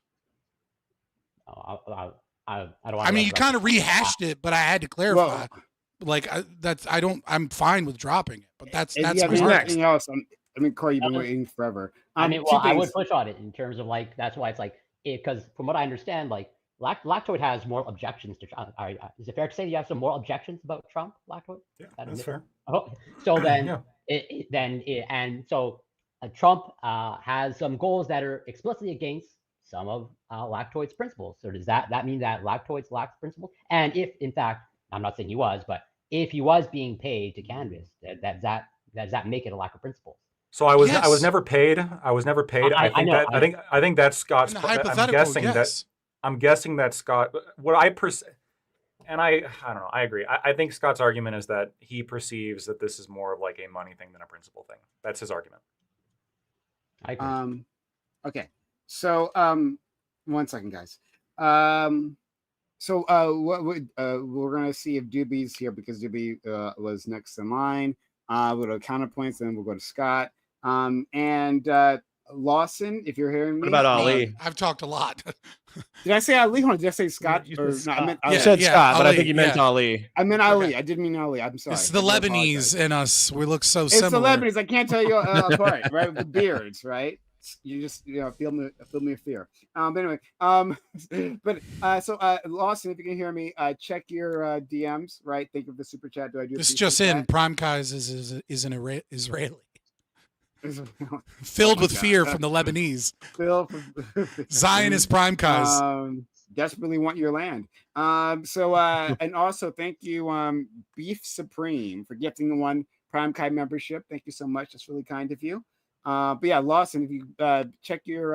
I mean, you kind of rehashed it, but I had to clarify. I'm fine with dropping it, but that's anything else. I mean, Corey, you've been waiting forever. I mean, well, I would push on it in terms of like, that's why it's like, because from what I understand, like Lactoid has more objections to Trump. Is it fair to say you have some more objections about Trump, Lactoid? Yeah, that's fair. Oh, so then, yeah. Trump has some goals that are explicitly against some of Lactoid's principles. So does that mean that Lactoid lacks principles? And if, in fact, I'm not saying he was, but if he was being paid to canvas, does that make it a lack of principles? So I was never paid. I think that's Scott's. I'm guessing that Scott. I don't know. I agree. I think Scott's argument is that he perceives that this is more of like a money thing than a principle thing. That's his argument. I agree. Okay. So 1 second, guys. So we're gonna see if Doobie's here, because Doobie was next in line. We'll go to Counterpoints, then we'll go to Scott. And Lawson, if you're hearing me. What about Ali? I've talked a lot. Did I say Ali or did I say Scott? You said Scott, but I think you meant Ali. I meant Ali. I didn't mean Ali. I'm sorry. It's the Lebanese in us. We look so similar. It's the Lebanese. I can't tell you apart, right? With beards, right? You just feel me fear. But anyway, so Lawson, if you can hear me, check your DMs, right? Think of the super chat. This just in: Prime Kai's is an Israeli. Filled with fear from the Lebanese. Zionist Prime Kai's. Desperately want your land. And also thank you, Beef Supreme, for gifting the 1 Prime Kai membership. Thank you so much. That's really kind of you. But yeah, Lawson, if you check your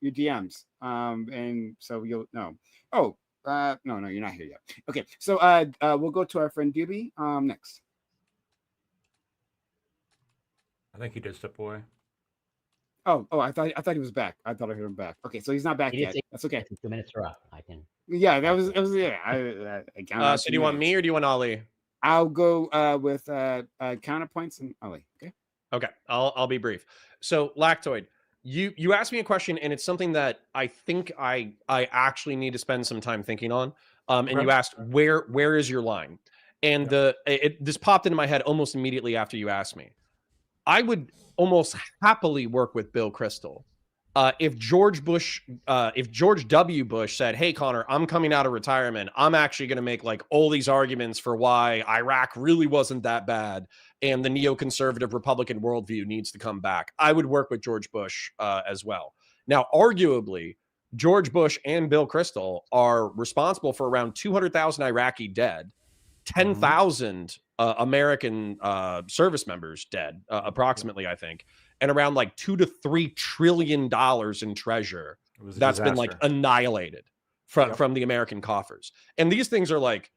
DMs, and so you'll know. Oh, no, you're not here yet. Okay, so we'll go to our friend Doobie next. I think he did step away. Oh, I thought he was back. I thought I heard him back. Okay, so he's not back yet. That's okay. 2 minutes are up. I can. Yeah, it was yeah. So do you want me or do you want Ali? I'll go with Counterpoints and Ali. Okay, I'll be brief. So Lactoid, you asked me a question, and it's something that I think I actually need to spend some time thinking on. And you asked where is your line, and this popped into my head almost immediately after you asked me. I would almost happily work with Bill Kristol. If George W. Bush said, "Hey, Connor, I'm coming out of retirement. I'm actually going to make like all these arguments for why Iraq really wasn't that bad, and the neoconservative Republican worldview needs to come back," I would work with George Bush as well. Now, arguably, George Bush and Bill Kristol are responsible for around 200,000 Iraqi dead, 10,000 American service members dead, approximately, I think, and around like $2 to $3 trillion in treasure that's been like annihilated from the American coffers. And these things are like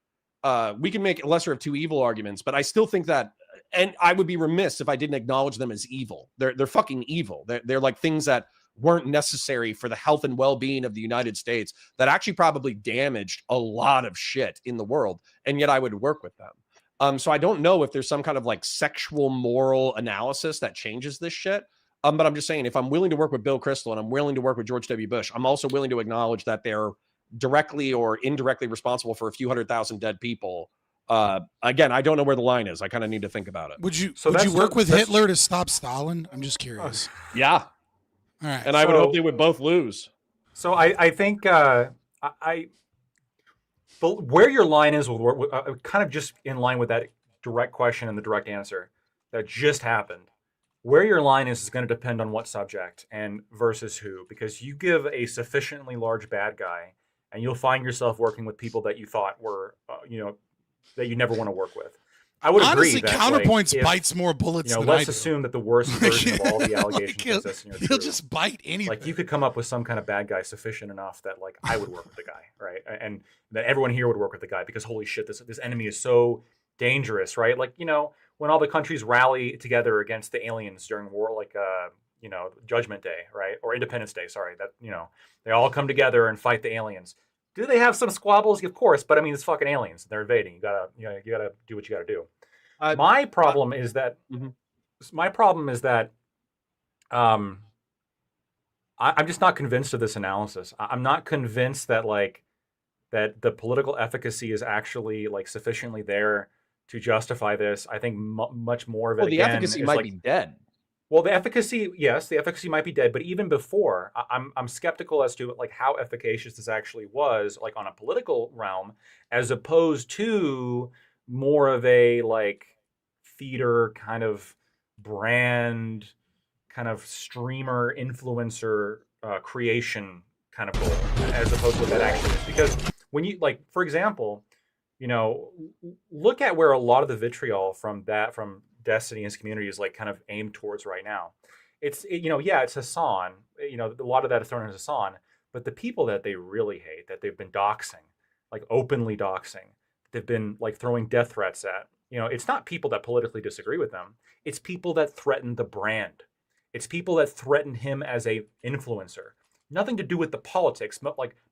we can make a lesser of two evil arguments, but I still think that, and I would be remiss if I didn't acknowledge them as evil. They're fucking evil. They're like things that weren't necessary for the health and well-being of the United States, that actually probably damaged a lot of shit in the world, and yet I would work with them. So I don't know if there's some kind of like sexual moral analysis that changes this shit. But I'm just saying, if I'm willing to work with Bill Kristol and I'm willing to work with George W. Bush, I'm also willing to acknowledge that they're directly or indirectly responsible for a few 100,000 dead people. Again, I don't know where the line is. I kind of need to think about it. Would you work with Hitler to stop Stalin? I'm just curious. Yeah. All right. And I would hope they would both lose. So I think but where your line is with kind of just in line with that direct question and the direct answer that just happened. Where your line is going to depend on what subject and versus who, because you give a sufficiently large bad guy, and you'll find yourself working with people that you thought were, that you never want to work with. I would honestly, agree that Counterpoints bites more bullets than let's I assume that the worst version of all the allegations exist in your he'll just bite anything. Like you could come up with some kind of bad guy sufficient enough that like I would work with the guy, right? And that everyone here would work with the guy because holy shit, this enemy is so dangerous, right? Like, when all the countries rally together against the aliens during war, like Judgment Day, right? Or Independence Day, sorry, that they all come together and fight the aliens. Do they have some squabbles? Of course, but I mean it's fucking aliens. They're invading. You gotta do what you gotta do. My problem is that I'm just not convinced of this analysis. I'm not convinced that that the political efficacy is actually sufficiently there to justify this. I think much more of it. Well, the efficacy might be dead. Well, the efficacy, yes, the efficacy might be dead. But even before, I'm skeptical as to how efficacious this actually was, on a political realm, as opposed to more of a theater kind of brand, kind of streamer influencer creation kind of goal, as opposed to what that actually is. Because when you for example, look at where a lot of the vitriol from Destiny and his community is kind of aimed towards right now. It's it's Hassan. A lot of that is thrown at Hassan, but the people that they really hate, that they've been doxing, openly doxing, they've been throwing death threats at. It's not people that politically disagree with them. It's people that threaten the brand. It's people that threaten him as a influencer. Nothing to do with the politics.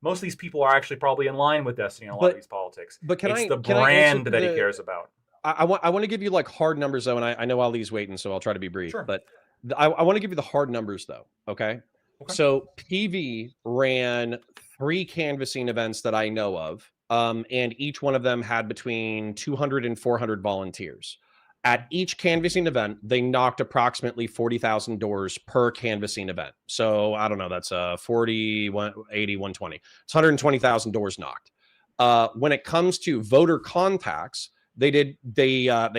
Most of these people are actually probably in line with Destiny in a lot of these politics. But it's the brand that he cares about. I want to give you hard numbers though, and I know Ali's waiting, so I'll try to be brief. Sure. But I want to give you the hard numbers though. Okay. So PV ran 3 canvassing events that I know of, and each one of them had between 200 and 400 volunteers. At each canvassing event, they knocked approximately 40,000 doors per canvassing event. So I don't know, that's 40, 180, 120. It's 120,000 doors knocked. When it comes to voter contacts, they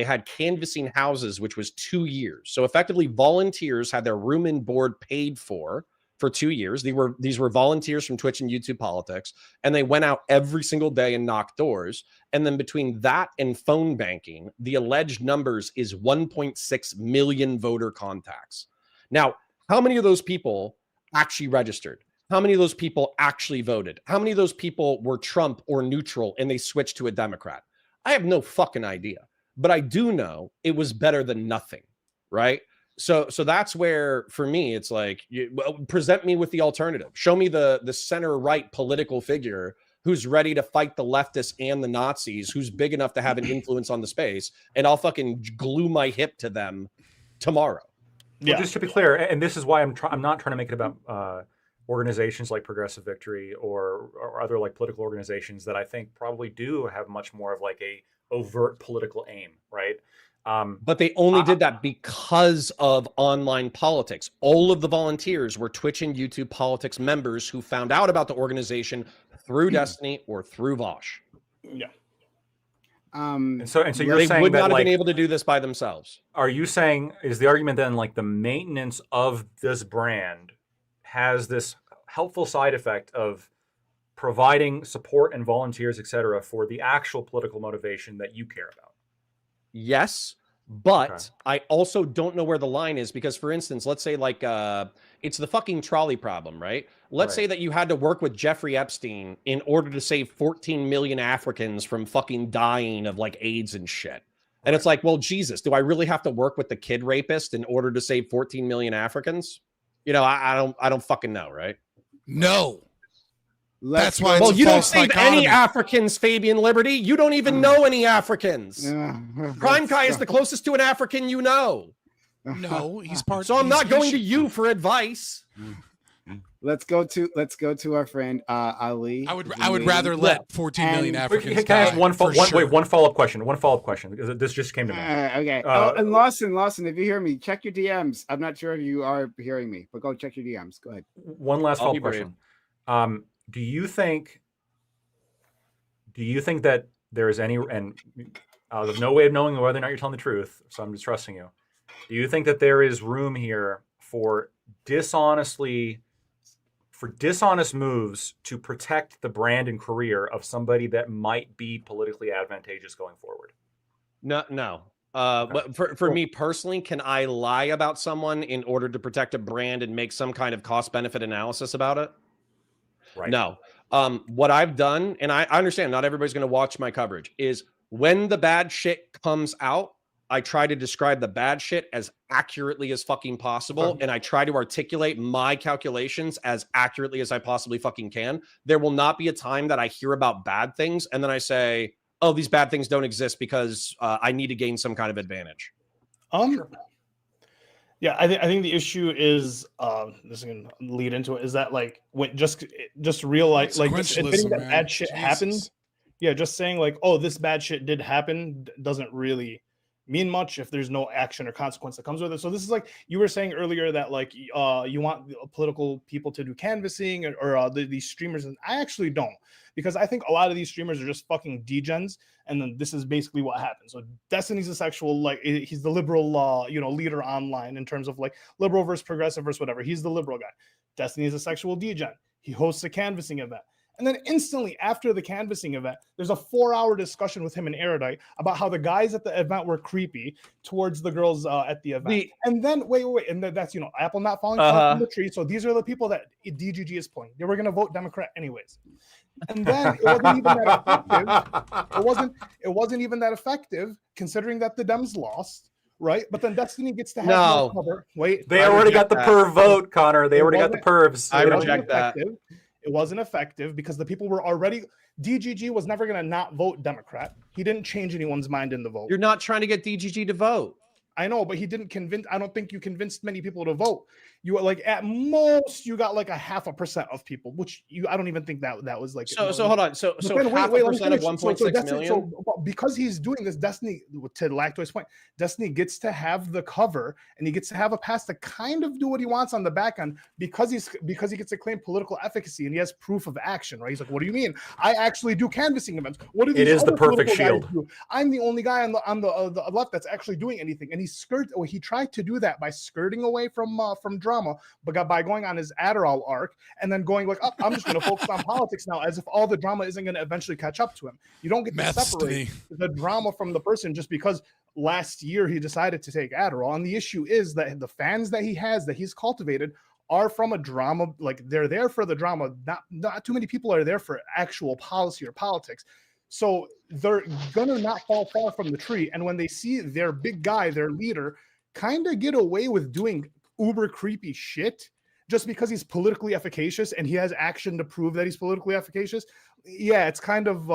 had canvassing houses, which was 2 years. So effectively, volunteers had their room and board paid for 2 years. These were volunteers from Twitch and YouTube Politics, and they went out every single day and knocked doors. And then between that and phone banking, the alleged numbers is 1.6 million voter contacts. Now, how many of those people actually registered? How many of those people actually voted? How many of those people were Trump or neutral and they switched to a Democrat? I have no fucking idea, but I do know it was better than nothing, right? So that's where, for me, it's present me with the alternative. Show me the center-right political figure who's ready to fight the leftists and the Nazis, who's big enough to have an influence on the space, and I'll fucking glue my hip to them tomorrow. Well, just to be clear, and this is why I'm not trying to make it about organizations like Progressive Victory or other political organizations that I think probably do have much more of a overt political aim, right? But they only did that because of online politics. All of the volunteers were Twitch and YouTube Politics members who found out about the organization through Destiny or through Vosh. Yeah. And so you're they saying would that not have been able to do this by themselves. Are you saying, is the argument then the maintenance of this brand has this helpful side effect of providing support and volunteers, et cetera, for the actual political motivation that you care about? Yes, But I also don't know where the line is because, for instance, let's say like it's the fucking trolley problem, right? Let's say that you had to work with Jeffrey Epstein in order to save 14 million Africans from fucking dying of like AIDS and shit. And it's like, well, Jesus, do I really have to work with the kid rapist in order to save 14 million Africans? You know, I don't fucking know, right? No. That's why. Well, it's a you don't false save dichotomy. any Africans, Fabian Liberty. You don't even know any Africans. Prime Kai is the closest to an African you know. No, he's part. So I'm he's not going to Haitian. you for advice. Let's go to our friend Ali. I would rather let 14 million Africans Can I ask die, one for sure. one follow-up question? One follow-up question because this just came to me. Okay. And Lawson, if you hear me, check your DMs. I'm not sure if you are hearing me, but go check your DMs. Go ahead. One last follow-up question. Do you think that there is any, and there's no way of knowing whether or not you're telling the truth, so I'm just trusting you. Do you think that there is room here for dishonest moves to protect the brand and career of somebody that might be politically advantageous going forward? No. But for me personally, can I lie about someone in order to protect a brand and make some kind of cost-benefit analysis about it? Right. No. What I've done, and I understand not everybody's going to watch my coverage, is when the bad shit comes out, I try to describe the bad shit as accurately as fucking possible, and I try to articulate my calculations as accurately as I possibly fucking can. There will not be a time that I hear about bad things and then I say, oh, these bad things don't exist because I need to gain some kind of advantage. Yeah, I think the issue is this is gonna lead into it, is that like when just realize like admitting that bad shit happened. Yeah, just saying like, oh, this bad shit did happen doesn't really mean much if there's no action or consequence that comes with it. So this is like you were saying earlier that like you want political people to do canvassing or these streamers, and I actually don't, because I think a lot of these streamers are just fucking degens, and then this is basically what happens. So Destiny's a sexual, like he's the liberal leader online in terms of like liberal versus progressive versus whatever. He's the liberal guy. Destiny is a sexual degen. He hosts a canvassing event. And then instantly after the canvassing event, there's a 4-hour discussion with him and Erudite about how the guys at the event were creepy towards the girls at the event. And then wait, and that's Apple not falling from the tree. So these are the people that DGG is pulling. They were going to vote Democrat anyways. And then it wasn't even that effective. It wasn't even that effective considering that the Dems lost. Right, but then Destiny gets to have no cover. Wait, they already got the perv vote, Connor. They already got the pervs. I reject that. It wasn't effective because the people were already. DGG was never going to not vote Democrat. He didn't change anyone's mind in the vote. You're not trying to get DGG to vote. I know, but he didn't convince. I don't think you convinced many people to vote. You were like at most you got like 0.5% of people, which I don't even think that was like. So hold on. So 0.5% of 1.6 million. So because he's doing this, Destiny, to Lactoi's point, Destiny gets to have the cover and he gets to have a pass to kind of do what he wants on the back end because he gets to claim political efficacy and he has proof of action. Right? He's like, what do you mean? I actually do canvassing events. What do these? It is the perfect shield. Do? I'm the only guy on the left that's actually doing anything, and he tried to do that by skirting away from drama, but by going on his Adderall arc and then going like, oh, I'm just going to focus on politics now, as if all the drama isn't going to eventually catch up to him. You don't get to separate the drama from the person just because last year he decided to take Adderall. And the issue is that the fans that he has, that he's cultivated, are from a drama, like they're there for the drama. Not too many people are there for actual policy or politics. So they're gonna not fall far from the tree. And when they see their big guy, their leader, kind of get away with doing uber creepy shit just because he's politically efficacious and he has action to prove that he's politically efficacious, yeah, it's kind of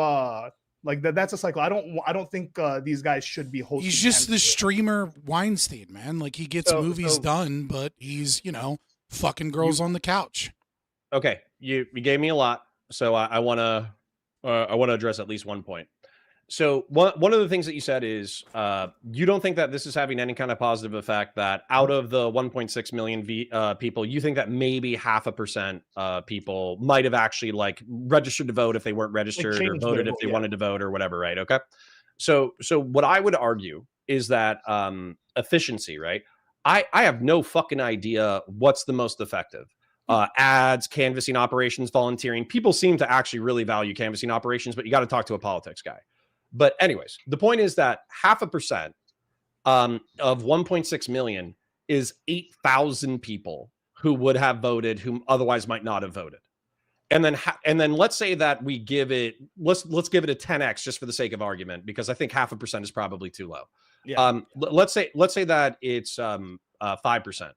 like that's a cycle. I don't think these guys should be hosting. He's just the streamer Weinstein, man. Like he gets movies done, but he's fucking girls on the couch. Okay, you gave me a lot, so I want to address at least one point. So one of the things that you said is you don't think that this is having any kind of positive effect, that out of the 1.6 million people, you think that maybe 0.5% people might have actually like registered to vote if they weren't registered, or voted if they wanted to vote or whatever, right? Okay. So what I would argue is that efficiency, right? I have no fucking idea what's the most effective. Ads, canvassing operations, volunteering. People seem to actually really value canvassing operations, but you got to talk to a politics guy. But anyways, the point is that 0.5% of 1.6 million is 8,000 people who would have voted who otherwise might not have voted. And then let's say that we give it, let's give it a 10x just for the sake of argument, because I think 0.5% is probably too low. Yeah. Let's say that it's 5%.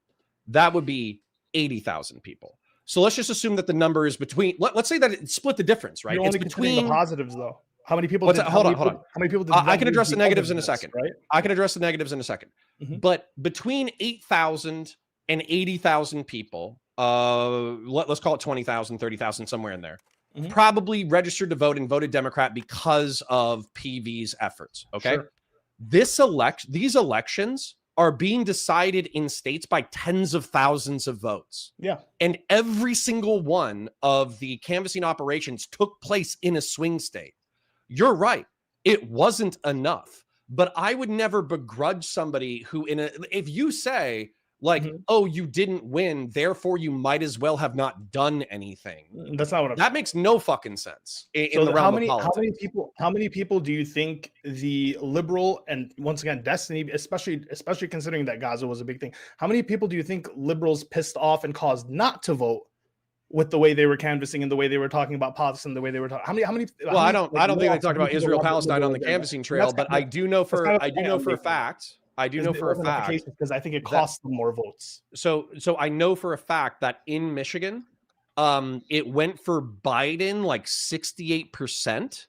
That would be 80,000 people. So let's just assume that the number is between. Let's say that it split the difference, right? You're only considering the positives, though. How many people? Hold on. How many people? Did I can address the negatives in a second. Right? I can address the negatives in a second. But between 8,000 and 80,000 people, let's call it 20,000, 30,000, somewhere in there, probably registered to vote and voted Democrat because of PV's efforts. Okay, Sure. These elections are being decided in states by tens of thousands of votes. Yeah. And every single one of the canvassing operations took place in a swing state. You're right. It wasn't enough. But I would never begrudge somebody who if you say like, oh, you didn't win, therefore you might as well have not done anything. That's not what I'm That makes no fucking sense in the realm of politics. How many people do you think the liberal, and once again, destiny, especially considering that Gaza was a big thing, how many people do you think liberals pissed off and caused not to vote with the way they were canvassing and the way they were talking about politics and the way they were talking? How many Well, I don't think they talked about Israel Palestine on the canvassing trail, but I do know for a fact because I think it cost them more votes. So I know for a fact that in Michigan, it went for Biden like 68%,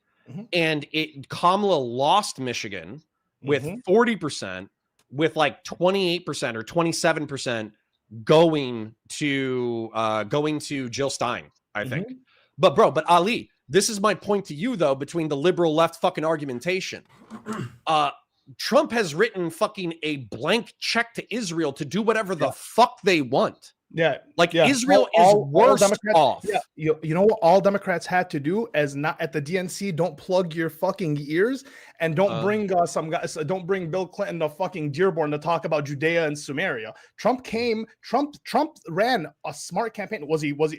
and Kamala lost Michigan with 40%, with like 28% or 27% going to Jill Stein, I think. But Ali, this is my point to you though, between the liberal left fucking argumentation. Trump has written fucking a blank check to Israel to do whatever the fuck they want. Yeah. Israel is worse off. Yeah. You know what all Democrats had to do as not at the DNC, don't plug your fucking ears and don't bring some guys, don't bring Bill Clinton to fucking Dearborn to talk about Judea and Samaria. Trump ran a smart campaign.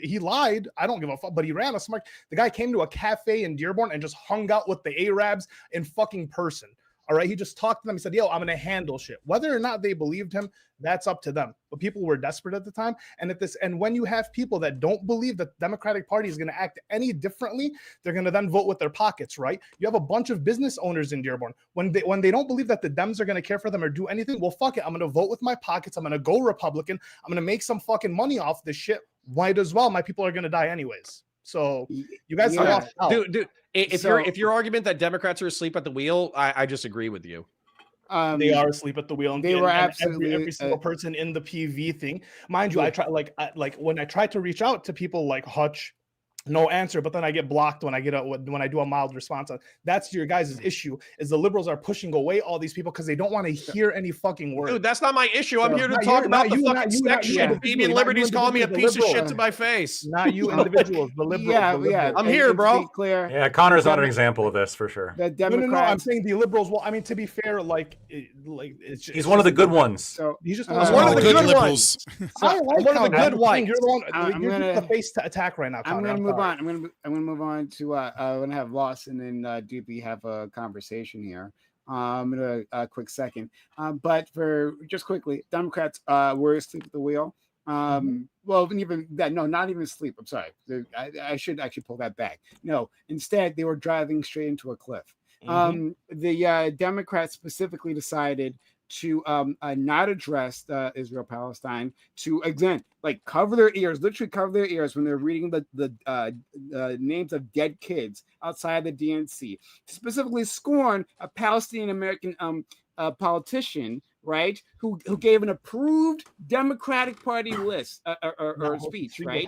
He lied. I don't give a fuck, but he ran a smart. The guy came to a cafe in Dearborn and just hung out with the Arabs in fucking person. All right, he just talked to them. He said, yo, I'm going to handle shit. Whether or not they believed him, that's up to them. But people were desperate at the time. And when you have people that don't believe that the Democratic Party is going to act any differently, they're going to then vote with their pockets, right? You have a bunch of business owners in Dearborn. When they don't believe that the Dems are going to care for them or do anything, well, fuck it. I'm going to vote with my pockets. I'm going to go Republican. I'm going to make some fucking money off this shit. Might as well. My people are going to die anyways. So you guys are lost out. Dude, if your argument that Democrats are asleep at the wheel, I just agree with you. They are asleep at the wheel. And they were absolutely every single person in the PV thing. Mind you, I try when I try to reach out to people like Hutch, no answer, but then I get blocked when I do a mild response. That's your guys' issue, is the liberals are pushing away all these people because they don't want to hear any fucking word. Dude, that's not my issue. I'm here to talk about the fucking sex shit. Fabian Liberty's calling me a piece of shit to my face. Not you individuals, the liberals. Yeah. I'm here, bro. Clear. Yeah, Connor's not an example of this for sure. The Democrats. No, I'm saying the liberals. Well, I mean, to be fair, it's he's one of the good ones. So he's just one of the good liberals. I like one of the good whites. You're the face to attack right now. I'm going to move on. I'm going to move on to I'm going to have Loss and then Doopy have a conversation here. I'm going to quick second. But for just quickly, Democrats were asleep at the wheel. Well, even that, no, not even sleep. I'm sorry. I should actually pull that back. No, instead, they were driving straight into a cliff. The Democrats specifically decided to not address Israel-Palestine, to again cover their ears, literally cover their ears when they're reading the names of dead kids outside the DNC. Specifically, scorn a Palestinian American politician, right, who gave an approved Democratic Party list or speech, right?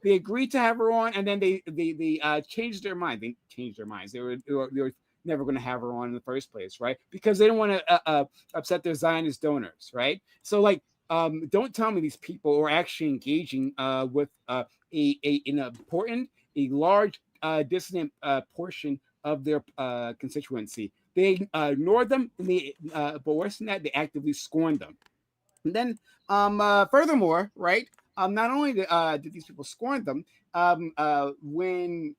They agreed to have her on, and then they changed their mind. They changed their minds. They were never going to have her on in the first place, right? Because they don't want to upset their Zionist donors, right? So, don't tell me these people are actually engaging with an important, a large dissident portion of their constituency. They ignored them, and but worse than that, they actively scorned them. And then, furthermore, right? Not only did these people scorn them, when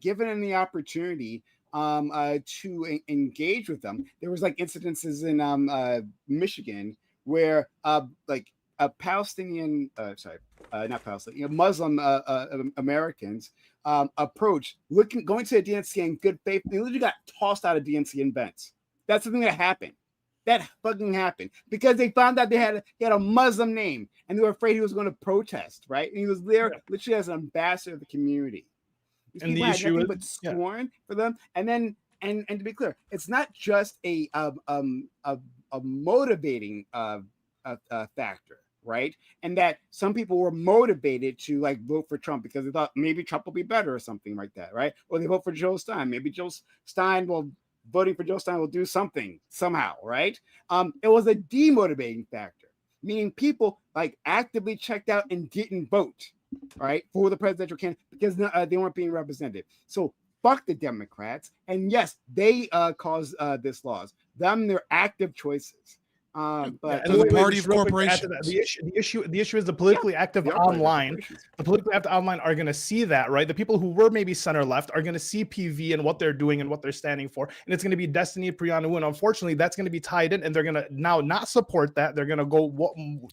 given the opportunity to engage with them. There was like incidences in Michigan where like a Palestinian, not Palestinian, Muslim Americans approached going to a DNC in good faith. They literally got tossed out of DNC in Vents. That's something that happened. That fucking happened because they found out he had a Muslim name and they were afraid he was going to protest, right? And he was there literally as an ambassador of the community. These And the people had issue nothing is- but scorn for them. And then, and to be clear, it's not just a motivating factor, right? And that some people were motivated to like vote for Trump because they thought maybe Trump will be better or something like that, right? Or they vote for Joe Stein. Maybe voting for Joe Stein will do something somehow, right? It was a demotivating factor, meaning people like actively checked out and didn't vote, right, for the presidential candidate because they weren't being represented. So fuck the Democrats, and yes, they caused this laws. Their active choices. But the party of corporations. The issue is the politically active online. The politically active online are going to see that, right? The people who were maybe center left are going to see PV and what they're doing and what they're standing for, and it's going to be Destiny Priyanu. And unfortunately, that's going to be tied in, and they're going to now not support that. They're going to go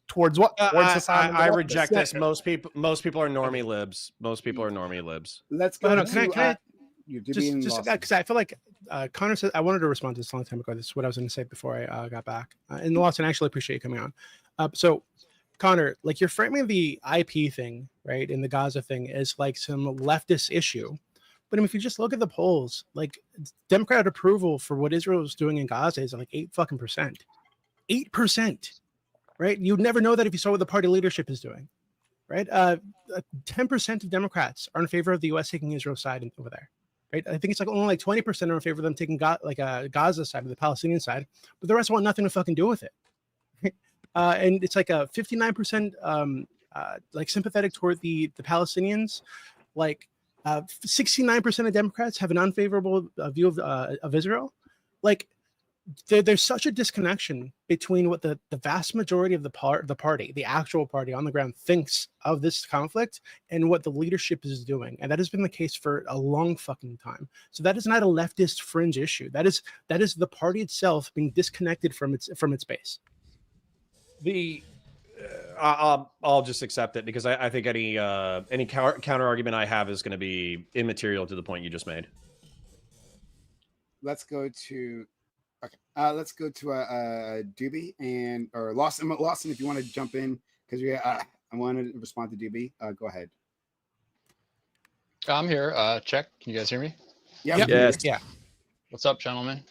towards what? Towards Hassan. I reject this. Most people are normie libs. Most people are normie libs. Let's go. Can I just because I feel like Connor said I wanted to respond to this a long time ago. This is what I was going to say before I got back. And Lawson, I actually appreciate you coming on. So, Connor, like you're framing the IP thing, right, and the Gaza thing as like some leftist issue. But I mean, if you just look at the polls, like Democratic approval for what Israel is doing in Gaza is like 8%. 8%, right? You'd never know that if you saw what the party leadership is doing, right? 10% of Democrats are in favor of the U.S. taking Israel's side over there. Right? I think it's like only like 20% are in favor of them taking Gaza side or the Palestinian side, but the rest want nothing to fucking do with it. And it's like a 59% like sympathetic toward the Palestinians. Like 69% of Democrats have an unfavorable view of Israel. Like there's such a disconnection between what the vast majority of the party, the actual party on the ground, thinks of this conflict and what the leadership is doing, and that has been the case for a long fucking time. So that is not a leftist fringe issue. That is the party itself being disconnected from its base. I'll just accept it because I think any counter argument I have is going to be immaterial to the point you just made. Let's go to. Okay, let's go to Doobie or Lawson. Lawson, if you want to jump in, because I want to respond to Doobie. Go ahead. I'm here. Check. Can you guys hear me? Yeah. Yes. Yeah. What's up, gentlemen?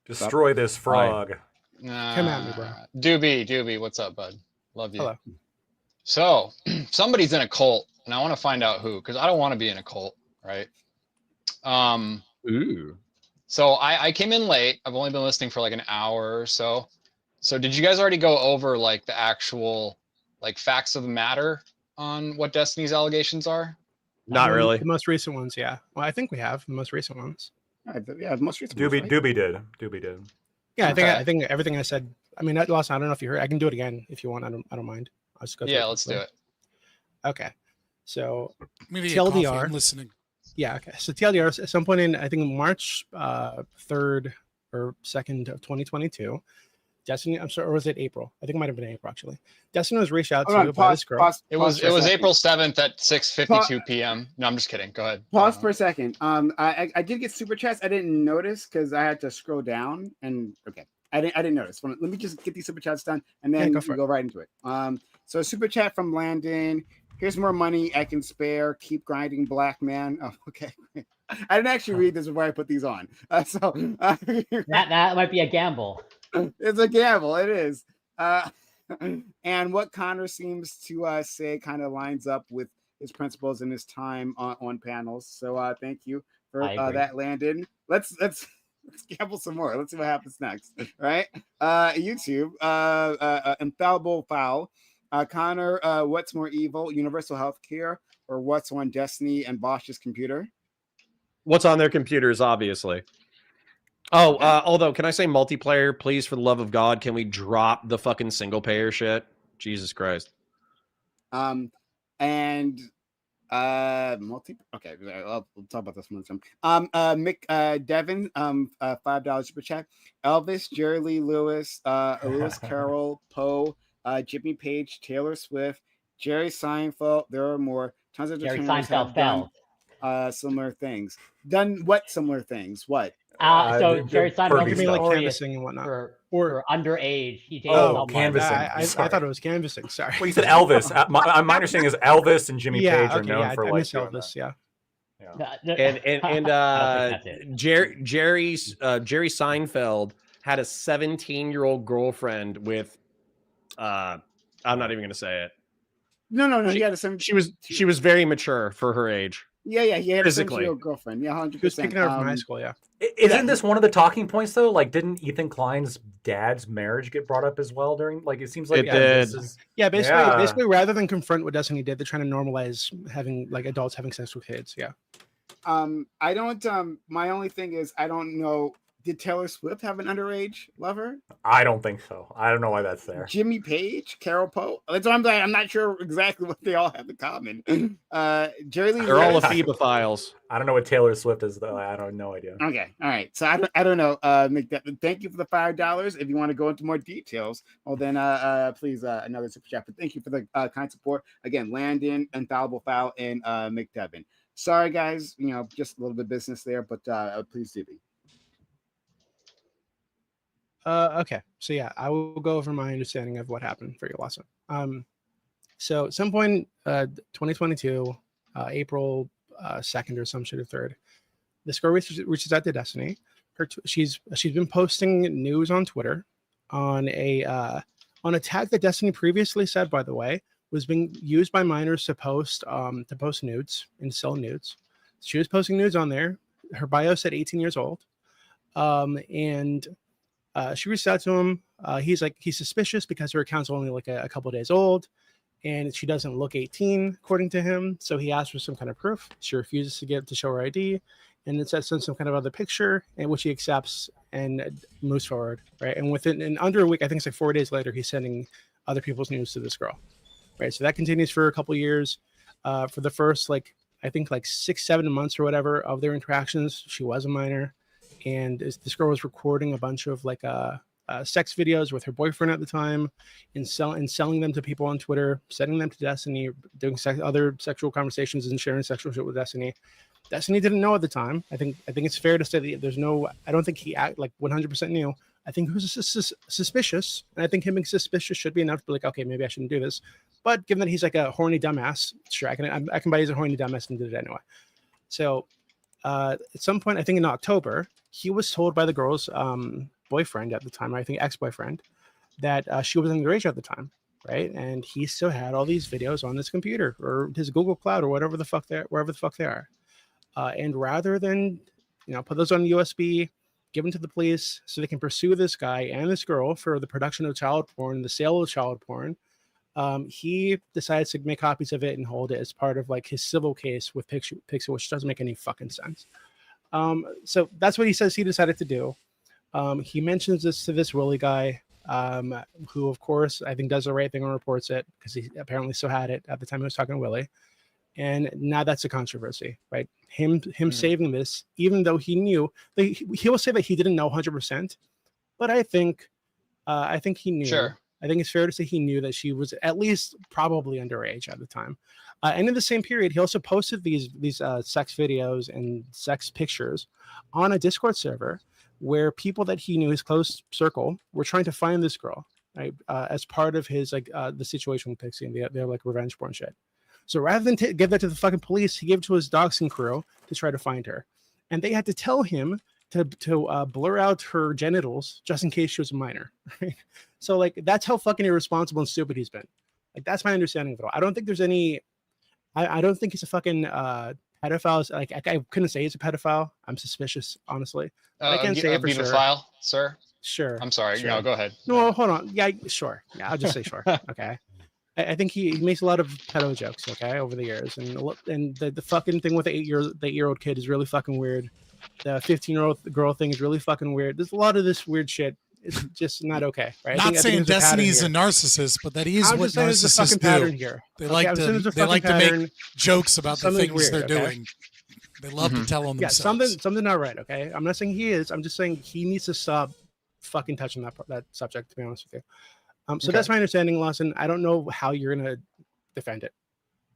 Destroy this frog. Come at me, bro. Doobie, what's up, bud? Love you. Hello. So somebody's in a cult, and I want to find out who, because I don't want to be in a cult, right? Ooh. So I came in late. I've only been listening for like an hour or so. So did you guys already go over like the actual like facts of the matter on what Destiny's allegations are? Not really. The most recent ones, yeah. Well, I think we have the most recent ones. Yeah, the most recent Doobie, ones. Right? Doobie did. Yeah, Okay. I think everything I said. I mean, Lawson, I don't know if you heard. I can do it again if you want. I don't mind. I'll just go. Yeah, let's do it. Okay. So Maybe get coffee, TLDR. I'm listening. Yeah. Okay. So TLDR, at some point in I think March 3rd or 2nd of 2022, Destiny. I'm sorry, or was it April? I think it might have been April actually. Destiny was reached out to by this girl. It was April 7th at 6:52 p.m. No, I'm just kidding. Go ahead. Pause for a second. I did get super chats. I didn't notice because I had to scroll down and okay. I didn't notice. Let me just get these super chats done and then go right into it. So super chat from Landon. Here's more money I can spare. Keep grinding, black man. Oh, okay. I didn't actually read this before I put these on. That might be a gamble. It's a gamble. It is. And what Connor seems to say kind of lines up with his principles and his time on panels. So thank you for that, Landon. Let's gamble some more. Let's see what happens next. All right. YouTube, infallible foul. Connor, what's more evil, universal health care or what's on Destiny and Bosch's computer? What's on their computers, obviously. Oh, although, can I say multiplayer, please, for the love of God? Can we drop the fucking single payer shit? Jesus Christ. And Okay, we'll talk about this one time. Mick Devin, $5 super chat. Elvis, Jerry Lee Lewis, Lewis Carroll, Poe, Jimmy Page, Taylor Swift, Jerry Seinfeld. There are more. Tons of Jerry entertainers have Seinfeld done similar things. Done what similar things? What? So Jerry Seinfeld You is mean like notorious canvassing and whatnot? for underage. He dated someone. Canvassing. I thought it was canvassing. Sorry. Well, you said Elvis. My understanding is Elvis and Jimmy Yeah, Page are okay, known yeah, for I like miss doing Elvis. that. Yeah. Jerry Seinfeld had a 17-year-old girlfriend with I'm not even going to say it. No. He had a 17. She was very mature for her age. Yeah. He had physically. a 17-year-old girlfriend. Yeah, 100%. He was picking her up from high school. Yeah. Isn't this one of the talking points though? Like, didn't Ethan Klein's dad's marriage get brought up as well during? Like, it seems like this is basically, rather than confront what Destiny did, they're trying to normalize having like adults having sex with kids. Yeah. I don't. My only thing is, I don't know. Did Taylor Swift have an underage lover? I don't think so. I don't know why that's there. Jimmy Page, Carol Poe. That's what I'm saying. I'm not sure exactly what they all have in common. Jerry Lee. They're all ephebophiles. I don't know what Taylor Swift is though. I don't no idea. Okay, all right. So I don't know. Thank you for the $5. If you want to go into more details, well then please another super chat. But thank you for the kind support. Again, Landon, Infallible Foul, and McDevin. Sorry guys, just a little bit of business there, but please do be. Okay, so yeah, I will go over my understanding of what happened for your lesson. So at some point, 2022, April 2nd or some shit or 3rd, this girl reaches out to Destiny. She's been posting news on Twitter on a tag that Destiny previously said, by the way, was being used by minors to post nudes and sell nudes. She was posting nudes on there. Her bio said 18 years old, and she reached out to him. He's suspicious because her account's only like a couple of days old, and she doesn't look 18 according to him. So he asked for some kind of proof. She refuses to show her ID, and then sends some kind of other picture, and which he accepts and moves forward. Right, and within under a week, I think it's like 4 days later, he's sending other people's news to this girl. Right, so that continues for a couple of years. For the first I think 6-7 months or whatever of their interactions, she was a minor. And this girl was recording a bunch of sex videos with her boyfriend at the time, and selling them to people on Twitter, sending them to Destiny, doing other sexual conversations and sharing sexual shit with Destiny. Destiny didn't know at the time. I think it's fair to say that I don't think he 100% knew. I think he was suspicious, and I think him being suspicious should be enough to be like, okay, maybe I shouldn't do this. But given that he's like a horny dumbass, sure, I can buy he's a horny dumbass and did it anyway. So at some point, I think in October, he was told by the girl's boyfriend at the time, I think ex-boyfriend, that she was underage at the time, right? And he still had all these videos on his computer or his Google Cloud or wherever the fuck they are. And rather than put those on USB, give them to the police so they can pursue this guy and this girl for the production of child porn, the sale of child porn, he decides to make copies of it and hold it as part of his civil case with Pixel, which doesn't make any fucking sense. So that's what he says he decided to do. He mentions this to this Willie guy, who of course I think does the right thing and reports it because he apparently still had it at the time he was talking to Willie. And now that's a controversy, right? Him saving this, even though he knew, he will say that he didn't know 100%, but I think he knew. Sure. I think it's fair to say he knew that she was at least probably underage at the time. And in the same period, he also posted these sex videos and sex pictures on a Discord server where people that he knew, his close circle, were trying to find this girl, right? As part of his the situation with Pixie and their revenge porn shit. So rather than give that to the fucking police, he gave it to his doxing crew to try to find her, and they had to tell him to blur out her genitals just in case she was a minor. Right? So that's how fucking irresponsible and stupid he's been. That's my understanding of it all. I don't think there's any. I don't think he's a fucking pedophile. I couldn't say he's a pedophile. I'm suspicious, honestly. I can't say it for sure. Pedophile, sir. Sure. I'm sorry. Sure. No, go ahead. No, hold on. Yeah, sure. Yeah, I'll just say sure. Okay. I think he makes a lot of pedo jokes, okay, over the years, and the fucking thing with the 8-year-old kid is really fucking weird. The 15-year-old girl thing is really fucking weird. There's a lot of this weird shit It's just not okay. Right? Not saying there's a pattern Destiny is here. a narcissist, but that is I'm what just saying there's a fucking narcissists pattern do. here. They Okay, like I'm saying there's a to fucking make pattern. jokes about the Something's things weird, they're okay? doing. They love to tell on Yeah, themselves. something not right. Okay, I'm not saying he is. I'm just saying he needs to stop fucking touching that subject. To be honest with you. So that's my understanding, Lawson. I don't know how you're gonna defend it.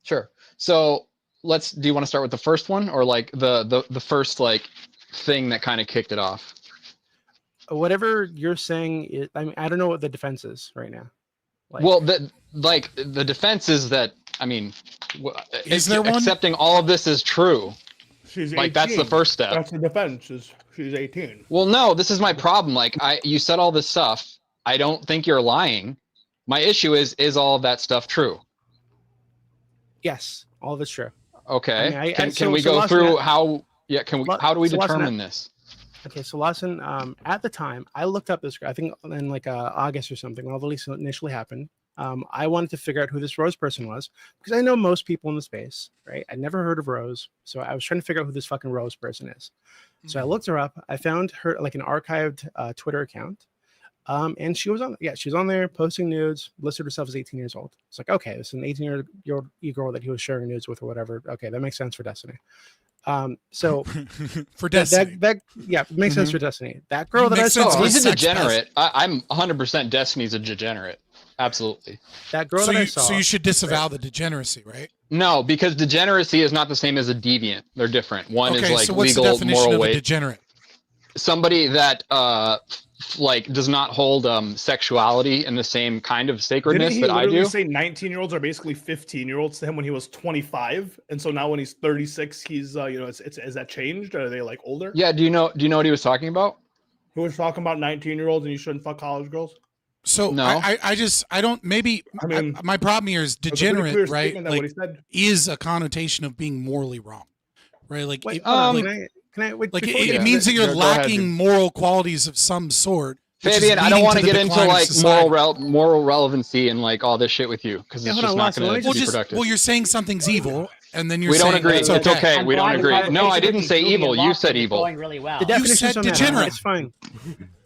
Sure. So do you want to start with the first one, or like the first like thing that kind of kicked it off? Whatever you're saying, I mean, I don't know what the defense is right now. Well, the defense is that, I mean, Is there one? accepting all of this is true. She's like that's the 18. first step. That's the defense. She's 18. Well, no, this is my problem. Like you said all this stuff. I don't think you're lying. My issue is all of that stuff true? Yes, all of it's true. Okay. I mean, can we go Lawson, through how? Yeah. How do we so Lawson, determine this? Okay, so Lawson, at the time, I looked up this. I think in like August or something, when all the leaks initially happened. I wanted to figure out who this Rose person was because I know most people in the space, right? I never heard of Rose, so I was trying to figure out who this fucking Rose person is. So I looked her up. I found her like an archived Twitter account, and she was on there posting nudes. Listed herself as 18 years old. It's like, okay, this is an 18-year-old e-girl that he was sharing nudes with or whatever. Okay, that makes sense for Destiny. So for Destiny, that it makes sense for Destiny. That girl that I saw, he's a degenerate. I'm 100% Destiny's a degenerate. Absolutely. That girl that I saw. So you should disavow the degeneracy, right? No, because degeneracy is not the same as a deviant. They're different. One is like so what's legal, the definition moral of weight. a degenerate? Somebody that like does not hold sexuality in the same kind of sacredness Didn't he that I literally do. say 19-year-olds are basically 15-year-olds to him when he was 25, and so now when he's 36, he's is that changed? Are they like older? Yeah. Do you know what he was talking about? Who was talking about 19-year-olds and you shouldn't fuck college girls? So no. I don't maybe I mean, my problem here is degenerate, right? Like, Like, what he said. is a connotation of being morally wrong, right? Like, Wait, it, hold on, like, can I wait, like before it you- means that you're Go ahead, lacking dude. moral qualities of some sort. which is Fabian, I don't leading want to the get into decline of like society. moral relevancy and like all this shit with you because Yeah, it's hold just on, not Lawson, going let to me be just- productive. Well, you're saying something's evil, and then you're We saying don't agree. it's It's okay. I'm We don't glad the agree. No, I conversation didn't between say Julie and evil. You Lawson said is evil. going really well. The definitions said don't matter. degenerate. It's fine.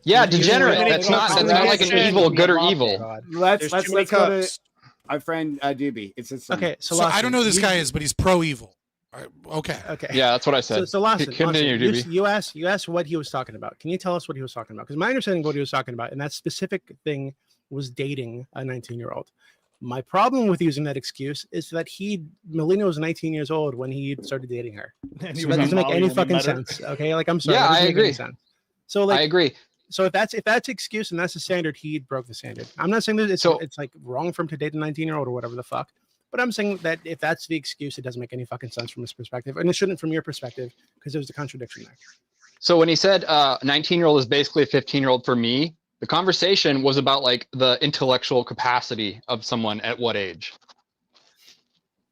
Yeah, You- degenerate. you- That's not you- like an you- evil, good or you- evil. God. Let's There's too many go to cups. our friend Doobie. It's his son. Okay, so So I Lawson, don't know who this you- guy is, but he's pro-evil. Okay. Okay. Yeah, that's what I said. So Lawson, Continue, Lawson, DB. you asked what he was talking about. Can you tell us what he was talking about? Because my understanding of what he was talking about, and that specific thing was dating a 19-year-old. My problem with using that excuse is that Melina was 19 years old when he started dating her. And he So was that on doesn't make Molly any when we fucking met her. sense. Okay, like I'm sorry. Yeah, that doesn't I make any agree. sense. So like I agree. So if that's excuse and that's the standard, he broke the standard. I'm not saying that it's like wrong for him to date a 19-year-old or whatever the fuck. But I'm saying that if that's the excuse, it doesn't make any fucking sense from his perspective, and it shouldn't from your perspective because there's a contradiction there. So when he said 19-year-old is basically a 15-year-old for me, the conversation was about like the intellectual capacity of someone at what age.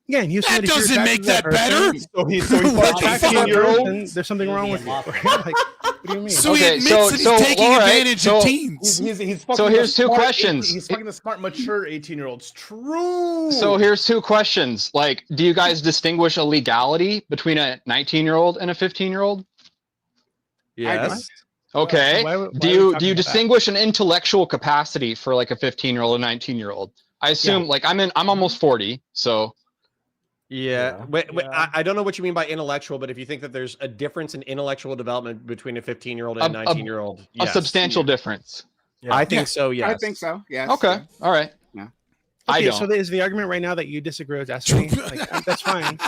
Yeah, and you That doesn't make that better. So he What fucked the fuck? 15-year-olds. There's something wrong with you. Like, what do you mean? So he Okay, admits so- that he's so, taking all right, advantage so- of teens. He's fucking So the here's two smart questions. He's fucking the smart, mature 18-year-olds. True. So here's two questions. Like, do you guys distinguish a legality between a 19-year-old and a 15-year-old? Yes. Okay. Why are we do talking you about that? distinguish an intellectual capacity for like a 15-year-old and 19-year-old? I assume like I'm almost 40, so Yeah. Wait, I don't know what you mean by intellectual, but if you think that there's a difference in intellectual development between a 15-year-old and a 19-year-old, a yes. substantial difference. I think so, yes. I think so. Yes. Okay. All right. Yeah. I Okay, don't. so is the argument right now that you disagree with Destiny? Like, that's fine.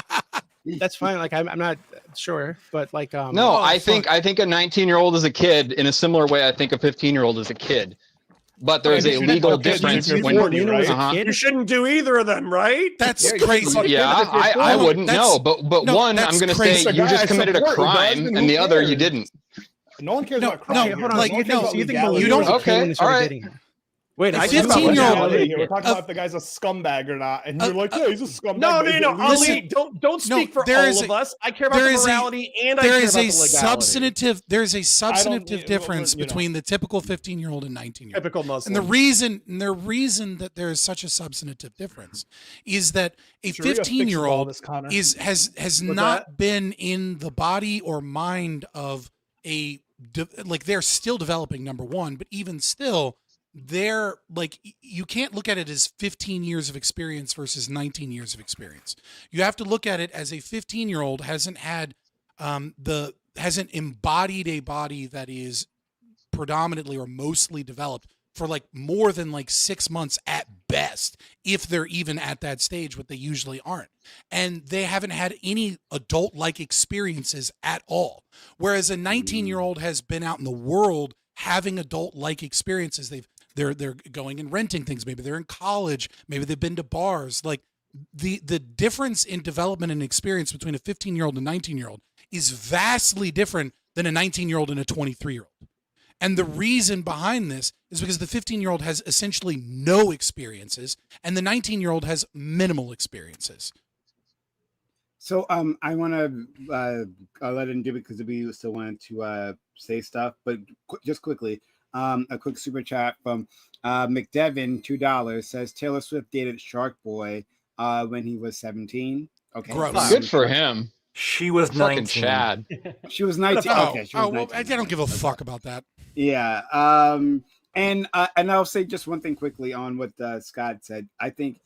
That's fine. Like I'm not sure, but like No, I think a 19-year-old is a kid in a similar way I think a 15-year-old is a kid. But there's a legal difference when You shouldn't do either of them, right? That's crazy. Yeah, I wouldn't know, but no, one I'm that's going to crazy. say you just committed a crime, and the other you didn't. No one cares No, about crime. no, here. hold on, No one like, cares no, about you think legality. you don't- was a kid Okay, when he started all right. dating her. Wait, A I care about 15-year-old Legality. We're talking a- about if the guy's a scumbag or not, and you're like, yeah, he's a scumbag. No, but no, he's a- Ali, don't speak for there all is of a- us. I care about there the is a- morality and I there care is about a the legality. substantive you know, difference you know. between the typical 15-year-old and 19-year-old. Typical Muslim. And the reason that there is such a substantive difference is that a Sharia fixes all 15-year-old this, Connor. has not been in the body or mind of a they're still developing, number one, but even still, they're like, you can't look at it as 15 years of experience versus 19 years of experience. You have to look at it as a 15-year-old hasn't embodied a body that is predominantly or mostly developed for like more than like 6 months at best, if they're even at that stage, what they usually aren't. And they haven't had any adult-like experiences at all. Whereas a 19-year-old has been out in the world having adult-like experiences. They're going and renting things. Maybe they're in college. Maybe they've been to bars. Like the difference in development and experience between a 15-year-old and a 19-year-old is vastly different than a 19-year-old and a 23-year-old. And the reason behind this is because the 15-year-old has essentially no experiences and the 19-year-old has minimal experiences. So I want to let him do it because we still wanted to say stuff, but just quickly, a quick super chat from McDevin, $2, says Taylor Swift dated Shark Boy when he was 17. Okay, good for him. She was fucking 19. Chad. She was 19. Okay, she was 19. Well, I don't give a fuck about that. Yeah. And I'll say just one thing quickly on what Scott said. I think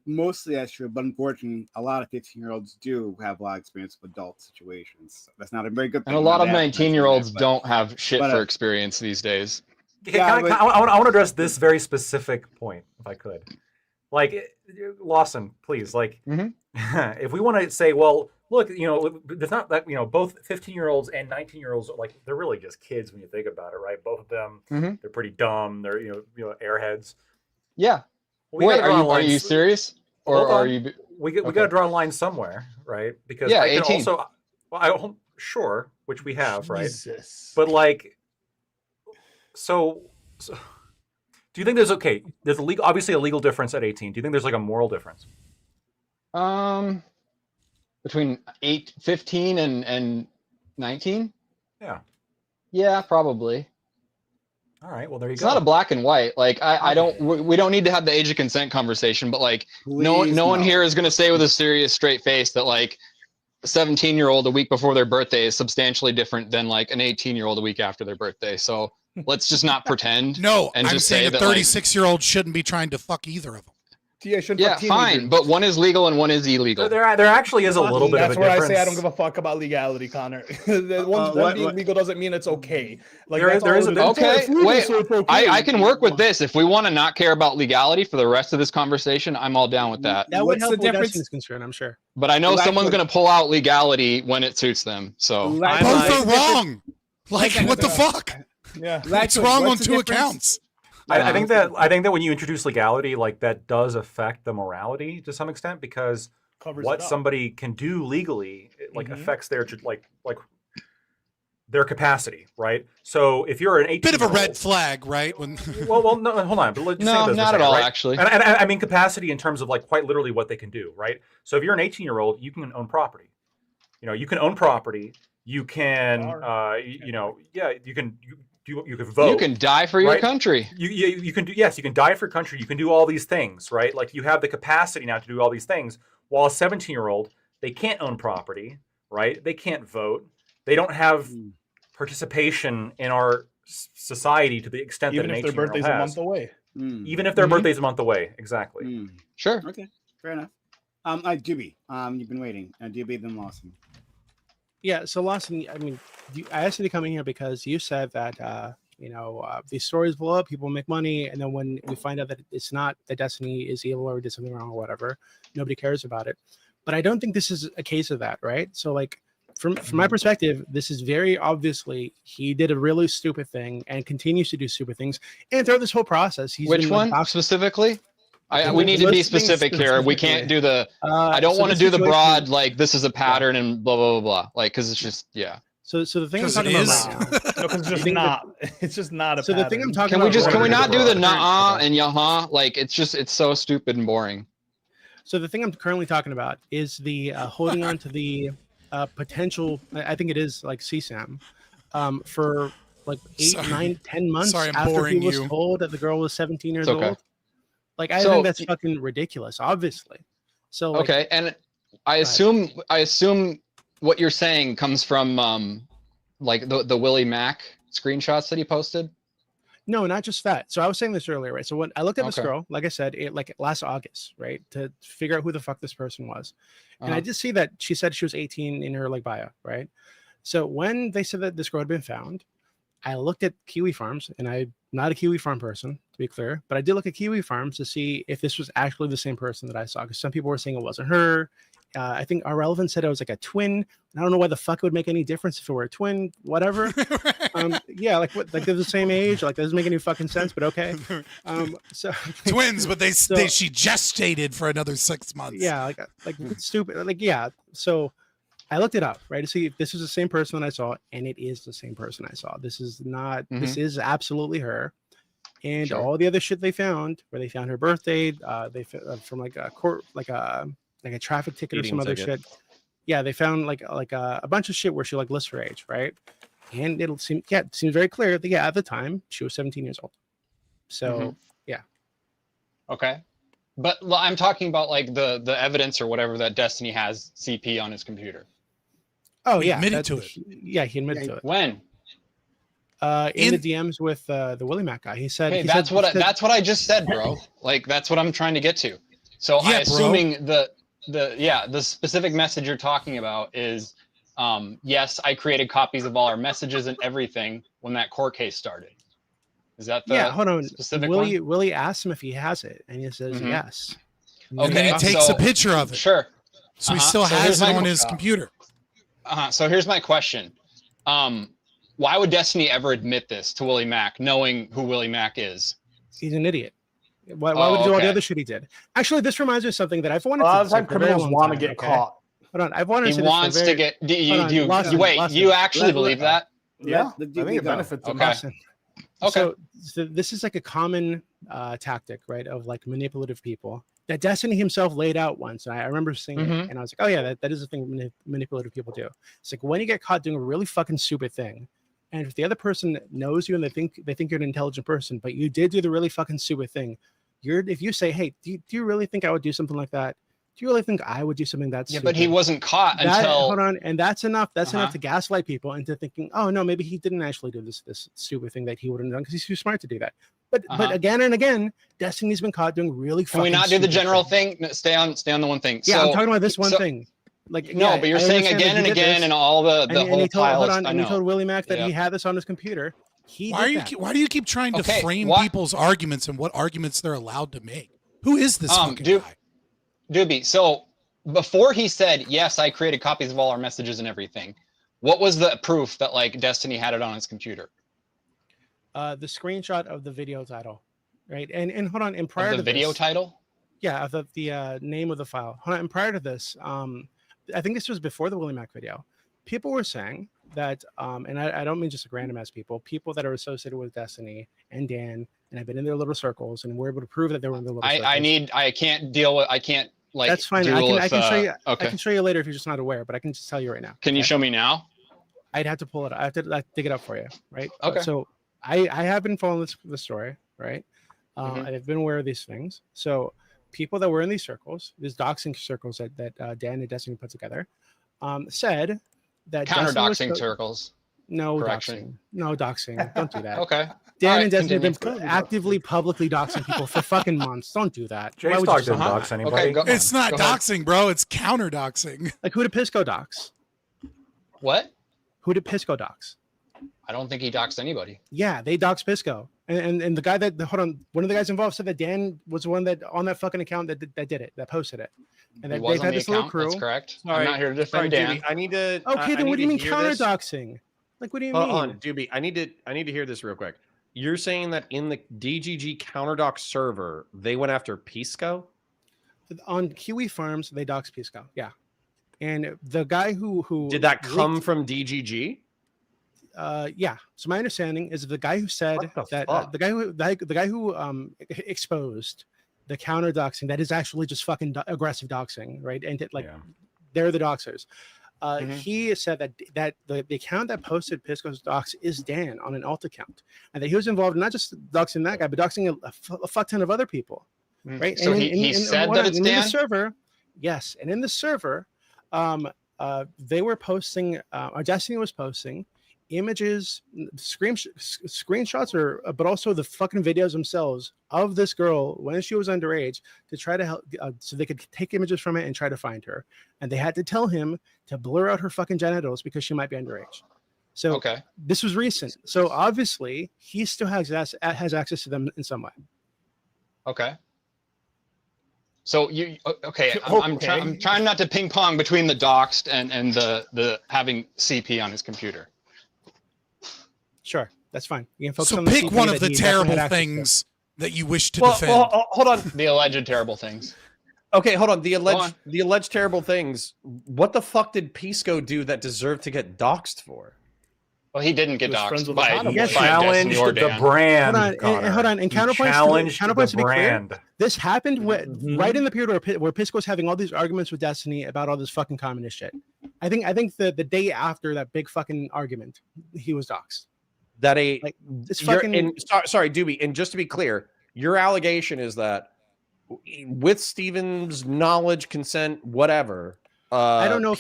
mostly that's true, but unfortunately, a lot of 15-year-olds do have a lot of experience with adult situations. That's not a very good thing. And a lot of 19-year-olds don't have shit for experience these days. I want to address this very specific point, if I could. Like, Lawson, please. Like, if we want to say, well, look, it's not that, both 15-year-olds and 19-year-olds are like, they're really just kids when you think about it, right? Both of them, they're pretty dumb. They're, airheads. Yeah. Well, wait, are you serious? Or are you? We got to draw a line somewhere, right? Because yeah, I can 18. also, well, sure, which we have, Jesus. right? But like, so do you think there's obviously a legal difference at 18? Do you think there's like a moral difference? Between 15 and 19? Yeah. Yeah, probably. All right. Well, there you It's go. not a black and white. Like we don't need to have the age of consent conversation, but like no one here is going to say with a serious straight face that like a 17-year-old a week before their birthday is substantially different than like an 18-year-old a week after their birthday. So let's just not pretend. No, and I'm just saying say a that 36-year-old shouldn't be trying to fuck either of them. Yeah, fine, but one is legal and one is illegal. There actually is a little bit of a difference. That's where I say I don't give a fuck about legality, Connor. One being legal doesn't mean it's okay. Like there is a okay. Wait, I can work with this. If we want to not care about legality for the rest of this conversation, I'm all down with that. That would help where Destiny's concerned, I'm sure. But I know someone's going to pull out legality when it suits them. So both are wrong. Like, what the fuck? Yeah, it's wrong on two accounts. I think that when you introduce legality, like that does affect the morality to some extent, because what somebody can do legally like affects their their capacity, right? So if you're an 18, bit of a red flag, right? When well, no, hold on, but no, not at all, right? actually. And I mean capacity in terms of like quite literally what they can do, right? So if you're an 18-year-old, you can own property. You can own property. You can, you can vote. You can die for your country. You can do, yes, you can die for your country. You can do all these things, right? Like you have the capacity now to do all these things. While a 17-year-old, they can't own property, right? They can't vote. They don't have participation in our society to the extent that an 18-year-old has. Even if their birthday's a month away. Even if their birthday's a month away, exactly. Sure. Okay, fair enough. Jibby, you've been waiting. Jibby, then Lawson. Yeah, so Lawson, I mean, I asked you to come in here because you said that, these stories blow up, people make money, and then when we find out that it's not, that Destiny is evil or did something wrong or whatever, nobody cares about it. But I don't think this is a case of that, right? So, like, from my perspective, this is very obviously he did a really stupid thing and continues to do stupid things. And throughout this whole process, he's which one specifically? We need to be specific here. We can't do the. I don't want to do the broad like this is a pattern and blah blah blah blah. Like because it's just So the thing I'm talking about, no, because it's just not. It's just not a. So pattern. the thing I'm talking about. Can we not do the nah and yaha? Like it's so stupid and boring. So the thing I'm currently talking about is the holding on to the potential. I think it is like CSAM, for like 8, 9, 10 months after he was told that the girl was 17 years old. Like I think that's fucking ridiculous, obviously. So okay, and I assume what you're saying comes from Like the Willie Mack screenshots that he posted? No, not just that. So I was saying this earlier, right? So when I looked at this Okay. girl, like I said, like last August, right, to figure out who the fuck this person was, and I Uh-huh. did see that she said she was 18 in her like bio, right? So when they said that this girl had been found, I looked at Kiwi Farms, and I'm not a Kiwi Farm person, to be clear, but I did look at Kiwi Farms to see if this was actually the same person that I saw, because some people were saying it wasn't her. I think our relevant said it was like a twin. I don't know why the fuck it would make any difference if it were a twin, whatever. Yeah, like what? Like they're the same age. Like that doesn't make any fucking sense, but okay. So Twins, but So- she gestated for another 6 months. Yeah, like it's stupid. Like yeah. So I looked it up, right, to see if this is the same person that I saw, and it is the same person I saw. This is not. This is absolutely her. And Sure. all the other shit they found, where they found her birthday, from like a court, like a traffic ticket or Speeding some other ticket. shit. Yeah, they found like a bunch of shit where she like lists her age, right? And it seems very clear that at the time she was 17 years old. So yeah. Okay. But I'm talking about like the evidence or whatever that Destiny has CP on his computer. Oh He yeah, admitted to it. Yeah, he admitted to it. When? In the DMs with the Willie Mac guy, he said. Hey, he that's said, what that's what I just said, bro. Like that's what I'm trying to get to. So Yeah, I assuming the specific message you're talking about is yes, I created copies of all our messages and everything when that court case started. Is that the hold on. specific Willie asked him if he has it, and he says Mhm. yes. And then he takes a picture of it. Sure. So he still So has here's it my on his computer. So here's my question. Why would Destiny ever admit this to Willie Mack, knowing who Willie Mack is? He's an idiot. Why would he do all the other shit he did? Actually, this reminds me of something that I've wanted A lot to of say time for a very criminals long want to time, get okay? caught. Hold on, I've wanted He to say this for wants very- to get. Do you, Hold on, do you, Lawson, wait, Lawson. you actually believe that? Yeah, Let I think it go. benefits him. Okay. Lawson. Okay. So this is like a common tactic, right, of like manipulative people that Destiny himself laid out once. And I remember seeing it, and I was like, oh yeah, that is a thing manipulative people do. It's like when you get caught doing a really fucking stupid thing, and if the other person knows you and they think you're an intelligent person, but you did do the really fucking stupid thing, if you say, hey, do you really think I would do something like that? Do you really think I would do something that's Yeah, but he wasn't caught until. hold on, and that's enough. That's enough Uh-huh. to gaslight people into thinking, oh no, maybe he didn't actually do this stupid thing that he wouldn't have done because he's too smart to do that. But again and again, Destiny's been caught doing really. Can we fucking not do the stupid general things. thing? No, stay on the one thing. Yeah, So, I'm talking about this one so- thing. Like No, yeah, but you're I saying understand that again he and did again this, and all the and whole he told, piles. hold on, I and he know. told Willie Mack that Yeah. he had this on his computer. Why do you keep trying to Okay, frame what- people's arguments and what arguments they're allowed to make? Who is this fucking guy? Doobie, so before he said, yes, I created copies of all our messages and everything, what was the proof that like Destiny had it on his computer? The screenshot of the video title, right? And hold on, and prior Of to the video this, title? Yeah, the name of the file. Hold on, and prior to this, I think this was before the Willie Mack video. People were saying that, and I don't mean just like random ass people that are associated with Destiny and Dan, and have been in their little circles, and were able to prove that they were in their little circles. I can't like. That's fine. Duel I can with, show you. Okay. I can show you later if you're just not aware, but I can just tell you right now. Can you okay? show me now? I'd have to pull it up. I have to dig it up for you, right? Okay. So I have been following the story, right? I've been aware of these things. So people that were in these circles, these doxing circles that Dan and Destiny put together, said that Counter Destiny was doxing circles. No Correction. doxing. No doxing. Don't do that. Okay. Dan All right, and Destiny have continue. been actively publicly doxing people for fucking months. Don't do that. Jay's Why would dog you do didn't that? dox anybody. Okay, It's not doxing, bro. It's counter doxing. Like who did Pisco dox? What? Who did Pisco dox? I don't think he doxed anybody. Yeah, they doxed Pisco, and the guy that hold on, one of the guys involved said that Dan was the one that on that fucking account that did it, that posted it, and He that was they've on had the this little account. crew. That's correct. Sorry, I'm not here to defend Dan. Doobie, I need to. Okay, I then what do you need mean to hear counter this. doxing? Like what do you Hold mean? on, Doobie. I need to hear this real quick. You're saying that in the DGG counterdox server, they went after Pisco? On Kiwi Farms, they doxed Pisco. Yeah, and the guy who Did that come from DGG? Yeah. So my understanding is the guy who said that the guy who exposed the counter doxing that is actually just fucking aggressive doxing, right? And they're the doxers. He said that the account that posted Pisco's docs is Dan on an alt account, and that he was involved in not just doxing that guy, but doxing a fuck ton of other people, right? So and he said that it's in Dan? the server, yes, and in the server, they were posting, Destiny was posting images, screenshots, but also the fucking videos themselves of this girl when she was underage to try to help, so they could take images from it and try to find her. And they had to tell him to blur out her fucking genitals because she might be underage. So this was recent. So obviously he still has access to them in some way. Okay. So I'm trying not to ping pong between the doxed and the having CP on his computer. Sure, that's fine. You can focus So on the pick CP one that of the he definitely terrible had access to. things that you wish to Well, defend. hold on. The alleged terrible things. Okay, hold on. The alleged terrible things. What the fuck did Pisco do that deserved to get doxxed for? Well, he didn't get doxxed by challenged the brand. Hold on. And He counterpoints challenged to the be clear, brand. this happened right in the period where Pisco's having all these arguments with Destiny about all this fucking communist shit. I think the day after that big fucking argument, he was doxxed. That it's fucking. Sorry, Doobie. And just to be clear, your allegation is that with Steven's knowledge, consent, whatever. I don't know if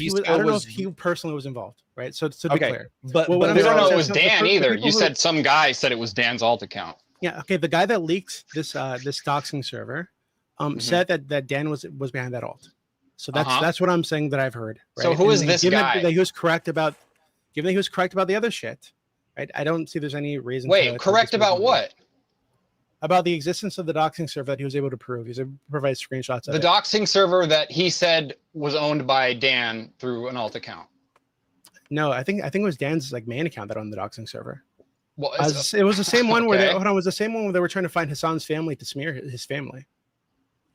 he personally was involved, right? So to be clear, but we don't know it was Dan either. You said some guy said it was Dan's alt account. Yeah, okay. The guy that leaked this doxing server said that Dan was behind that alt. So that's what I'm saying that I've heard. Right? So who is this guy? That he was correct about, given that he was correct about the other shit, right? I don't see there's any reason. Wait, correct about what? About the existence of the doxing server that he was able to prove. He was able to provide screenshots of the doxing server that he said was owned by Dan through an alt account. No, I think it was Dan's main account that owned the doxing server. Well, it was the same one where it was the same one where they were trying to find Hassan's family to smear his family.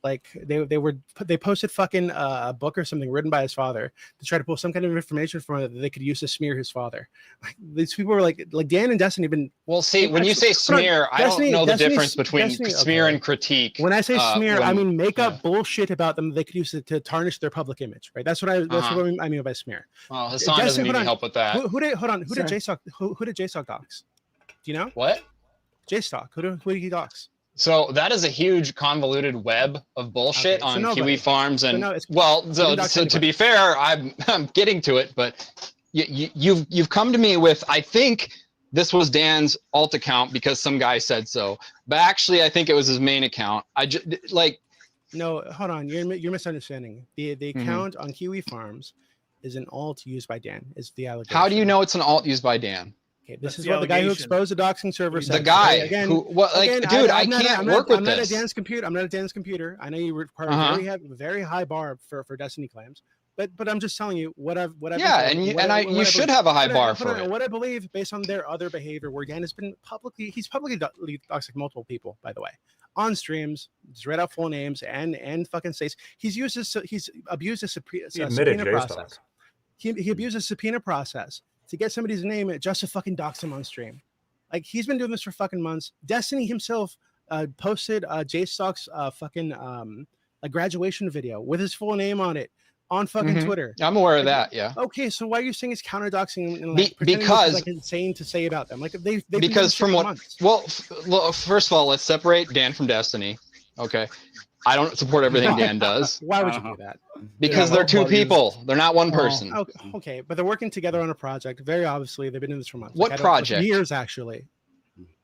Like they posted fucking a book or something written by his father to try to pull some kind of information from it that they could use to smear his father. Like these people were like Dan and Destiny have been. Well, see, when you say smear, I don't know the difference between smear and critique. When I say smear, I mean make up bullshit about them. They could use it to tarnish their public image, right? That's what I mean by smear. Well, Hassan doesn't need help with that. Who did JSOC dox? Do you know what? JSOC. Who did he dox? So that is a huge convoluted web of bullshit on Kiwi Farms, and to be fair, I'm getting to it, but you've come to me with, I think this was Dan's alt account because some guy said so, but actually I think it was his main account. No, hold on, you're misunderstanding. The account on Kiwi Farms is an alt used by Dan. Is the allegation. How do you know it's an alt used by Dan? This is what the guy who exposed the doxing server said. The guy dude, I can't work with this. I'm not at Dan's computer. I know you require a very high bar for Destiny claims, but I'm just telling you what I've you should have a high bar for it. What I believe based on their other behavior, where Dan has been publicly doxing multiple people, by the way, on streams, just read out full names and fucking states he's abused a subpoena process. He abused a subpoena process to get somebody's name just to fucking dox him on stream. Like, he's been doing this for fucking months. Destiny himself posted JSOC's fucking a graduation video with his full name on it on fucking Twitter. I'm aware of that, yeah. Okay, so why are you saying it's counter doxing and because insane to say about them? Like they've because from what months. Well, first of all, let's separate Dan from Destiny. Okay. I don't support everything Dan does. Why would you do that? Because they're two people. They're not one person. Okay, but they're working together on a project. Very obviously, they've been in this for months. What project? Years, actually.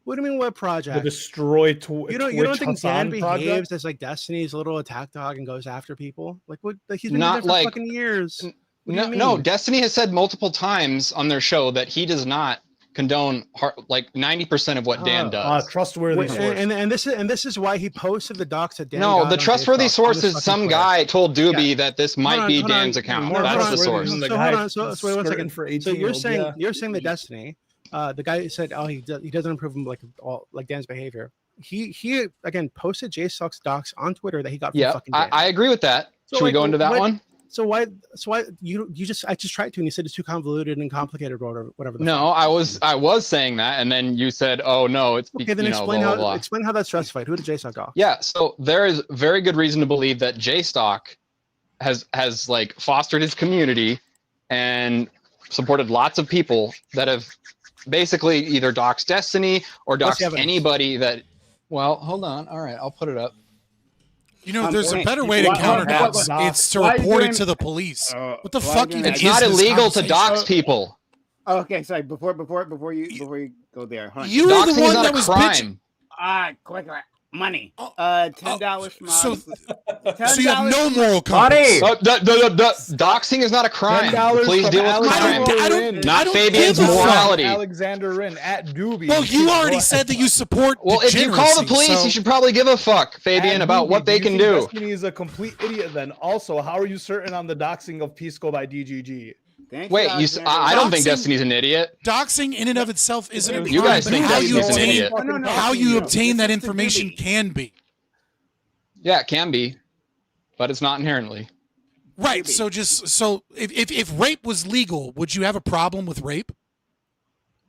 What do you mean, what project? The destroy You don't think Dan behaves as like Destiny's little attack dog and goes after people? Like what? Like he's been doing that for fucking years. No, Destiny has said multiple times on their show that he does not condone 90% of what Dan does. Trustworthy source. And this is why he posted the docs that Dan. No, the trustworthy source is some guy told Doobie that this might be Dan's account. That's the source. So wait 1 second. So you're saying that Destiny, the guy said, he doesn't approve of like Dan's behavior. He again posted JSOC's docs on Twitter that he got from fucking Dan. I agree with that. Should we go into that one? So why I just tried to, and you said it's too convoluted and complicated or whatever. No, I was saying that, and then you said, oh no, it's okay. Then explain how that's justified. Who did JSOC dox? Yeah, so there is very good reason to believe that JSOC has like fostered his community and supported lots of people that have basically either doxed Destiny or doxed anybody that. Well, hold on. All right, I'll put it up. You know, there's a better way to counter dox. It's to report it to the police. What the fuck? It's not illegal to dox people. Oh, okay, sorry. Before you go there, hold on. You were the one that was bitching. Quick, money. $10 from us. So you have no moral compass. Doxing is not a crime. Please deal with crime. Not don't Fabian's give a fuck. morality. Alexander Wren at Doobie. Well, you already said that you support. Well, if you call the police, you should probably give a fuck, Fabian, about what they can do. Destiny is a complete idiot. Then also, how are you certain on the doxing of Pisco by DGG? Wait, I don't think Destiny's an idiot. Doxing in and of itself isn't a crime. You guys but think how Destiny's an idiot. How you obtain that information can be. Yeah, it can be, but it's not inherently. Right. So if rape was legal, would you have a problem with rape?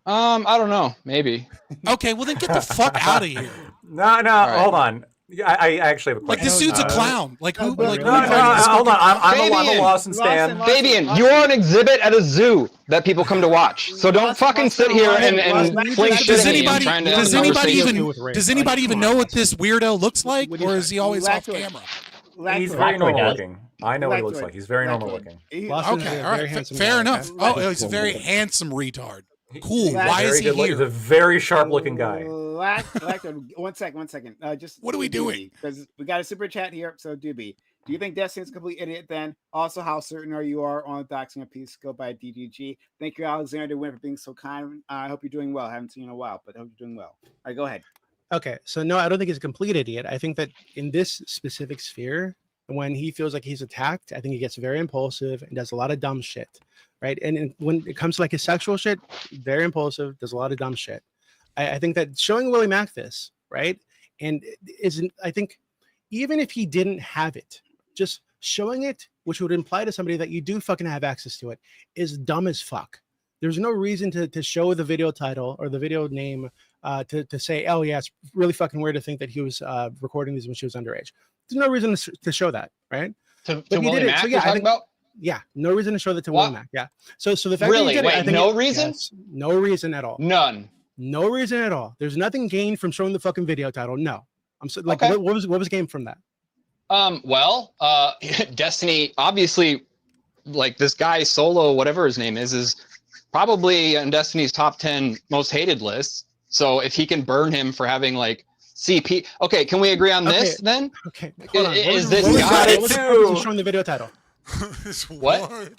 I don't know. Maybe. Okay, well then get the fuck out of here. No, hold on. I actually have a question. Like this dude's a clown. Like who? Like hold on. I'm a Lawson stan. Fabian, you are an exhibit at a zoo that people come to watch. So don't fucking sit here and fling shit at me and trying to have a conversation. Does anybody even know what this weirdo looks like, or is he always off camera? He's very normal looking. I know what he looks like. He's very normal looking. Okay, all right, fair enough. Oh, he's a very handsome retard. Cool. Why is he here? He's a very sharp-looking guy. One second. Just what are we doing? Because we got a super chat here. So, Doobie, do you think Destiny's a complete idiot? Then, also, how certain are you on doxing a Pisco by DGG? Thank you, Alexander Wynn, for being so kind. I hope you're doing well. I haven't seen you in a while, but I hope you're doing well. All right, go ahead. Okay, so no, I don't think he's a complete idiot. I think that in this specific sphere, when he feels like he's attacked, I think he gets very impulsive and does a lot of dumb shit. Right. And when it comes to like his sexual shit, very impulsive, does a lot of dumb shit. I think that showing Willie Mack this, right, and isn't, I think even if he didn't have it, just showing it, which would imply to somebody that you do fucking have access to it, is dumb as fuck. There's no reason to show the video title or the video name to say, oh yeah, it's really fucking weird to think that he was recording these when she was underage. There's no reason to show that, right? To Willie Mack, so, yeah, you're talking about? Yeah, no reason to show that to Willie Mack. Yeah. So the fact really, that wait, I think no reason? Yes, no reason at all. None. No reason at all. There's nothing gained from showing the fucking video title. No. I'm so like, okay. what was gained from that? Well, Destiny, obviously, like this guy Solo, whatever his name is probably on Destiny's top 10 most hated lists. So if he can burn him for having like CP, okay, can we agree on this then? Okay. Is this guy showing the video title? What?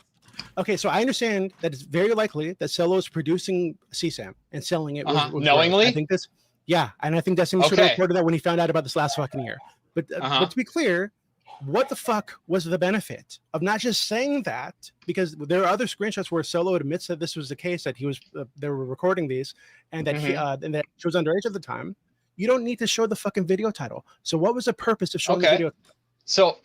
Okay, so I understand that it's very likely that Cello is producing CSAM and selling it knowingly. I think this, yeah, and I think Destiny should have reported that when he found out about this last fucking year. But to be clear, what the fuck was the benefit of not just saying that? Because there are other screenshots where Solo admits that this was the case, that he was they were recording these, and that he was underage at the time. You don't need to show the fucking video title. So what was the purpose of showing the video? So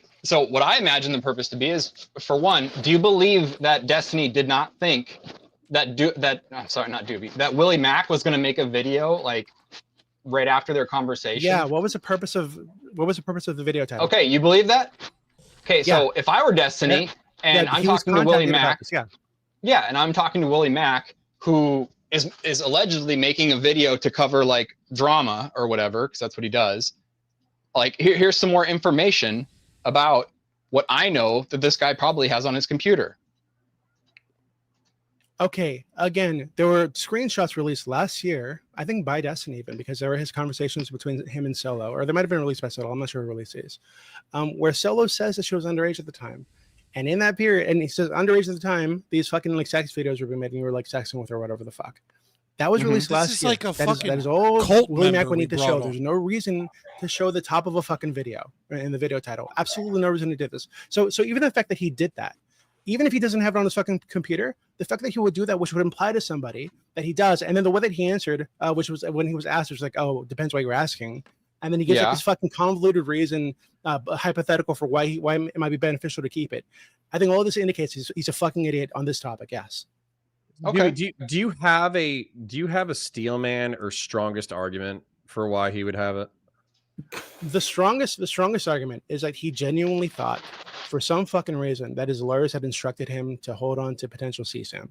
what I imagine the purpose to be is, for one, do you believe that Destiny did not think that that Willie Mack was going to make a video like right after their conversation? Yeah. What was the purpose of the video title? Okay, you believe that? Okay, so if I were Destiny and I'm talking to Willie Mack, and I'm talking to Willie Mack, who is allegedly making a video to cover like drama or whatever, because that's what he does. Like here's some more information about what I know that this guy probably has on his computer. Okay, again, there were screenshots released last year, I think by Destiny even, because there were his conversations between him and Solo, or they might have been released by Solo, I'm not sure who released these, where Solo says that she was underage at the time. And in that period, and he says underage at the time, these fucking like sex videos were being made and you were like sexting with her or whatever the fuck. That was released last year. Like a that is all Willie Mack would need to show. There's no reason to show the top of a fucking video in the video title. Absolutely no reason to do this. So even the fact that he did that, even if he doesn't have it on his fucking computer, the fact that he would do that, which would imply to somebody that he does, and then the way that he answered, which was when he was asked, it was like, oh, depends what you're asking. And then he gives like this fucking convoluted reason, hypothetical for why it might be beneficial to keep it. I think all this indicates he's a fucking idiot on this topic. Yes. Okay. Do you have a steel man or strongest argument for why he would have it? The strongest argument is that he genuinely thought, for some fucking reason, that his lawyers had instructed him to hold on to potential CSAM,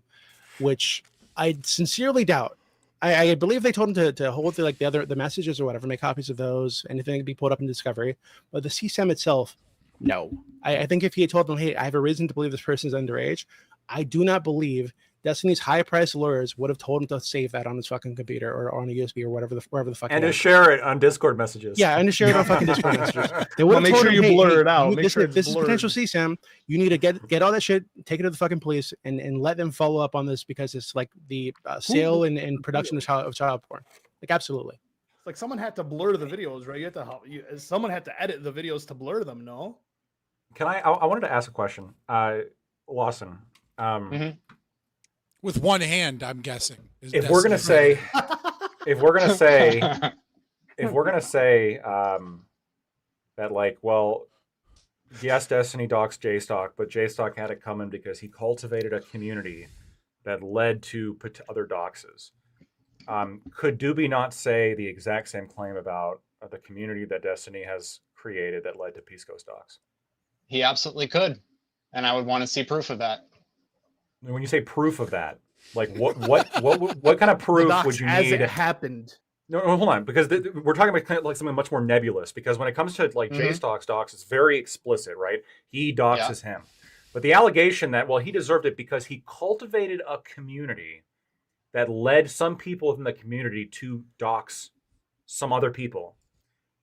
which I sincerely doubt. I believe they told him to hold the messages or whatever, make copies of those, anything to be pulled up in Discovery. But the CSAM itself, no. I think if he had told them, hey, I have a reason to believe this person is underage, I do not believe Destiny's high-priced lawyers would have told him to save that on his fucking computer or on a USB or wherever the fuck. And to share it on Discord messages. Yeah, and to share it on fucking Discord messages. They would have make told sure him, you hey, blur hey, it out. you- Make this sure is- it's this is blurred. potential CSAM. You need to get all that shit, take it to the fucking police, and let them follow up on this because it's like the sale and production of child porn. Like absolutely. It's like someone had to blur the videos, right? You had to help. Someone had to edit the videos to blur them. No. Can I wanted to ask a question, Lawson. With one hand, I'm guessing. is If we're gonna Destiny. say, if we're gonna say that, like, well, yes, Destiny docs JStock, but JStock had it coming because he cultivated a community that led to other doxes. Could Doobie not say the exact same claim about the community that Destiny has created that led to Peace Coast docs? He absolutely could, and I would want to see proof of that. When you say proof of that, like what kind of proof would you as need? it happened. No, hold on, because we're talking about kind of like something much more nebulous. Because when it comes to like JStock's docs, it's very explicit, right? He doxes him, but the allegation that, well, he deserved it because he cultivated a community that led some people within the community to dox some other people.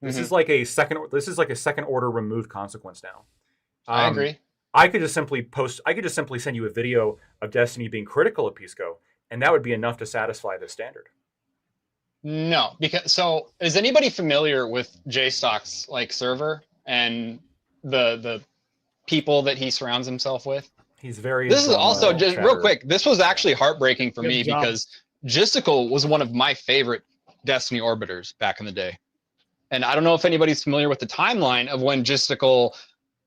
This is like a second. This is like a second order removed consequence now. I agree. I could just simply send you a video of Destiny being critical of Pisco, and that would be enough to satisfy this standard. No, because so is anybody familiar with JStock's like server and the people that he surrounds himself with? He's very. This is also just chatter. real quick. This was actually heartbreaking for Good me job. because Gistical was one of my favorite Destiny orbiters back in the day. And I don't know if anybody's familiar with the timeline of when Gistical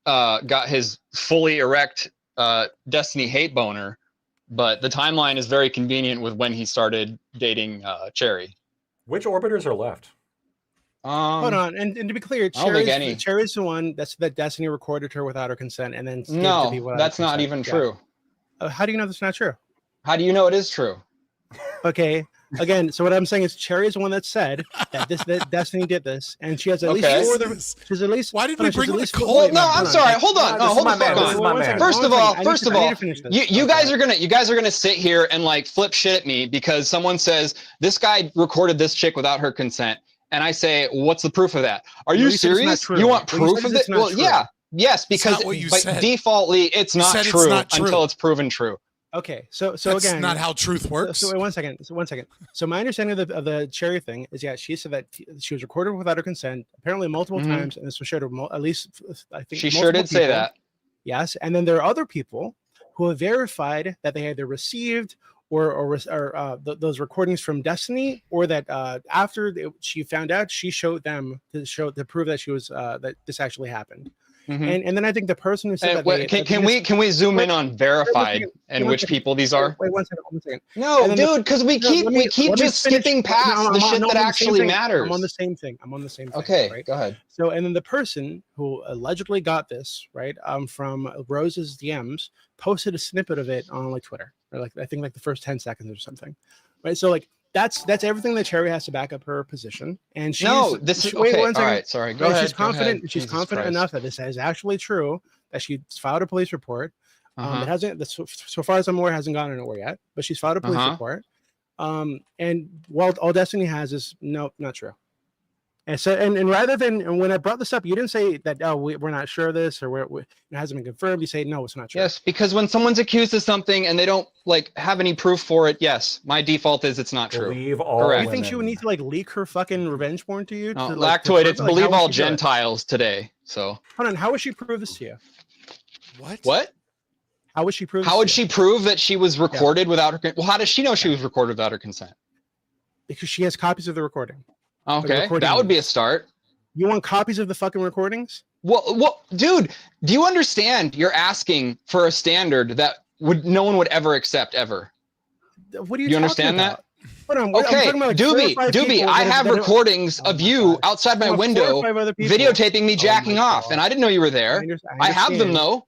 got his fully erect Destiny hate boner, but the timeline is very convenient with when he started dating Cherry. Which orbiters are left? Hold on, and to be clear, I don't think any. Cherry's the one that Destiny recorded her without her consent, and then gave to be No, without that's her not consent. even Yeah. true. How do you know that's not true? How do you know it is true? Okay, again, so what I'm saying is Cherry is the one that said that Destiny did this, and she has at least Okay. four other. She's at least. Why did hold we on, she's bring at the least cult four- Well, no, I'm sorry. Hold on. No, hold the fuck on. First of all, you guys are gonna sit here and like flip shit at me because someone says this guy recorded this chick without her consent, and I say, what's the proof of that? Are you you said it's not serious? true. You want Well, you proof said of it's it? not Well, true. yeah, yes, It's because not what you by said. defaultly it's You not said it's true not true. until it's proven true. Okay, so That's again, not how truth works. So wait, one second. So my understanding of the Cherry thing is, yeah, she said that she was recorded without her consent, apparently multiple times, and this was shared with at least I think She sure multiple did say people. that. Yes, and then there are other people who have verified that they either received those recordings from Destiny, or that after she found out, she showed them to prove that she was that this actually happened. And then I think the person who said that Can we zoom in on verified and which people these are? Wait one second. No, And then dude, because we keep just skipping past the shit that actually matters. I'm on the same thing. Okay, right? go ahead. So, and then the person who allegedly got this, right, from Rose's DMs, posted a snippet of it on like Twitter, or like I think like the first 10 seconds or something, right? So like that's everything that Cherry has to back up her position. And she's okay. All right, sorry. Go ahead. She's confident. She's Jesus confident Christ. enough that this is actually true. That she filed a police report. It hasn't. So far as I'm aware, hasn't gone anywhere yet. But she's filed a police report. And all Destiny has is no, not true. And so, and rather than, and when I brought this up, you didn't say that, oh, we're not sure of this, or it hasn't been confirmed. You say, no, it's not true. Yes, because when someone's accused of something and they don't like have any proof for it, yes, my default is it's not true. Believe all Correct. You think she would need to like leak her fucking revenge porn to you? No, to, like, Lactoid, to it's prove it? Like, believe how all would she do it? Gentiles today. So Hold on, how would she prove this to you? what? How would she prove? How this would to she you? prove that she was recorded without her? Well, how does she know she was recorded without her consent? Because she has copies of the recording. Okay, that would be a start. You want copies of the fucking recordings? Well, dude, do you understand? You're asking for a standard that no one would ever accept ever. What do you? You understand about? that? Hold on, I'm Okay, talking about, like, 4 or 5 Doobie, people I that have that recordings of you outside my Come on, 4 or window 5 other people. videotaping me jacking off, and I didn't know you were there. I have them though.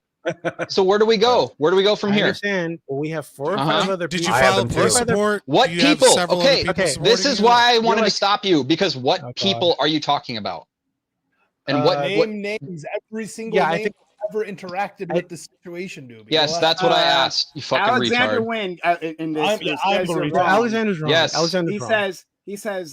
So where do we go? Where do we go from I here? understand. Well, we have 4 or 5 other people. Did you file a police report? What Do you have people? several other Okay, people this supporting is you? why I wanted You're to stop you, because what people are you talking about? And what Name names, every single Yeah, name. ever interacted with the situation, dude. Yes, that's what I asked. You fucking Alexander retard. Wynn in this. I'm says the you're retard. wrong. Alexander's wrong. Yes. Alexander's He wrong. says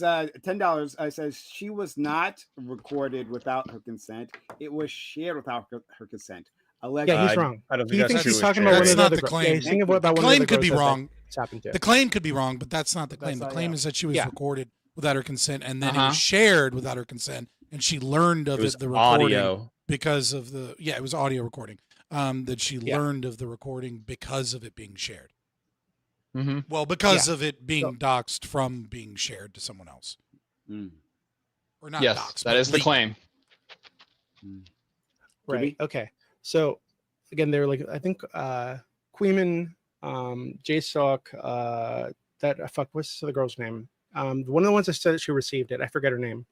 $10. Says she was not recorded without her consent. It was shared without her consent. Yeah, he's wrong. I don't think He that's thinks true. he's talking about one That's of the not other the girls. claim. Yeah, he's thinking about The one of the claim other could be girls that wrong. it's happened to. The claim could be wrong, but that's not the claim. The That's claim not- is that she was Yeah. recorded without her consent, and then it was shared without her consent, and she learned of It was the recording audio. because of the it was audio recording. That she learned of the recording because of it being shared. Mm-hmm. Well, because of it being doxed from being shared to someone else. Or not Yes, doxed. that but is the leaked. claim. Right. Okay. So again, they were like, I think Queeman, JSOC, what's the girl's name? One of the ones that said she received it. I forget her name.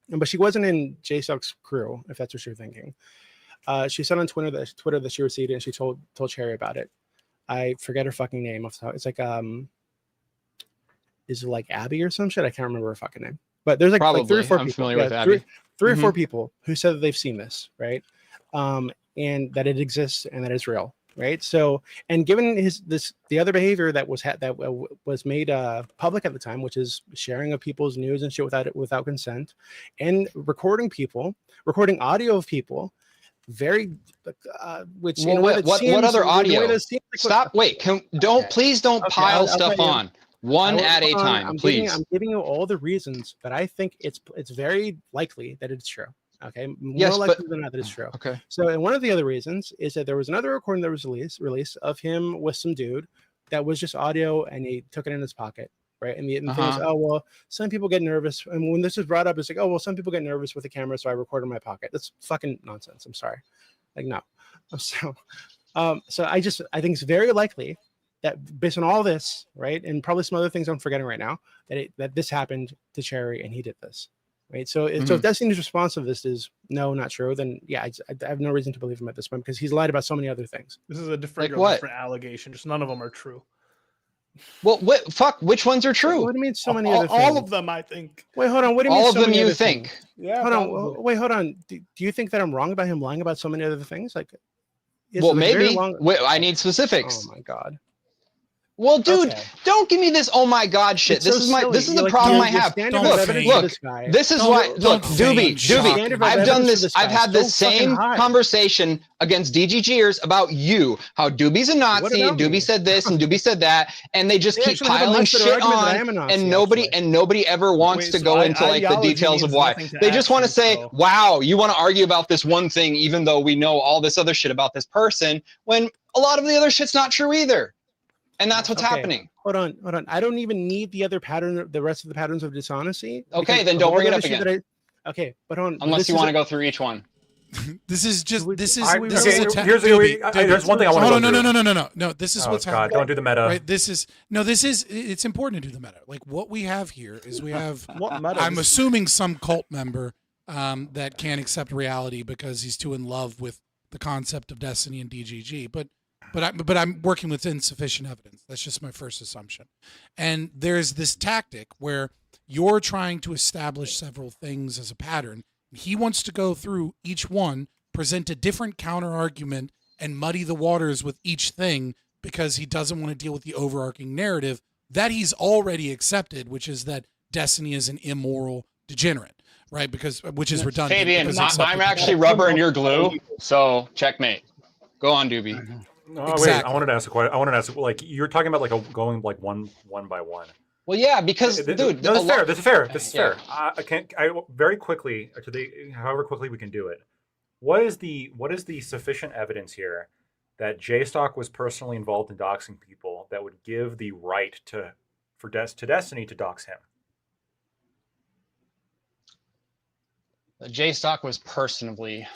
But she wasn't in JSOC's crew, if that's what you're thinking. She said on Twitter that she received it, and she told Cherry about it. I forget her fucking name. It's like is it like Abby or some shit? I can't remember her fucking name. But there's like 3 or 4 I'm people. familiar with Abby. Three or 4 people who said that they've seen this, right? And that it exists and that it's real, right? So, and given the other behavior that was made public at the time, which is sharing of people's news and shit without consent, and recording audio of people, which Well, what other audio? Stop. Wait. Please don't pile stuff on. One at a time, please. I'm giving you all the reasons that I think it's very likely that it's true. Okay, Yes, more likely than not that it's true. Okay. So, and one of the other reasons is that there was another recording that was released of him with some dude that was just audio, and he took it in his pocket, right? And the thing is, oh well, some people get nervous, and when this was brought up, it's like, oh well, some people get nervous with the camera, so I record in my pocket. That's fucking nonsense. I'm sorry, like no. So I think it's very likely that based on all this, right, and probably some other things I'm forgetting right now, that this happened to Cherry and he did this. Right. So, so if Destiny's response to this is no, not true, then yeah, I have no reason to believe him at this point because he's lied about so many other things. This is a different allegation. Just none of them are true. Well, which ones are true? What do you mean so many other things? All of them, I think. Wait, hold on. What do you mean all of so them many you other think? Things? Yeah. Hold on. Wait, hold on. Do you think that I'm wrong about him lying about so many other things? Like, well, maybe. Wait, I need specifics. Oh my god. Well, dude, don't give me this oh my god shit. It's this so is silly. the problem I have. Look, this is why Doobie, I've done this, I've had this same conversation against DGGers about you. How Doobie's a Nazi, and Doobie said this and Doobie said that, and they just keep piling shit on, and nobody ever wants to go into like the details of why. They just want to say, wow, you want to argue about this one thing, even though we know all this other shit about this person, when a lot of the other shit's not true either. And that's what's happening. Hold on. I don't even need the rest of the patterns of dishonesty. Okay, then don't bring it up again. Okay, but hold on. Unless you want to go through each one. This is a There's one thing I want to go through. No. This is what's happening. Don't do the meta. Right. It's important to do the meta. Like what we have here is we have. I'm assuming some cult member that can't accept reality because he's too in love with the concept of destiny and DGG, but I'm working with insufficient evidence. That's just my first assumption. And there's this tactic where you're trying to establish several things as a pattern. He wants to go through each one, present a different counter argument, and muddy the waters with each thing because he doesn't want to deal with the overarching narrative that he's already accepted, which is that Destiny is an immoral degenerate, right? Which is redundant. Fabian, I'm actually rubber and you're glue, so checkmate. Go on, Doobie. No, exactly. Wait. I wanted to ask a question. I wanted to ask, like, you're talking about like going like one by one. Well, yeah, because dude, no, this is fair. This is fair. This is fair. I very quickly however quickly we can do it. What is the sufficient evidence here that JStock was personally involved in doxing people that would give the right to Destiny to dox him? JStock was personally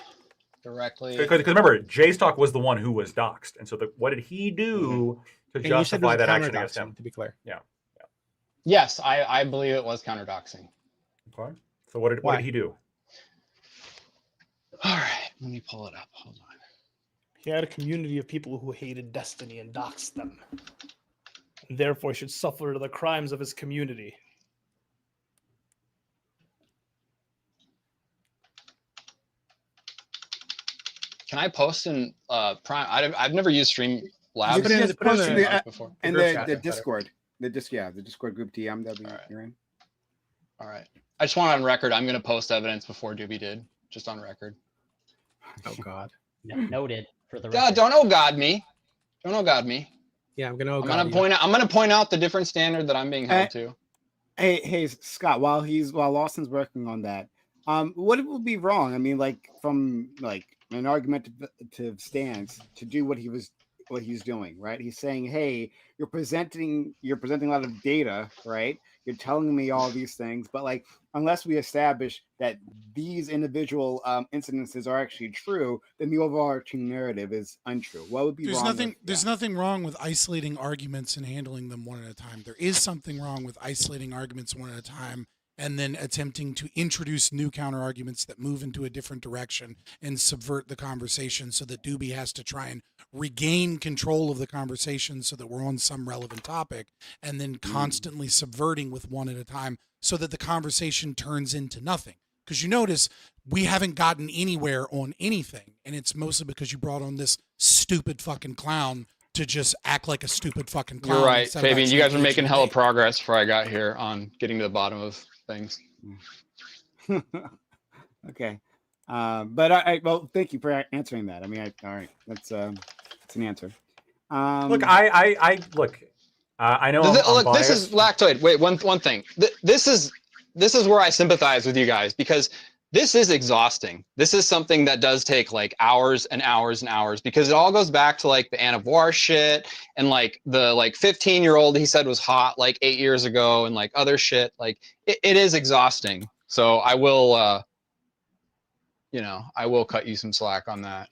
directly because remember, JStock was the one who was doxed, and so what did he do to justify that action against him? To be clear, yeah. Yes, I believe it was counter doxing. Okay, so what did he do? All right, let me pull it up. Hold on. He had a community of people who hated Destiny and doxed them, and therefore should suffer the crimes of his community. Can I post in Prime? I've never used Stream Labs You can just post before. in the Discord. The Discord group DM that you're in. All right. I just want on record. I'm going to post evidence before Doobie did. Just on record. Oh God. Noted for the record. God, don't oh God me. Don't oh God me. Yeah, I'm gonna. I'm gonna point out the different standard that I'm being held to. Hey, Scott. While Lawson's working on that, what would be wrong? I mean, like from like an argumentative stance to do what he's doing, right? He's saying, hey, you're presenting a lot of data, right? You're telling me all these things, but like unless we establish that these individual incidences are actually true, then the overarching narrative is untrue. What would be wrong? There's nothing wrong with isolating arguments and handling them one at a time. There is something wrong with isolating arguments one at a time and then attempting to introduce new counter arguments that move into a different direction and subvert the conversation so that Doobie has to try and regain control of the conversation so that we're on some relevant topic, and then constantly subverting with one at a time so that the conversation turns into nothing. Because you notice we haven't gotten anywhere on anything, and it's mostly because you brought on this stupid fucking clown to just act like a stupid fucking clown. You're right, Fabian. You guys are making hella progress before I got here on getting to the bottom of things. Okay. But well, thank you for answering that. I mean, all right, that's an answer. Look, I look. I know. Look, this is Lactoid. Wait, one thing. This is where I sympathize with you guys, because this is exhausting. This is something that does take like hours and hours and hours, because it all goes back to like the Anne of War shit and like the 15-year-old he said was hot like 8 years ago and like other shit. Like it is exhausting. So I will, I will cut you some slack on that.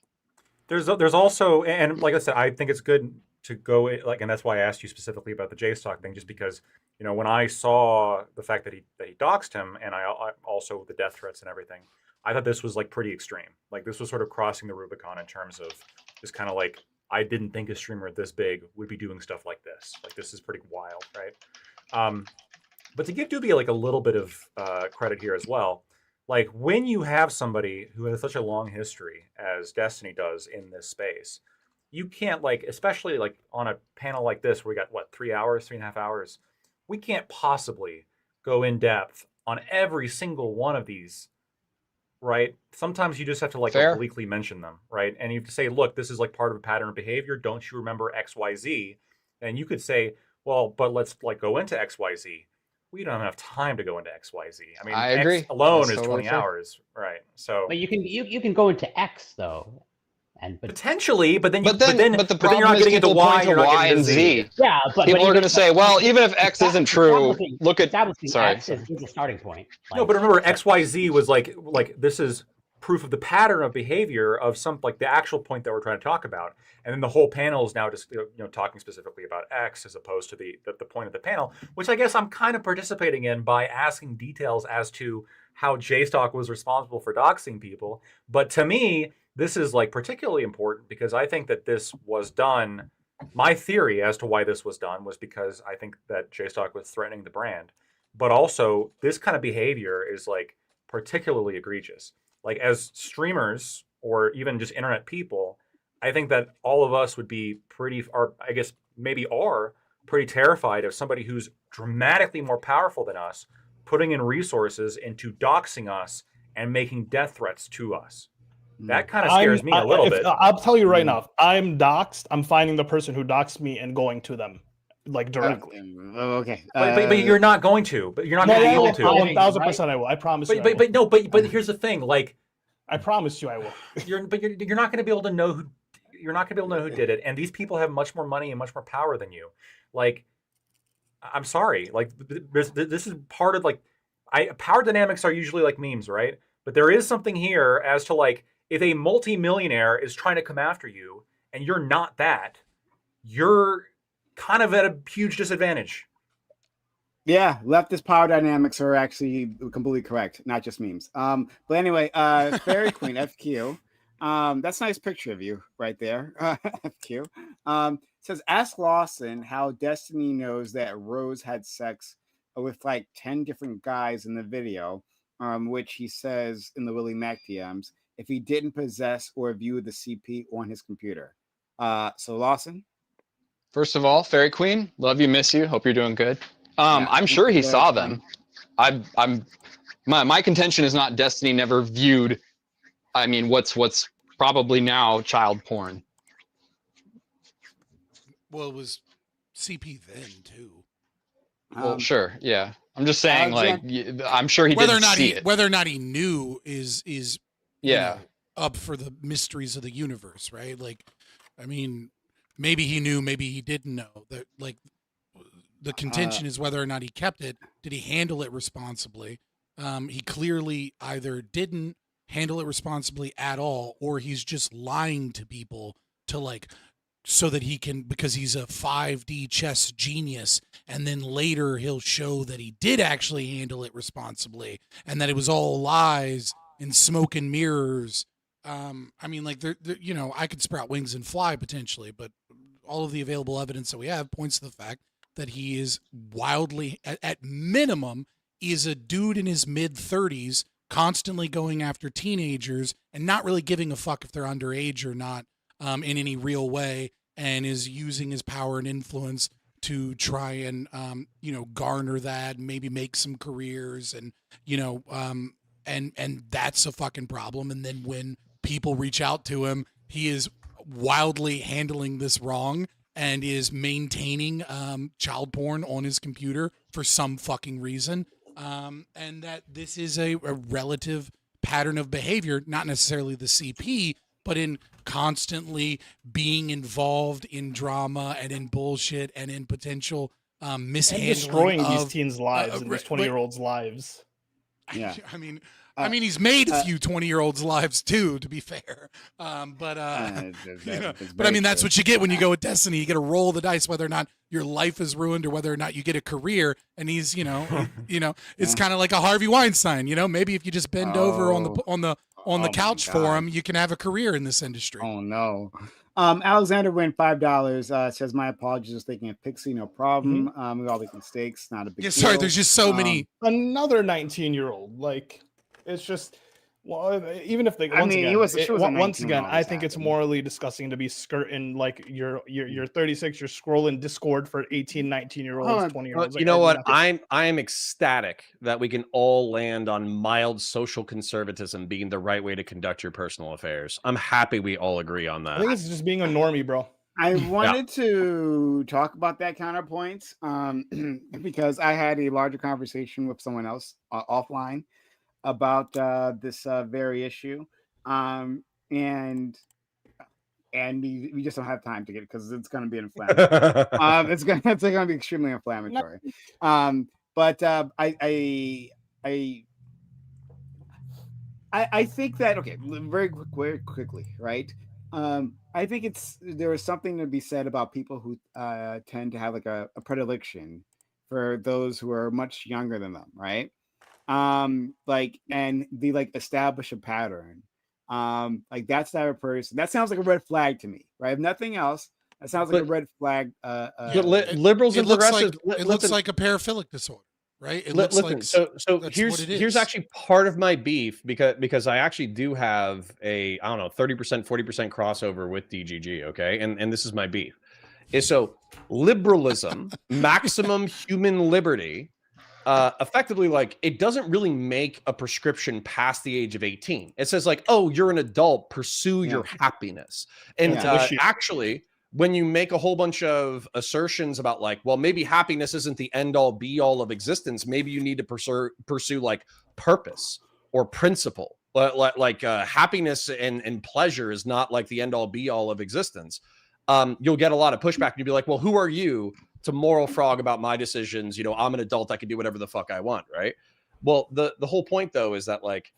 There's also, and like I said, I think it's good to go like, and that's why I asked you specifically about the JSTOC thing, just because, when I saw the fact that he doxed him, and I also the death threats and everything, I thought this was like pretty extreme. Like this was sort of crossing the Rubicon in terms of just kind of like, I didn't think a streamer this big would be doing stuff like this. Like this is pretty wild, right? But to give Doobie like a little bit of credit here as well, like when you have somebody who has such a long history as Destiny does in this space, you can't like, especially like on a panel like this where we got what, 3.5 hours, we can't possibly go in depth on every single one of these, right? Sometimes you just have to like obliquely mention them, right? And you have to say, look, this is like part of a pattern of behavior. Don't you remember XYZ? And you could say, well, but let's like go into XYZ. We don't have enough time to go into XYZ. I mean, I agree. X alone That's is totally 20 fair. hours, right? So, but you can go into X though, and potentially, but then the you're problem not is getting into people Y, point to you're not Y getting and into Z. Yeah, but people are going to say, well, even if X isn't true, look at sorry. X is a starting point. No, but remember, XYZ was like this is proof of the pattern of behavior of some like the actual point that we're trying to talk about, and then the whole panel is now just talking specifically about X as opposed to the point of the panel, which I guess I'm kind of participating in by asking details as to how JSTOC was responsible for doxing people. But to me, this is like particularly important because I think that this was done. My theory as to why this was done was because I think that JSTOC was threatening the brand, but also this kind of behavior is like particularly egregious. Like as streamers or even just internet people, I think that all of us would be pretty, or I guess maybe are pretty terrified of somebody who's dramatically more powerful than us, putting in resources into doxing us and making death threats to us. That kind of scares me a little bit. I'll tell you right now, if I'm doxed, I'm finding the person who doxed me and going to them, like directly. Okay. But you're not going to. But you're not going to be able to. 1,000% I will. I promise you. But here's the thing. Like, I promise you, I will. You're not going to be able to know who. You're not going to be able to know who did it. And these people have much more money and much more power than you. Like, I'm sorry. Like, this is part of like, power dynamics are usually like memes, right? But there is something here as to like, if a multimillionaire is trying to come after you and you're not that, you're kind of at a huge disadvantage. Yeah, leftist power dynamics are actually completely correct, not just memes. But anyway, Fairy Queen FQ, that's a nice picture of you right there. FQ says, ask Lawson how Destiny knows that Rose had sex with like 10 different guys in the video, which he says in the Willie Mac DMs. if he didn't possess or view the CP on his computer. So Lawson? First of all, Fairy Queen, love you, miss you. Hope you're doing good. Yeah, I'm sure he that's saw fine. them. My contention is not Destiny never viewed. I mean, what's probably now child porn. Well, it was CP then too. Well, sure, yeah. I'm just saying, like, I'm sure he whether didn't or not see he it. whether or not he knew is Yeah. up for the mysteries of the universe, right? Like, I mean, maybe he knew, maybe he didn't know. That, like, the contention is whether or not he kept it. Did he handle it responsibly? He clearly either didn't handle it responsibly at all, or he's just lying to people to, like, so that he can, because he's a 5D chess genius, and then later he'll show that he did actually handle it responsibly and that it was all lies and smoke and mirrors. I mean, like, you know, I could sprout wings and fly potentially, but all of the available evidence that we have points to the fact that he is wildly, at minimum, is a dude in his mid-30s constantly going after teenagers and not really giving a fuck if they're underage or not. In any real way, and is using his power and influence to try and, you know, garner that, maybe make some careers, and, you know, and that's a fucking problem. And then when people reach out to him, he is wildly handling this wrong and is maintaining child porn on his computer for some fucking reason. And that this is a relative pattern of behavior, not necessarily the CP, but in constantly being involved in drama and in bullshit and in potential mishandling and destroying of, these teens' lives and these 20-year-olds' lives. Yeah. I mean, he's made a few 20-year-olds' lives too, to be fair. You know, but I mean, that's what you get when you go with Destiny. You get to roll the dice whether or not your life is ruined or whether or not you get a career. And he's, you know, it's kind of like a Harvey Weinstein. You know, maybe if you just bend over on the couch for him, you can have a career in this industry. Oh no. Alexander win $5. Says my apologies, just thinking of Pixie, no problem. We all make mistakes, not a big deal. Sorry, there's just so many. Another 19-year-old, like, it's just, well, even if they, once again, I think it's morally disgusting to be skirting, like, you're 36, you're scrolling Discord for 18, 19-year-olds, 20-year-olds. You know what? I am ecstatic that we can all land on mild social conservatism being the right way to conduct your personal affairs. I'm happy we all agree on that. I think it's just being a normie, bro. I wanted to talk about that counterpoint because I had a larger conversation with someone else offline about this very issue, and we just don't have time to get it because it's going to be inflammatory. It's going to be extremely inflammatory. But I think that, okay, very quickly, right? I think there is something to be said about people who tend to have like a predilection for those who are much younger than them, right? Like, and they like establish a pattern. Like that's that person. That sounds like a red flag to me, right? If nothing else, that sounds like a red flag. Liberals and progressives. It looks like a paraphilic disorder, right? It looks listen, like so here's actually part of my beef because I actually do have a 30%, 40% crossover with DGG. Okay, and this is my beef. Is so liberalism, maximum human liberty. Effectively, like, it doesn't really make a prescription past the age of 18. It says like, oh, you're an adult, pursue your happiness. And actually, when you make a whole bunch of assertions about like, well, maybe happiness isn't the end all be all of existence. Maybe you need to pursue like purpose or principle. Like happiness and pleasure is not like the end all be all of existence. You'll get a lot of pushback and you'll be like, well, who are you to moral frog about my decisions? You know, I'm an adult. I can do whatever the fuck I want. Right. Well, the whole point though, is that like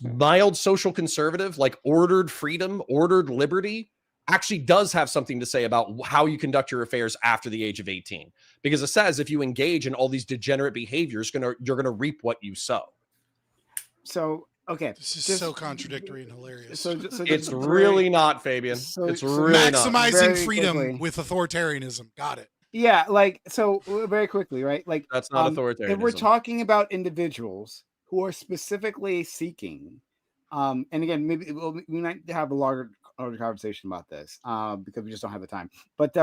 mild social conservative, like ordered freedom, ordered liberty actually does have something to say about how you conduct your affairs after the age of 18, because it says, if you engage in all these degenerate behaviors, you're going to reap what you sow. So, okay. This is so contradictory and hilarious. So it's really not, Fabian. It's really maximizing freedom with authoritarianism. Got it. Yeah, like, so very quickly, right? Like, that's not authoritarianism. If we're talking about individuals who are specifically seeking And again, maybe we might have a larger conversation about this because we just don't have the time. But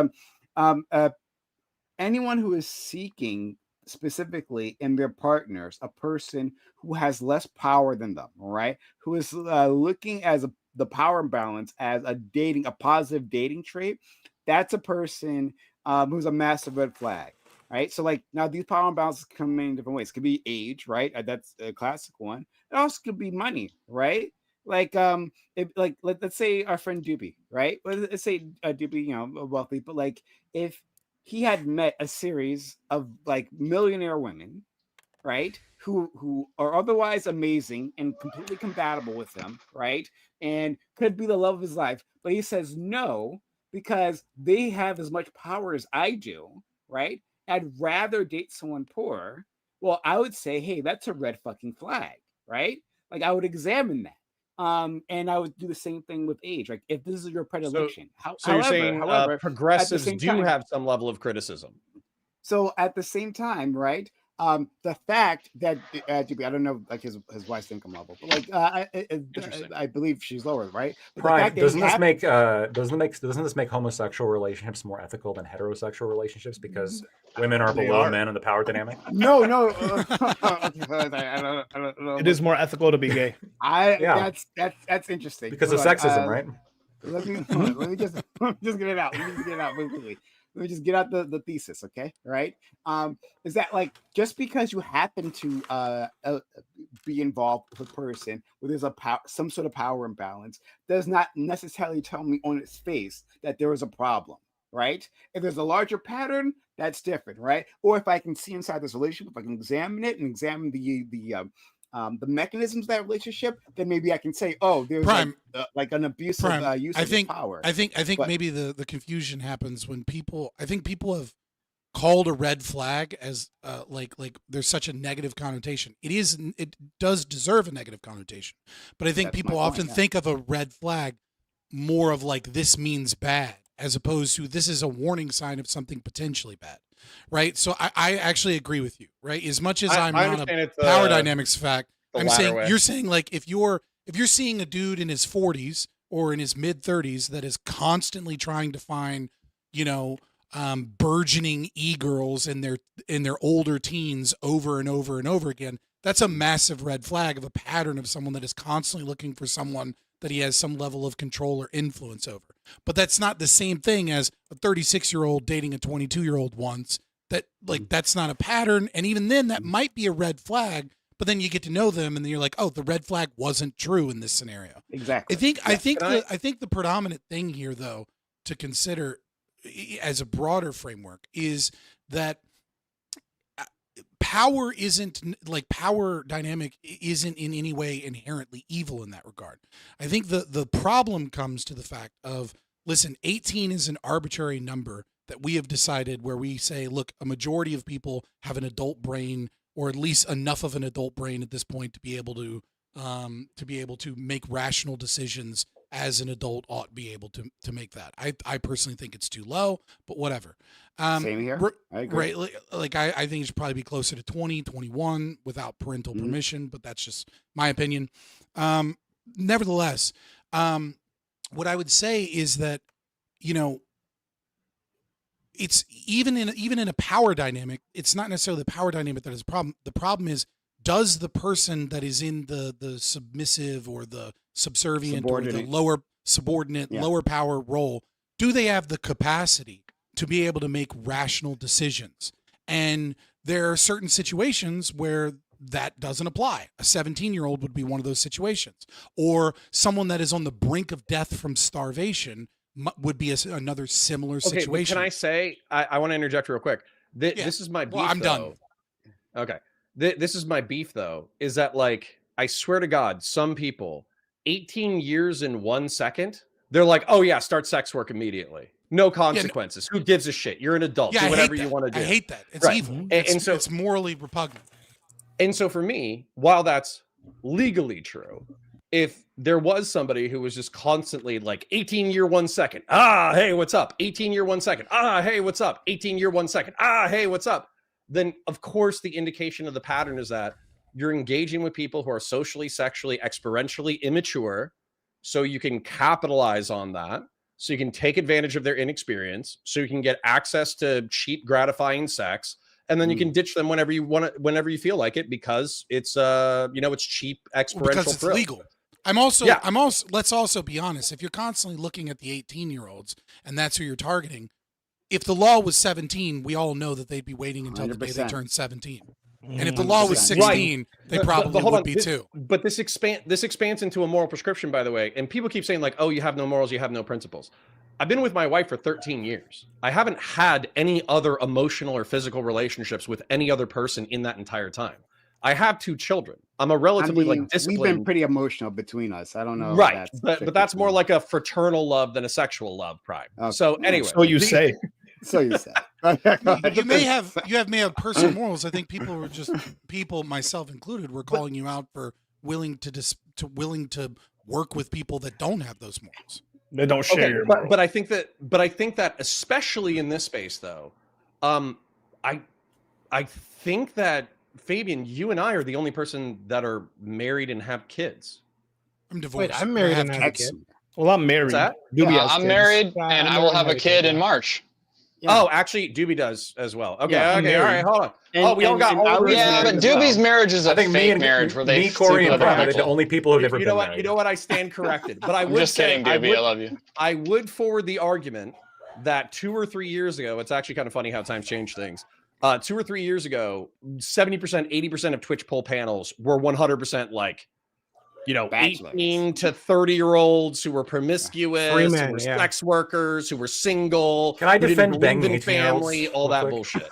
anyone who is seeking specifically in their partners a person who has less power than them, all right, who is looking as the power imbalance as a positive dating trait, that's a person who's a massive red flag. Right. So like now these power imbalances come in different ways. It could be age, right? That's a classic one. It also could be money, right? Like let's say our friend Doobie, right? Let's say Doobie, you know, wealthy, but like if he had met a series of like millionaire women, right, who are otherwise amazing and completely compatible with him, right, and could be the love of his life, but he says no because they have as much power as I do, right? I'd rather date someone poor. Well, I would say, hey, that's a red fucking flag, right? Like I would examine that. And I would do the same thing with age. Like if this is your predilection. So you're saying progressives do have some level of criticism. So at the same time, right? The fact that I don't know like his wife's income level, but like I believe she's lower, right? But Prime, doesn't this make homosexual relationships more ethical than heterosexual relationships because women are below men in the power dynamic? No. It is more ethical to be gay. That's interesting because of sexism, right? Let me just get it out. Let me get it out really quickly. Let me just get out the thesis, okay? Right? Is that like just because you happen to be involved with a person where there's some sort of power imbalance does not necessarily tell me on its face that there is a problem, right? If there's a larger pattern, that's different, right? Or if I can see inside this relationship, if I can examine it and examine the mechanisms of that relationship, then maybe I can say, oh, there's like an abusive use of power. I think maybe the confusion happens when people have called a red flag as like there's such a negative connotation. It does deserve a negative connotation, but I think people often think of a red flag more of like this means bad as opposed to this is a warning sign of something potentially bad. Right. So I actually agree with you. Right. As much as I'm not a power dynamics fact, I'm saying you're saying like if you're seeing a dude in his 40s or in his mid 30s that is constantly trying to find, you know, burgeoning e-girls in their older teens over and over and over again, that's a massive red flag of a pattern of someone that is constantly looking for someone that he has some level of control or influence over. But that's not the same thing as a 36-year-old dating a 22-year-old once. That like that's not a pattern, and even then that might be a red flag, but then you get to know them and then you're like, oh, the red flag wasn't true in this scenario. Exactly. I think the predominant thing here though to consider as a broader framework is that power dynamic isn't in any way inherently evil in that regard. I think the problem comes to the fact of, listen, 18 is an arbitrary number that we have decided where we say, look, a majority of people have an adult brain, or at least enough of an adult brain at this point to be able to make rational decisions as an adult ought to be able to make that. I personally think it's too low, but whatever. Same here. I agree. Right. Like I think it should probably be closer to 20, 21 without parental permission, but that's just my opinion. Nevertheless, what I would say is that, you know, it's even in a power dynamic, it's not necessarily the power dynamic that is a problem. The problem is, does the person that is in the submissive or the subservient or the lower subordinate, lower power role, do they have the capacity to be able to make rational decisions? And there are certain situations where that doesn't apply. A 17-year-old would be one of those situations, or someone that is on the brink of death from starvation would be another similar situation. Can I say, I want to interject real quick. This is my beef. Well, I'm done. Okay. This is my beef though, is that like, I swear to God, some people 18 years in 1 second, they're like, oh yeah, start sex work immediately. No consequences. Who gives a shit? You're an adult. Do whatever you want to do. I hate that. It's evil. And so it's morally repugnant. And so for me, while that's legally true, if there was somebody who was just constantly like 18-year 1 second, hey, what's up? 18-year 1 second, hey, what's up? 18-year 1 second, hey, what's up? Then of course the indication of the pattern is that you're engaging with people who are socially, sexually, experientially immature, so you can capitalize on that, so you can take advantage of their inexperience, so you can get access to cheap, gratifying sex, and then you can ditch them whenever you want it, whenever you feel like it, because it's it's cheap, experiential because it's thrill. legal. I'm also let's also be honest, if you're constantly looking at the 18-year-olds and that's who you're targeting, if the law was 17, we all know that they'd be waiting until the day they 100%. turn 17. And if the law was 16, Right. they But probably hold would on, be too. But this expands into a moral prescription, by the way. And people keep saying like, "Oh, you have no morals, you have no principles." I've been with my wife for 13 years. I haven't had any other emotional or physical relationships with any other person in that entire time. I have 2 children. I'm a relatively disciplined. We've been pretty emotional between us. I don't know. Right, If but that's more like a fraternal love than a sexual love, Prime. So anyway, So you say. So you say. You may have personal morals. I think people, myself included, were calling you out for willing to work with people that don't have those morals. They don't share your morals. but I think that especially in this space though, I think that Fabian, you and I are the only person that are married and have kids. I'm divorced. Wait, I'm married and I have a kid. Well, I'm married. What's that? Doobie has I'm kids. married Yeah, and I'm I will married have a and kid yeah. in March. Oh, actually, Doobie does as well. Okay, Yeah, okay, all right, hold on. We all got older. Yeah, but Doobie's marriage is a fake marriage where they Corey, and sleep with other Prime are the people. only people who've ever You been know what? married. You know what? I stand corrected. But I I'm would just say, kidding, Doobie. I love you. I would forward the argument that 2 or 3 years ago, it's actually kind of funny how times change things. 2 or 3 years ago, 70%, 80% of Twitch poll panels were 100% like, 18 to 30-year-olds who were promiscuous, Free who men, were yeah. sex workers, who were single. Can I who defend didn't believe banging in 18-year-olds family, all real that quick? bullshit.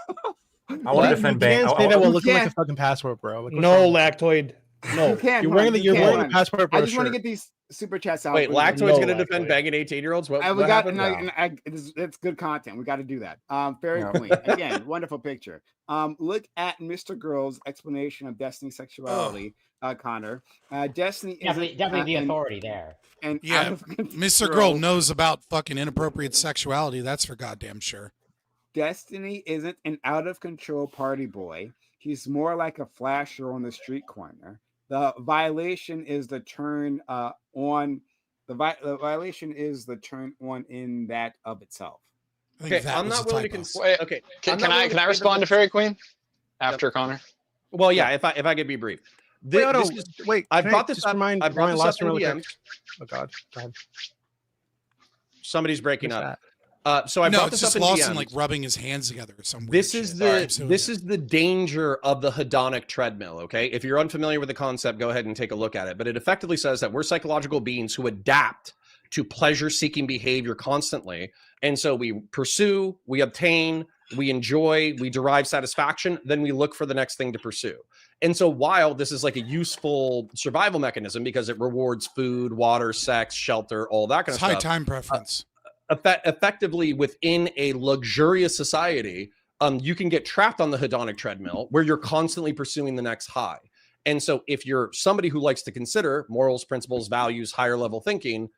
I want to defend You can't say that while looking like a can't. fucking passport, bro. Like, what's No, wrong? lactoid. No. You can't. You're wearing the passport, bro. I just want to get these super chats out. Wait, really quick. Lactoid's going to defend banging 18-year-olds? What We got happened? it's good content. We got to do that. Fairy Queen again, wonderful picture. Look at Mr. Girl's explanation of Destiny sexuality, Connor. Destiny is Definitely the authority there. And Yeah, Mr. Girl knows about fucking inappropriate sexuality. That's for goddamn sure. Destiny isn't an out of control party boy. He's more like a flasher on the street corner. The violation is the turn on. The violation is the turn on in that of itself. Okay, I'm not willing to concede. Wait, Okay, Can I respond to Fairy Queen after Connor? Well, yeah, if I could be brief. I brought this up. I brought this up in DMs. Oh God. Go ahead. Somebody's breaking What's up. So I No, brought it's this just up in Lawson DMs. like rubbing his hands together or something. This is the danger of the hedonic treadmill. Okay, if you're unfamiliar with the concept, go ahead and take a look at it. But it effectively says that we're psychological beings who adapt to pleasure-seeking behavior constantly, and so we pursue, we obtain, we enjoy, we derive satisfaction, then we look for the next thing to pursue. And so while this is like a useful survival mechanism because it rewards food, water, sex, shelter, all that kind It's of stuff. high time preference. Effectively within a luxurious society, you can get trapped on the hedonic treadmill where you're constantly pursuing the next high. And so if you're somebody who likes to consider morals, principles, values, higher level thinking,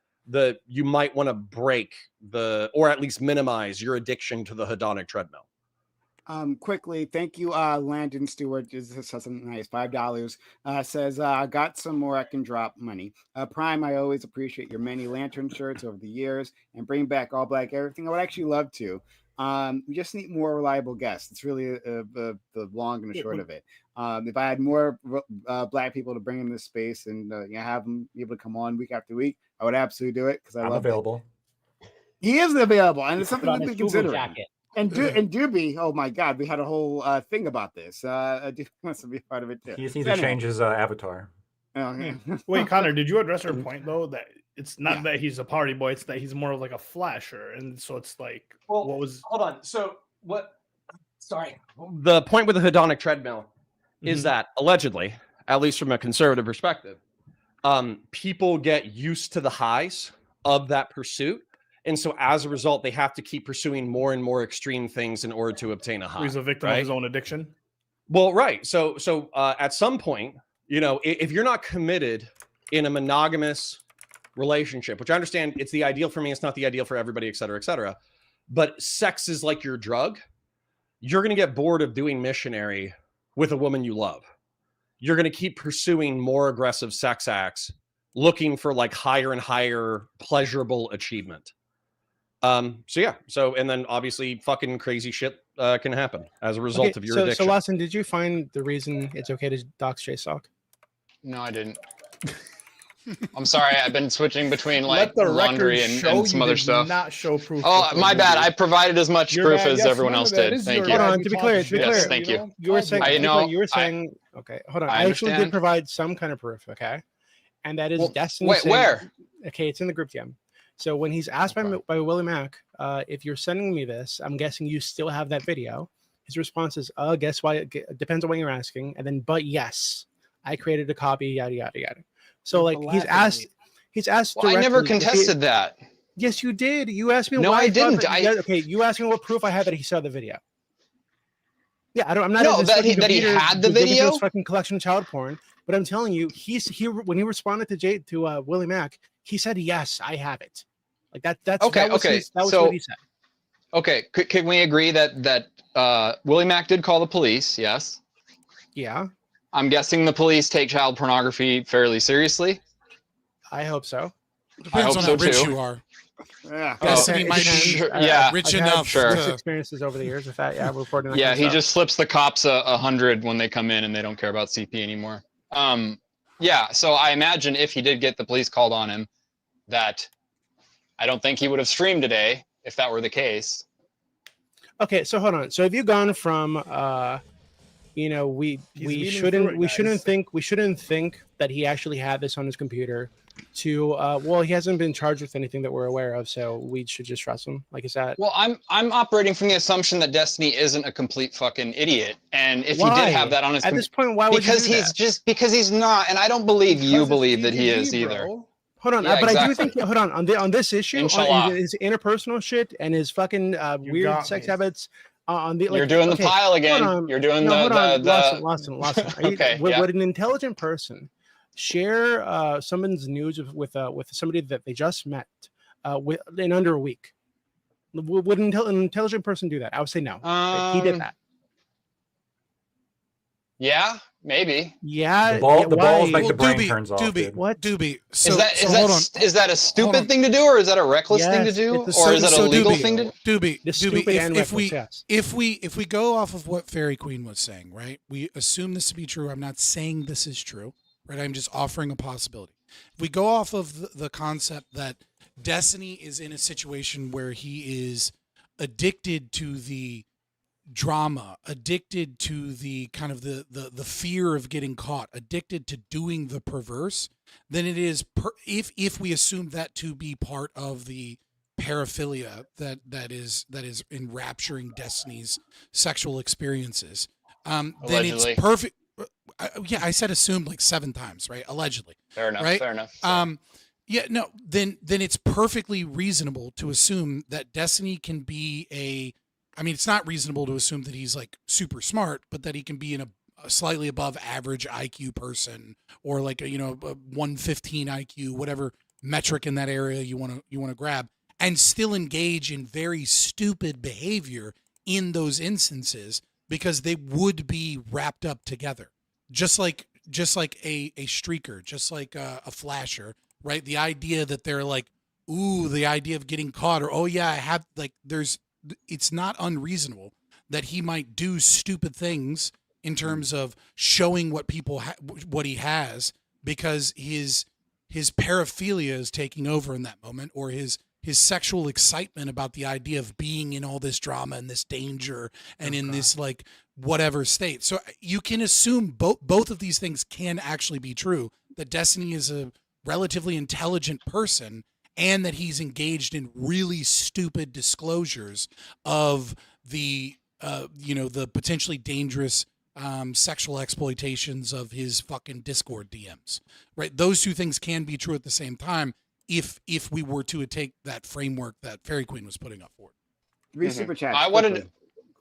you might want to break or at least minimize your addiction to the hedonic treadmill. Quickly, thank you, Landon Stewart. This is something nice. $5 says, I got some more I can drop money. Prime, I always appreciate your many lantern shirts over the years and bring back all black everything. I would actually love to. We just need more reliable guests. It's really the long and the short of it. If I had more black people to bring in this space and have them be able to come on week after week, I would absolutely do it because I'm available. He is available, and it's something Put on to his be Fubu considered. jacket. And Doobie, oh my God, we had a whole thing about this. Doobie wants to be a part of it too. He just needs to change his avatar. Wait, Connor, did you address her point though that it's not that he's a party boy, it's that he's more of like a flasher, and so it's like, well, what was? Hold on. So what? Sorry. The point with the hedonic treadmill is that allegedly, at least from a conservative perspective, people get used to the highs of that pursuit. And so as a result, they have to keep pursuing more and more extreme things in order to obtain a high. He's a victim of his own addiction. Well, right. So at some point, if you're not committed in a monogamous relationship, which I understand it's the ideal for me, it's not the ideal for everybody, et cetera, but sex is like your drug. You're going to get bored of doing missionary with a woman you love. you're going to keep pursuing more aggressive sex acts, looking for like higher and higher pleasurable achievement. So and then obviously fucking crazy shit can happen as a result of your addiction. So Lawson, did you find the reason it's okay to dox JSOC? No, I didn't. I'm sorry. I've been switching between like Let the laundry record and show some you other did stuff. not show proof. Oh, before my the bad. video. I provided as much Your proof bad. as Yes, everyone none else of that did. is Thank your you. Hold bad. on, You to be talk clear, shit, Yes, thank you. You were saying, I know. you were saying, okay, hold on. I I actually did understand. provide some kind of proof, okay? And that is Well, Destiny wait, saying, where? Okay, it's in the group DM. So when he's asked by Willie Mack, if you're sending me this, I'm guessing you still have that video. His response is, guess why? It depends on what you're asking. And then, but yes, I created a copy, yada, yada, yada. So like he's asked Well, I never contested that. Yes, you did. You asked me No, why I didn't. okay, you asked me what proof I had that he saw the video. Yeah, I'm not. No, at his that he fucking computer had the digging through video? his fucking collection of child porn. But I'm telling you, when he responded to Willie Mack, he said, "Yes, I have it." Like that's okay. That was Okay. that was So, what he said. Okay. Can we agree that Willie Mack did call the police? Yes. Yeah. I'm guessing the police take child pornography fairly seriously. I hope so. I hope Depends on so how rich too. you are. Yeah. Destiny might Sure, be yeah. rich I've had enough. Sure. mixed experiences over the years with that. Yeah, reporting. That Yeah, kind he of stuff. just slips the cops 100 when they come in and they don't care about CP anymore. Yeah, so I imagine if he did get the police called on him, that I don't think he would have streamed today if that were the case. Okay, so hold on. So have you gone from we shouldn't think that he actually had this on his computer to well, he hasn't been charged with anything that we're aware of, so we should just trust him. Like, is that? Well, I'm operating from the assumption that Destiny isn't a complete fucking idiot, and if he Why? did have that on his At this point, why would because you do he's that? because he's not, and I don't believe you Because it's believe that he DDD, is either. bro. Hold on, Yeah, but I do exactly. think on this issue, on Inshallah. his interpersonal shit and his fucking weird got sex me. habits. On the, like, You're doing the okay, pile again. hold on. You're doing No, hold on. the Lawson. Okay, yeah. Would an intelligent person share someone's news with somebody that they just met in under a week? Would an intelligent person do that? I would say no. He did that. Yeah, maybe. Yeah. The balls why? make the brain Doobie, turns off. Doobie, Dude. What? Doobie. Is that a stupid thing to do, or is that a reckless thing to Yes, do, it's a or is that a so legal Doobie, thing to do? Doobie, The stupid and reckless, yes. if we go off of what Fairy Queen was saying, right? We assume this to be true. I'm not saying this is true, right? I'm just offering a possibility. If we go off of the concept that Destiny is in a situation where he is addicted to the drama, addicted to the kind of the fear of getting caught, addicted to doing the perverse, then it is if we assume that to be part of the paraphilia that is enrapturing Destiny's sexual experiences, then Allegedly. it's perfect. Yeah, I said assumed like 7 times, right? Allegedly. Fair enough. Right? Fair enough. Yeah, no, then it's perfectly reasonable to assume that Destiny can be it's not reasonable to assume that he's like super smart, but that he can be a slightly above average IQ person, or like a 115 IQ, whatever metric in that area you want to grab, and still engage in very stupid behavior in those instances because they would be wrapped up together, just like a streaker, just like a flasher, right? The idea that they're like, ooh, the idea of getting caught, or oh yeah, I have, like, it's not unreasonable that he might do stupid things in terms of showing what people what he has, because his paraphilia is taking over in that moment, or his sexual excitement about the idea of being in all this drama and this danger and in this like whatever state. So you can assume both of these things can actually be true, that Destiny is a relatively intelligent person and that he's engaged in really stupid disclosures of the the potentially dangerous sexual exploitations of his fucking Discord DMs, right? Those two things can be true at the same time if we were to take that framework that Fairy Queen was putting up forward. 3 super chats. I wanted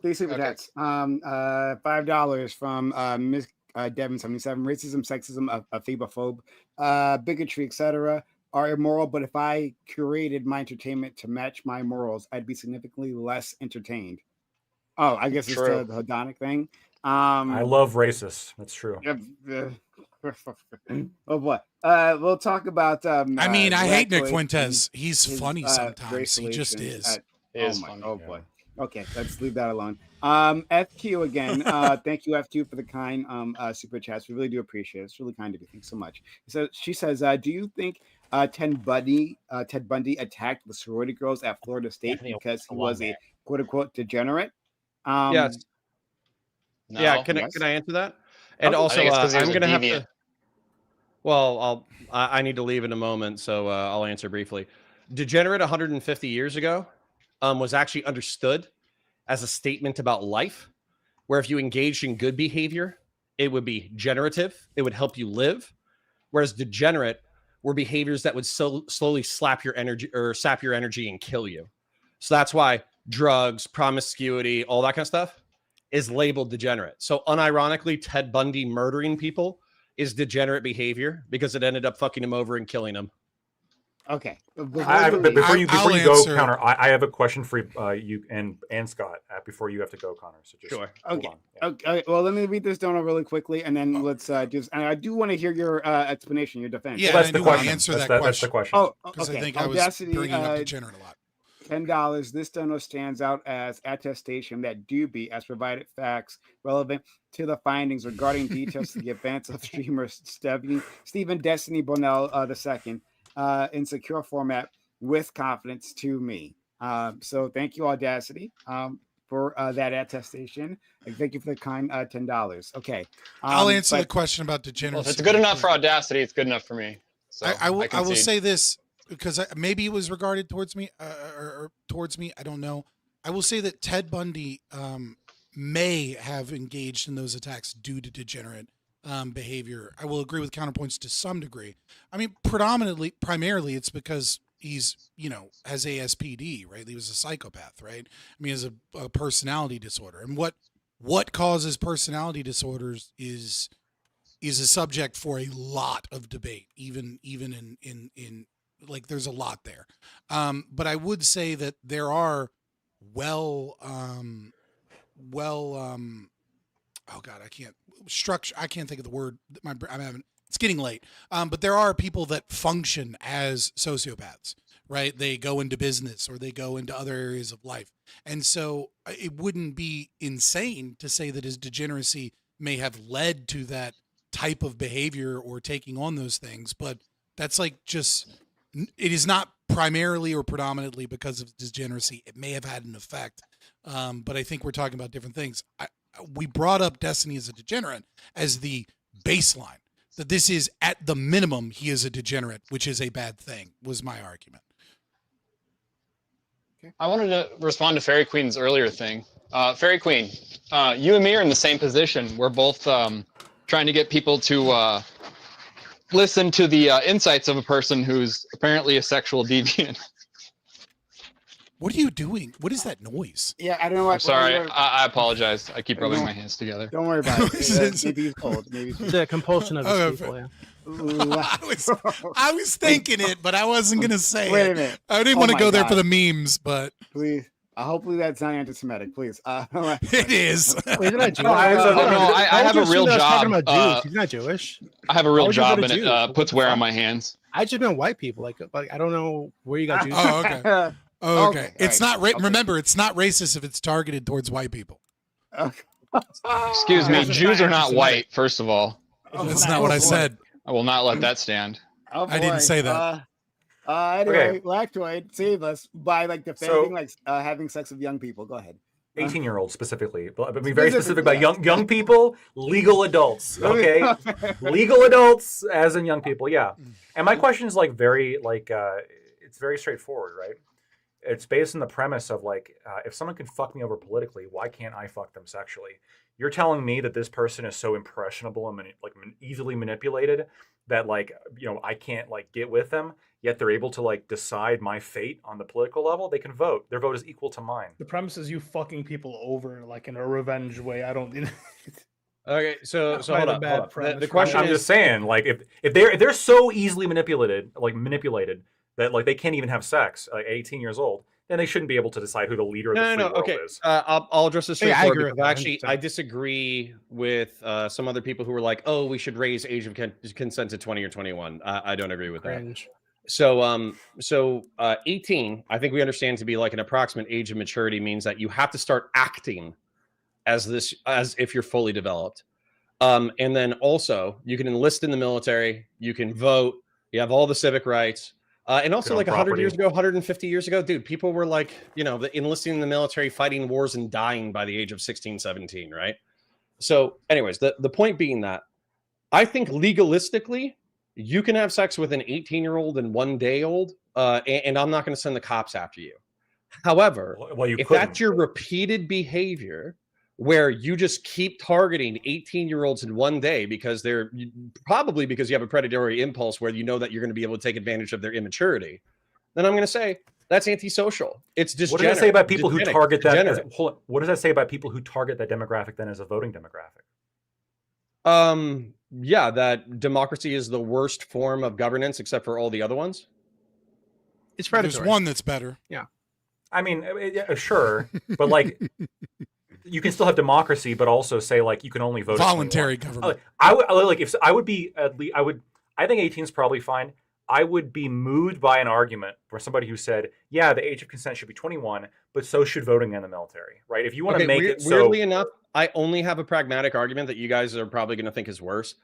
3 super chats. $5 from Miss Devin77. Racism, sexism, a phobophobe, bigotry, etc. are immoral, but if I curated my entertainment to match my morals, I'd be significantly less entertained. Oh, I guess it's the hedonic thing. I love racists. That's true. Oh boy. We'll talk about. I mean, I hate Nick Lactoid Fuentes. and He's his, funny sometimes. race He just relations is. Oh boy. Okay, let's leave that alone. FQ again. Thank you, FQ, for the kind super chats. We really do appreciate it. It's really kind of you. Thanks so much. So she says, do you think Ted Bundy attacked the sorority girls at Florida State because he was a quote unquote degenerate? Yes. No. Yeah. Can I answer that? And I also, think it's 'cause he was I'm a going to have deviant. to. Well, I need to leave in a moment, so I'll answer briefly. Degenerate 150 years ago was actually understood as a statement about life, where if you engaged in good behavior, it would be generative. It would help you live. Whereas degenerate were behaviors that would slowly slap your energy or sap your energy and kill you. So that's why drugs, promiscuity, all that kind of stuff is labeled degenerate. So unironically, Ted Bundy murdering people is degenerate behavior because it ended up fucking him over and killing him. Okay. Before you go, Connor, I have a question for you and Scott before you have to go, Connor. So just Sure. hold Okay. on. Yeah. Okay. Well, let me read this down really quickly, and then let's just. And I do want to hear your explanation, your defense. Yeah, that's I the do want question. to answer That's that the question. question. Oh, Because okay. I think I was Audacity, bringing up degenerate a lot. $10. This dono stands out as attestation that do be as provided facts relevant to the findings regarding details of the events of streamer Stephen Destiny Bonnell II in secure format with confidence to me. So thank you, Audacity, for that attestation. And thank you for the kind $10. Okay. I'll answer the question about degeneracy. Well, if it's good enough for Audacity, it's good enough for me. So I will concede. say this because maybe it was regarded towards me or towards me. I don't know. I will say that Ted Bundy may have engaged in those attacks due to degenerate behavior. I will agree with counterpoints to some degree. I mean, primarily, it's because he's, has ASPD, right? He was a psychopath, right? I mean, he has a personality disorder. And what causes personality disorders is a subject for a lot of debate, even in like there's a lot there. But I would say that there are oh God, I can't think of the word. It's getting late. But there are people that function as sociopaths, right? They go into business or they go into other areas of life. And so it wouldn't be insane to say that his degeneracy may have led to that type of behavior or taking on those things. But that's it is not primarily or predominantly because of degeneracy. It may have had an effect. But I think we're talking about different things. We brought up Destiny as a degenerate as the baseline, that this is at the minimum, he is a degenerate, which is a bad thing, was my argument. I wanted to respond to Fairy Queen's earlier thing. Fairy Queen, you and me are in the same position. We're both trying to get people to listen to the insights of a person who's apparently a sexual deviant. What are you doing? What is that noise? Yeah, I don't know. I'm sorry. I apologize. I keep rubbing my hands together. Don't worry about it. Maybe he's cold. It's a compulsion of his people, yeah. I was thinking it, but I wasn't going to say it. Wait a minute. I didn't want to go there for the memes, but... Please. Hopefully that's not anti-Semitic, please. It is. Wait, isn't that Jewish? I have a real job. He's not Jewish. I have a real job, and it puts wear on my hands. I just meant white people. Like I don't know where you got Jews. Oh, okay. Oh, okay. It's right. not remember, it's not racist if it's targeted towards white people. Excuse me, Jews are not white, first of all. That's not what I said. I will not let that stand. I didn't say that. Anyway, Lactoid, save us by defending having sex with young people. Go ahead. 18-year-olds specifically, but be very specific about young people, legal adults. Okay, legal adults, as in young people. Yeah, and my question is very it's very straightforward, right? It's based on the premise of if someone can fuck me over politically, why can't I fuck them sexually? You're telling me that this person is so impressionable and easily manipulated that I can't get with them, yet they're able to decide my fate on the political level. They can vote. Their vote is equal to mine. The premise is you fucking people over in a revenge way. I don't. Okay, so hold up. The question I'm is, just saying, if they're so easily manipulated that they can't even have sex at 18 years old, and they shouldn't be able to decide who the leader of the free world Okay. is. I'll address this Yeah, I straightforward agree with because that, actually 100%. I disagree with some other people who were like, "Oh, we should raise age of consent to 20 or 21." I don't agree with Cringe. that. So 18, I think we understand to be like an approximate age of maturity means that you have to start acting as if you're fully developed. And then also you can enlist in the military, you can vote, you have all the civic rights. And also like 100 years ago, 150 years ago, dude, people were like, enlisting in the military, fighting wars and dying by the age of 16, 17, right? So anyways, the point being that I think legalistically, you can have sex with an 18-year-old and 1 day old, and I'm not going to send the cops after you. However, if that's your repeated behavior, where you just keep targeting 18-year-olds in 1 day because probably because you have a predatory impulse where you know that you're going to be able to take advantage of their immaturity, then I'm going to say that's antisocial. It's disgenerate. What does that say about people who target that? What does that say about people who target that demographic then as a voting demographic? Yeah, that democracy is the worst form of governance except for all the other ones. It's predatory. There's one that's better. Yeah. I mean, sure, but like, you can still have democracy, but also say like you can only vote. Voluntary government. I think 18 is probably fine. I would be moved by an argument for somebody who said, yeah, the age of consent should be 21, but so should voting in the military, right? If you want to make it so. Weirdly enough, I only have a pragmatic argument that you guys are probably going to think is worse.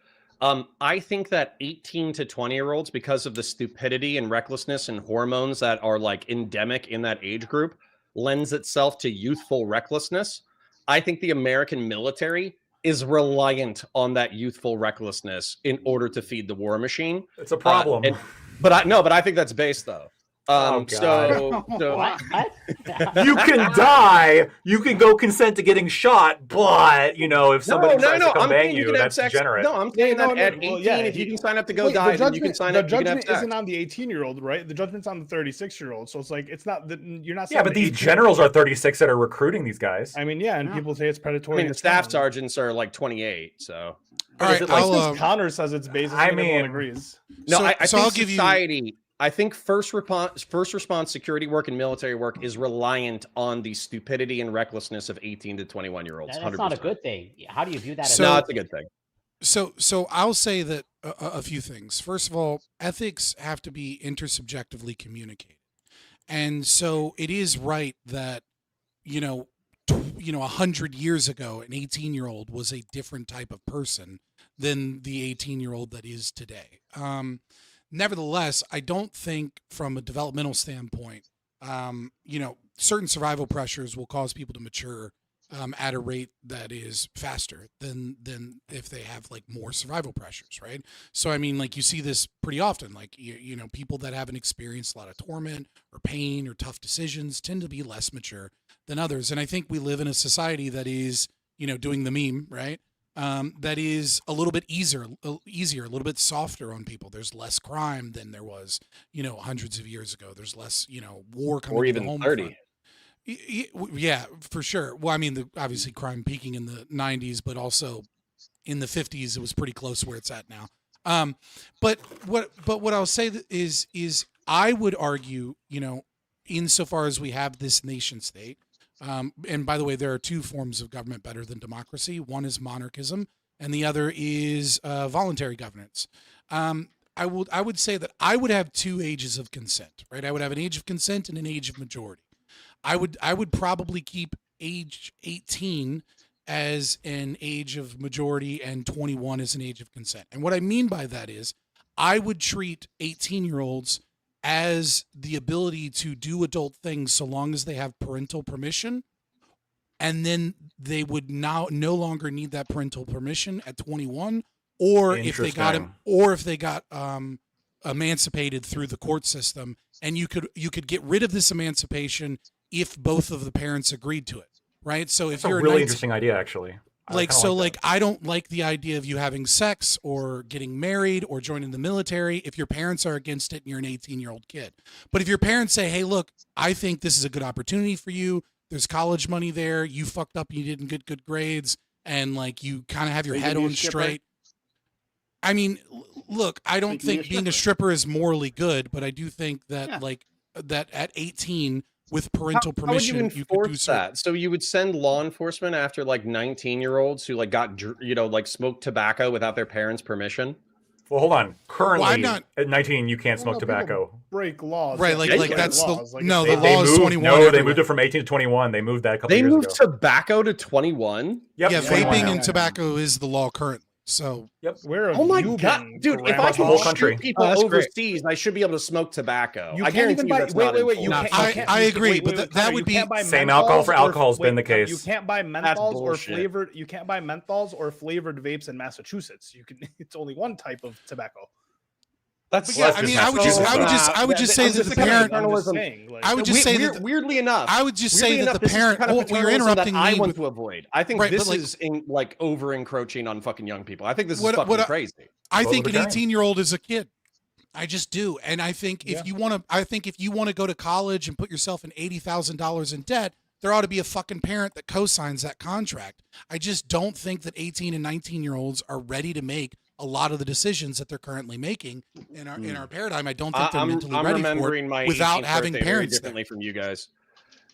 I think that 18 to 20-year-olds, because of the stupidity and recklessness and hormones that are like endemic in that age group, lends itself to youthful recklessness. I think the American military is reliant on that youthful recklessness in order to feed the war machine. It's a problem. But I think that's based though. So you can die, you can go consent to getting shot, but if somebody tries to come bang you, that's degenerate. No, I'm saying that at 18, if you can sign up to go die, then you can sign up. The judgment isn't on the 18-year-old, right? The judgment's on the 36-year-old. So it's like it's not that you're not. Yeah, but these generals are 36 that are recruiting these guys. I mean, yeah, and people say it's predatory. I mean, the staff sergeants are like 28. So all right, Connor says it's basis. I mean, everyone agrees. No, I think I'll give society. I think first response security work and military work is reliant on the stupidity and recklessness of 18 to 21-year-olds. That's 100%. Not a good thing. How do you view that? No, it's a good thing. So I'll say that a few things. First of all, ethics have to be intersubjectively communicated, and so it is right that 100 years ago, an 18-year-old was a different type of person than the 18-year-old that is today. Nevertheless, I don't think from a developmental standpoint, certain survival pressures will cause people to mature at a rate that is faster than if they have like more survival pressures, right? So, I mean, like you see this pretty often, like, people that haven't experienced a lot of torment or pain or tough decisions tend to be less mature than others. And I think we live in a society that is, doing the meme, right? That is a little bit easier, a little bit softer on people. There's less crime than there was, hundreds of years ago. There's less, war coming or to even the home 30. front. Yeah, for sure. Well, I mean, obviously crime peaking in the 90s, but also in the 50s, it was pretty close where it's at now. But what I'll say is I would argue, insofar as we have this nation state. And by the way, there are two forms of government better than democracy. One is monarchism, and the other is voluntary governance. I would say that I would have two ages of consent, right? I would have an age of consent and an age of majority. I would probably keep age 18 as an age of majority and 21 as an age of consent. And what I mean by that is I would treat 18-year-olds as the ability to do adult things so long as they have parental permission, and then they would now no longer need that parental permission at 21, or if they got emancipated through the court system, and you could get rid of this emancipation if both of the parents agreed to it, right? So if you're a really interesting idea, actually. I don't like the idea of you having sex or getting married or joining the military if your parents are against it and you're an 18-year-old kid. But if your parents say, hey, look, I think this is a good opportunity for you. There's college money there. You fucked up. You didn't get good grades. And like, you kind of have your head on straight. I mean, look, I don't think being a stripper is morally good, but I do think that that at 18, with parental How would you permission, you could do enforce so. that? So you would send law enforcement after like 19-year-olds who like got like smoked tobacco without their parents' permission? Well, hold on. Currently, I'm not- at 19, you can't smoke tobacco. Break laws. Right, Yeah, like break that's the laws. Like, no, if the they- law is moved, 21. No, they everywhere. moved it from 18 to 21. They moved that a couple They years moved ago. tobacco to 21? Yep, Yeah, 21 vaping now. and tobacco is the law currently. So Yep. Where have Oh my you god, been, dude! If Grandpa? I can whole shoot country. people Oh, that's great. overseas, I should be able to smoke tobacco. You I can't guarantee even you buy. that's Wait, not wait, wait. You enforced. can't. I you agree, wait, but wait, that Connor, would you be- can't buy Same alcohol for menthols alcohol has wait, been the Connor, case. You can't buy menthols or bullshit. flavored. You can't buy menthols or flavored vapes in Massachusetts. You can. It's only one type of tobacco. That's But yeah, I mean, I would just say that the parent. I would just say that weirdly enough, I would just weirdly say that enough, the this is parent. kind of Well, you're paternalism interrupting that I me want with. to avoid. I think Right, but, this like- is like over encroaching on fucking young people. I think this is What- fucking what I- crazy. I Vote think an libertarian. 18-year-old is a kid. I just do, and I think if you want to go to college and put yourself in $80,000 in debt, there ought to be a fucking parent that co-signs that contract. I just don't think that 18 and 19-year-olds are ready to make a lot of the decisions that they're currently making in our paradigm. I don't think they're mentally I'm ready for remembering it my without 18th having birthday very parents there. differently from you guys.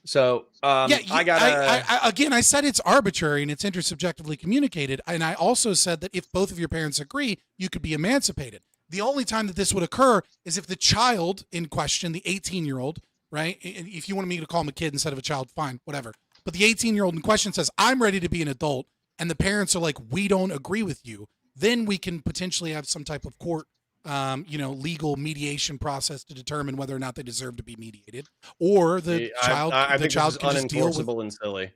So Yeah, I again, I said it's arbitrary and it's intersubjectively communicated, and I also said that if both of your parents agree, you could be emancipated. The only time that this would occur is if the child in question, the 18-year-old, right? And if you want me to call him a kid instead of a child, fine, whatever. But the 18-year-old in question says, I'm ready to be an adult, and the parents are like, we don't agree with you. Then we can potentially have some type of court, legal mediation process to determine whether or not they deserve to be mediated, or the child I think can this just is deal with. unenforceable and silly.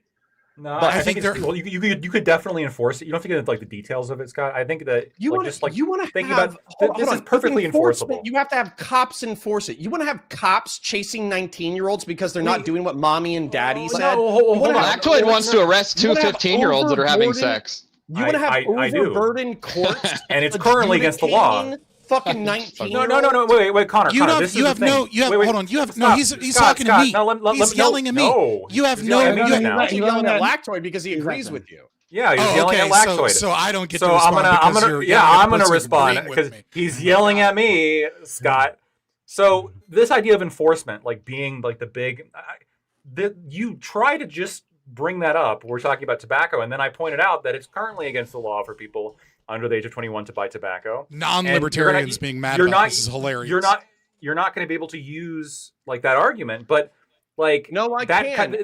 No, But I I think think it's, well, you could definitely enforce it. You don't have to get into like the details of it, Scott. I think that You want to thinking have about this is perfectly enforceable. You have to have cops enforce it. You want to have cops chasing 19-year-olds because they're not doing what mommy and daddy said. Hold on. Factoid wants to arrest two 15-year-olds that are having sex. You want to have I do. overburdened courts, And it's currently against the law. adjudicating Fucking 19. No. Wait, Connor. You Connor, have, this you is have the thing. no, you have, Wait, hold on, you have, Scott, no, he's Scott, talking to me. No, let He's yelling at me. No, you have he's no, yelling at me you have, now. He's yelling at Lactoid because he agrees with you. Yeah, he's yelling at okay, Lactoid. so I don't get so to respond I'm because gonna, you're yeah, yelling at I'm gonna person respond agreeing with because me. he's yelling at me, Scott. So this idea of enforcement, like being like the big, you try to just bring that up. We're talking about tobacco, and then I pointed out that it's currently against the law for people under the age of 21 to buy tobacco. Non-libertarians being mad about this is hilarious. You're not going to be able to use like that argument, but like no, I that can.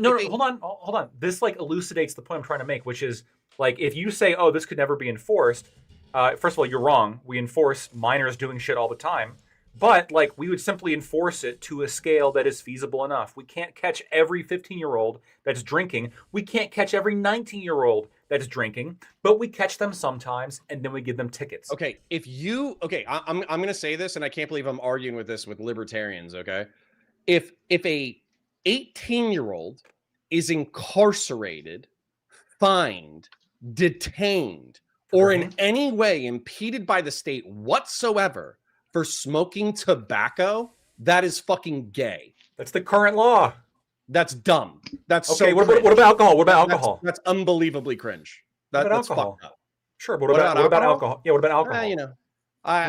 No, hold on. This like elucidates the point I'm trying to make, which is like if you say, oh, this could never be enforced. First of all, you're wrong. We enforce minors doing shit all the time. But like we would simply enforce it to a scale that is feasible enough. We can't catch every 15-year-old that's drinking. We can't catch every 19-year-old that's drinking, but we catch them sometimes and then we give them tickets. Okay, I'm going to say this, and I can't believe I'm arguing with this with libertarians, okay? If a 18-year-old is incarcerated, fined, detained, or in any way impeded by the state whatsoever for smoking tobacco, that is fucking gay. That's the current law. That's dumb. That's okay. So what about alcohol? What about alcohol? That's unbelievably cringe. That's alcohol? Fucked up. Sure, but what about alcohol? Yeah, what about alcohol?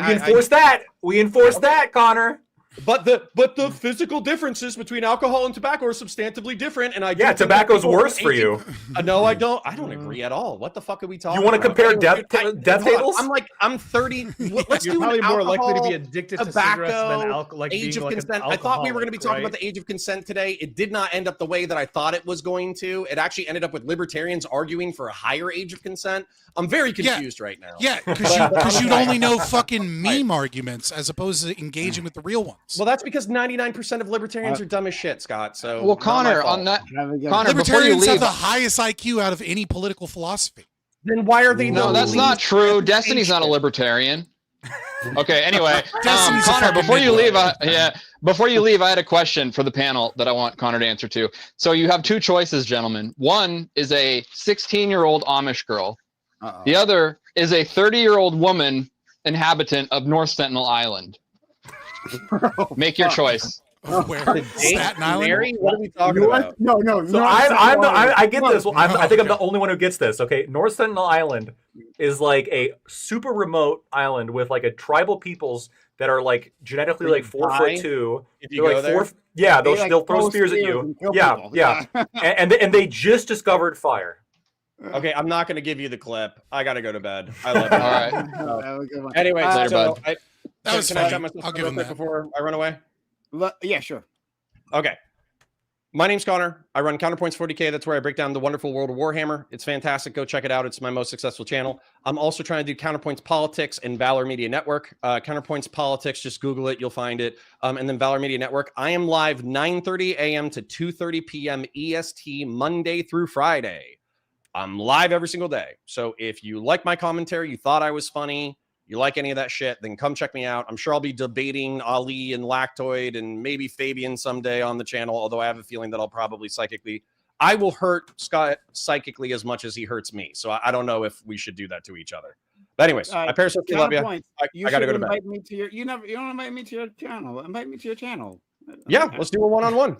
We enforce that. We enforce that, Connor. But the physical differences between alcohol and tobacco are substantively different, and tobacco's worse for you. No, I don't. I don't agree at all. What the fuck are we talking? You want to compare death tables? I'm 30. Let's You're do probably more likely to be addicted to cigarettes than alcohol. Like age being of like consent. an I thought we were going to be talking right? about the age of consent today. It did not end up the way that I thought it was going to. It actually ended up with libertarians arguing for a higher age of consent. I'm very confused right now. Yeah, because you'd only know fucking meme arguments as opposed to engaging with the real ones. Well, that's because 99% of libertarians are dumb as shit, Scott. So, well, Connor, on that, Connor, libertarians have the highest IQ out of any political philosophy. Then why are they? No, that's not true. Destiny's not a libertarian. Okay. Anyway, Connor, before you leave, I had a question for the panel that I want Connor to answer to. So you have two choices, gentlemen. One is a 16-year-old Amish girl. The other is a 30-year-old woman inhabitant of North Sentinel Island. Make your choice. Of where? Staten Island? Mary? What are we talking about? No. So I get this. Well, I think I'm the only one who gets this. Okay, North Sentinel Island is like a super remote island with like a tribal peoples that are like genetically like 4'2". If you They're go like there? yeah, They, like, they'll throw throw spears at spears you. and kill Yeah, people. yeah. and they just discovered fire. Okay, I'm not going to give you the clip. I got to go to bed. I love it. All right. Anyway, so that was can I funny. shut myself I'll up give real him quick that. before I run away? Yeah, sure. Okay. My name's Connor. I run Counterpoints 40K. That's where I break down the wonderful world of Warhammer. It's fantastic. Go check it out. It's my most successful channel. I'm also trying to do Counterpoints Politics and Valor Media Network. Counterpoints Politics, just Google it. You'll find it. And then Valor Media Network. I am live 9:30 a.m. to 2:30 p.m. EST Monday through Friday. I'm live every single day. So if you like my commentary, you thought I was funny, you like any of that shit, then come check me out. I'm sure I'll be debating Ali and Lactoid and maybe Fabian someday on the channel, although I have a feeling that I'll probably I will hurt Scott psychically as much as he hurts me. So I don't know if we should do that to each other. But anyways, I personally love you. I got to go to bed. Invite me to your, you don't invite me to your channel. Invite me to your channel. Yeah, let's do a one-on-one.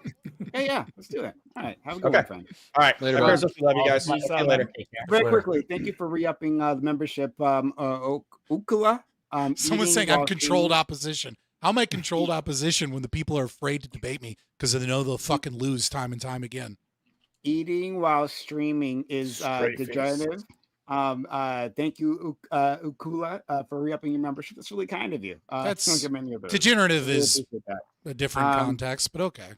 Yeah, let's do that. All right, have a good one, friend. All right, later. I personally love you guys. See you later. Very quickly, thank you for re-upping the membership. Ukula. Someone's saying I'm controlled opposition. How am I controlled opposition when the people are afraid to debate me because they know they'll fucking lose time and time again? Eating while streaming is degenerative. Thank you, Ukula, for re-upping your membership. That's really kind of you. That's don't get many of those. degenerative Really is appreciate that. a different context, but okay.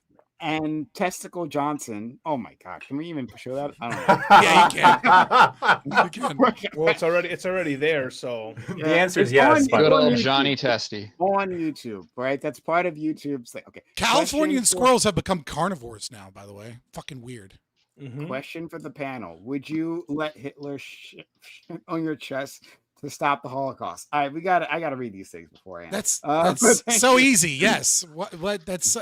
And Testicle Johnson. Oh my God, can we even show that? I don't know. Yeah, you can. Well, it's already there. So The answer is yes. Good old Johnny Testy. On YouTube, right? That's part of YouTube's like, okay. Californian Question squirrels have become carnivores now, by the way. Fucking weird. Question for the panel: would you let Hitler on your chest to stop the Holocaust? All right, I gotta read these things beforehand. That's so easy. Yes. What? That's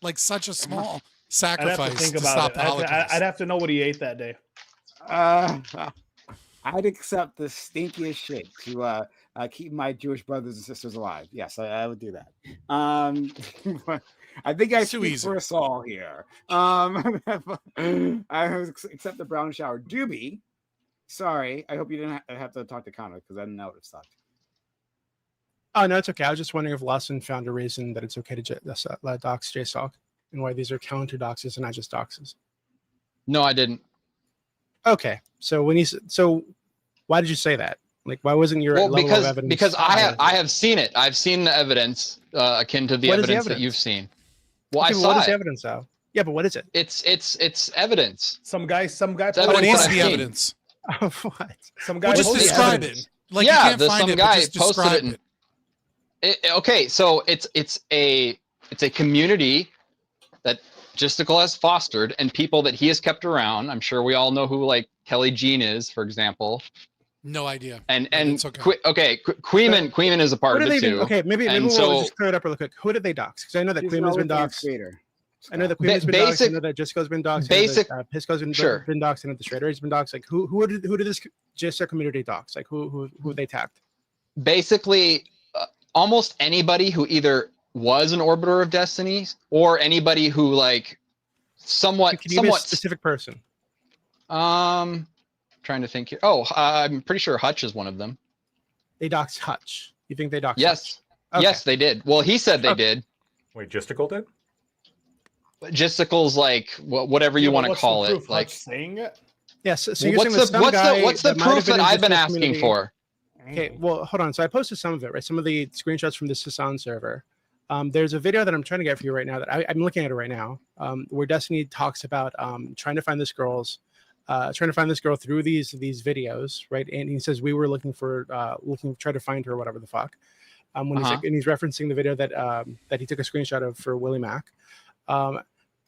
like such a small sacrifice to stop the Holocaust. I'd have to know what he ate that day. I'd accept the stinkiest shit to keep my Jewish brothers and sisters alive. Yes, I would do that. I think I speak for us all here. I accept the brown shower. Doobie, sorry. I hope you didn't have to talk to Connor because I didn't know it would have sucked. Oh, no, it's okay. I was just wondering if Lawson found a reason that it's okay to dox JSOC and why these are counter doxes and not just doxes. No, I didn't. Okay. So why did you say that? Like, why wasn't your level of evidence? Because I have seen it. I've seen the evidence akin to the evidence that you've seen. Well, okay, I saw what is the it. evidence though? Yeah, but what is it? It's evidence. Some guy. What is the evidence? What? Some guy. Well, just describe it. Like, yeah, you can't find some it, guy but just posted it. Okay, so it's a community that Logistical has fostered and people that he has kept around. I'm sure we all know who like Kelly Jean is, for example. No idea. And it's okay. Queeman is a part of it too. Okay, maybe we'll just clear it up really quick. Who did they dox? Because I know that Queeman's been doxed. I know that Queeman's been doxed. I know that Jessica's been doxed. Pisco's been doxed. And the Shredder's been doxed. Like who did this JSR community dox? Like who they tagged? Basically, almost anybody who either was an Orbiter of Destiny or anybody who like somewhat specific person. Trying to think here. Oh, I'm pretty sure Hutch is one of them. They doxed Hutch. You think they doxed Yes. Hutch? Okay. Yes, they did. Well, he said they did. Wait, Justical did? Logistical's like whatever you want to call it. Like saying it. Yes. So well, what's the proof that I've been asking for? Okay, well, hold on. So I posted some of it, right? Some of the screenshots from the Hassan server. There's a video that I'm trying to get for you right now that I'm looking at it right now, where Destiny talks about trying to find this girl through these videos, right? And he says we were looking to try to find her, whatever the fuck. He's referencing the video that he took a screenshot of for Willie Mack.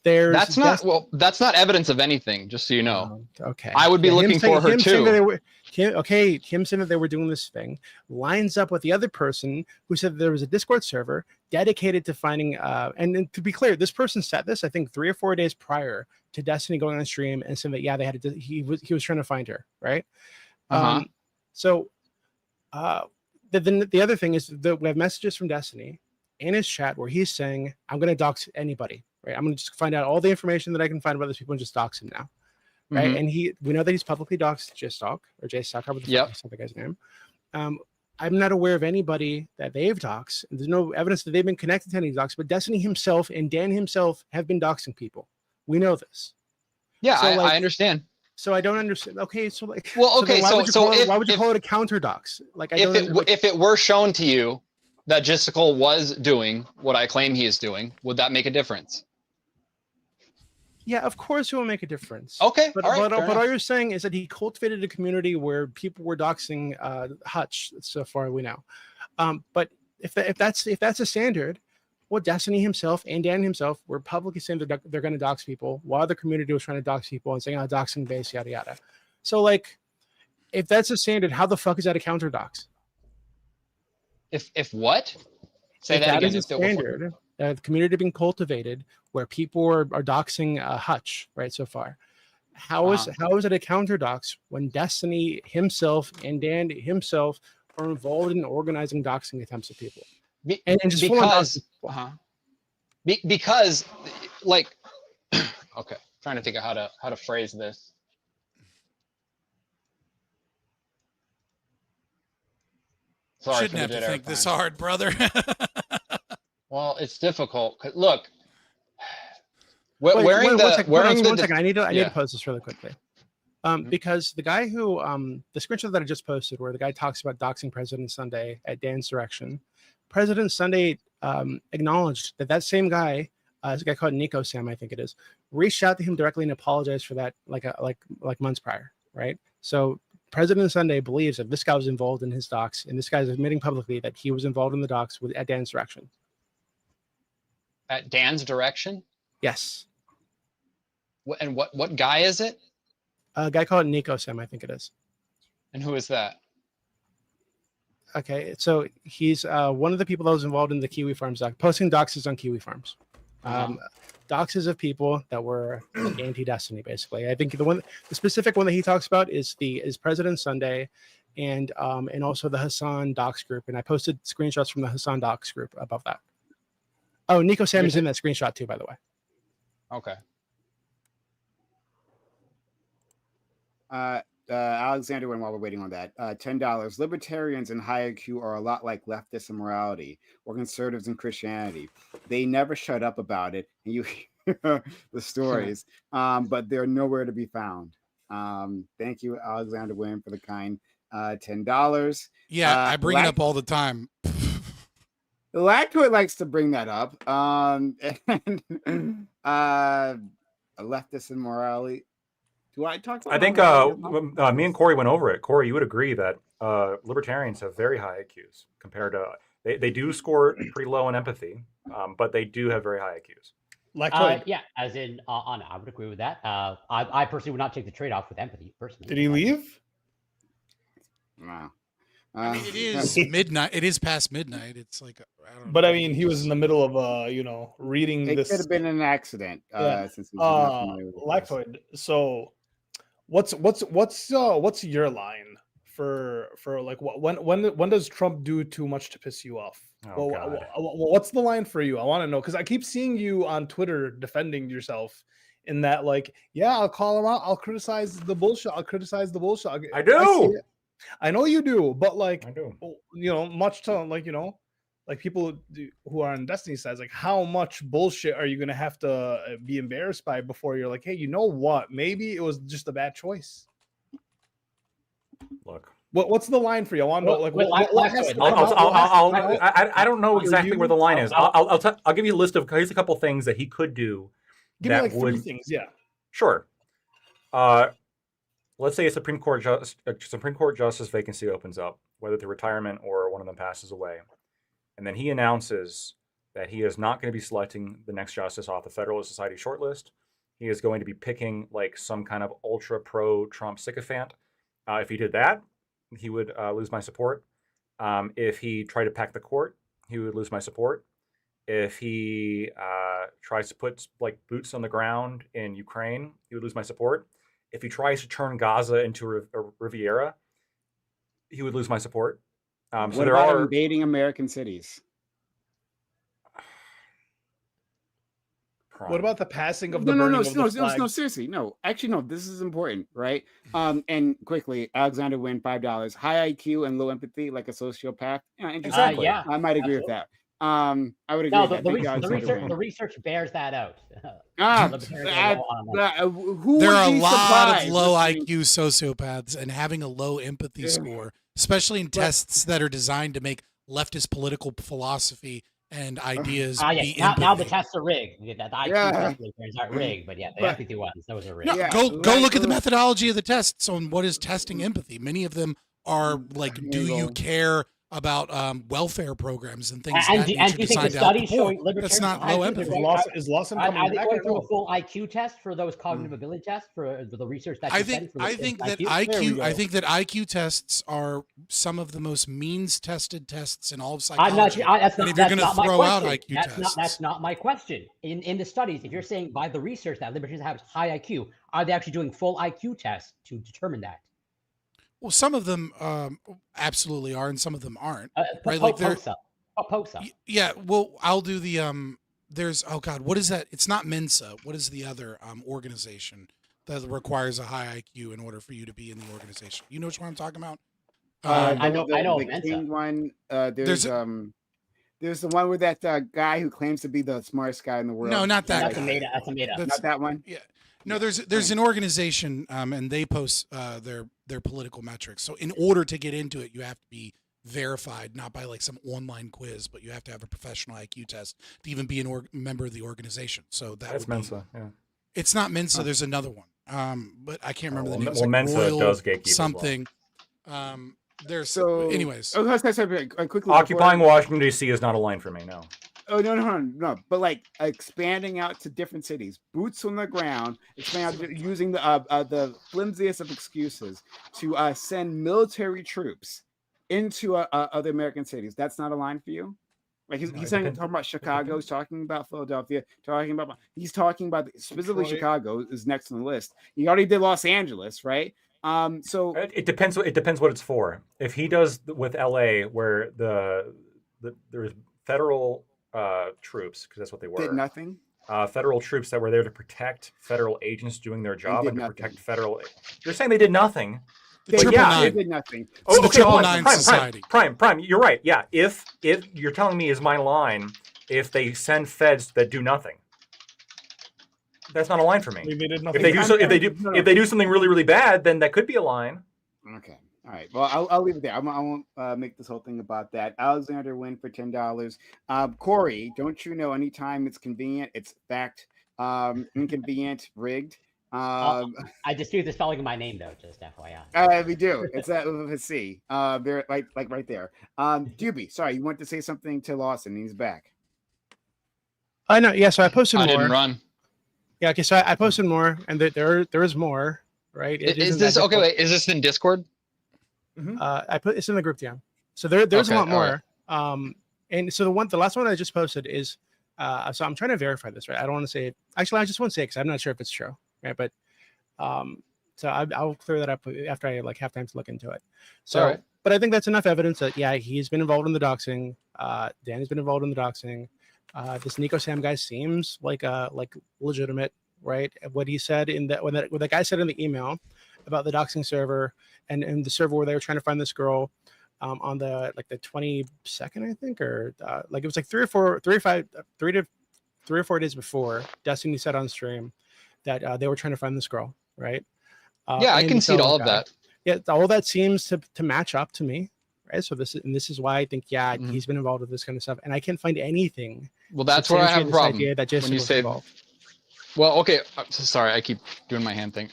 That's not evidence of anything, just so you know. Okay. I would be looking for her too. Him saying that they were doing this thing lines up with the other person who said there was a Discord server dedicated to finding and to be clear, this person said this I think 3 or 4 days prior to Destiny going on stream and saying that he was trying to find her, right? So the other thing is that we have messages from Destiny in his chat where he's saying, I'm going to dox anybody, right? I'm going to just find out all the information that I can find about these people and just dox him now, right? Mhm. And we know that he's publicly doxed JStalk or JStalk, however the fuck you said the guy's name. I'm not aware of anybody that they've doxed. There's no evidence that they've been connected to any dox, but Destiny himself and Dan himself have been doxing people. We know this. Yeah, So, I understand. So I don't understand. Okay, so like, Well, okay, why would you if, call it a counter dox? Like, if it were shown to you that Justical was doing what I claim he is doing, would that make a difference? Yeah, of course it will make a difference. Okay, but, all right, but all you're saying is that he cultivated a community where people were doxing Hutch, so far we know. But if that's a standard, well, Destiny himself and Dan himself were publicly saying that they're going to dox people while the community was trying to dox people and saying, "Oh, doxing base, yada yada." So, like, if that's a standard, how the fuck is that a counter dox? If what? Say if that again. Is a standard, the community being cultivated where people are doxing Hutch, right? So far, how is it a counter dox when Destiny himself and Dan himself are involved in organizing doxing attempts of people? Because like okay, trying to think of how to phrase this. Sorry, shouldn't have to think this hard, brother. Well, it's difficult. Look, one second. I need to post this really quickly. Because the guy who the screenshot that I just posted, where the guy talks about doxing President Sunday at Dan's direction, President Sunday acknowledged that same guy, a guy called Nico Sam, I think it is, reached out to him directly and apologized for that like months prior, right? So President Sunday believes that this guy was involved in his dox, and this guy is admitting publicly that he was involved in the dox at Dan's direction. At Dan's direction? Yes. And what guy is it? A guy called Nico Sam, I think it is. And who is that? Okay, so he's one of the people that was involved in the Kiwi Farms doc, posting doxes on Kiwi Farms. Doxes of people that were like anti-Destiny, basically. I think the specific one that he talks about is President Sunday, and also the Hassan dox group. And I posted screenshots from the Hassan dox group above that. Oh, Nico Sam is in that screenshot too, by the way. Okay. Alexander, while we're waiting on that, $10. Libertarians and high IQ are a lot like leftists in morality or conservatives in Christianity. They never shut up about it, and you hear the stories, but they're nowhere to be found. Thank you, Alexander William, for the kind $10. Yeah, I bring it up all the time. The Lactoid likes to bring that up. A leftist in morality. Do I talk about I think me and Corey went over it. Corey, you would agree that libertarians have very high IQs compared to they do score pretty low in empathy, but they do have very high IQs. Yeah, as in I would agree with that. I personally would not take the trade-off with empathy. Personally, did he leave? Wow. I mean, it is midnight. It is past midnight. It's like I don't know. But I mean, he was in the middle of reading it this. It could have been an accident. Since he's Lactoid. So, what's your line for like when does Trump do too much to piss you off? What's the line for you? I want to know, because I keep seeing you on Twitter defending yourself in that, like, yeah, I'll call him out, I'll criticize the bullshit, I do. I know you do, but like, I do. Much to like people who are on Destiny sides, like, how much bullshit are you gonna have to be embarrassed by before you're like, hey, you know what? Maybe it was just a bad choice. Look, what's the line for you? I want to know, like, I don't know exactly where the line is. I'll give you a list of here's a couple things that he could do. Give me like 3 things, yeah. Sure. Let's say a Supreme Court justice vacancy opens up, whether through retirement or one of them passes away. And then he announces that he is not going to be selecting the next justice off the Federalist Society shortlist. He is going to be picking like some kind of ultra pro-Trump sycophant. If he did that, he would lose my support. If he tried to pack the court, he would lose my support. If he tries to put like boots on the ground in Ukraine, he would lose my support. If he tries to turn Gaza into a Riviera, he would lose my support. What about invading American cities? crime. What about the passing of the no, burning no, of no, the no, flag? no, seriously, no. Actually, no. This is important, right? And quickly, Alexander Wynn, $5. High IQ and low empathy, like a sociopath. Yeah, interesting. Exactly. Yeah, I might agree with absolutely. that. I would agree No, with the, that. the, Thank re- you, the Alexander research Wynn. the research bears that out. Libertarians are low on that. Who There would are a be lot of surprised low listening- IQ sociopaths, and having a low empathy score, especially in tests that are designed to make leftist political philosophy and ideas be Now the tests are rigged. The IQ Yeah. calculators aren't rigged, but yeah, the But- empathy ones, those are rigged. No, go look at the methodology of the tests on what is testing empathy. Many of them are like, do you care about welfare programs and things of that And nature do you think the designed to help the studies poor? showing libertarians? That's not low empathy. Is Lawson coming Are they back going or through no? a full IQ test for those cognitive ability tests for the research that I you think said? For the I think that There we IQ go. IQ tests are some of the most means tested tests in all of I'm not. psychology. That's And not. if you're That's going to not my throw out question. IQ tests, That's not my question. In the studies, if you're saying by the research that libertarians have high IQ, are they actually doing full IQ tests to determine that? well, some of them absolutely are, and some of them aren't. Right? Like Like they're POSA. yeah. Well, I'll do the There's oh god, what is that? It's not Mensa. What is the other organization that requires a high IQ in order for you to be in the organization? You know which one I'm talking about? I know the Mensa. King one. There's the one with that guy who claims to be the smartest guy in the world. No, not that That's guy. That's a made up. Not that one. Yeah. No, there's an organization, and they post their political metrics. So in order to get into it, you have to be verified, not by like some online quiz, but you have to have a professional IQ test to even be a member of the organization. So that's Mensa. Yeah. It's not Mensa. There's another one, but I can't remember the name. It's Well, like Mensa Royal does gatekeep something. There's anyways. Quickly. Occupying Washington D.C. is not a line for me. No. Oh no! But like expanding out to different cities, boots on the ground, expand out, using the flimsiest of excuses to send military troops into other American cities. That's not a line for you. Like he's talking about Chicago. He's talking about Philadelphia. He's talking about specifically Detroit. Chicago is next on the list. He already did Los Angeles, right? So it depends. It depends what it's for. If he does with L.A., where there's federal troops, because that's what they were. did nothing. Federal troops that were there to protect federal agents doing their job did and to nothing. protect federal. You're saying they did nothing. They did nothing. Oh, the okay, Triple hold Nine on. Society. Prime. You're right. Yeah. If you're telling me is my line, if they send feds that do nothing, that's not a line for me. They did If nothing. they do something really really bad, then that could be a line. Okay. All right. Well, I'll leave it there. I won't make this whole thing about that. Alexander Wynn for $10. Corey, don't you know anytime it's convenient, it's fact, inconvenient, rigged. I dispute the spelling of my name though, just FYI. We do. It's that with a C. There, like right there. Doobie, sorry, you want to say something to Lawson? He's back. I know. Yeah. So I posted more. I didn't run. Yeah. Okay. So I posted more, and there is more. Right. Is this okay? Wait, is this in Discord? It's in the group DM. So there's Okay, a lot all more. right. And so the last one I just posted is so I'm trying to verify this, right? I don't want to say it. Actually, I just want to say it because I'm not sure if it's true, right? But so I'll clear that up after I like have time to look into it. So, All right. but I think that's enough evidence that yeah, he's been involved in the doxing. Danny's been involved in the doxing. This Nico Sam guy seems like legitimate, right? What he said in that when the guy said in the email about the doxing server and the server where they were trying to find this girl on the 22nd, I think, or like it was like 3 or 4 days before. Destiny said on stream that they were trying to find this girl, right? Yeah, I can see all of that. Yeah, all that seems to match up to me, right? So this is why I think he's been involved with this kind of stuff, and I can't find anything. Well, that's where I have a problem. That Jason When you was say, involved. well, okay, sorry, I keep doing my hand thing.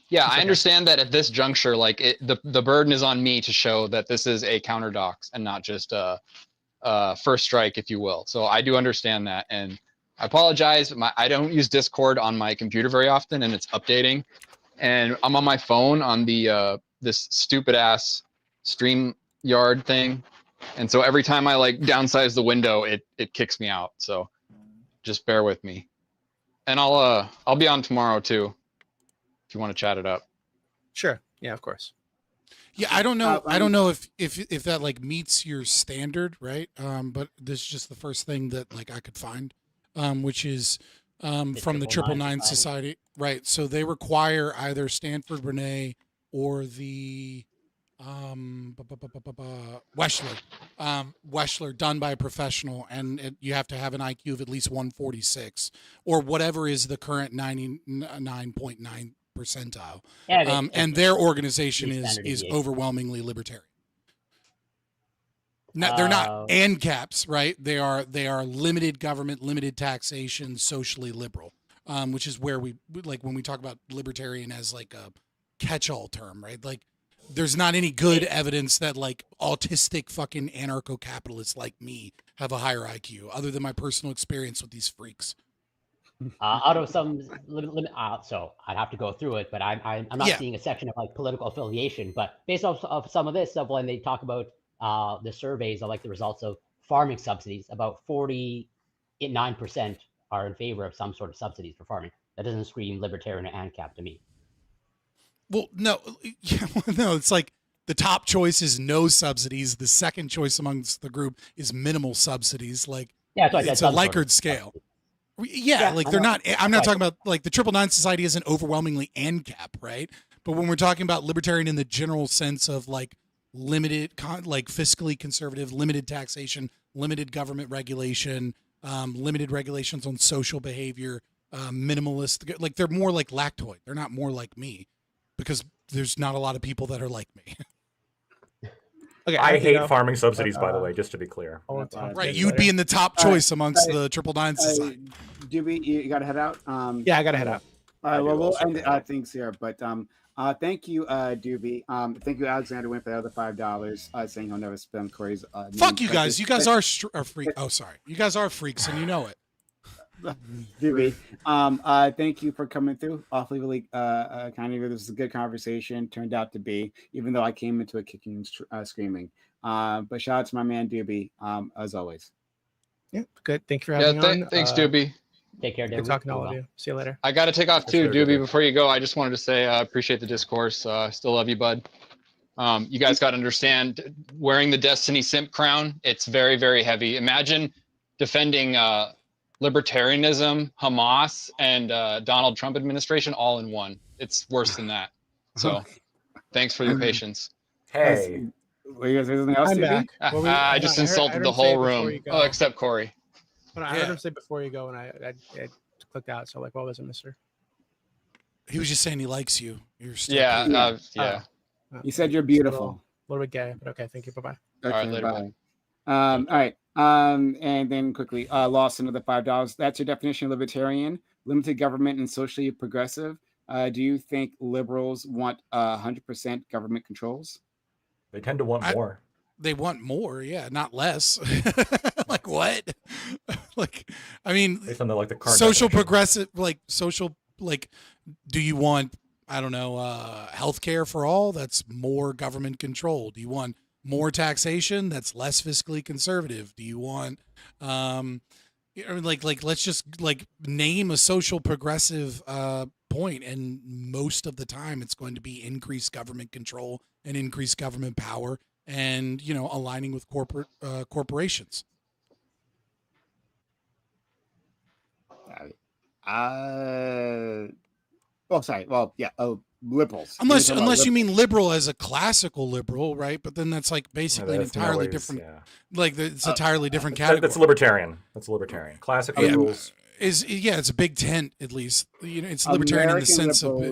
Yeah, I understand that at this juncture, like the burden is on me to show that this is a counter dox and not just a first strike, if you will. So I do understand that, and I apologize. I don't use Discord on my computer very often, and it's updating. And I'm on my phone on the this stupid ass StreamYard thing, and so every time I like downsize the window, it kicks me out. So just bear with me, and I'll be on tomorrow too, if you want to chat it up. Sure. Yeah, of course. Yeah, I don't know. I don't know if that like meets your standard, right? But this is just the first thing that like I could find, which is from the 999 Society. Right. So they require either Stanford Renee or the Weschler. Weschler done by a professional, and you have to have an IQ of at least 146 or whatever is the current 99.9 percentile. And their organization is overwhelmingly libertarian. No, they're not ANCAPs, right? They are limited government, limited taxation, socially liberal, which is where we like when we talk about libertarian as like a catch-all term, right? Like there's not any good evidence that like autistic fucking anarcho-capitalists like me have a higher IQ, other than my personal experience with these freaks. Out of some so I'd have to go through it, but I'm not seeing a section of like political affiliation. But based off of some of this stuff, when they talk about the surveys of like the results of farming subsidies, about 49% are in favor of some sort of subsidies for farming. That doesn't scream libertarian or ANCAP to me. Well, no, no, it's like the top choice is no subsidies. The second choice amongst the group is minimal subsidies. Like it's a Likert scale. Yeah, like they're not. I'm not talking about like the 999 Society isn't overwhelmingly ANCAP, right? But when we're talking about libertarian in the general sense of like limited, like fiscally conservative, limited taxation, limited government regulation, limited regulations on social behavior, minimalist, like they're more like lactoid. They're not more like me because there's not a lot of people that are like me. Okay, I hate farming subsidies, by the way, just to be clear. Right, you'd be in the top choice amongst the 999 Society. Doobie, you got to head out? Yeah, I got to head out. All right, well, we'll end things here. But thank you, Doobie. Thank you, Alexander Wynn, for the other $5, saying he'll never spend Corey's Fuck you guys. You guys are freaks. Oh, sorry. You guys are freaks, and you know it. Doobie, thank you for coming through. Awfully, really kind of you. This was a good conversation. Turned out to be, even though I came into it kicking and screaming. But shout out to my man Doobie, as always. Yeah, good. Thank you for having me on. Thanks, Doobie. Take care, Doobie. Good talking to all of you. See you later. I got to take off too, Doobie. Before you go, I just wanted to say I appreciate the discourse. Still love you, bud. You guys got to understand, wearing the Destiny Simp crown, it's very, very heavy. Imagine defending libertarianism, Hamas, and Donald Trump administration all in one. It's worse than that. So thanks for your patience. Hey. Were you guys saying something else, Doobie? I just insulted the whole room. Oh, except Corey. I heard him say before you go, and I clicked out. So like, what was it, mister? He was just saying he likes you. You're still yeah. He said you're beautiful. A little bit gay, but okay. Thank you. Bye-bye. Okay, all right, later. Bye. All right. And then quickly, lost another $5. That's your definition of libertarian: limited government and socially progressive. Do you think liberals want 100% government controls? They tend to want more. They want more, yeah, not less. Like what? Like, I mean, based on the current social progressive, like social, like, do you want, I don't know, healthcare for all? That's more government control. Do you want more taxation? That's less fiscally conservative. Do you want, like let's just like name a social progressive point, and most of the time it's going to be increased government control and increased government power, and aligning with corporations. Liberals. Unless you mean liberal as a classical liberal, right? But then that's like basically an entirely different. Yeah. Like it's entirely different category. That's libertarian. That's libertarian. Classic liberals. It's a big tent at least. It's libertarian in the sense of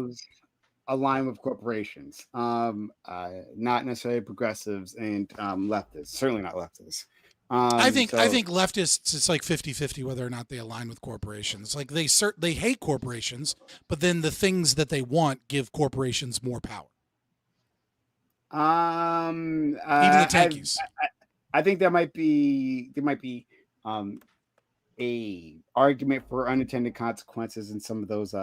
align with corporations, not necessarily progressives and leftists. Certainly not leftists. I think leftists, it's like 50-50 whether or not they align with corporations. Like they hate corporations, but then the things that they want give corporations more power. Even the tankies. I think there might be a argument for unintended consequences in some of those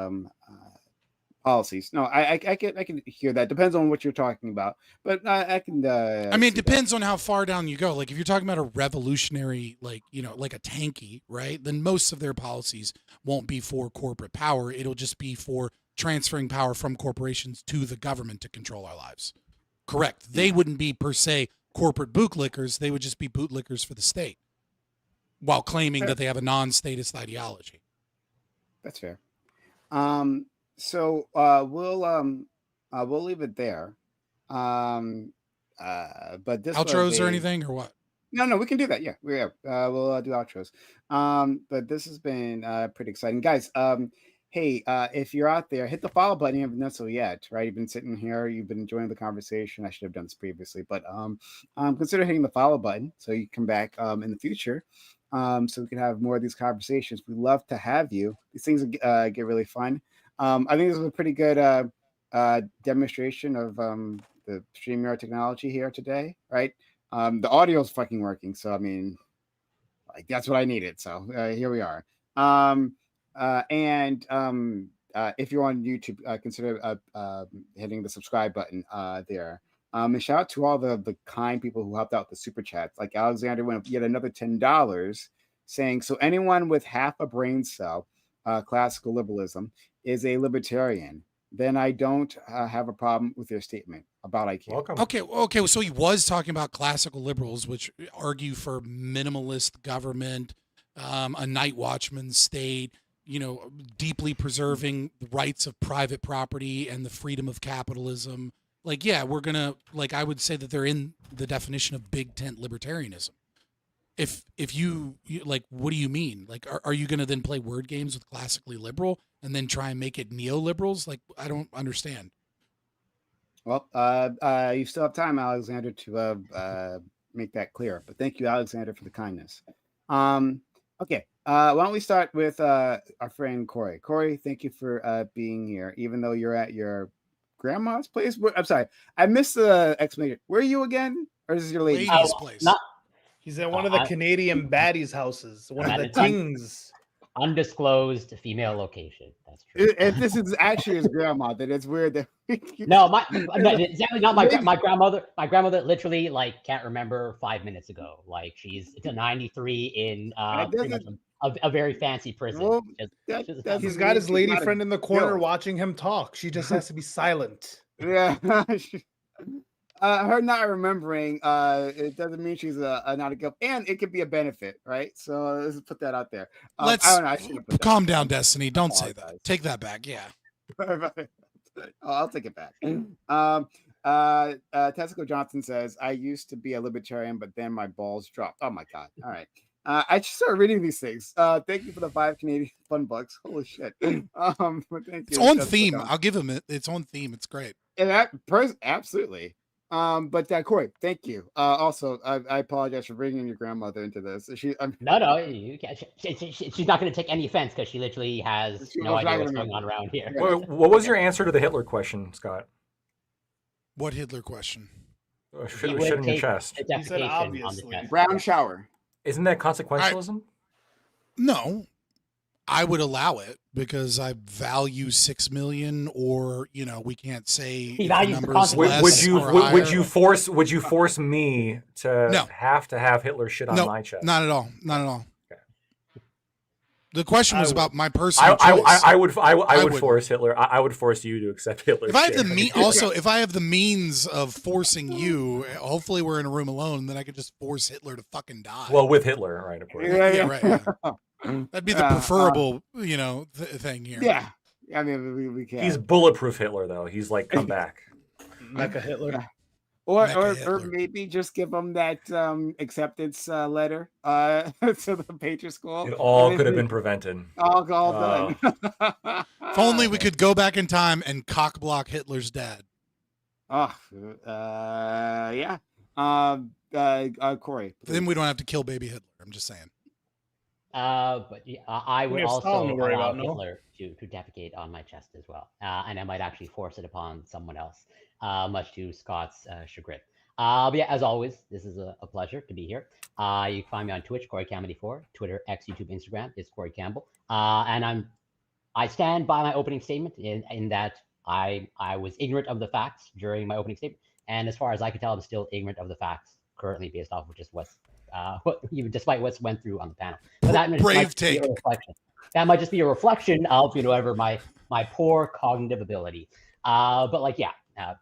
policies. No, I can hear that. Depends on what you're talking about, but I can. I mean, it depends on how far down you go. Like if you're talking about a revolutionary, like a tanky, right? Then most of their policies won't be for corporate power. It'll just be for transferring power from corporations to the government to control our lives. Correct. They wouldn't be per se corporate bootlickers. They would just be bootlickers for the state, while claiming that they have a non-statist ideology. That's fair. So we'll leave it there. But this outros or anything or what? No, we can do that. Yeah, we'll do outros. But this has been pretty exciting, guys. Hey, if you're out there, hit the follow button. You haven't done so yet, right? You've been sitting here, you've been enjoying the conversation. I should have done this previously, but consider hitting the follow button so you can come back in the future, so we can have more of these conversations. We love to have you. These things get really fun. I think this was a pretty good demonstration of the StreamYard technology here today, right? The audio is fucking working, so I mean, like that's what I needed. So here we are. If you're on YouTube, consider hitting the subscribe button there. And shout out to all the kind people who helped out with the super chats. Like Alexander went up yet another $10, saying, "So anyone with half a brain cell, classical liberalism, is a libertarian. Then I don't have a problem with your statement about IQ." Welcome. Okay. So he was talking about classical liberals, which argue for minimalist government, a night watchman state, deeply preserving the rights of private property and the freedom of capitalism. Like, yeah, we're gonna I would say that they're in the definition of big tent libertarianism. If you what do you mean? Like, are you gonna then play word games with classically liberal and then try and make it neoliberals? Like, I don't understand. Well, you still have time, Alexander, to make that clear. But thank you, Alexander, for the kindness. Okay, why don't we start with our friend Corey. Corey, thank you for being here, even though you're at your grandma's place. I'm sorry, I missed the explanation. Where are you again? Or is this your lady's place? He's at one of the Canadian baddies' houses. One of the things. Undisclosed female location. That's true. If this is actually his grandma, then it's weird that no, it's definitely not my grandmother. My grandmother literally can't remember 5 minutes ago. Like she's 93 in pretty much a very fancy prison. Well, he's got his lady friend in the corner watching him talk. She just has to be silent. Yeah. Her not remembering it doesn't mean she's not a guilt, and it could be a benefit, right? So let's put that out there. Let's I don't know, I shouldn't have put that calm down, Destiny. Don't say that. Take that back. Yeah. I'll take it back. Tessico Johnson says, "I used to be a libertarian, but then my balls dropped." Oh my god! All right. I just started reading these things. Thank you for the 5 Canadian fun bucks. Holy shit! But thank you. It's on theme. I'll give him it. It's on theme. It's great. And absolutely. But Corey, thank you. Also, I apologize for bringing your grandmother into this. No, you can't. She's not going to take any offense because she literally has no idea what's going on around here. What was your answer to the Hitler question, Scott? What Hitler question? Shit in your chest. He said obviously. Brown shower. Isn't that consequentialism? No. I would allow it because I value 6 million, or we can't say numbers less. Would you force me to have Hitler shit on my chest? Not at all. Not at all. Okay. The question was about my personal choice. I would force Hitler. I would force you to accept Hitler. If I have if I have the means of forcing you, hopefully we're in a room alone, then I could just force Hitler to fucking die. Well, with Hitler, right? Of course. Yeah, right. Yeah. That'd be the preferable, thing here. Yeah, I mean, we can't. He's bulletproof Hitler, though. He's come back. Mecha Hitler. Or maybe just give him that acceptance letter to the Patriot School. It all could have been prevented. All done. If only we could go back in time and cockblock Hitler's dad. Oh, yeah. Corey. Please. Then we don't have to kill baby Hitler. I'm just saying. But I would also allow Hitler to defecate on my chest as well, and I might actually force it upon someone else, much to Scott's chagrin. But yeah, as always, this is a pleasure to be here. You can find me on Twitch, CoreyCam84, Twitter, X, YouTube, Instagram is Corey Campbell, and I stand by my opening statement in that I was ignorant of the facts during my opening statement, and as far as I can tell, I'm still ignorant of the facts currently based off of just even despite what's went through on the panel. But that brave take. That might just be a reflection of whatever my poor cognitive ability. But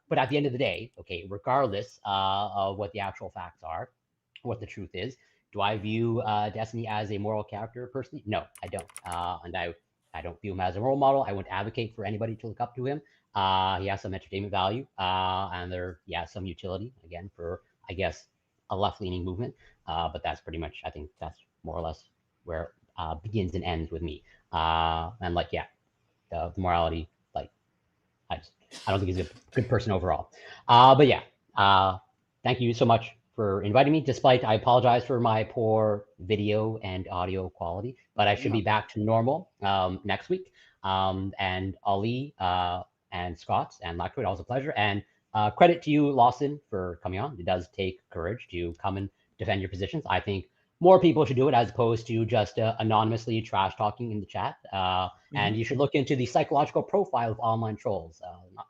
but at the end of the day, okay, regardless of what the actual facts are, what the truth is, do I view Destiny as a moral character personally? No, I don't. And I don't view him as a role model. I wouldn't advocate for anybody to look up to him. He has some entertainment value, and he has some utility, again, for, I guess, a left-leaning movement. But that's pretty much, I think that's more or less where it begins and ends with me. And like, yeah, the morality, like, I don't think he's a good person overall. But yeah, thank you so much for inviting me, despite I apologize for my poor video and audio quality, but I should be back to normal next week. And Ali and Scott and Lacroix, always a pleasure. And credit to you, Lawson, for coming on. It does take courage to come and defend your positions. I think more people should do it as opposed to just anonymously trash talking in the chat. And you should look into the psychological profile of online trolls.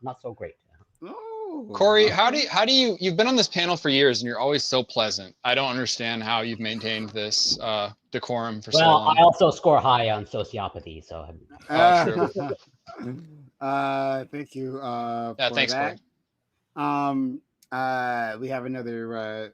Not so great. Corey, how do you've been on this panel for years and you're always so pleasant. I don't understand how you've maintained this decorum for so long. Well, I also score high on sociopathy, so. True. Thank you. Yeah, for thanks, that. We have another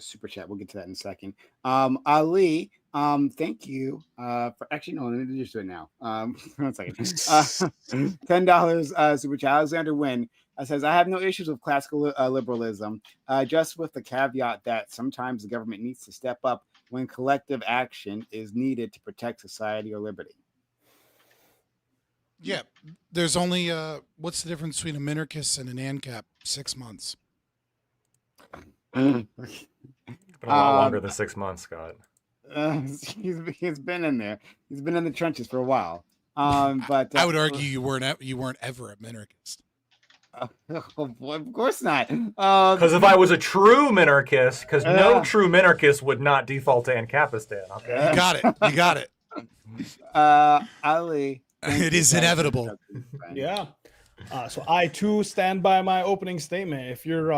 super chat. We'll get to that in a second. Ali, thank you for actually no, let me just do it now. 1 second. $10 super chat. Alexander Wynn says, I have no issues with classical liberalism, just with the caveat that sometimes the government needs to step up when collective action is needed to protect society or liberty. Yeah, there's only what's the difference between a minarchist and an ANCAP? 6 months. It's been a lot longer than 6 months, Scott. He's been in there. He's been in the trenches for a while. But I would argue you weren't ever a minarchist. Of course not. Because if I was a true minarchist, because no true minarchist would not default to Ancapistan. Okay, you got it. You got it. Ali, it is inevitable. Yeah. So I too stand by my opening statement. If your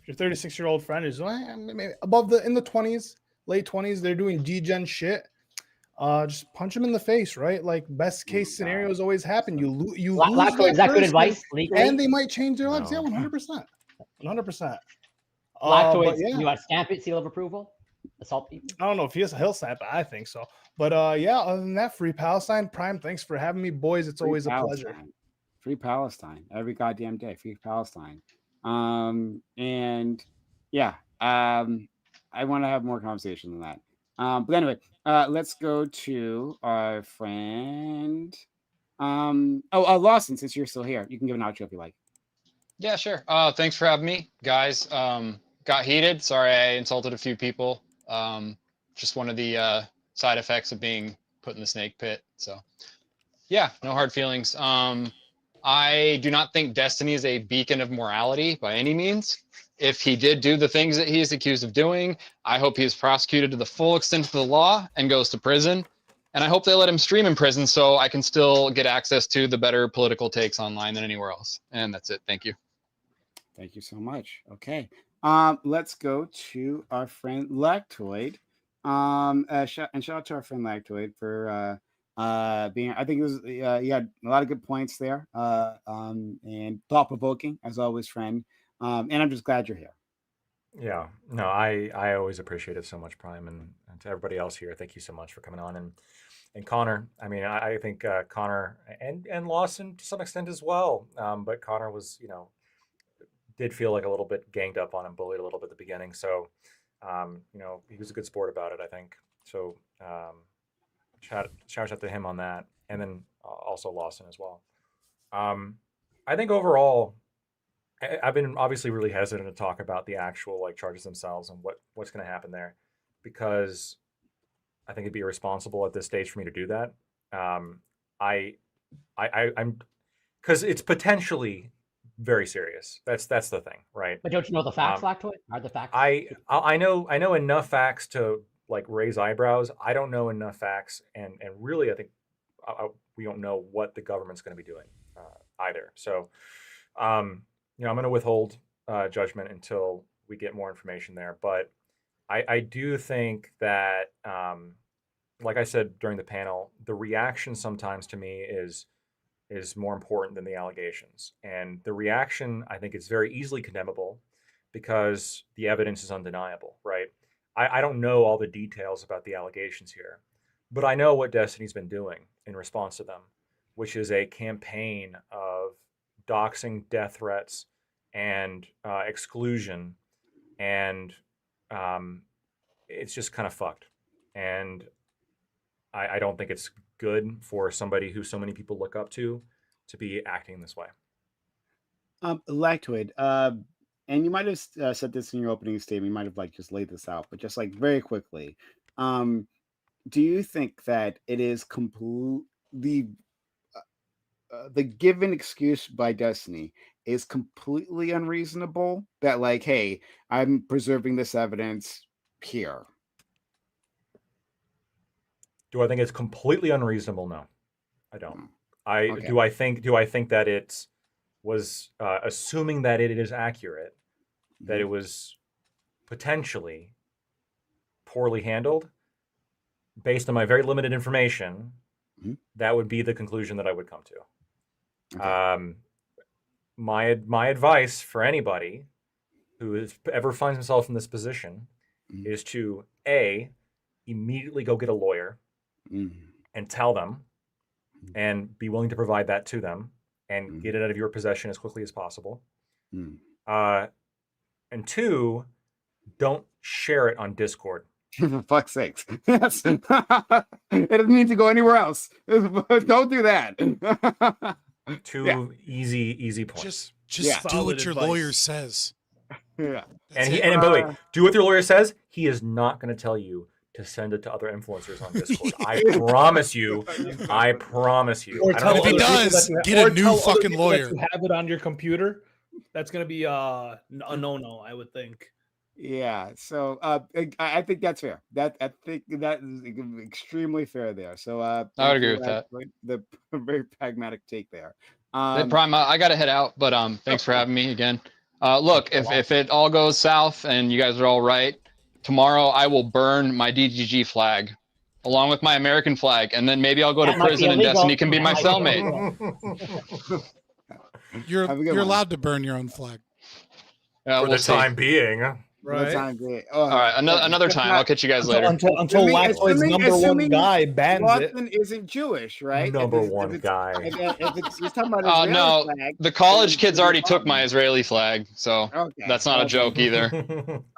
36-year-old friend is maybe above in the 20s, late 20s, they're doing degen shit. Just punch them in the face, right? Like best case scenarios always happen. You lose. Is that good advice? Legally? And they might change their lives. No. Yeah, 100%. 100%. Lacroix, you want to stamp it, seal of approval? Assault people? I don't know if he'll stamp it. I think so. But yeah, other than that, Free Palestine. Prime, thanks for having me, boys. It's always a pleasure. Free Palestine every goddamn day. Free Palestine. And yeah, I want to have more conversation than that. But anyway, let's go to our friend. Lawson, since you're still here, you can give an outro if you like. Yeah, sure. Thanks for having me, guys. Got heated. Sorry, I insulted a few people. Just one of the side effects of being put in the snake pit. So, yeah, no hard feelings. I do not think Destiny is a beacon of morality by any means. If he did do the things that he is accused of doing, I hope he is prosecuted to the full extent of the law and goes to prison. And I hope they let him stream in prison so I can still get access to the better political takes online than anywhere else. And that's it. Thank you. Thank you so much. Okay. Let's go to our friend Lactoid. And shout out to our friend Lactoid for being, I think it was, you had a lot of good points there, and thought-provoking, as always, friend. And I'm just glad you're here. Yeah, no, I always appreciate it so much, Prime, and to everybody else here, thank you so much for coming on. And Connor, I mean, I think Connor and Lawson to some extent as well, but Connor was, did feel like a little bit ganged up on and bullied a little bit at the beginning. So, he was a good sport about it, I think. So, shout out to him on that, and then also Lawson as well. I think overall, I've been obviously really hesitant to talk about the actual charges themselves and what's going to happen there, because I think it'd be irresponsible at this stage for me to do that. I'm because it's potentially very serious. That's the thing, right? But don't you know the facts, Lactoid? Are the facts? I know enough facts to raise eyebrows. I don't know enough facts, and really I think we don't know what the government's going to be doing either. So. I'm going to withhold judgment until we get more information there. But I do think that, like I said during the panel, the reaction sometimes to me is more important than the allegations. And the reaction, I think, is very easily condemnable because the evidence is undeniable, right? I don't know all the details about the allegations here, But I know what Destiny's been doing in response to them, which is a campaign of doxing, death threats, and exclusion, and it's just kind of fucked. And I don't think it's good for somebody who so many people look up to be acting this way. Lactoid, and you might have said this in your opening statement. You might have like just laid this out, but just like very quickly, do you think that it is the given excuse by Destiny is completely unreasonable? That like, hey, I'm preserving this evidence here. Do I think it's completely unreasonable? No, I don't. Okay. Do I think that it was assuming that it is accurate, that it was potentially poorly handled? Based on my very limited information, that would be the conclusion that I would come to. Okay. My advice for anybody who ever finds himself in this position is to immediately go get a lawyer and tell them, and be willing to provide that to them, and get it out of your possession as quickly as possible. And 2, don't share it on Discord. For fuck's sakes. Yes. It doesn't need to go anywhere else. Don't do that. Two easy points. Just do what your lawyer says. Yeah. And by the way, do what your lawyer says. He is not going to tell you to send it to other influencers on Discord. I promise you. I promise you. Or tell if he does, get a new fucking lawyer. You have it on your computer. That's going to be a no-no, I would think. Yeah, so I think that's fair. I think that is extremely fair there. So I would agree with that. The very pragmatic take there. Prime, I got to head out, but thanks for having me again. Look, if it all goes south and you guys are all right, tomorrow I will burn my DGG flag along with my American flag, and then maybe I'll go to prison and Destiny can be my cellmate. You're allowed to burn your own flag. For the time being. Right. All right. Another time. I'll catch you guys later. Until Lactoid's number one guy bans Lawson isn't Jewish, right? Number one guy. If it's you're talking about Israeli no, flag, the college kids already took my Israeli flag, so okay. that's not a joke either.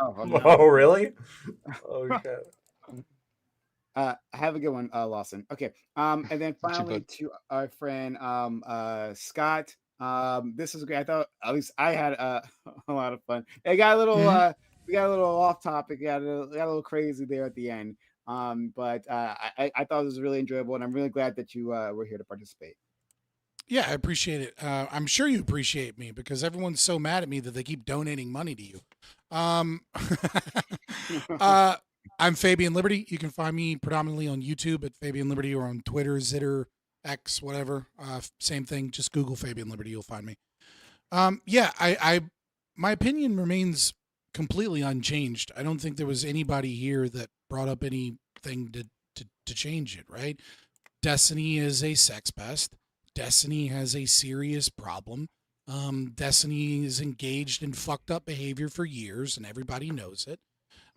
Oh, really? Oh, shit. Have a good one, Lawson. Okay. And then finally to our friend Scott. This is great. I thought at least I had a lot of fun. It got a little we got a little off topic. We got a little crazy there at the end. But I thought it was really enjoyable, and I'm really glad that you were here to participate. Yeah, I appreciate it. I'm sure you appreciate me because everyone's so mad at me that they keep donating money to you. I'm Fabian Liberty. You can find me predominantly on YouTube at Fabian Liberty or on Twitter, Zitter, X, whatever. Same thing. Just Google Fabian Liberty. You'll find me. My opinion remains completely unchanged. I don't think there was anybody here that brought up anything to change it, right? Destiny is a sex pest. Destiny has a serious problem. Destiny is engaged in fucked up behavior for years, and everybody knows it.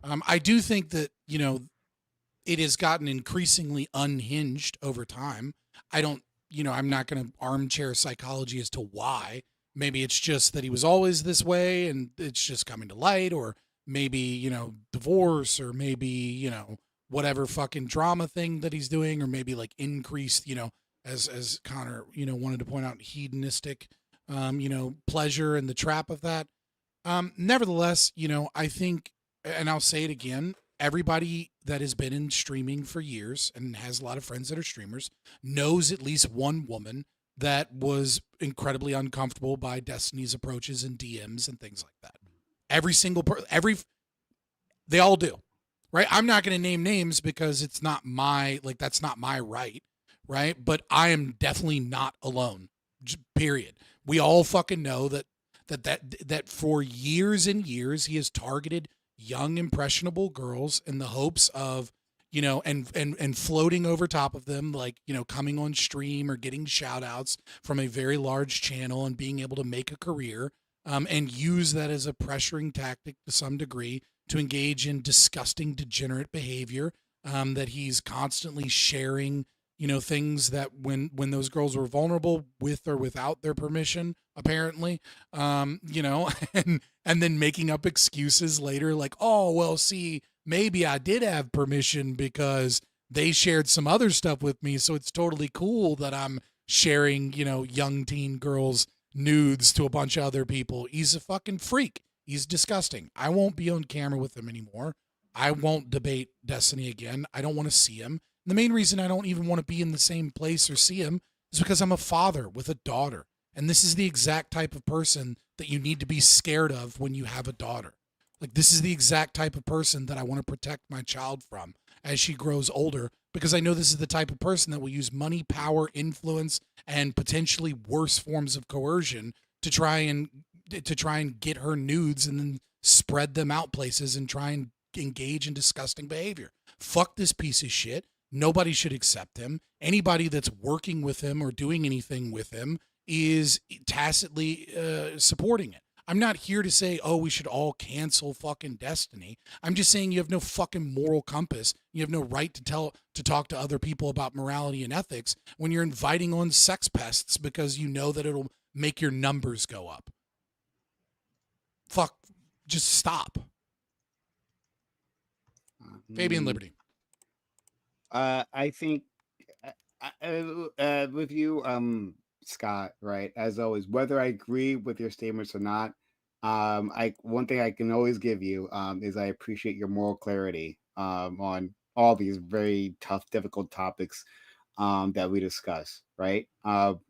I do think that, it has gotten increasingly unhinged over time. I'm not going to armchair psychology as to why. Maybe it's just that he was always this way and it's just coming to light, or maybe, divorce, or maybe, whatever fucking drama thing that he's doing, or maybe like increased, as Connor, wanted to point out, hedonistic, pleasure and the trap of that. Nevertheless, I think, and I'll say it again, everybody that has been in streaming for years and has a lot of friends that are streamers knows at least one woman that was incredibly uncomfortable by Destiny's approaches and DMs and things like that. Every single they all do, right? I'm not going to name names because it's not that's not my right, But I am definitely not alone. Period. We all fucking know that for years and years he has targeted young impressionable girls in the hopes of and floating over top of them, coming on stream or getting shout outs from a very large channel and being able to make a career, and use that as a pressuring tactic to some degree to engage in disgusting, degenerate behavior, that he's constantly sharing, things that when those girls were vulnerable with or without their permission, apparently, and then making up excuses later like, oh, well, see, maybe I did have permission because they shared some other stuff with me. So it's totally cool that I'm sharing, young teen girls' nudes to a bunch of other people. He's a fucking freak. He's disgusting. I won't be on camera with him anymore. I won't debate Destiny again. I don't want to see him. The main reason I don't even want to be in the same place or see him is because I'm a father with a daughter. And this is the exact type of person that you need to be scared of when you have a daughter. Like, this is the exact type of person that I want to protect my child from as she grows older, because I know this is the type of person that will use money, power, influence, and potentially worse forms of coercion to try and get her nudes and then spread them out places and try and engage in disgusting behavior. Fuck this piece of shit. Nobody should accept him. Anybody that's working with him or doing anything with him is tacitly supporting it. I'm not here to say, oh, we should all cancel fucking Destiny. I'm just saying you have no fucking moral compass. You have no right to talk to other people about morality and ethics when you're inviting on sex pests because you know that it'll make your numbers go up. Fuck, just stop. Fabian Liberty. I think with you, Scott, right? As always, whether I agree with your statements or not, one thing I can always give you is I appreciate your moral clarity on all these very tough, difficult topics that we discuss, right?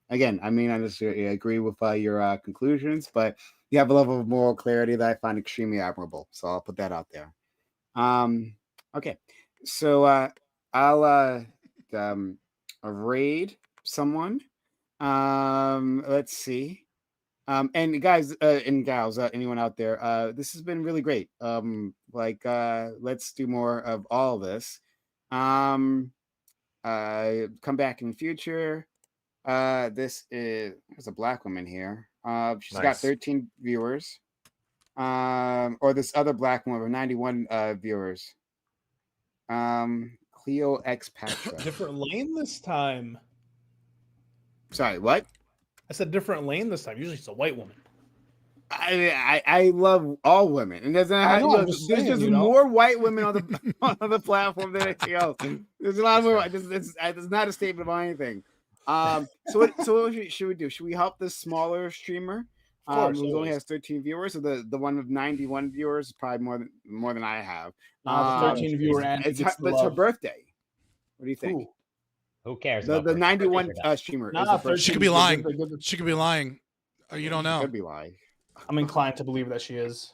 Again, I mean, I necessarily agree with your conclusions, but you have a level of moral clarity that I find extremely admirable. So I'll put that out there. Okay, so I'll raid someone. Let's see. And guys and gals, anyone out there, this has been really great. Let's do more of all this. Come back in the future. There's a black woman here. She's got 13 viewers. Or this other black woman with 91 viewers. Cleo X Patra. Different lane this time. Sorry, what? I said different lane this time. Usually it's a white woman. I love all women, and there's just more white women on the on the platform than anything else. There's a lot of women. It's not a statement of anything. So what should we do? Should we help this smaller streamer? Who only has 13 viewers? So the one with 91 viewers is probably more than I have. The 13 viewer and it's her birthday. What do you think? Who cares? The 91 streamer. She could be lying. She could be lying. You don't know. Could be lying. I'm inclined to believe that she is.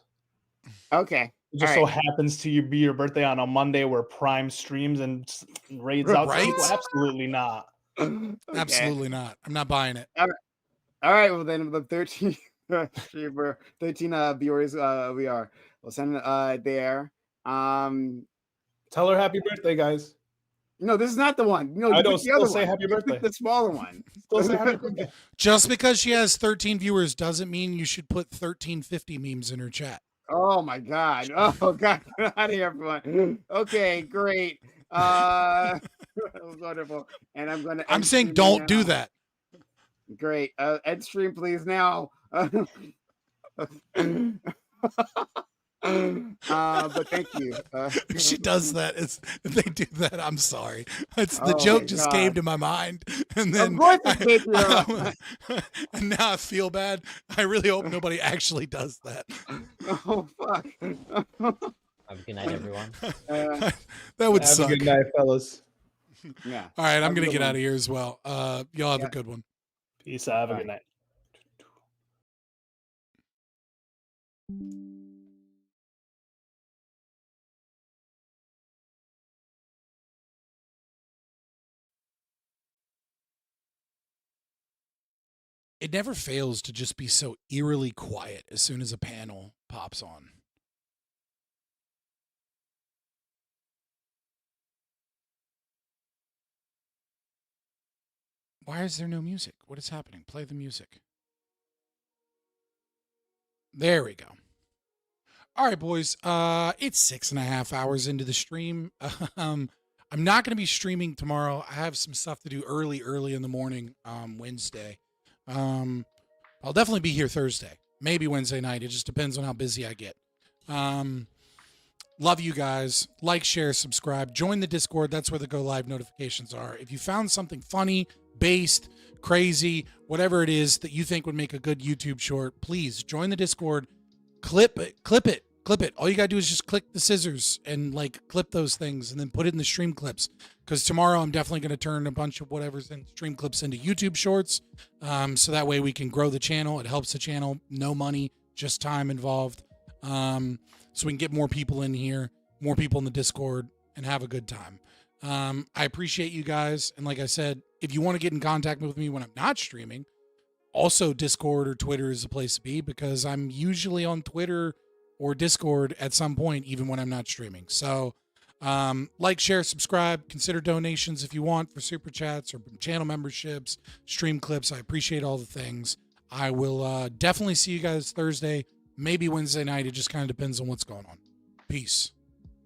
Okay. It just so happens to be your birthday on a Monday where Prime streams and raids out to people. Absolutely not. Okay. Absolutely not. I'm not buying it. All right. Well, then the 13 streamer, 13 viewers we are. We'll send it there. Tell her happy birthday, guys. No, this is not the one. No, I don't the other say one. happy birthday. The smaller one. Still say happy birthday. Just because she has 13 viewers doesn't mean you should put 1350 memes in her chat. Oh my God. Oh God. Get out of here, everyone. Okay, great. That was wonderful. And I'm saying don't do that. Great. End stream, please, now. But thank you. If she does that, if they do that, I'm sorry. The joke just came to my mind, and then of course it came to your mind. And now I feel bad. I really hope nobody actually does that. Oh fuck. Have a good night, everyone. That would suck. Have a good night, fellas. Yeah. All right, I'm gonna get out of here as well. Y'all have a good one. Peace out. Have a good night. It never fails to just be so eerily quiet as soon as a panel pops on. Why is there no music? What is happening? Play the music. There we go. All right, boys. It's 6.5 hours into the stream. I'm not going to be streaming tomorrow. I have some stuff to do early in the morning, Wednesday. I'll definitely be here Thursday, maybe Wednesday night. It just depends on how busy I get. Love you guys. Like, share, subscribe. Join the Discord. That's where the go live notifications are. If you found something funny, based, crazy, whatever it is that you think would make a good YouTube short, please join the Discord. Clip it. All you gotta do is just click the scissors and like clip those things and then put it in the stream clips. Because tomorrow I'm definitely gonna turn a bunch of whatever's in stream clips into YouTube shorts. So that way we can grow the channel. It helps the channel. No money, just time involved. So we can get more people in here, more people in the Discord, and have a good time. I appreciate you guys. And like I said, if you want to get in contact with me when I'm not streaming, also Discord or Twitter is the place to be, because I'm usually on Twitter or Discord at some point, even when I'm not streaming. So like, share, subscribe, consider donations if you want for super chats or channel memberships, stream clips. I appreciate all the things. I will definitely see you guys Thursday, maybe Wednesday night. It just kind of depends on what's going on. Peace.